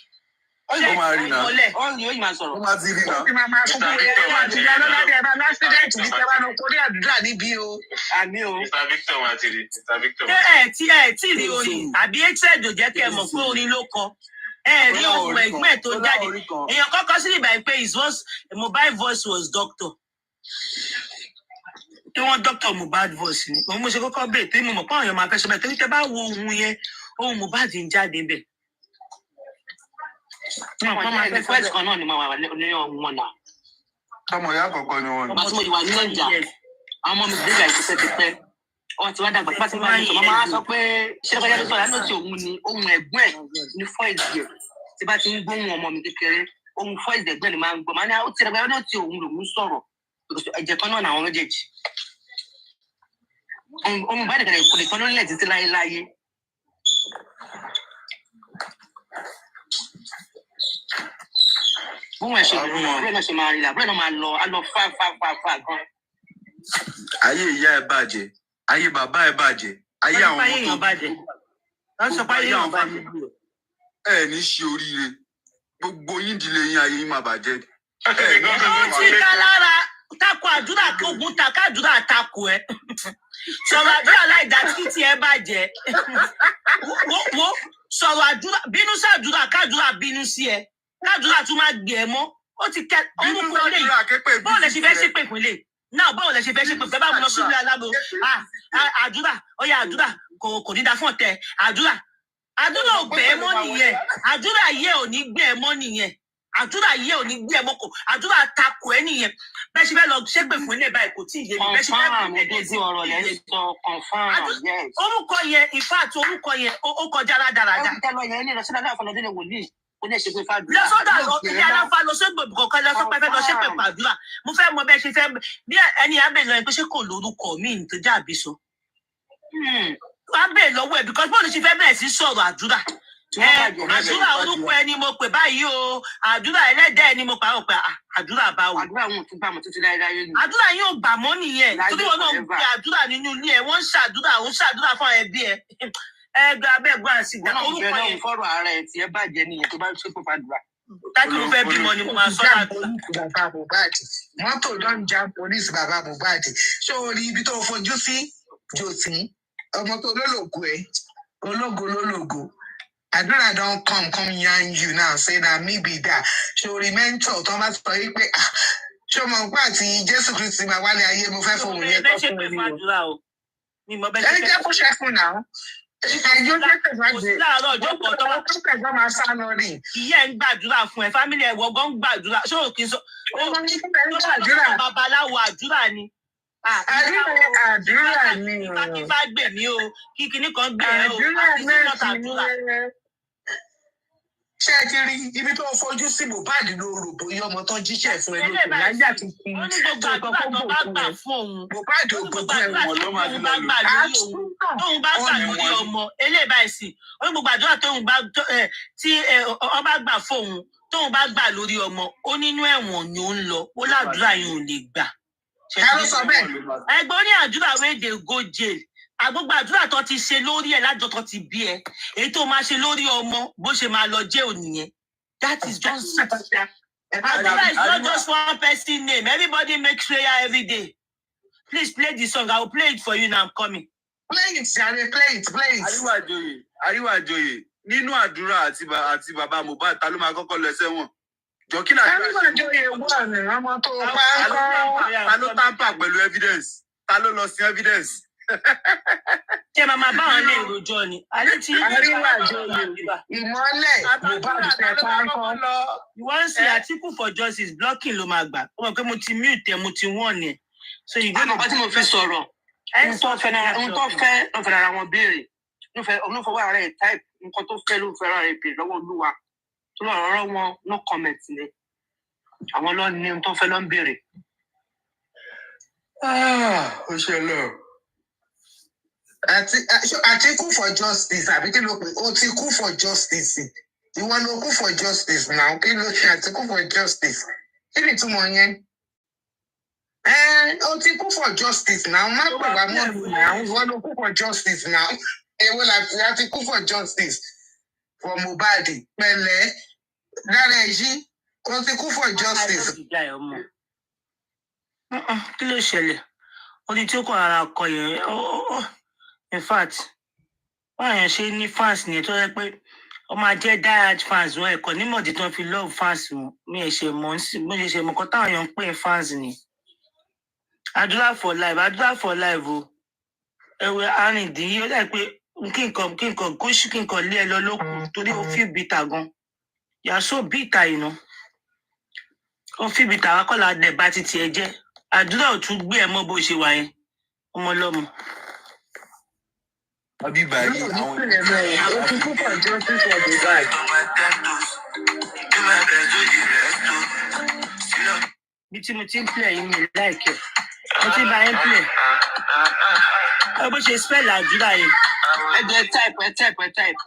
Ó máa rí náà. Ó ní ó yìí máa sọ̀rọ̀. Ó máa ti rí náà. Ó ti máa kúkú ẹ̀rọ àti ìyá lọ́ládé ẹ̀rọ lásìdẹ̀ntì ní kẹwàá lọ kórí àdúrà níbí o. Àmì o. Mr. Victor máa ti rí. Mr. Victor. Ṣé ẹ tí rí orin àbí HZ ò jẹ́ kẹ́ ẹ mọ̀ pé orin ló kọ? rí ohun ẹ̀gbọ́n tó jáde èèyàn kọ́kọ́ sí ìgbà pé his voice Mohbad voice was doctor tí wọ́n doctor Mohbad voice ni òun mo ṣe kọ́kọ́ bẹ́ẹ̀ tí mo mọ̀ pé àwọn èèyàn máa fẹ́ sọ bẹ́ẹ̀ torí tẹ́ bá wo ohun yẹn ohun Mohbad ń jáde bẹ́ẹ̀. Voice kan náà ni máa wà ní ọ̀hún wọn náà. ọmọ ìyá àkọ́kọ́ ni wọn. ọmọ tí mo ìwà ní ọjà àwọn ọmọ mi gbégbá ìṣiṣẹ́ ti pẹ́ wọ́n ti wá dàgbà pátí máa ń sọ máa sọ pé ṣẹ́kọ̀ọ́jà tó sọ̀rọ̀ lánàá tí òun ni ohun ẹ̀gbọ́n ẹ̀ ní fọ́ìsì ẹ̀ tí bá ti ń gbóhùn ọmọ mi kékeré ohun fọ́ìsì ẹ̀gbọ́n ni máa ń gbọ́ máa ní ó ti dàgbà lọ́dọ̀ tí òun lòún sọ̀rọ̀ ẹ̀jẹ̀ kan náà làwọn méjèèjì ohun bá dẹ̀gẹ̀dẹ̀ kò lè tán lórílẹ̀ títí láyéláyé. bóun ẹ̀ ṣe bẹ́ẹ̀ náà ṣe máa rí la bẹ́ẹ̀ náà máa lọ á lọ fà gan. ayé ìyá ẹ bàjẹ́ ayé bàbá ẹ bàjẹ́ ayé àwọn ọmọ tó bàjẹ́ wọ́n sọ pé ayé àwọn bàjẹ́. ẹ ní ṣe oríire gbogbo yín ìdílé yín ayé yín máa bàjẹ́. ó ti ká lára tako àdúrà ogun taka àdúrà tako ẹ sọ̀rọ̀ àdúrà láì dá títí ẹ bàjẹ́ wo sọ̀rọ̀ àdúrà bínú sí àdúrà kádúrà bínú sí ẹ kádúrà tún máa gbé ẹ mọ́ ó ti kẹ orúkọ ilé yìí bọ́ọ̀lù ẹ ṣe fẹ́ ṣépè ìpínlẹ̀ náà báwo lẹ ṣe fẹ́ ṣe pé bá mi lọ sílé alábo àdúrà ọyà àdúrà kò ní da fún ọ̀tẹ̀ àdúrà ò gbé ẹ mọ́ nìyẹn àdúrà yẹ ò ní gbé ẹ mọ́ nìyẹn àdúrà yẹ ò ní gbé ẹ mọ́ kò àdúrà takò ẹ nìyẹn bẹ́ẹ̀ ṣe fẹ́ lọ ṣépè fún ilé báyìí kò tí ì yé mi bẹ́ẹ̀ ṣe fẹ́ fún ilé orúkọ yẹn ìfá àti orúkọ yẹn ó kọjá rádaràda. lọ́sọ̀dọ̀ àlọ́ ilé aláfa lọ sọ́gbọ̀n kọ̀ọ̀kan lọ sọ́pẹ́ fẹ́ lọ ṣépè pàdúrà mo fẹ́ mọ bẹ́ẹ̀ ṣe fẹ́ bí ẹni abẹ́ lọ ẹ pé ṣé kò lórúkọ mi ní tó já àbí sọ. abẹ́ lọ́wọ́ ẹ̀ bíkọ́ bọ́ọ̀lù ṣe fẹ́ bẹ̀rẹ̀ sí sọ̀rọ̀ àdúrà àdúrà orúkọ ẹni mo pè báyìí o àdúrà ẹlẹ́dẹ̀ ẹni mo pàrọ̀ pé àdúrà bá wò. àdúrà wọn ò tún gbà mọ́ títí láéláé ni. àdúrà yín ò gbà mọ́ nìyẹn torí wọn náà ń gbé àdúrà nínú ilé ẹ wọ́n ń ṣàdúrà fún ẹbí ẹ ẹgbẹ abẹgbọn àti ìgbà orúkọ yẹn fọ̀rọ̀ ara ẹ tí ẹ bàjẹ́ nìyẹn tó bá ń ṣépè fàdúrà. tájú mo fẹ́ bímọ ni mo máa sọ ládùúgbò. bàbá Mohbad mọ́tò don jam police bàbá Mohbad ṣé o rí ibi tó fojú sí jòsí ọmọ tó lólògó ẹ ológo àdúrà don come yarn you now say na me be that ṣé o rí mẹ́ńtọ̀ tó bá sọ yìí pé ṣé o mọ̀ pé àti Jésù Kristi máa wálé ayé mo fẹ́ fún òun yẹn tó fún mi o. ẹ jẹ́ kó ṣe fún náà. láàárọ̀ ọjọ́ kan tó máa sá lọ rí. ìyá ẹ̀ ń gbàdúrà fún ẹ fámílì ẹ̀ wọ́gán ń gbàdúrà ṣé o kì í sọ babaláwo àdúrà ni. àdúrà ni kí bá gbè mí o kí kinní kan gbè ẹ o àti sílọ̀tà àdúrà. ṣé ẹ ti rí ibi tó fojú sí Mohbad ló rò bóyá ọmọ tó jíṣẹ́ fún ẹ lóko lájà tó kú gbogbo àdúrà tó bá gbà fún òun Mohbad ò gbogbo ẹ̀wọ̀n ló máa tóun bá gbà lórí ọmọ eléyìí báyìí sí ó ní gbogbo àdúrà tí ọba gbà fóun tóun bá gbà lórí ọmọ ó nínú ẹ̀wọ̀n ni ó ń lọ ó ládùúrà yẹn ò lè gbà. ẹgbẹ́ ní àdúrà wey dey go jail àgbógbò àdúrà tó ti ṣe lórí ẹ lájọ tó ti bí ẹ èyí tó máa ṣe lórí ọmọ bó ṣe máa lọ jẹ́ ònìyẹn that is just àdúrà is not just one person name everybody make prayer every day please play the song I will play it for you now I'm coming. play it Jare play it. àríwá àjòyè nínú àdúrà àti bàbá Mohbad ta ló máa kọ́kọ́ lọ sẹ́wọ̀n jọ kí náà. àríwá àjòyè wà ní ọmọ tó bá ń kọ́. ta ló tamper pẹ̀lú evidence ta ló lọ sí evidence. ṣé màmá báwọn lè rojọ́ ni. àríwá àjòyè ìmọ́lẹ̀ Mohbad fẹ́ pánkọ́. ìwọ́n ń ṣe Atiku for justice blocking ló máa gbà ó mọ̀ pé mo ti mute ẹ̀ mo ti wọ́n ni. so ìgbọ́n tí mo fi sọ̀rọ̀ ohun tó fẹ́ ló fẹ́ ara wọn béèrè ló fọwọ́ ara ẹ̀ type nǹkan tó fẹ́ ló fẹ́ ara ẹ̀ béèrè lọ́wọ́ Olúwa tó lọ rọ́rọ́ wọn no comment ni àwọn lọ ní ohun tó fẹ́ lọ ń béèrè. ó ṣe lọ. Atiku for justice àbí kí ló pè ó ti kú for justice ìwọ ló kú for justice náà kí ló ṣe Atiku for justice kí ni ìtumọ̀ yẹn. ó ti kú for justice náà má pè wá mọ́ mi náà ìwọ ló kú for justice náà èwo láti kú for justice for Mohbad pẹ̀lẹ́ lára ẹ̀yí ó ti kú for justice. kí ló ṣẹlẹ̀ ó ní tí ó kọ́ ara kọ yẹn in fact báyẹn ṣe ní fans nìyẹn tó yẹ pé ọmọ ajẹ́ diehard fans wọn ẹ̀kọ́ nímọ̀dí tí wọ́n fi love fans wọn mi ẹ̀ ṣe mọ̀ mo ṣe ṣe mọ̀ kọ́ táwọn èèyàn ń pè fans ni àdúrà for life o ẹ̀wẹ̀ arìndín ó dà pé kí nǹkan lé ẹ lọ lókun torí ó feel bitter gan you are so bitter you know ó feel bitter wá kọ́lá dẹ̀ bá ti tiẹ̀ jẹ́ àdúrà ò tún gbé ẹ mọ́ bó ṣe wà yẹn ọmọ ọlọ́mọ. Abi báyìí àwọn bí tí mo ti ń play yìí mi láìkẹ́ mo ti bá yẹn play ẹ bó ṣe spell àdúrà yẹn ẹ type.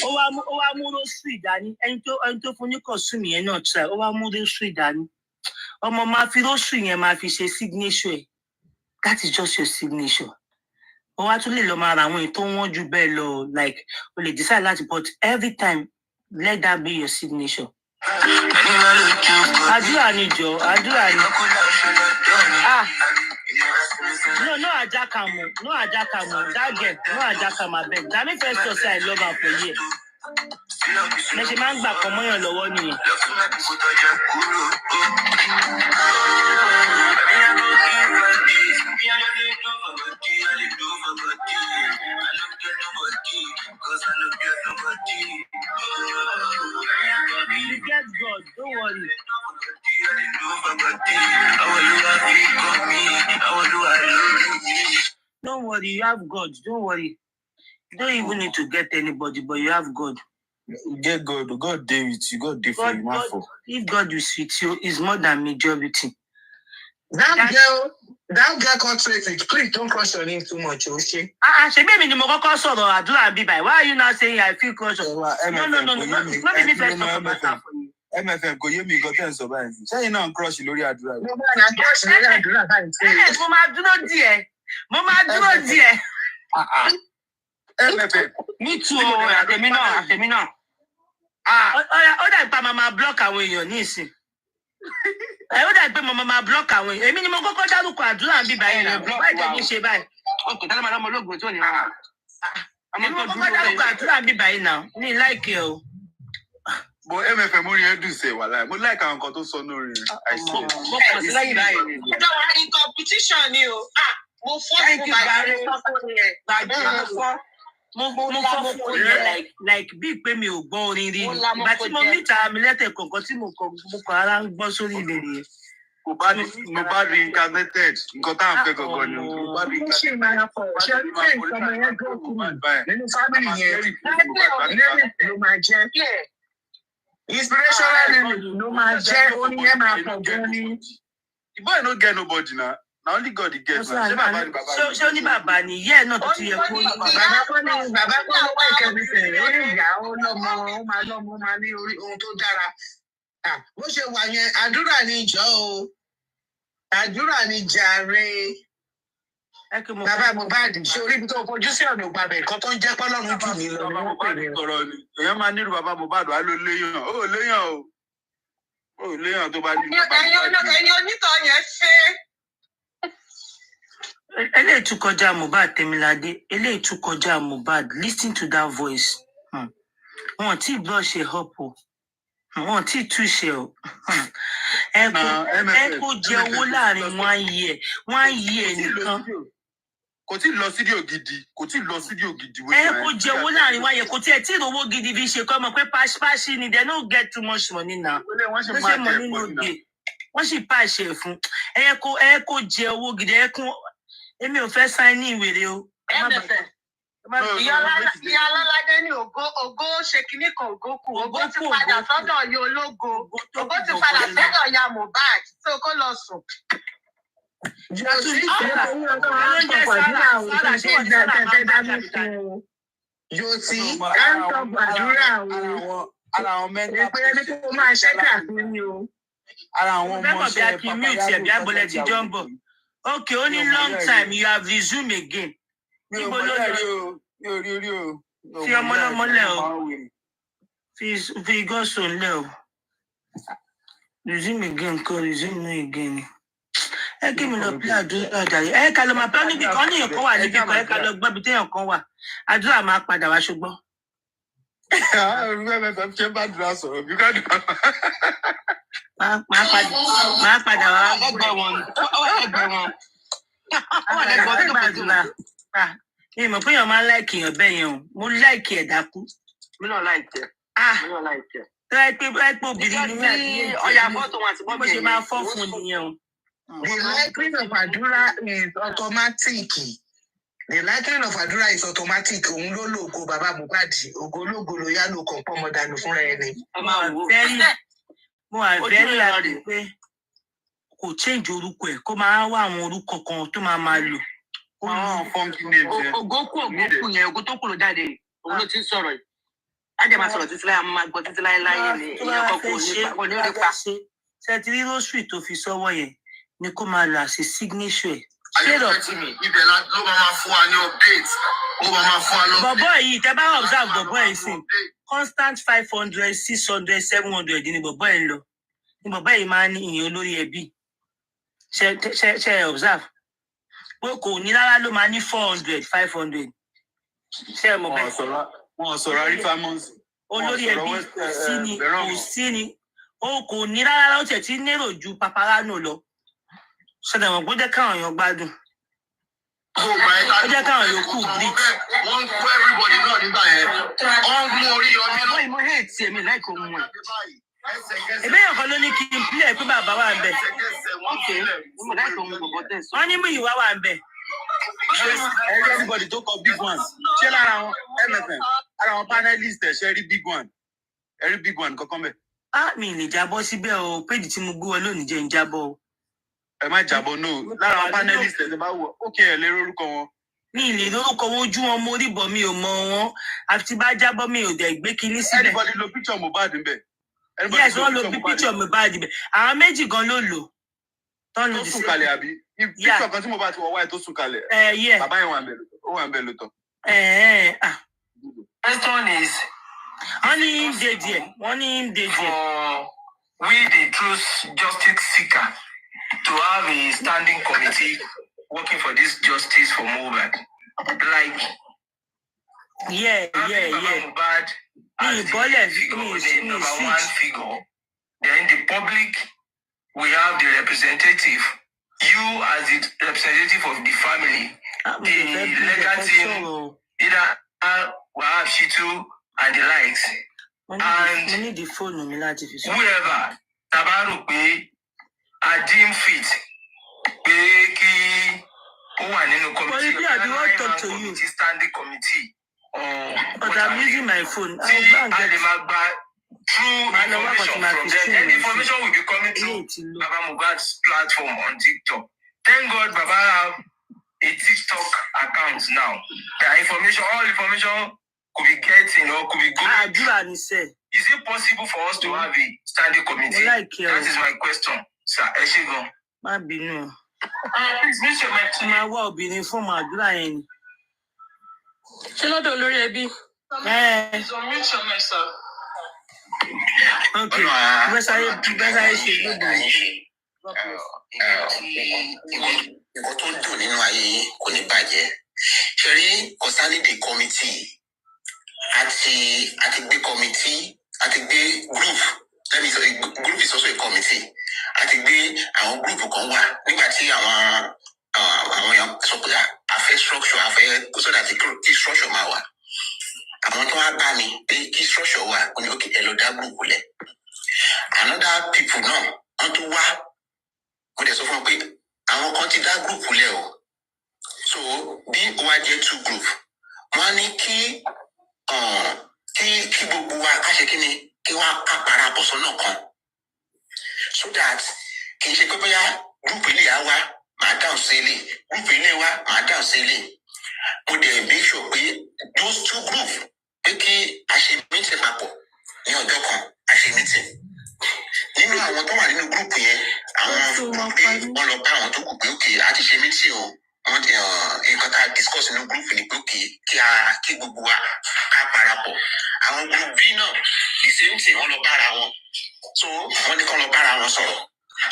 ó wá mú rósù ìdání ẹni tó fún ní kọ̀sùmù yẹn náà try ó wá mú rósù ìdání ọmọ máa fi rósù yẹn máa fi ṣe signature ẹ that is just your signature ó wá tún lè lọ máa ra àwọn èyí tó wọ́n jù bẹ́ẹ̀ lọ like o lè decide láti but every time let that be your signature. àdúrà ni no ajakamu that girl no ajakamu abeg dami first talk say I love her for years me ṣe máa ń gbà kan mọ́yàn lọ́wọ́ nìyẹn. You get God, don't worry. Don't worry, you have God. Don't worry. You don't even need to get anybody, but you have God. You get God. God dey with you. God dey for you, man. If God is with you, is more than majority. That girl contract, please don't crush your name too much, okay? She made me the Morocco sọ̀rọ̀ àdúrà bí báyìí. Why are you now saying I feel crush? No. Let me first talk about that for you. MFM kò yé mi nǹkan tẹ́ ń sọ báyìí. Sẹ́yìn náà ń crush lórí àdúrà. Mo máa crush lórí àdúrà báyìí. Mo máa dúró díẹ̀. MFM. Me too, àtẹ̀mí náà. Ó dà pa màmá block àwọn èèyàn ní ìsìn. Ó dà pé màmá máa block àwọn èèyàn. Èmi ni mo kọ́kọ́ dárúkọ àdúrà bí báyìí náà. Báyìí tẹ̀mí ṣe báyìí. Ọkùnrin tẹ́lẹ̀ máa lọ́mọ ológun tí ò ní rárá. Èmi mo kọ́kọ́ dárúkọ àdúrà bí báyìí náà. Ní láìkẹ́ o. But MFM mo rí ẹdùn ṣe wà láì. Mo láìka àwọn nǹkan tó sọ lórí àìsàn. Mo kàn sí lẹ́yìn báyìí. Ọjọ́ wa ní competition ni o. Mo fọ́ fún bàbá mo fọ́ fún yẹn like bíi pé mi ò gbọ́ orin rí ni ìgbà tí mo níta mi lẹ́tẹ̀ kọ̀ọ̀kan tí mo kọ̀ ara ń gbọ́ sórí ilẹ̀ nìyẹn. Mo bá reincarnated nǹkan tá à ń fẹ́ gangan ni mo bá reincarnated. Ṣé máa fọ ṣé ń pè ìfọmọ yẹn gòkù nínú fámìlì yẹn ló máa jẹ́ inspirational ló máa jẹ́ orin yẹn máa pọ̀ gan ni. The boy no get nobody na. Na only God he gets. Ṣé bàbá ni bàbá ni? Ṣé ó ní bàbá ni? Ìyá ẹ̀ náà tó ti yẹ kó ní bàbá kọ́ ló pè kẹ́mi sẹ̀ ó ní ìyá ó lọ́mọ ó máa ní orí ohun tó dára. Bó ṣe wà yẹn àdúrà ni ìjọ o àdúrà ni jàre. Bàbá Mohbad ṣe orí ibi tó fojú sí ọ̀nà ògbàbẹ̀ nǹkan tó ń jẹ́ pọ́lọ́run jù mí lọ. Èèyàn máa nílò bàbá Mohbad wá ló léyàn ó léyàn tó bá ní bàbá Mohbad. Ẹ̀yin onítọ̀ yẹn ṣe. Eléyìí tún kọjá Mohbad Tẹ̀míládé eléyìí tún kọjá Mohbad listen to that voice wọn tí brush ẹ up o wọn tí túṣe o ẹ kó jẹ owó láàrin 1 year nìkan. Kò tí lọ sídìí ògidì ẹ kó jẹ owó láàrin 1 year kò tí ẹ tí ìrówó gidi fi ṣe kọ́ mọ̀ pé páṣípáṣí ni they no get too much money now wọ́n ṣe money no dey wọ́n sì pàṣẹ fún ẹ kó jẹ owó gidi ẹ kún èmi ò fẹ́ sáìn ní ìwèrè o. Ìyá Ọlọ́ládé ní ògo ṣe kinní kan ògo kù ògo ti padà sọ́dọ̀ ya ológo ògo ti padà sọ́dọ̀ ya Mohbad tó kó lọ sùn. Yòtí ẹ ń tọ́ gbàdúrà o. Èpè ẹni tó máa ṣe káàkiri o. Ara àwọn ọmọ ṣe pàpà okay, only long time you have resumed again. Mi ò rí o. Fi ọmọ lọ́mọ lẹ̀ o. Fi gọ́sùn lẹ̀ o. Resume again, resume again. ẹ kí mi lọ pé àdúrà ẹ ká lọ máa pẹ́ níbi kan níyàn kan wà níbi kan ẹ ká lọ gbọ́ bí téèyàn kan wà àdúrà máa padà wá ṣùgbọ́n. ṣé bá dúrà sọ̀rọ̀ bí ká dùn. máa padà wá ẹgbẹ́ wọn. mi mọ̀ pé èèyàn máa ń láìkì èèyàn bẹ́ẹ̀ yẹn o mo láìkì ẹ̀ dákú. mi náà láìkẹ́. mi náà láìkẹ́. tó ẹ pé obìnrin ní ọ̀yà fọ́tò wọn àti bó ṣe máa fọ́ fún nìyẹn o. The likelihood of Adura is automatic. The likelihood of Adura is automatic. Òun ló lo ògo bàbá Mohbad. Ògo ológo ló yá ló kàn pọ̀ mọ́ dànù fúnra ẹni. Mo wà very happy pé kò change orúkọ ẹ̀ kó máa wá àwọn orúkọ kan tó máa lò. Ògo kù yẹn, ògo tó kù ló jáde. Òun ló ti ń sọ̀rọ̀ yìí. Ajẹ́ máa sọ̀rọ̀ títí láyé, máa gbọ́ títí láyé ni èèyàn kan kò ní rí pa. Ṣé ti rí rosary tó fi sọ́wọ́ yẹn ni kó máa lò àṣẹ signature ẹ̀. Ibẹ̀ ló máa fún wa ní update. Ó máa fún wa lọ. Bọ̀bọ̀ yìí tẹ́ bá observe bọ̀bọ̀ yìí sìn constant 500, 600, 700 ni bọ̀bọ̀ yìí ń lọ. Ni bọ̀bọ̀ yìí máa ń ní ìyẹn olórí ẹbí. Ṣe observe. Pé kò ní rárá ló máa ní 400, 500. Ṣé ẹ mọ̀ bẹ́ẹ̀? Wọ́n sọ̀rọ̀ àrífàmọ́sì. Olórí ẹbí kò sí ni. Ó kò ní rárá ó tẹ̀ tí nérò ju paparano lọ. Ṣé wọn gbọ́dọ̀ káwọn èèyàn gbádùn? Ó jẹ́ káwọn yòókù bí. Wọ́n ń kó everybody náà nígbà yẹn. Wọ́n ń mú orí ọmọ náà. Mo hate tí èmi láìkó mú ẹ̀. Ìbéèyàn kan ló ní kí n pílẹ̀ pé bàbá wà ń bẹ̀. Wọ́n ní mú ìwà wà ń bẹ̀. Everybody tó kọ big one. Ṣé lára àwọn MFM, ara àwọn panelist ẹ̀ ṣe rí big one? Ẹ rí big one kankan bẹ̀. Mi lè jábọ́ síbẹ̀ o, péjì tí mo gbé wọn lónìí jẹ́ ń jábọ́ o. Ẹ má jábọ́ no. Lára àwọn panelist ẹ̀ ṣe bá wọ̀, ó kí ẹ lè rórúkọ wọn. Mi lè lórúkọ wọn ojú wọn mo rí bọ̀ mi ò mọ wọn. Àfi tí bá jábọ́ mi ò dẹ̀ gbé kinní síbẹ̀. Anybody lo picture Mohbad ń bẹ̀? Yes, wọ́n lo picture Mohbad bẹ̀. Àwọn méjì gan ló lò. Tó sùn kalẹ̀ àbí? Picture kan tí Mohbad ti wọ̀ wáyé tó sùn kalẹ̀. Bàbá yẹn wà ń bẹ̀ lóòótọ́. Question is, wọ́n ní him dey there. We the truth justice seeker to have a standing committee working for this justice for Mohbad. Like, Mohbad as the number one figure. Then the public, we have the representative. You as the representative of the family, the legal team, either Wahab Shitu and the likes. And whoever Tabaru pé a deem fit pé kí ó wà nínú committee standing committee. But I'm using my phone. True information from them. And the information will be coming through Baba Mohbad's platform on TikTok. Thank God Baba have a TikTok account now. The information, all information could be getting or could be going. Is it possible for us to have a standing committee? That is my question, sir. Eshigo. Please, Mr. My will be informed. Hello, Dolores. It's on mute, sir. Okay. Nǹkan tó dùn nínú ayé yìí kò ní bàjẹ́. Ṣé rí concerning the committee àti gbé committee àti gbé group, that is a group is also a committee. Àti gbé àwọn group kan wà nígbà tí àwọn èèyàn sọ pé a fẹ́ structure a fẹ́ so that the structure máa wà. Àwọn tó wá bá mi pé kí structure wà ó ní òkè ẹ lọ dá group lẹ̀. Another people náà wọ́n tún wá mo dẹ̀ sọ fún wọn pé àwọn kan ti dá group lẹ̀ o. So bí ó wá jẹ́ two group wọ́n ní kí gbogbo wa ká ṣe kí ni kí wọ́n á parapọ̀ sọ́nà kan so that kì í ṣe pé bóyá group ilé á wá màá dáhùn sí ilé group ilé wa màá dáhùn sí ilé. Mo dẹ̀ make sure pé those two groups pé kí a ṣe meeting papọ̀ ní ọjọ́ kan a ṣe meeting. Nínú àwọn tó wà nínú group yẹn àwọn pé wọ́n lọ bá àwọn tó kù pé òkè a ti ṣe meeting o wọ́n nǹkan tá a discuss nínú group ni pé òkè kí gbogbo wa ká parapọ̀. Àwọn group B náà the same thing wọ́n lọ bára wọn so wọ́n ní kán lọ bára wọn sọ̀rọ̀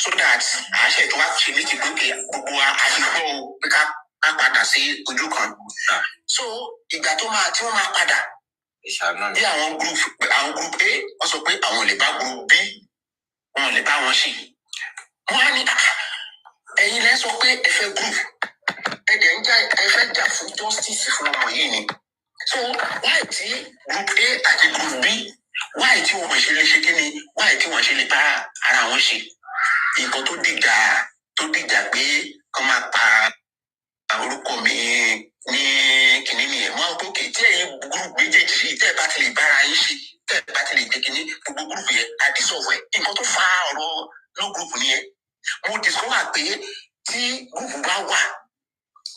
so that àṣẹ tó wá ṣe meeting pé òkè sí ojú kan. So ìgbà tó máa tí wọ́n máa padà bí àwọn group A wọ́n sọ pé àwọn ò lè bá group B wọn ò lè bá wọn ṣe. Wọ́n á ní ẹ̀yin lẹ́ sọ pé ẹ fẹ́ group ẹ̀dẹ̀ ń jà ẹ fẹ́ jà fún justice fún ọmọ yìí ni. So why tí group A àti group B why tí wọ́n ṣe lè ṣe kí ni why tí wọ́n ṣe lè bá ara wọn ṣe nǹkan tó dìjà pé kọ́ máa pa orúkọ mi ní kìnní nìyẹn. Wọ́n á gbókè tí ẹ̀yin group méjèèjì yìí tẹ́ ẹ bá ti lè bára yín ṣe tẹ́ ẹ bá ti lè jẹ́ kìnní gbogbo group yẹn á dissolve ẹ̀. Nǹkan tó fa ọ̀rọ̀ no group nìyẹn. Mo discover pé tí group bá wà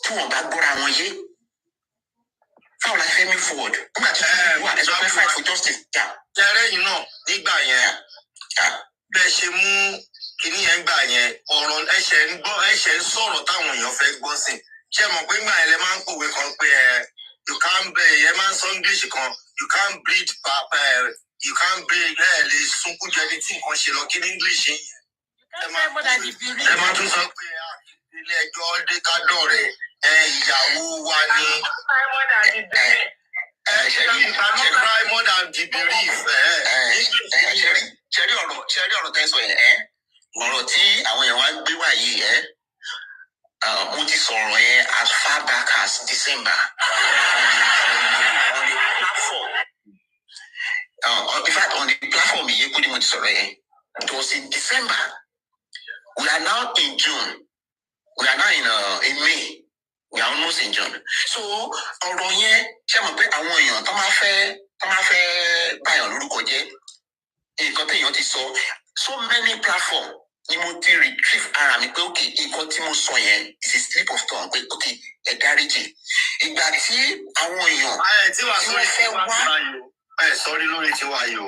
tí wọ́n bá gbọ́ra wọn yé fáwọn la fẹ́ move forward nígbà tí wọ́n ẹ̀sọ́ fẹ́ fight for justice. Tẹ́rẹ́ yìí náà nígbà yẹn bẹ́ẹ̀ ṣe mú kìnní yẹn gbà yẹn ọ̀rọ̀ ẹ̀ṣẹ̀ ń sọ̀rọ̀ táwọn èèyàn fẹ́ gbọ́ sí. Ṣé mọ̀ pé gbà yẹn lẹ máa ń pòwe kan pé you can't bear ẹ máa ń sọ English kan you can't breathe you can't breathe lè sunkún jẹ ní tí nǹkan ṣe lọ kí ní English yẹn. Ẹ máa tún sọ pé ilé ẹjọ́ dé kádọ̀ rẹ̀ ìyàwó wa ni. Cry more than the belief. Ṣẹ́rí ọ̀rọ̀ tẹ́ sọ yẹn ọ̀rọ̀ tí àwọn èèyàn wá gbé wá yìí mo ti sọ̀rọ̀ yẹn as far back as December on the platform. In fact, on the platform yìí kú ni mo ti sọ̀rọ̀ yẹn. It was in December. We are now in June. We are now in May. We are almost in June. So ọ̀rọ̀ yẹn ṣe mọ̀ pé àwọn èèyàn tó máa fẹ́ báyọ̀ lórúkọ jẹ́ nǹkan téèyàn ti sọ so many platform ni mo ti retrieve ara mi pé okay nǹkan tí mo sọ yẹn is a slip of tongue pé okay ẹ dáríjì. Ìgbà tí àwọn èèyàn tí wọ́n fẹ́ wá sọrí lórí tiwa yìí o.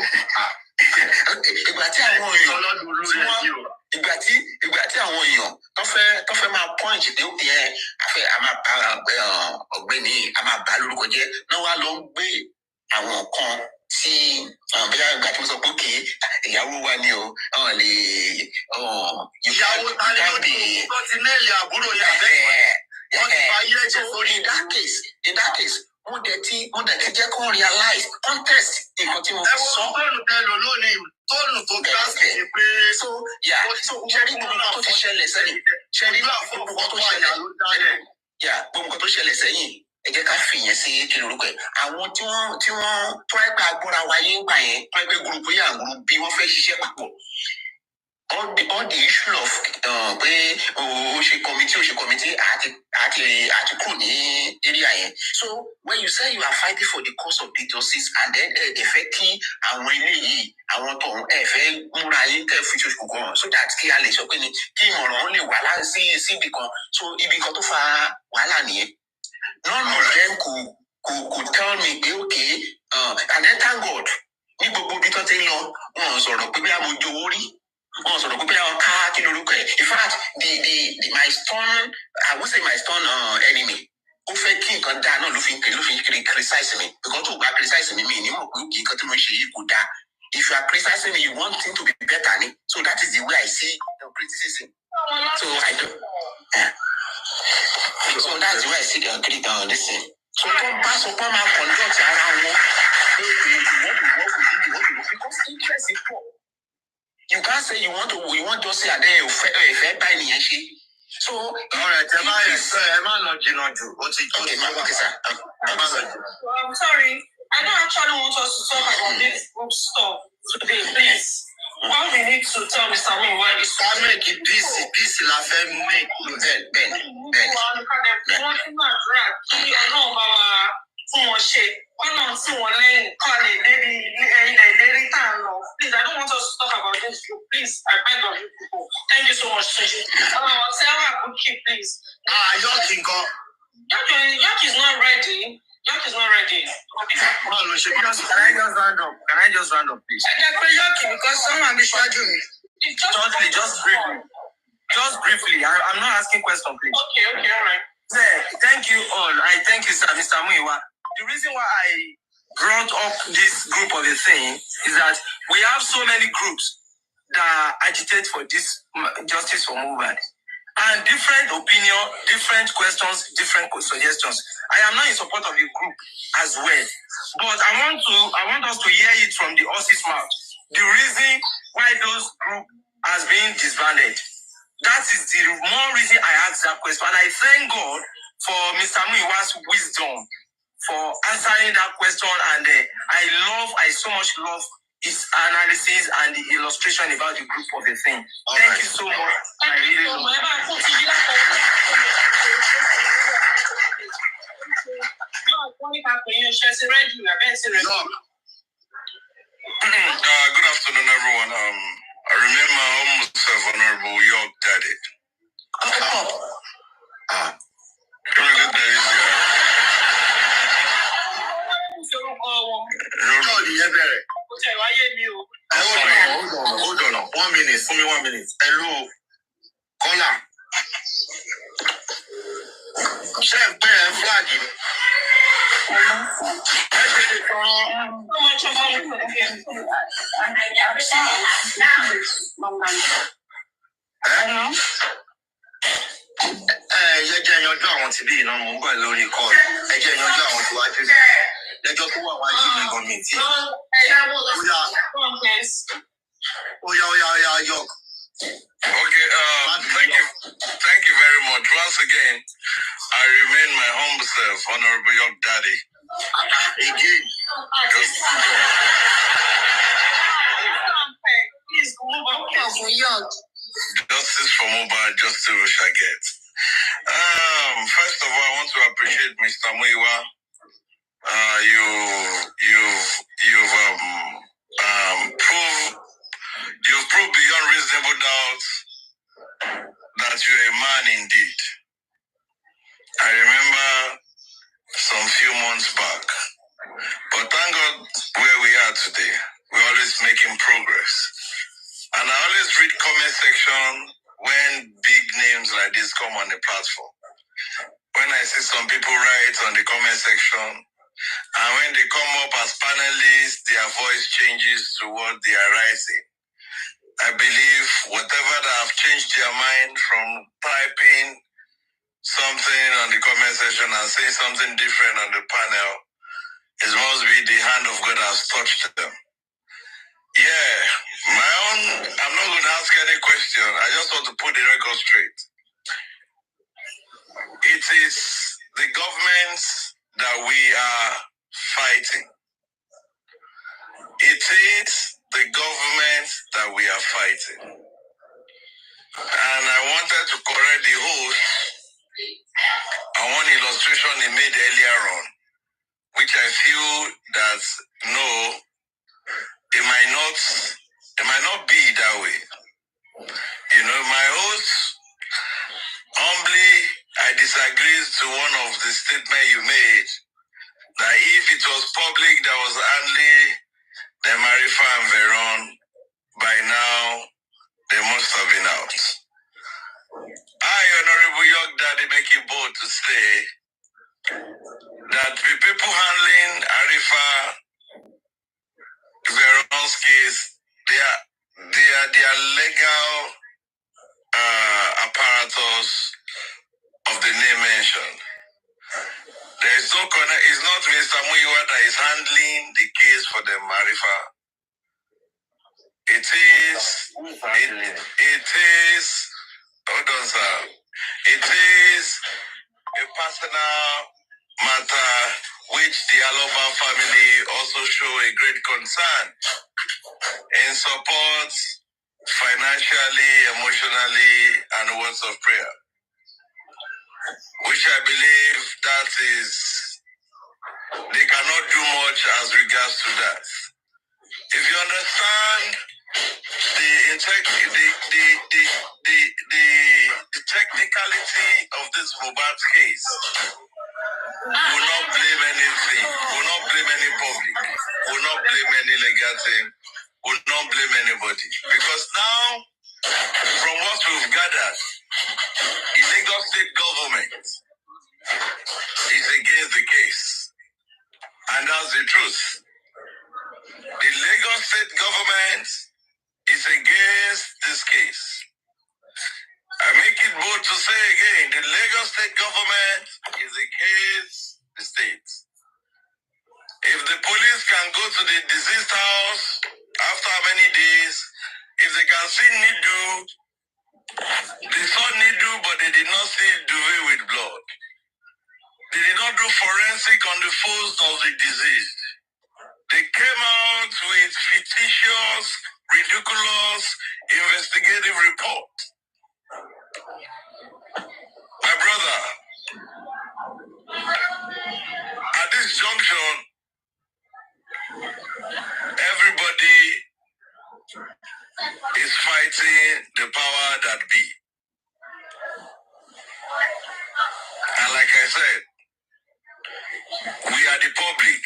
Ìgbà tí àwọn èèyàn ìgbà tí àwọn èèyàn tó fẹ́ máa point pé ó yẹ a máa bá ọ̀gbẹ́ni a máa bá lórúkọ jẹ́ náà wá lọ ń gbé àwọn kan tí bóyá ìgbà tí mo sọ pé kì í ìyàwó wa ni o lè ìyàwó tani ló ti méèlì àbúrò yà bẹ́ẹ̀ wọ́n ti bá yé ẹ̀jẹ̀ sórí. In that case wọ́n dẹ̀ ti jẹ́ kó realize contest nǹkan tí mo fi sọ. Tóònù tẹ́lò lónìí tóònù tó kíláàsì ni pé. So ṣẹ́rí gbogbo nǹkan tó ti ṣẹlẹ̀ sẹ́yìn gbogbo nǹkan tó ṣẹlẹ̀ sẹ́yìn ẹ jẹ́ ká fìyẹn sí kí lórúkọ ẹ̀. Àwọn tí wọ́n tó ẹgbẹ́ agbóra wáyé ń gbà yẹn tó ẹgbẹ́ gúrúùpù yà gúrúùpù bí wọ́n fẹ́ ṣiṣẹ́ papọ̀. All the issue of pé ó ṣe committee àti kúrò ní area yẹn. So when you say you are fighting for the cause of the justice and then ẹ fẹ́ kí àwọn eléyìí àwọn tó ẹ fẹ́ múra yín kẹ́ fi ṣoṣù kan so that kí a lè sọ pé ni kí ìmọ̀ràn lè wà sí ibì kan so ibì kan tó fa wàhálà nìyẹn. None of them could tell me pé okay and then thank God ní gbogbo ibi tó ti ń lọ wọn sọ̀rọ̀ pé bí a mo jowó rí. Wọ́n sọ̀rọ̀ pé àwọn ká kí lórúkọ ẹ̀. In fact, my stern I won't say my stern enemy ó fẹ́ kí nǹkan dáa náà ló fi criticize me because tó bá criticize me ní mọ̀ pé kí nǹkan tí mo ṣe yìí kò dáa. If you are criticizing me you want things to be better ni so that is the way I see criticism. So I don't so that's the way I see the listen. So tó bá sọ pé máa conduct ara wọn pé because interest is poor. You can't say you want to say and then you fair by any shit. So all right, am I not jù? Okay, sir. I'm sorry. I don't actually want us to talk about this group stuff today, please. All we need to tell Mr. Moon why is to make it peace la fẹ́ make. Ben. Wọ́n ti máa dúrà kí Ọlọ́run bá wa fún wọn ṣe. Ọlọ́run tí wọ́n lẹ́yìn kọ́ lè débi ilẹ̀ ìlérí tá à ń lọ. Please, I don't want us to talk about this group. Please, I beg of you people. Thank you so much, Chichi. Sarah Buki, please. York nǹkan. York is not ready. York is not ready. Can I just round up, please? Because someone be shouting me. Just briefly. I'm not asking questions, please. Okay, all right. Thank you all. I thank you, sir, Mr. Muiwa. The reason why I brought up this group of a thing is that we have so many groups that agitate for this justice for Mohbad. And different opinion, different questions, different suggestions. I am not in support of the group as well. But I want us to hear it from the horse's mouth. The reason why those group has been disbanded. That is the more reason I asked that question. And I thank God for Mr. Muiwa's wisdom for answering that question. And I so much love his analysis and the illustration about the group of the thing. Thank you so much. I really love Good afternoon, everyone. I remain my humble self, Honorable York Daddy. Hold on. 1 minute. Only 1 minute. Hello. Caller. Chef, flag. Ẹ jẹ́ yanjú àwọn tí bí iná mò ń bọ̀ lórí kọ́ọ̀lù. Ẹ jẹ́ yanjú àwọn tí wájú mi. Lẹ́jọ́ tó wà wájú mi gan mi tí. Oya, York. Okay, thank you very much. Once again, I remain my humble self, Honorable York Daddy. Again. Justice for Mohbad, justice we shall get. First of all, I want to appreciate Mr. Muiwa. You've proved beyond reasonable doubt that you're a man indeed. I remember some few months back, but thank God where we are today. We're always making progress. And I always read comment section when big names like this come on the platform. When I see some people write on the comment section, and when they come up as panelists, their voice changes to what they are writing. I believe whatever that have changed their mind from typing something on the comment section and saying something different on the panel, it must be the hand of God has touched them. Yeah, I'm not going to ask any question. I just want to put the record straight. It is the government that we are fighting. It is the government that we are fighting. And I wanted to correct the host on one illustration he made earlier on, which I feel that no, it might not be that way. You know, my host, humbly, I disagree to one of the statements you made, that if it was public that was only the Marifa and Veron, by now, they must have been out. I, Honorable York Daddy, make you bold to say that the people handling Arifa Veron's case, they are legal apparatus of the name mentioned. There is no connect. It's not Mr. Muiwa that is handling the case for the Marifa. It is. Hold on, sir. It is a personal matter which the Aloba family also show a great concern in support financially, emotionally, and words of prayer, which I believe that is, they cannot do much as regards to that. If you understand the technicality of this Mohbad case, will not blame anything, will not blame any public, will not blame any legal team, will not blame anybody. Because now, from what we've gathered, the Lagos state government is against the case. And that's the truth. The Lagos state government is against this case. I make it bold want to say again, the Lagos state government is against the state. If the police can go to the deceased house after many days, if they can see needle, they saw needle, but they did not see duvet with blood. They did not do forensic on the foes of the deceased. They came out with fictitious, ridiculous investigative report. My brother, at this junction, everybody is fighting the power that be. And like I said, we are the public.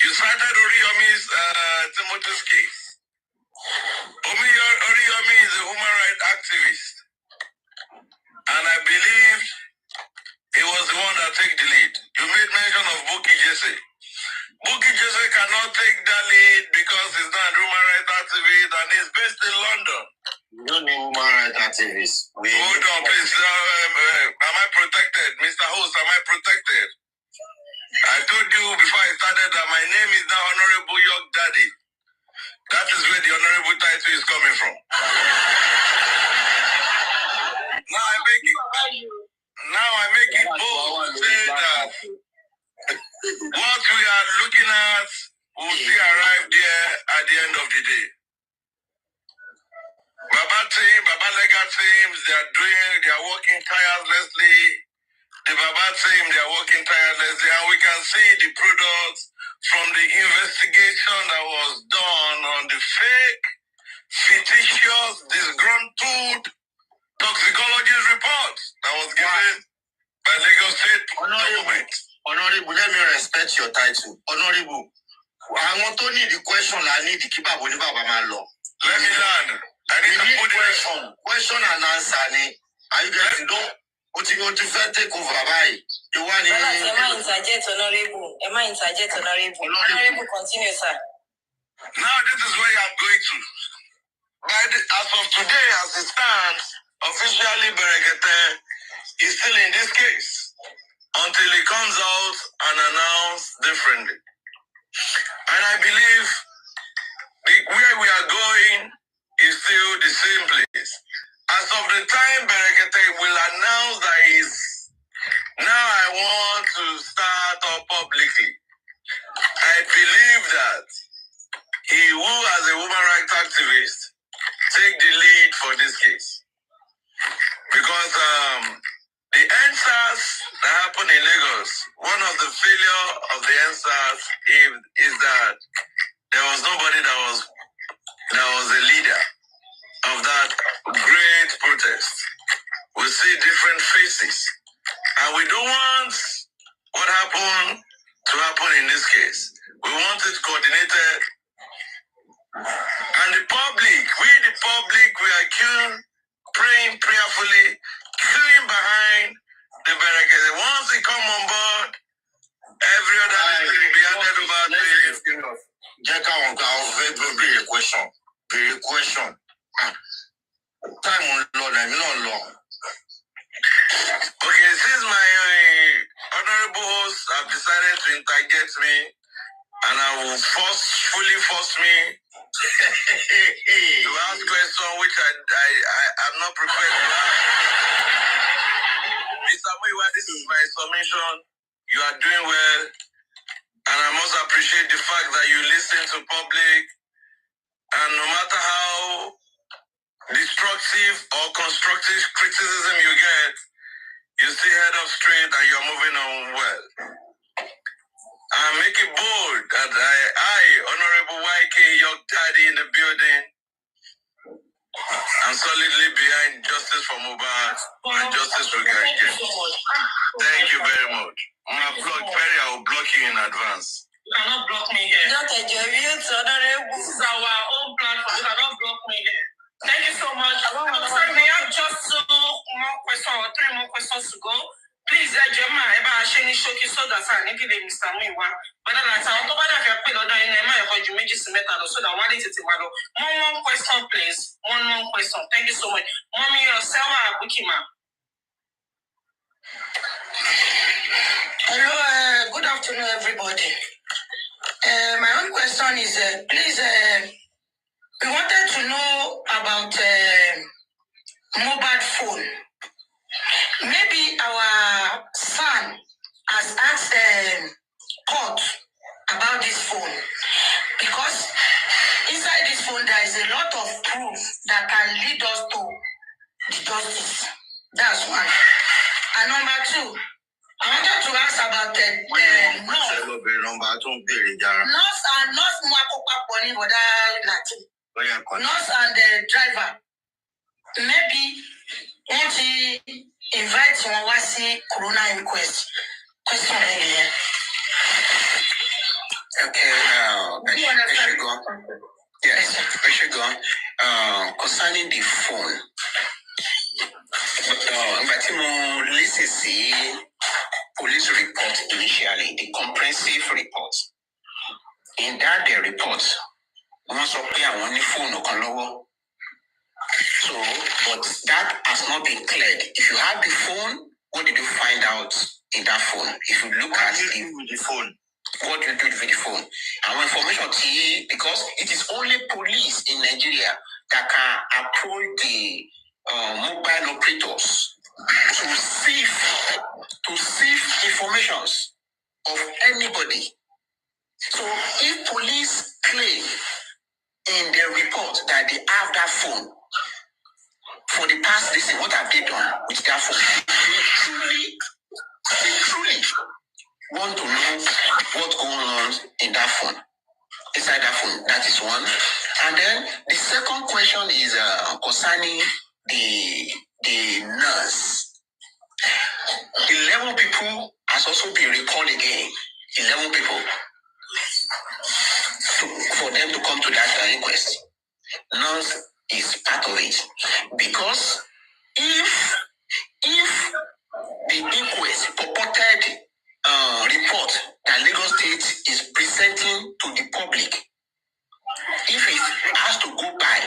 You cited Oriyomi's Timothy's case. Oriyomi is a human rights activist. And I believe he was the one that took the lead. You made mention of Buki Jesse. Buki Jesse cannot take that lead because he's not a human rights activist and he's based in London. No need human rights activists. Hold on, please. Am I protected? Mr. Host, am I protected? I told you before I started that my name is now Honorable York Daddy. That is where the honorable title is coming from. Now I make it bold to say that what we are looking at will see arrive there at the end of the day. Baba team, Baba Lega teams, they are working tirelessly. The Baba team, they are working tirelessly, and we can see the products from the investigation that was done on the fake, fictitious, disgruntled toxicologist report that was given by Lagos State government. Honorable, let me respect your title. Honorable, I want to need the question. I need to keep up with Baba Malo. Let me learn. I need to put question and answer. Are you getting what you take over by? You want to interject, Honorable. Honorable, continue, sir. Now this is where I'm going to. As of today, as it stands, officially Berekete is still in this case until it comes out and announced differently. And I believe where we are going is still the same place. As of the time Berekete will announce that now I want to start up publicly, I believe that he who as a woman rights activist take the lead for this case. Because the answers that happen in Lagos, one of the failure of the answers is that there was nobody that was a leader of that great protest. We see different faces. And we don't want what happened to happen in this case. We want it coordinated. And the public, we are praying prayerfully, queuing behind the barricade. Once they come on board, every other thing will be handed over to you. Jeka wonka very question. Very question. Time on Lord, I'm not long. Okay, since my honorable hosts have decided to interject me, and I will fully force me to ask questions which I'm not prepared to ask. Mr. Muiwa, this is my submission. You are doing well, and I must appreciate the fact that you listen to public, and no matter how destructive or constructive criticism you get, you still head up straight and you're moving on well. I make it bold that I, Honorable YK, your daddy in the building, I'm solidly behind justice for Mohbad and justice for Gary James. Thank you very much. I will block you in advance. You cannot block me here. Don't Honorable. This is our own platform. You cannot block me here. Thank you so much. I'm sorry, we have just 2 more questions or 3 more questions to go. Please, Gemma, so that I need to Mr. Muiwa. But then I said, October, if you put on the Meji Semeta, so that one is one more question, please. One more question. Thank you so much. Mommy, Selma Bukima. afternoon, everybody. My own question is, please, we wanted to know about Mohbad phone. Maybe our son has asked court about this phone because inside this phone there is a lot of proof that can lead us to the justice. That's one. And number two, I wanted to ask about nurse and the driver. Maybe want to invite someone to see corona inquest. Question here. Okay, we should go. Yes, we should go. Concerning the phone, but listen, see police report initially, the comprehensive report. In that the report, once up here on the phone or so, but that has not been cleared. If you have the phone, what did you find out in that phone? If you look at the phone, what do you do with the phone? Our information because it is only police in Nigeria that can approach the mobile operators to sieve informations of anybody. So if police claim in their report that they have that phone for the past listen, what have they done with that phone? They truly want to know what's going on in that phone, inside that phone. That is one. And then the second question is concerning the nurse. 11 people has also been recalled again. 11 people for them to come to that inquest. Nurse is part of it because if the inquest purported report that Lagos State is presenting to the public, if it has to go by,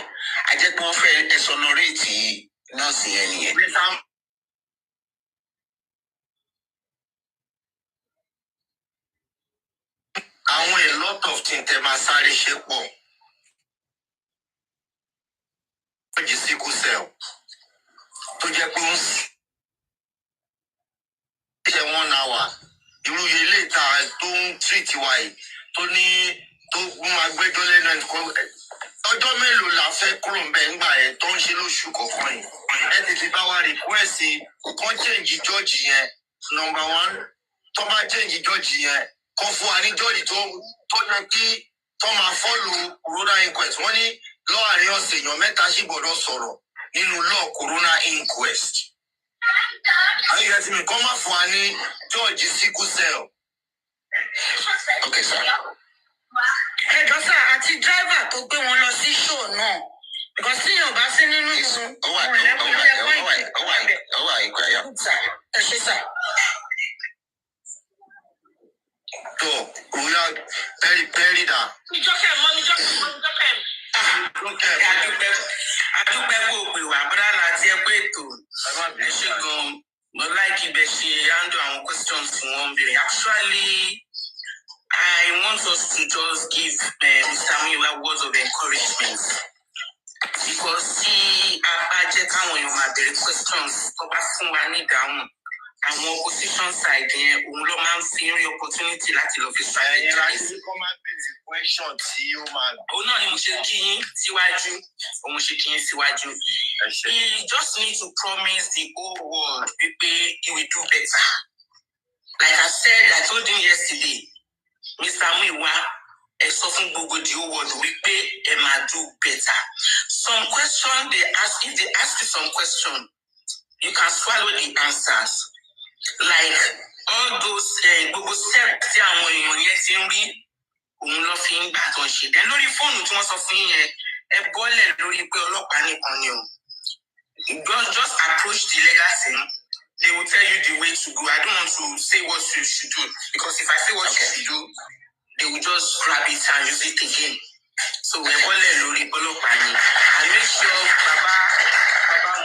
I just want to exonerate nurse any. A lot of things that my sáré ṣe pọ̀. Wọ́n sickle cell tó jẹ́ pé ń ṣe 1 hour. Irú ilé ìta tó ń treat wa yìí tó ní tó máa gbẹ́jọ́ lẹ́nu ẹnìkan. Ọjọ́ mélòó la fẹ́ kúrò ń bẹ̀ ńgbà yẹn tó ń ṣe lóṣù kọ̀ọ̀kan yìí. Ẹ tètè bá wa request kan change judge yẹn. Number one, tó bá change judge yẹn, kó fún wa ní judge tó yẹ kí tó máa follow corona inquest. Wọ́n ní láàárín ọ̀sẹ̀ èèyàn mẹ́ta sì gbọ́dọ̀ sọ̀rọ̀ nínú law corona inquest. Are you getting me? Kó má fún wa ní judge sickle cell. Okay, sir. Sir, àti driver tó gbé wọn lọ sí show náà. Because tí yóò bá sí nínú ìsún. Sir. So, we are very down. Adúpẹ́ kò pè wá bọ́dá láti ẹgbẹ́ ètò. Ẹ ṣe gan-an. Mo like ibẹ̀ ṣe handle àwọn questions fún wọn bẹ̀rẹ̀. Actually, I want us to just give Mr. Miwa words of encouragement. Because tí a bá jẹ́ káwọn èèyàn máa bẹ̀rẹ̀ questions tó bá fún wa ní ìdáhùn, àwọn opposition side yẹn òun ló máa ń fi rí opportunity láti lọ fi strategize. Question tí ó máa. Òun náà ni mo ṣe kí yín síwájú. He just need to promise the whole world wípé he will do better. Like I said, I told him yesterday, Mr. Miwa, ẹ sọ fún gbogbo the whole world wípé ẹ máa do better. Some question they ask, if they ask you some question, you can swallow the answers. Like all those gbogbo steps tí àwọn èèyàn yẹn ti ń rí òun lọ fi ń gbà tó ń ṣe. Then lórí fóònù tí wọ́n sọ fún yín yẹn, ẹ bọ́lẹ̀ lórí pé ọlọ́pàá nìkan ni o. Just approach the legal team. They will tell you the way to go. I don't want to say what you should do because if I say what you should do, they will just grab it and use it again. So ẹ bọ́lẹ̀ lórí ọlọ́pàá ni. And make sure Baba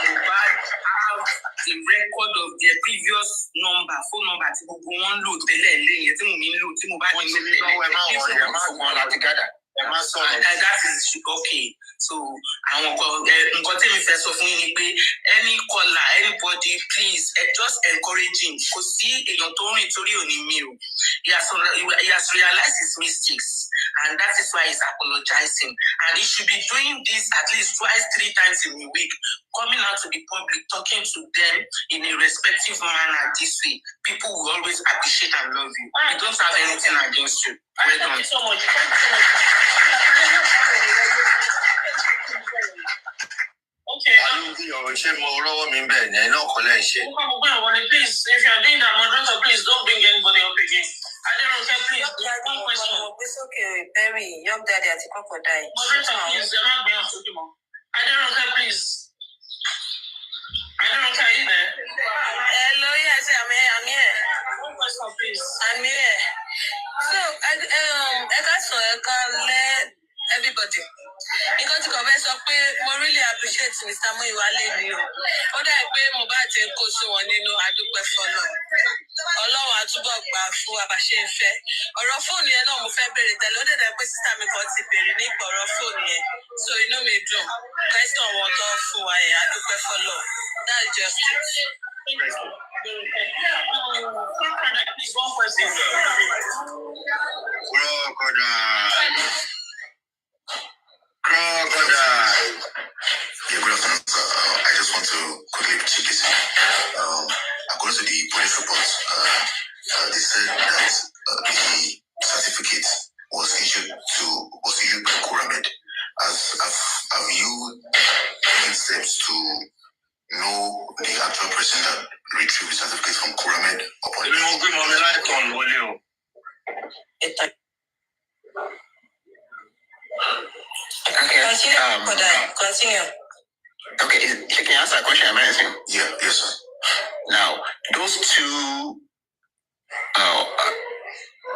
Mohbad have the record of their previous number, phone number, tí gbogbo wọn lò tẹ́lẹ̀ lẹ́yìn tí mo mi ń lò tí mo bá ní lò tẹ́lẹ̀. That is okay. So àwọn nǹkan tí mi fẹ́ sọ fún yín ni pé any caller, anybody, please just encourage him. Kò sí èèyàn tó rìn torí òní mi o. He has realized his mistakes, and that is why he's apologizing. And he should be doing this at least 2-3 times in a week, coming out to the public, talking to them in a respectful manner this way. People will always appreciate and love you. I don't have anything against you. Well done. Thank you so much. Thank you so much. Okay. Please, if you are doing that, moderator, please don't bring anybody up again. I don't know, please. One question. It's okay, Perry. Young daddy at the crocodile. Moderator, please. You're not being up anymore. I don't know, please. I don't know, are you there? Hello, yes, I'm here. One question, please. I'm here. So, I can let everybody. Because you converse up, I really appreciate Mr. Muyiwale. Ó dà pé Mohbad ti kó sí wọn nínú adúpẹ́ fọ́lọ́. Ọlọ́run àtúbọ̀ gbà fún wa bá ṣe ń fẹ́. Ọ̀rọ̀ fóònù yẹn náà mo fẹ́ béèrè tẹ́lẹ̀. Ó dẹ̀ pé sísá mi kan ti béèrè nípa ọ̀rọ̀ fóònù yẹn. So inú mi dùn. Question wọn tó fún wa yẹn adúpẹ́ fọ́lọ́. That's just it. Please, one question. Crocodile. Yeah, good afternoon. I just want to quickly check this. According to the police report, they said that the certificate was issued by Kuramed. Have you taken steps to know the actual person that retrieved the certificate from Kuramed? Continue. Okay, can you answer a question I'm asking? Yeah, yes, sir. Now, those two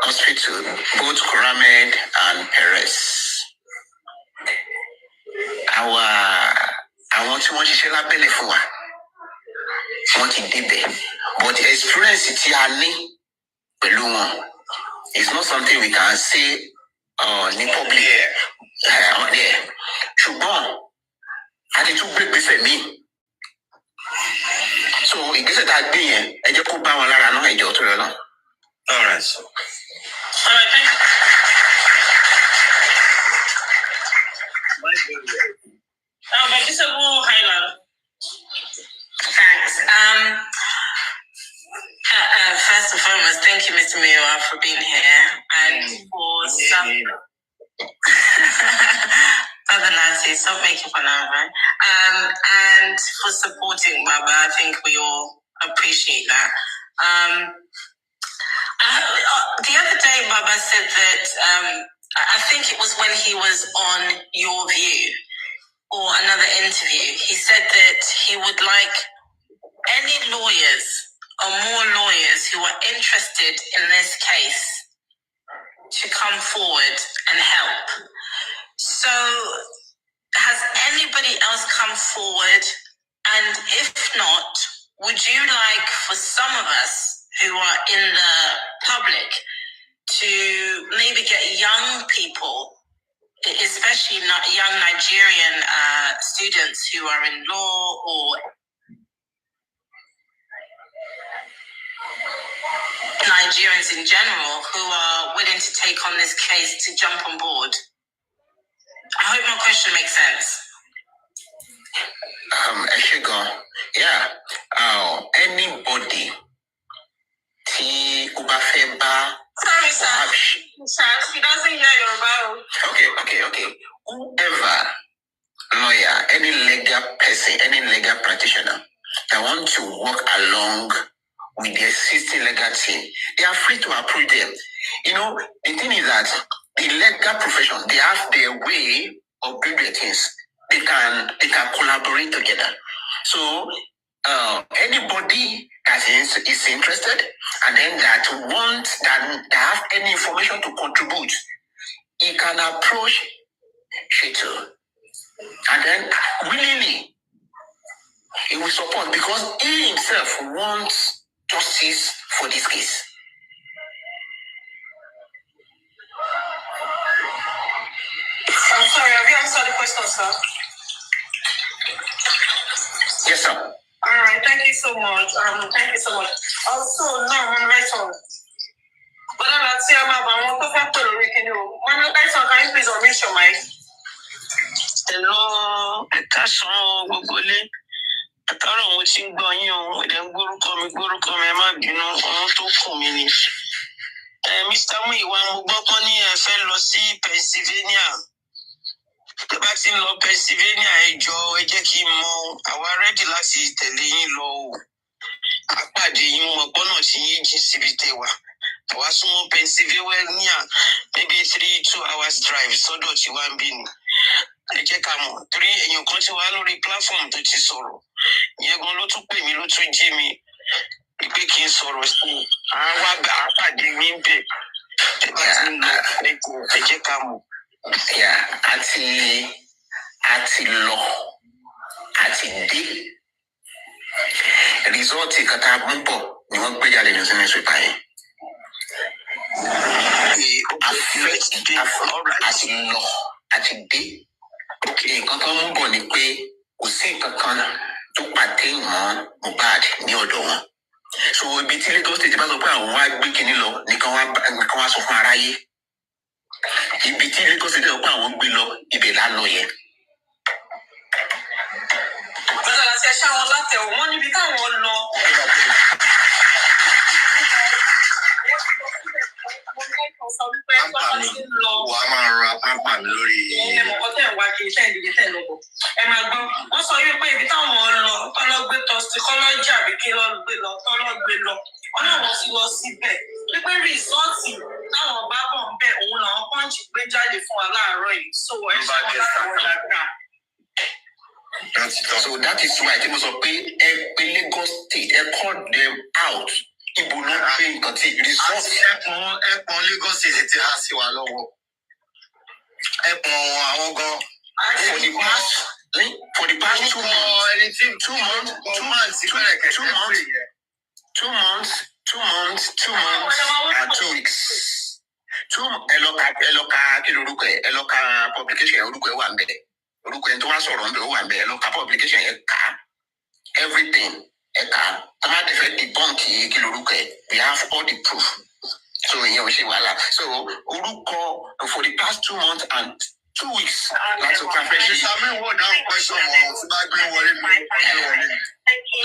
hospitals, both Kuramed and Perez, I want to ṣiṣẹ́ lábẹ́lẹ̀ fún wa. Wọ́n ti débẹ̀. But the experience tí a ní pẹ̀lú wọn is not something we can say ní public. Ṣùgbọ́n a ti tún gbé gbèsè míì. So ìgbésẹ̀ tá a gbé yẹn ẹ jẹ́ kó bá wọn lára náà ìjọ tó yọ náà. All right. Thank you. Thanks. First and foremost, thank you, Mr. Miwa, for being here and for some. Other Nancy, stop making fun of her. And for supporting Baba, I think we all appreciate that. The other day, Baba said that I think it was when he was on Your View or another interview. He said that he would like any lawyers or more lawyers who are interested in this case to come forward and help. So, has anybody else come forward? And if not, would you like for some of us who are in the public to maybe get young people, especially young Nigerian students who are in law or Nigerians in general who are willing to take on this case to jump on board? I hope my question makes sense. Yeah. Anybody sorry, sir. He doesn't hear your about. Okay. Whoever lawyer, any legal person, any legal practitioner that want to work along with the existing legal team, they are free to approach them. You know, the thing is that the legal profession, they have their way of doing their things. They can collaborate together. So anybody that is interested and then that have any information to contribute, he can approach Shitu and then willingly He will support because he himself wants justice for this case. I'm sorry, have you answered the question, sir? Yes, sir. All right, thank you so much. Thank you so much. Also, now I'm right on. But I'm not saying about one to can you please unmute your mic? Hello, Gogole. Àtàrà mo ti ń gbọ́ yín o, ẹ̀dẹ̀ ń gbórúkọ mi, ẹ má bínú, ohun tó kù mí ni. Mr. Muyiwa, mo gbọ́ pọ́n ní ẹ fẹ́ lọ sí Pennsylvania. Tẹ́ bá ti ń lọ Pennsylvania, ẹ jọ̀ọ́ ẹ jẹ́ kí n mọ̀, àwa rẹ́dì láti tẹ̀lé yín lọ o. Àpàdé yín mọ̀ pọ́nà tí yín jìn síbi tẹ́ wà. Àwa súnmọ́ Pennsylvania, maybe 2 hours drive sọ́dọ̀ tí wá ń bí ni. Ẹ jẹ́ ká mọ̀, torí èèyàn kan ti wá lórí platform tó ti sọ̀rọ̀. Ìyẹn gan ló tún pè mí, ló tún jí mi. Pé kí n sọ̀rọ̀ sí i. Àwa àpàdé mi ń bẹ̀. Ẹ bá ti ń lọ, ẹ jẹ́ ká mọ̀. Àti lọ, àti dé. Rìsọ́ọ̀tì kàtà mú bọ̀ ni wọ́n gbé jáde ní sẹ́mẹ̀sì báyìí. Àti lọ, àti dé. Nǹkan tó mú bọ̀ ni pé kò sí nǹkan kan tó pàtẹ́ ìmọ̀ Mohbad ní ọ̀dọ̀ wọn. So ibi tí Lagos State bá sọ pé àwọn wá gbé kinní lọ nìkan wá sọ fún aráyé. Ibi tí Lagos State sọ pé àwọn gbé lọ, ibẹ̀ là lọ yẹn. Bọ́dà láti ẹ̀ṣẹ́ àwọn látẹ̀wọ̀, wọ́n níbi táwọn lọ. Wà á máa ra pápá mi lórí. Ẹ mọ̀ ọ́ tẹ̀ wá kí iṣẹ́ ìdíje tẹ̀ lọ́bọ̀. Ẹ máa gbọ́, wọ́n sọ wípé ibi táwọn lọ, tọ́lọ́ gbé toxicology àbí kí lọ́ gbé lọ, tọ́lọ́ gbé lọ. Wọ́n náà wọ́n sì lọ síbẹ̀. Wípé rìsọ́ọ̀tì táwọn bá bọ̀ ń bẹ̀ òun làwọn pọ́ǹchì gbé jáde fún wa láàárọ̀ yìí. So ẹ ṣe wọn láwọn dáadáa. So that is why tí mo sọ pé ẹ pé Lagos State, ẹ call them out. Ibo ló gbé nǹkan tí resort. Ẹ̀pọ̀n Lagos State ti há sí wa lọ́wọ́. Ẹ̀pọ̀n àwọn gan. For the past 2 months and 2 weeks. Ẹlọ́ka kí lorúkọ ẹ̀, ẹlọ́ka publication ẹ̀ orúkọ ẹ̀ wà ń bẹ̀. Orúkọ ẹ̀ tó wá sọ̀rọ̀ ń bẹ̀ ó wà ń bẹ̀, ẹlọ́ka publication ẹ̀ kà everything ẹ̀ kà. Tọ́má ti fẹ́ debunk yìí kí lorúkọ ẹ̀, we have all the proof. So ìyẹn ò ṣe wàhálà. So orúkọ for the past 2 months and 2 weeks láti ọ̀pá fẹ́ ṣe. Ìsàmì wò dáhùn question wọn tí bá gbé wọlé mi wọlé.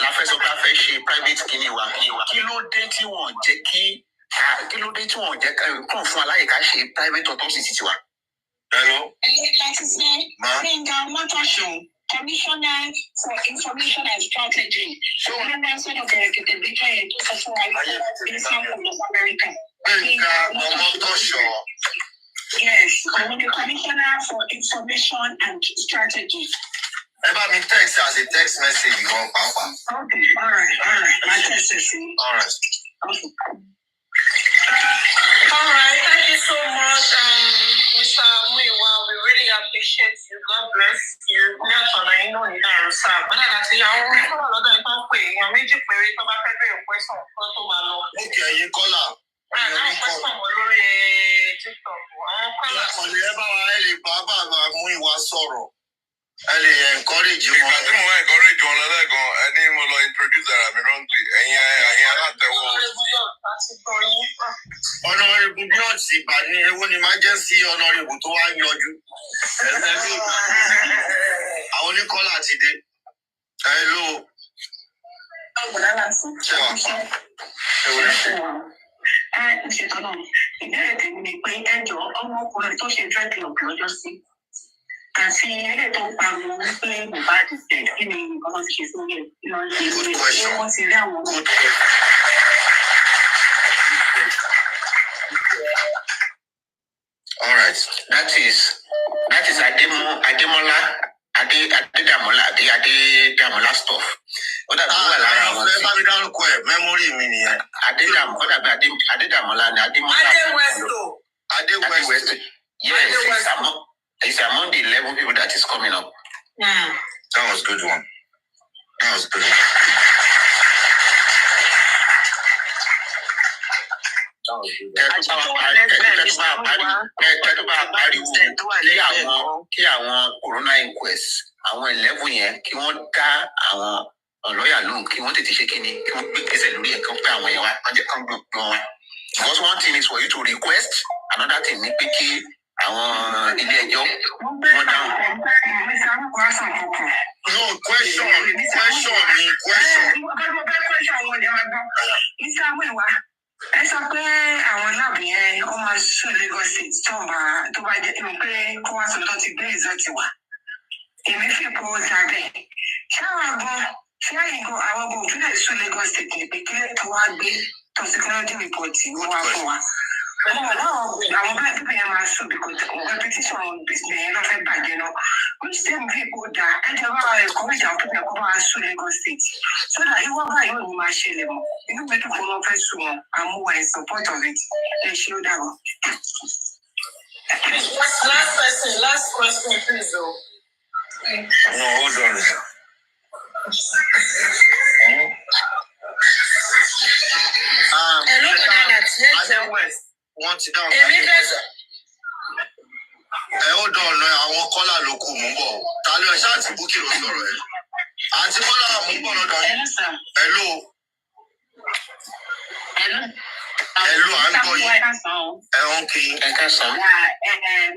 Láfẹ́ sọ pé a fẹ́ ṣe private kìíní wa. Kí ló dé tí wọ́n jẹ́ kàn fún aláìka ṣe private autopsy títí wa? Hello. Commissioner for Information and Strategy. So, I'm sort of the between America. Yes, I'm the Commissioner for Information and Strategy. About me text as a text message. Okay, all right. My text is all right. Okay. All right, thank you so much, Mr. Muyiwa. We really appreciate you. God bless you. Ní àtọ̀nà inú ìdáhùn sáà. Bọ́dà láti àwọn ọmọ lọ́dọ̀ ìtàn pé èèyàn méjì péré tó bá fẹ́ bẹ̀rẹ̀ pẹ́sàn kan tó máa lọ. Ókè ẹ̀yin kọ́là. Àwọn pẹ́sàn wọ lórí TikTok. Àwọn kọ́là. Ọ̀lẹ́ ẹ bá wa ẹ lè bá Muyiwa sọ̀rọ̀. Ẹ lè encourage wọn. Ìgbà tí mo encourage wọn lọ́lẹ́gan, ẹni mo lọ introduce ara mi wrongly. Ẹ̀yin alátẹ̀wọ̀. Honorable bí ọ̀sì ìbà ní ewu ni emergency honorable tó wá yọjú. Àwọn oníkọ́lá ti dé. Hello. Ṣé wà pa? Ìṣètò náà, ìbéèrè tèmi ni pé ẹjọ́ ọmọkùnrin tó ṣe dreadlock lọ́jọ́ sí. Àti ilé tó ń pariwo wípé Mohbad tẹ̀ kí ni nǹkan tó ti ṣe sórí ẹ̀ ṣé wọ́n ti rí àwọn ọmọ. All right, that is Adedamola stuff. Ó dàbí wà lára àwọn tí. Ẹ bá mi dárúkọ ẹ̀ mẹ́mórì mi nìyẹn. Adedamola ni Ademola. Adewesto. Yes, it's among the 11 people that is coming up. That was good one. That was brilliant. Kí àwọn corona inquest àwọn 11 yẹn kí wọ́n dá àwọn lọ́yà lóhùn kí wọ́n tètè ṣe kíni kí wọ́n gbé gbèsè lórí ẹ̀ kí wọ́n pé àwọn yẹn wá wọ́n jẹ́ kán gbọ̀n wọn. Because one thing is for you to request, another thing ni pé kí àwọn ilé ẹjọ́ wọ́n dáhùn. No question. Ẹ sọ pé àwọn láàbù yẹn ó máa sún Lagos State tó bá jẹ́ pé kó wá sọ tó ti gbé ìzọ́tì wá. Èmi fi kó sábẹ́. Ṣé àwọn àgbọn òfin lè sún Lagos State ní pé kílẹ̀ tó wá gbé toxicology report wọ́n wá fún wa. Àwọn black people yẹn máa sùn because repetition yẹn ló fẹ́ bàjẹ́ náà. Which time people that ẹjọ́ bá wà encourage àwọn people kó máa sùn Lagos State. So that ìwọ́n báyìí ò ní máa ṣẹlẹ̀ mọ́. Inú mi dùn kó wọ́n fẹ́ sùn wọn. I'm in support of it. Ẹ ṣe ó dàbọ̀. Last question, please, though. No, hold on. Wọ́n ti dáhùn. Hold on, àwọn kọ́là ló kù mú bọ̀. Ta ló ẹ ṣáà ti bú kí ló sọ̀rọ̀ ẹ̀? Àǹtí Bọ́lá mú bọ̀ lọ́dọ̀ yìí. Hello, à ń gbọ́ yìí. Ẹ ń kí ẹ kẹsàn-án.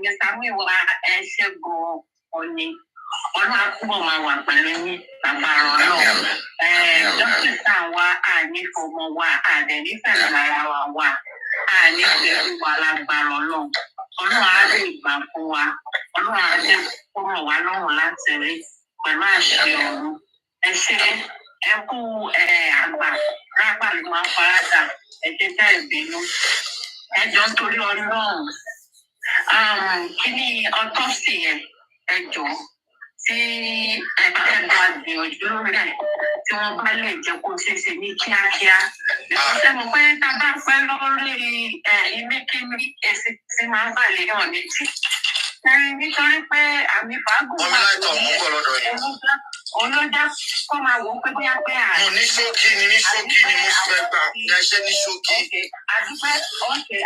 Mr. Miwa ẹ ṣẹ́gun òní. Ọlọ́run àkúbọ̀ máa wà pẹ̀lú yín àgbàrọ̀ náà. Dókítà wa ànífọmọ wa àdẹ̀nífẹ̀ẹ́ lára wa wà. Ànífẹ̀ẹ́ wa lágbàrọ̀ náà. Ọlọ́run á lè gbà fún wa. Ọlọ́run á lè kúrò wá lọ́rùn láti rí pẹ̀lú àṣẹ ọ̀run. Ẹ ṣe ẹ kú àgbà rágbà ló máa faradà ẹ jẹ́ ká ìbínú. Ẹ jọ nítorí Ọlọ́run. Kí ni autopsy yẹn ẹ jọ tí ẹ bá gbìyànjú lórí ẹ̀ tí wọ́n bá lè jẹ́ kó ṣeé ṣe ní kíákíá. Ìgbésẹ̀ mọ̀ pé tá a bá pẹ́ lórí ilé kíní èsì tí máa ń bà léèyàn létí. Nítorí pé àmì fàágùn wà olójà kó máa wò ó pé bóyá pé Mo ní ṣókí ni mo fẹ́ gbà ẹṣẹ́ ní ṣókí.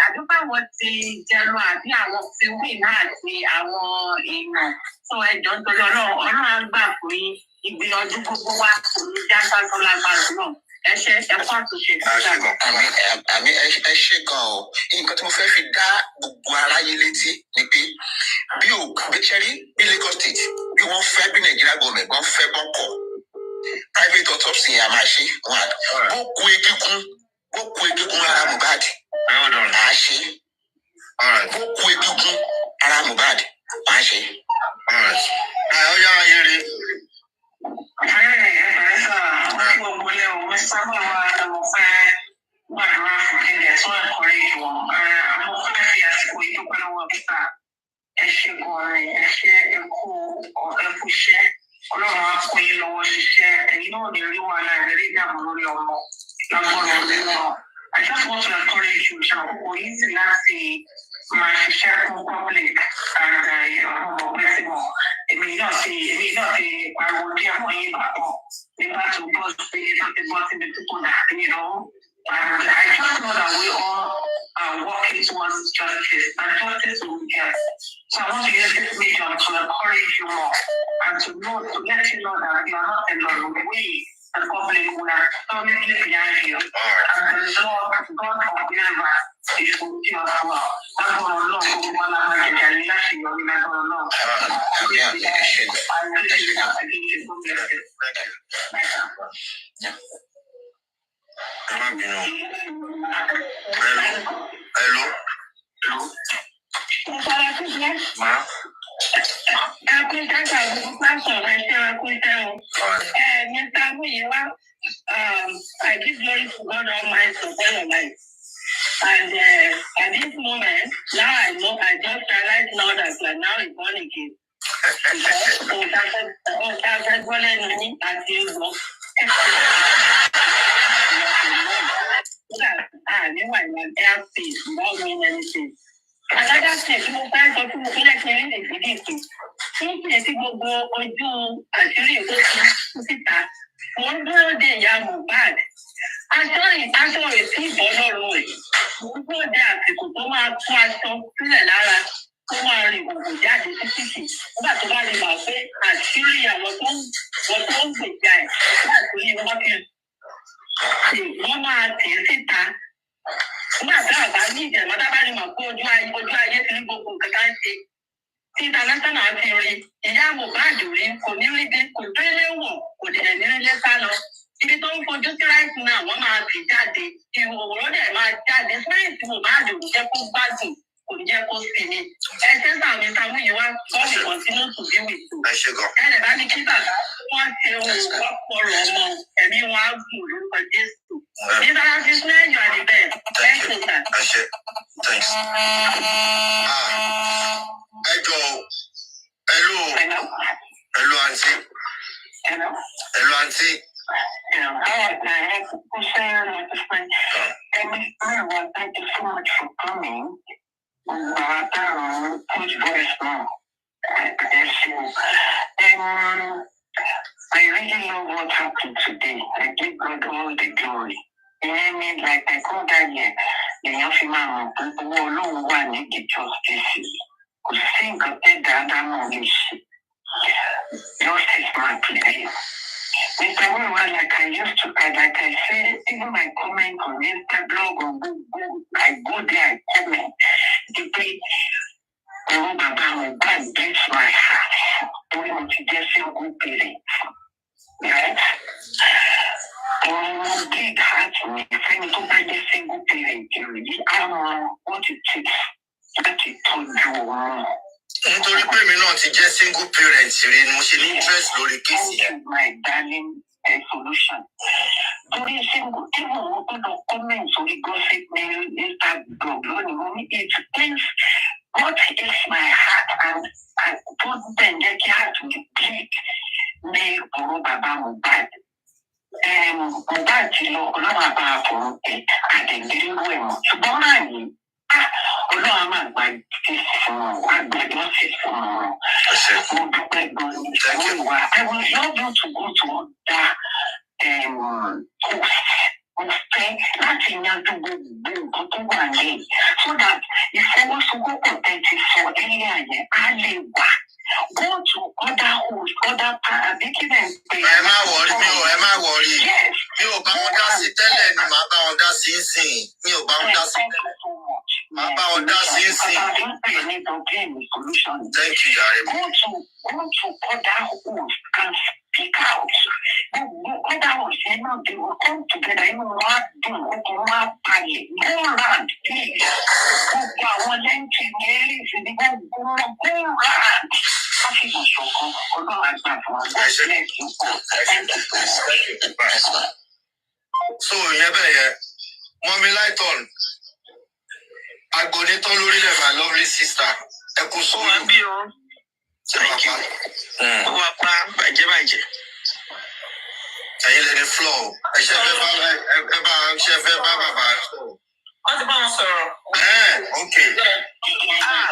Àdúpẹ́ wọn ti jẹun àbí àwọn ti wí náà àti àwọn èèyàn tó ẹjọ́ nítorí Ọlọ́run á gbà fún yín ìgbìyànjú gbogbo wa kò ní já sásán lágbára náà. Ẹ ṣe ẹ̀kọ́ àtúnṣe. Àmì ẹ ṣe gan o. Nǹkan tí mo fẹ́ fi dá gbogbo aráyé létí ni pé bí ṣẹ́rí bí Lagos State bí wọ́n fẹ́ bí Nàìjíríà gọọmẹ̀ wọ́n fẹ́ bọ́n kọ̀. Private autopsy yẹn a máa ṣe wọn. Bó kú egungun ara Mohbad à á ṣe. Bó kú egungun ara Mohbad à á ṣe. Ọ̀yá ayére. Ọlọ́run á kún yín lọ́wọ́ ṣiṣẹ́ ẹ̀yin náà ní rí wàhálà ìrírí ìdààmú lórí ọmọ lágbọ́n ọdún náà. I just want to encourage you ṣàkókò easy láti máa ṣiṣẹ́ fún public and ọmọ ọgbẹ́ sí wọn. Èmi náà ti pariwo díẹ̀ fún yín bàbọ̀ nígbà tó bọ́ sí ibi tó kọ̀ dà and I just know that we all are working towards justice and justice will be just. So I want to use this medium to encourage you more and to let you know that you are not alone. We, the public, we are solidly behind you. And the Lord, God forever, is with you as well. That's what our Lord, who will allow us to get in that you will never know. Hello. Ma. I give glory to God Almighty for your life. And at this moment, now I know, I just realized now that you are now born again. Another thing, mo fẹ́ sọ fún mi kílẹ̀ kí n lè fi dìtò. Kí n ṣe tí gbogbo ojú àṣírí ìwé ti síta One girl day, Mohbad. Aṣọ rẹ̀ sí ìbọ́lọ́run rẹ̀. Mo ń gbọ́ dé àsìkò tó máa tún aṣọ sílẹ̀ lára tó máa rìn gbogbo jáde sí títì. Nígbà tó bá rí màá pé àṣírí àwọn tó ń gbèjà ẹ̀ láti rí wọ́n fi wọ́n máa tẹ̀ síta. Nígbà tí àbá ní ìjẹ̀mọ́ tá bá rí màá pé ojú ayé ti rí gbogbo nǹkan tá ń ṣe. Tí international fi rí ìyá Mohbad rí kò ní rí bí kò délé wọ̀ kò dẹ̀ ní rí lé sá lọ. Ibi tó ń fojú sí ráìsì náà wọ́n máa fi jáde ìwòrán dẹ̀ máa jáde sáyẹ̀nsì Mohbad ò ní jẹ́ kó gbádùn kò ní jẹ́ kó sì ní. Ẹ ṣe sàmì sàmì yìí wá gọ́ọ̀mì kọ̀ntínú tù bí wìtò. Ẹ̀rẹ̀ bá ní kí bàbá wọ́n ṣe ohun ọpọlọ ọmọ ẹ̀mí wọn á gùn lórúkọ Jésù. Nígbà tí sinẹ́ yọ àdìbẹ̀ ẹ̀ ṣe sà. Thanks. Ẹ jọ hello aunty. Hello aunty. Thank you so much for coming. I really love what happened today. I give God all the glory. Like I called that year, the young man, who alone one the justice. Could think of that knowledge. Justice, my place. Mr. Woodward, like I used to, like I said, even my comment on Instagram or Google, I go there, I comment. The page, oh, Baba, God bless my heart. Doing what you just feel good feeling. Right? Oh, big heart to me. If I don't buy this single parent, I don't know what it takes. That it told you. Nítorí pé mi náà ti jẹ́ single parent rí ni mo ṣe ní interest lórí kéèsì yẹn. My darling solution. Torí single tí mo gbọ́dọ̀ comment orí gossip ní Instagram lónìí mo ní it depends what is my heart and tó bẹ̀ ń jẹ́ kí heart mi bleed ní ọ̀rọ̀ bàbá Mohbad. Mohbad ti lọ ọlọ́run àbá àfọ̀rọ̀ pé àdẹ̀gbẹ̀rẹ̀ wẹ̀ mọ́ ṣùgbọ́n máa ní. Ọlọ́run máa gba fún àgbàdo fún mo dúpẹ́ gan-an ní ìwà. I will love you to go to other post. Mo fẹ́ láti yanjú gbogbo nǹkan tó wà lẹ́yìn so that ìfọwọ́sowọ́pọ̀ tẹ̀sí sọ ẹ̀yà yẹn á lè wà. Go to other hosts, other parents. Ẹ má wọrí ẹ má wọrí. Mi ò bá wọn dá sí tẹ́lẹ̀ ni màá bá wọn dá sí sìn. Mi ò bá wọn dá sí tẹ́lẹ̀. Màá bá wọn dá sí sìn. Thank you, Jare. Go to other hosts and speak out. Other hosts, they will come together. You know what? Go round, please. Go round. So yẹn bẹ́ẹ̀ yẹn mọ́mí láìtọ́n agbonitọ́ lórílẹ̀ my lovely sister ẹ kú sùúrù. Ó wà bí o. Thank you. Ó wà pa bàjẹ́. Ẹ̀yin lẹni floor ẹ ṣe fẹ́ bá bàbá. Wọ́n ti bá wọn sọ̀rọ̀. Okay.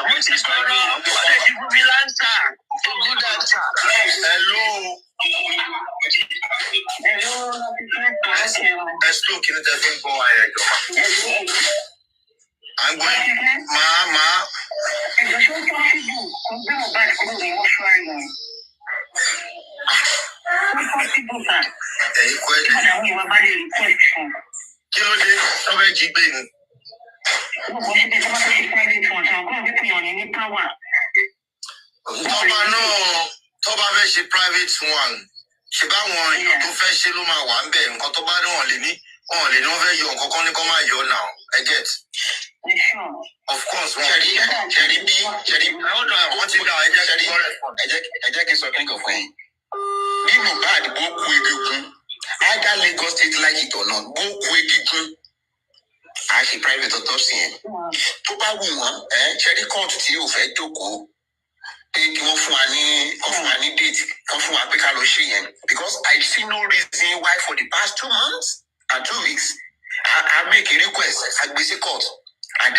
Mo ti sọ̀rọ̀ ọ̀dẹ̀ ti fún mi láǹtà. Good answer. Hello. Ẹ slow kí ni tẹ fi ń gbọ́ ayé ẹjọ́. À ń gbọ́ máa. Ẹ̀jọ̀ ṣó tó ṣíbù kò gbé Mohbad kúrò ní mọ́ṣúárì yẹn. Ó tó ṣíbù sà. Ẹ̀yin kọ́ ẹ̀jẹ̀. Ìgbà àwọn ìwà bá lè rí pọ́ìtì fún. Kí ló dé? Wọ́n fẹ́ jí gbé ni. Gbogbo ṣe bí wọ́n ṣe private fund àwọn kúrò nípa ìyọ̀nì ní power. Tọ́ba fẹ́ ṣe private one ṣe báwọn èèyàn tó fẹ́ ṣe ló máa wà ń bẹ̀ nǹkan tó bá ní wọ́n lè ní wọ́n fẹ́ yọ nǹkan kan ní kó máa yọ náà ẹ get. Of course wọn. ṣẹ̀rí bí wọ́n ti dá ẹ jẹ́ kí n sọ kí n kàn fún yín. Bí Mohbad bó kú egungun either Lagos state like it or not bó kú egungun a ṣe private autopsy yẹn. Tó bá wù wọ́n ṣẹ̀rí kóòtù tí yóò fẹ́ jókòó pé kí wọ́n fún wa ní date kan fún wa pé ká lọ ṣe yẹn because I see no reason why for the past 2 months and 2 weeks I make a request agbèsè court and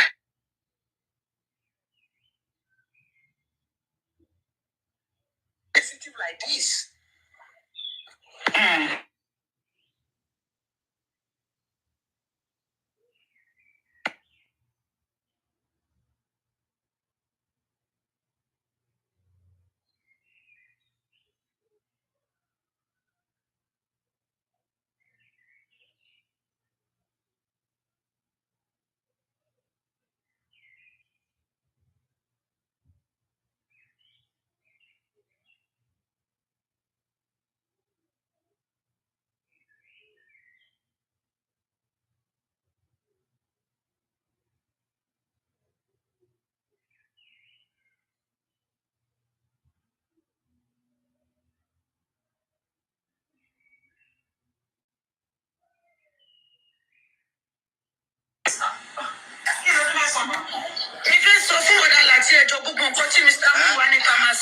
sensitive like this.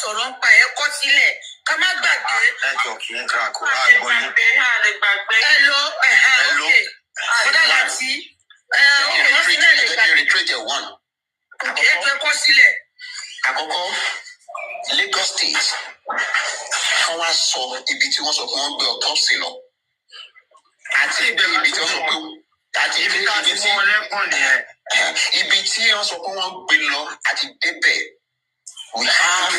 sọ̀rọ̀ ń pa ẹ̀ kọ́ sílẹ̀ ká má gbàgbé. Network yín crack o, bá gbọ́ yín. Hello, Hello. okay. Bọ́dá láti wọ́n sì náà lè gbàgbé. Retreat one. Okay, ẹ kọ́ sílẹ̀. Àkọ́kọ́, Lagos State, wọ́n wá sọ ibi tí wọ́n sọ pé wọ́n gbé autopsy lọ. Àti ibi tí wọ́n sọ pé àti ibi tí wọ́n lẹ́kùn nìyẹn. Ibi tí wọ́n sọ pé wọ́n gbé lọ àti débẹ̀. We have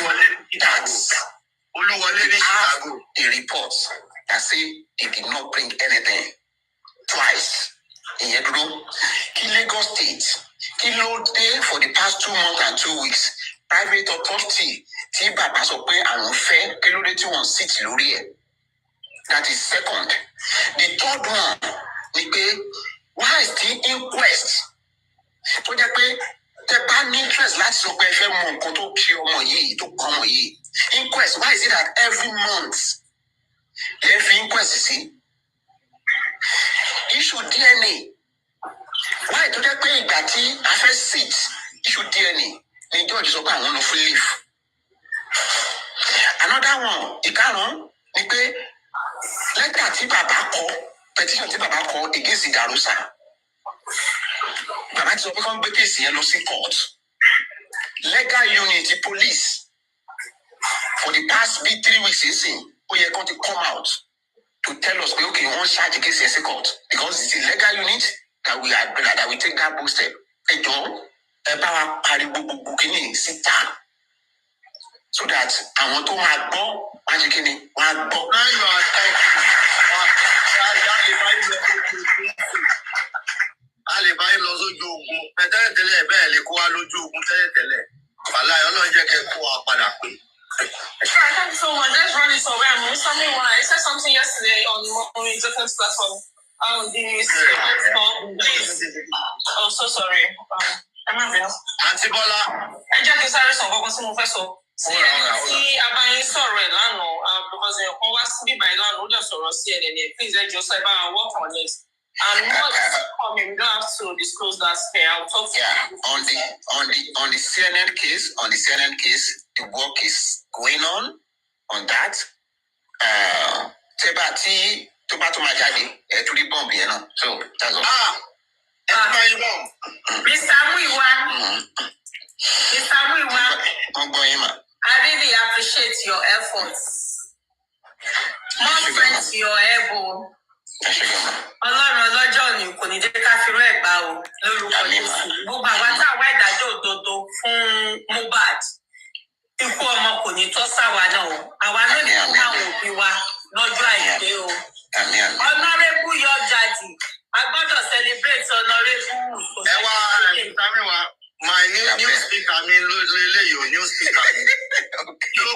that. Olúwọlé ní Chicago. A report that say they did not bring anything twice. Ìyẹn dúró. Kí Lagos State, kí ló dé for the past 2 months and 2 weeks? Private autopsy tí bàbá sọ pé àwọn fẹ́ kí ló dé tí wọ́n sit lórí ẹ̀. That is second. The third one ni pé why is the inquest? Tó jẹ́ pé tẹ bá ní interest láti sọ pé ẹ fẹ́ mọ nǹkan tó kí ọmọ yìí tó kọ́ ọmọ yìí. Inquest, why is it that every month lè fi inquest sí? Issue DNA. Why tó jẹ́ pé ìgbà tí a fẹ́ sit issue DNA ni George sọ pé àwọn lọ fún leave. Another one, ìkarùn-ún ni pé lẹ́tà tí bàbá kọ, petition tí bàbá kọ against Darusa. Bàbá ti sọ pé kán gbé kéèsì yẹn lọ sí court. Legal unit police for the past 3 weeks since ó yẹ kán ti come out to tell us, okay, one charge against the court because it's the legal unit that we are that we take that bold step. Ẹ bá wa pariwo gbogbo kìíní síta so that àwọn tó máa gbọ́ wọ́n ṣe kíni wọ́n á gbọ́. A lè bá yín lọ sójú ogun tẹ́lẹ̀tẹ́lẹ̀ bẹ́ẹ̀ lè kó wa lójú ogun tẹ́lẹ̀tẹ́lẹ̀. Wàláhì Ọlọ́run jẹ́ kẹ́ kó wa padà pé. Sure, thank you so much. Let's run this over. I said something yesterday on the different platform. I'm so sorry. Auntie Bola. Ẹ jẹ́ kí sáré sọ nǹkan tí mo fẹ́ sọ. Tí a bá yín sọ̀rọ̀ ẹ̀ lánàá, because ẹ̀kan wá sí bíbá ẹ̀ lánàá, ó dẹ̀ sọ̀rọ̀ sí ẹ̀ lẹ́lẹ̀. Please, ẹ jọ sọ ẹ bá wa work on it. And what's coming, we don't have to disclose that here. I'll talk to you. On the CNN case, the work is going on that. Tẹ́bà tí tó bá tó máa jáde, ẹ̀ tún rí bọ́ọ̀mù yẹn náà. So that's all. Mr. Muiwa. Wọ́n gbọ́ yín mà. I really appreciate your efforts. More strength to your elbow. Ọlọ́run ọlọ́jọ́ òní kò ní jẹ́ ká fi rẹ́ gbà o lórúkọ Jésù. Gbogbo àwa tá a wá ìdájọ́ òdodo fún Mohbad. Ikú ọmọ kò ní tọ́ sáwa náà o. Àwa náà ní fún àwọn òbí wa lọ́jọ́ àìpé o. Honorable Your Daddy, a gbọ́dọ̀ celebrate honorable. Ẹ wá ìtàmì wa, my new speaker mi lélẹ́yìí o, new speaker mi. Ló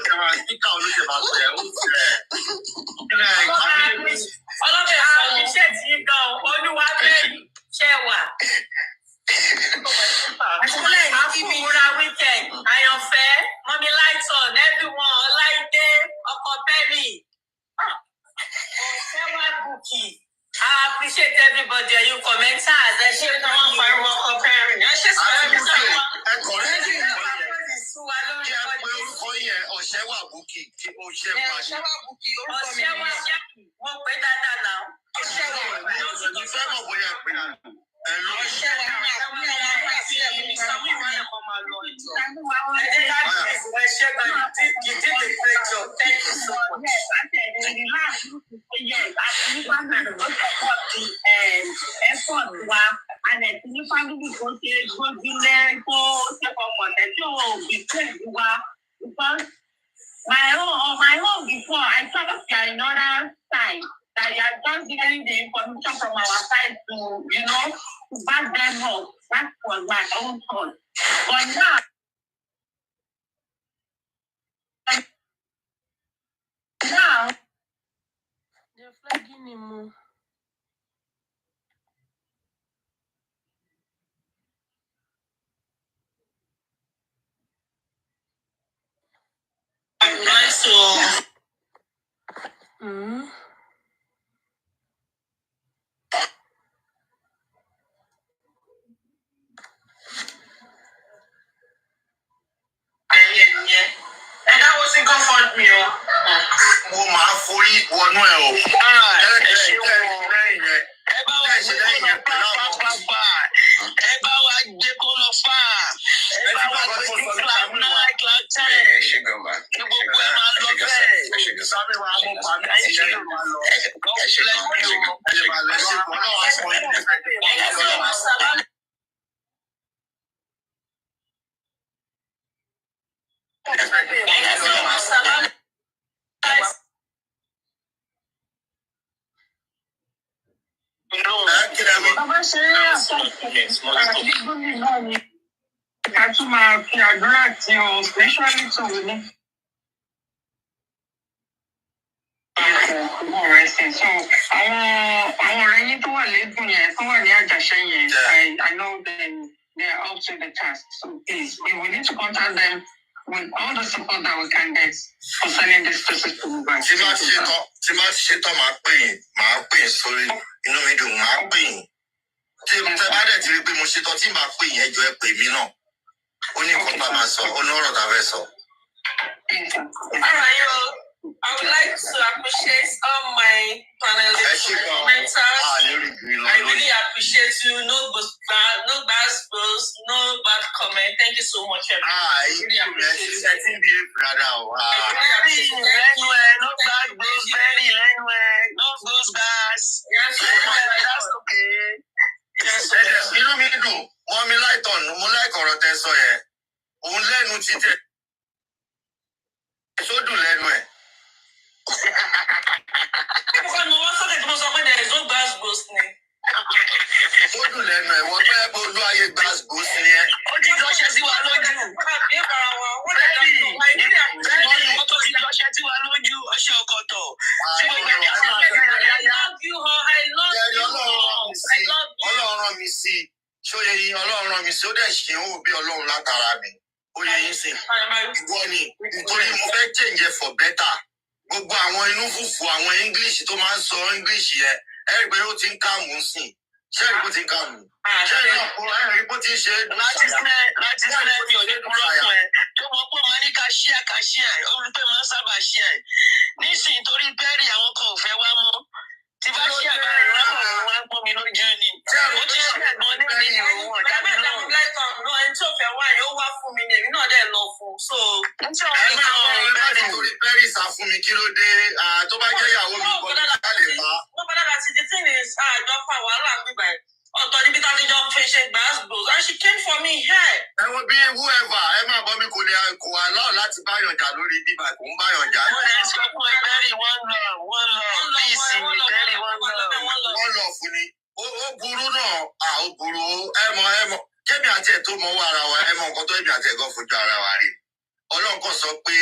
ṣe máa speaker olóṣèlú àṣẹ ẹ̀ ó ti rẹ̀. Ọlọ́bẹ̀ sọ̀rọ̀ iṣẹ́ tí ń gan olúwa bẹ́ẹ̀ ṣe wà. Ìbúra weekend, àyànfẹ́, Mọ́mí Lighton, everyone, Ọláìdé, ọkọ Penny. Ọ̀sẹ̀wá Bùkì. I appreciate everybody, you commenters. Ẹ ṣe tí wọ́n pariwo ọkọ Penny. Ẹ ṣe sọ̀rọ̀ mi sọ̀rọ̀. Ẹ kọ̀ lẹ́yìn orúkọ yẹn Ọ̀sẹ̀wá Bùkì tí ó ṣe wá ṣe. Ọ̀sẹ̀wá Bùkì orúkọ mi nìyẹn. Wọ́n pè dáadáa náà. Ọ̀sẹ̀wá Bùkì. Ní fẹ́ mọ̀ bóyá ẹ pè náà. My own before I saw another side that you are just getting the information from our side to back them up. That was my own thought. But now, they're flagging him. wọnú ẹ o. Ẹ ṣe wọ́n. Ẹ bá wa gbé kó lọ pápápá. Ẹ bá wa gbé kó lọ fà. Ẹ bá wa gbé kí cloud 9, cloud 10. Ẹ ṣe gàmà. Kí gbogbo ẹ máa lọ bẹ́ẹ̀. Sábẹ́ wa mú pàmì tí ẹ máa lọ. Ẹ ṣe gàmà. Ẹ ṣe gàmà. Ká tún máa fi àdúrà tí o spiritually tó o ní. So àwọn ọ̀rẹ́ yín tó wà lẹ́gùn yẹn tó wà ní àjàṣe yẹn, I know they are up to the task. So please, if we need to contact them with all the support that we can get for sending this message to Mohbad. Tí máa ṣe tán máa pè yín sórí inú mi dùn máa pè yín. Tí bá dẹ̀ ti rí pé mo ṣe tán tí máa pè yín ẹjọ́ ẹ pè mí náà. Ó ní nǹkan tá a máa sọ, ó ní ọ̀rọ̀ tá a fẹ́ sọ. I would like to appreciate all my panelists and commenters. I really appreciate you. No bad spills, no bad comment. Thank you so much, everyone. I really appreciate it. I really appreciate it. No bad spills, no those guys. That's okay. Inú mi dùn, mọ́ mi láìtọ̀nù, mo láìkọ̀ ọ̀rọ̀ tẹ́ sọ yẹn. Òun lẹ́nu ti tẹ̀. Èso dùn lẹ́nu ẹ̀. Ó dùn lẹ́nu ẹ̀ wọ́n fẹ́ kó lú ayé gbàgbó sí ẹ. Ó ti jọ́ṣẹ́ sí wa lójú. Ó tó ti jọ́ṣẹ́ sí wa lójú ọṣẹ ọkọ̀tọ̀. Ọlọ́run rán mi sí i. Ṣóye yín Ọlọ́run rán mi sí i. Ó dẹ̀ ṣe ń wò bí Ọlọ́run látara mi. Ó yẹ yín sìn. Ìwọ ni nítorí mo fẹ́ change for better. Gbogbo àwọn inú fùfù àwọn English tó máa ń sọ English yẹn ẹ rí pé ó ti ń kàmú sí i. Ṣé ẹ rí bó ti ń kàmú? Ṣé ẹ rí bó ti ń ṣe é dùn sáyà? Láti sílẹ̀ mi ò ní dúró fún ẹ. Tó mọ̀ pé máa ní ká ṣíà, orí pé máa ń sábà ṣíà. Nísìnyí torí bẹ́ẹ̀rì àwọn kan ò fẹ́ wá mọ́. Tí bá ṣíà báyìí wọ́n á pọ́n mi lójú ni. Ó ti ṣíà gan ní ìdí òun ọ̀dà mi náà. Ẹni tí ò fẹ́ wá yẹn ó wá fún mi ní èmi náà dẹ̀ lọ fún un. So ẹ máa torí bẹ́ẹ̀rì sá fún mi kí ló dé tó bá jẹ́ ìyàwó mi kọ́ ní ká lè bá. Nobody that the thing is àjọ fà wàhálà mi báyìí. Ọ̀tọ̀ níbi tá a ti jọ fi ṣe gbàgbó and she came for me here. Ẹ wo bí whoever ẹ máa bọ́ mi kò wá náà láti báyọ̀ jà lórí bíbá kò ń báyọ̀ jà. Wọ́n lè sọ fún ẹ bẹ́ẹ̀rì wọ́n lọ bí ìsinmi bẹ́ẹ̀rì wọ́n lọ. Wọ́n lọ fún ni. Ó burú náà ó burú ẹ mọ̀ kémi àti ẹ̀ tó mọ̀ wọ ara wa ẹ mọ̀ nǹkan tó èmi àti ẹ̀ gan fojú ara wa rí. Ọlọ́run kan sọ pé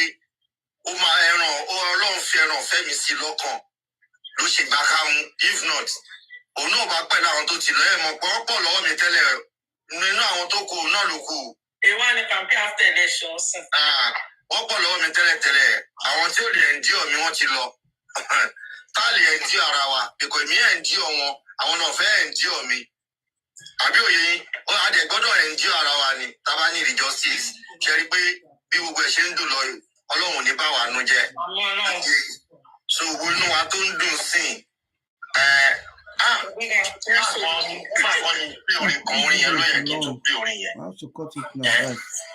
Ọlọ́run fi ẹran ọ̀fẹ́ mi sí lọ́kàn ló ṣe gbà ká mú if not òun náà bá pẹ̀lú àwọn tó ti lọ ẹ̀ mọ̀ pé wọ́n pọ̀ lọ́wọ́ mi tẹ́lẹ̀ nínú àwọn tó kù náà ló kù. Èèwọ̀ ni campaign after elections. Wọ́n pọ̀ lọ́wọ́ mi tẹ́lẹ̀ àwọn tí ò lè endure mi wọ́n ti lọ tá a lè endure ara wa èkó èmi endure wọn àwọn náà fẹ́ endure mi àbí òye yín a dẹ̀ gbọ́dọ̀ endure ara wa ni tá a bá ní ìdí justice ṣe rí pé bí gbogbo ẹ̀ ṣe ń dùn lọ Ọlọ́run ní bá wa nú jẹ́ so owó inú wa tó ń dùn sí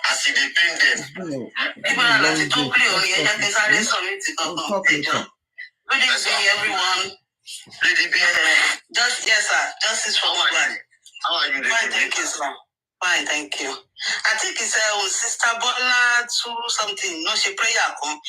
As they pain them. Good evening, everyone. Yes, sir. Justice for Mohbad. How are you? Fine, thank you, sir. Fine, thank you. I think it's Sister Bola to something. No, she prayer come.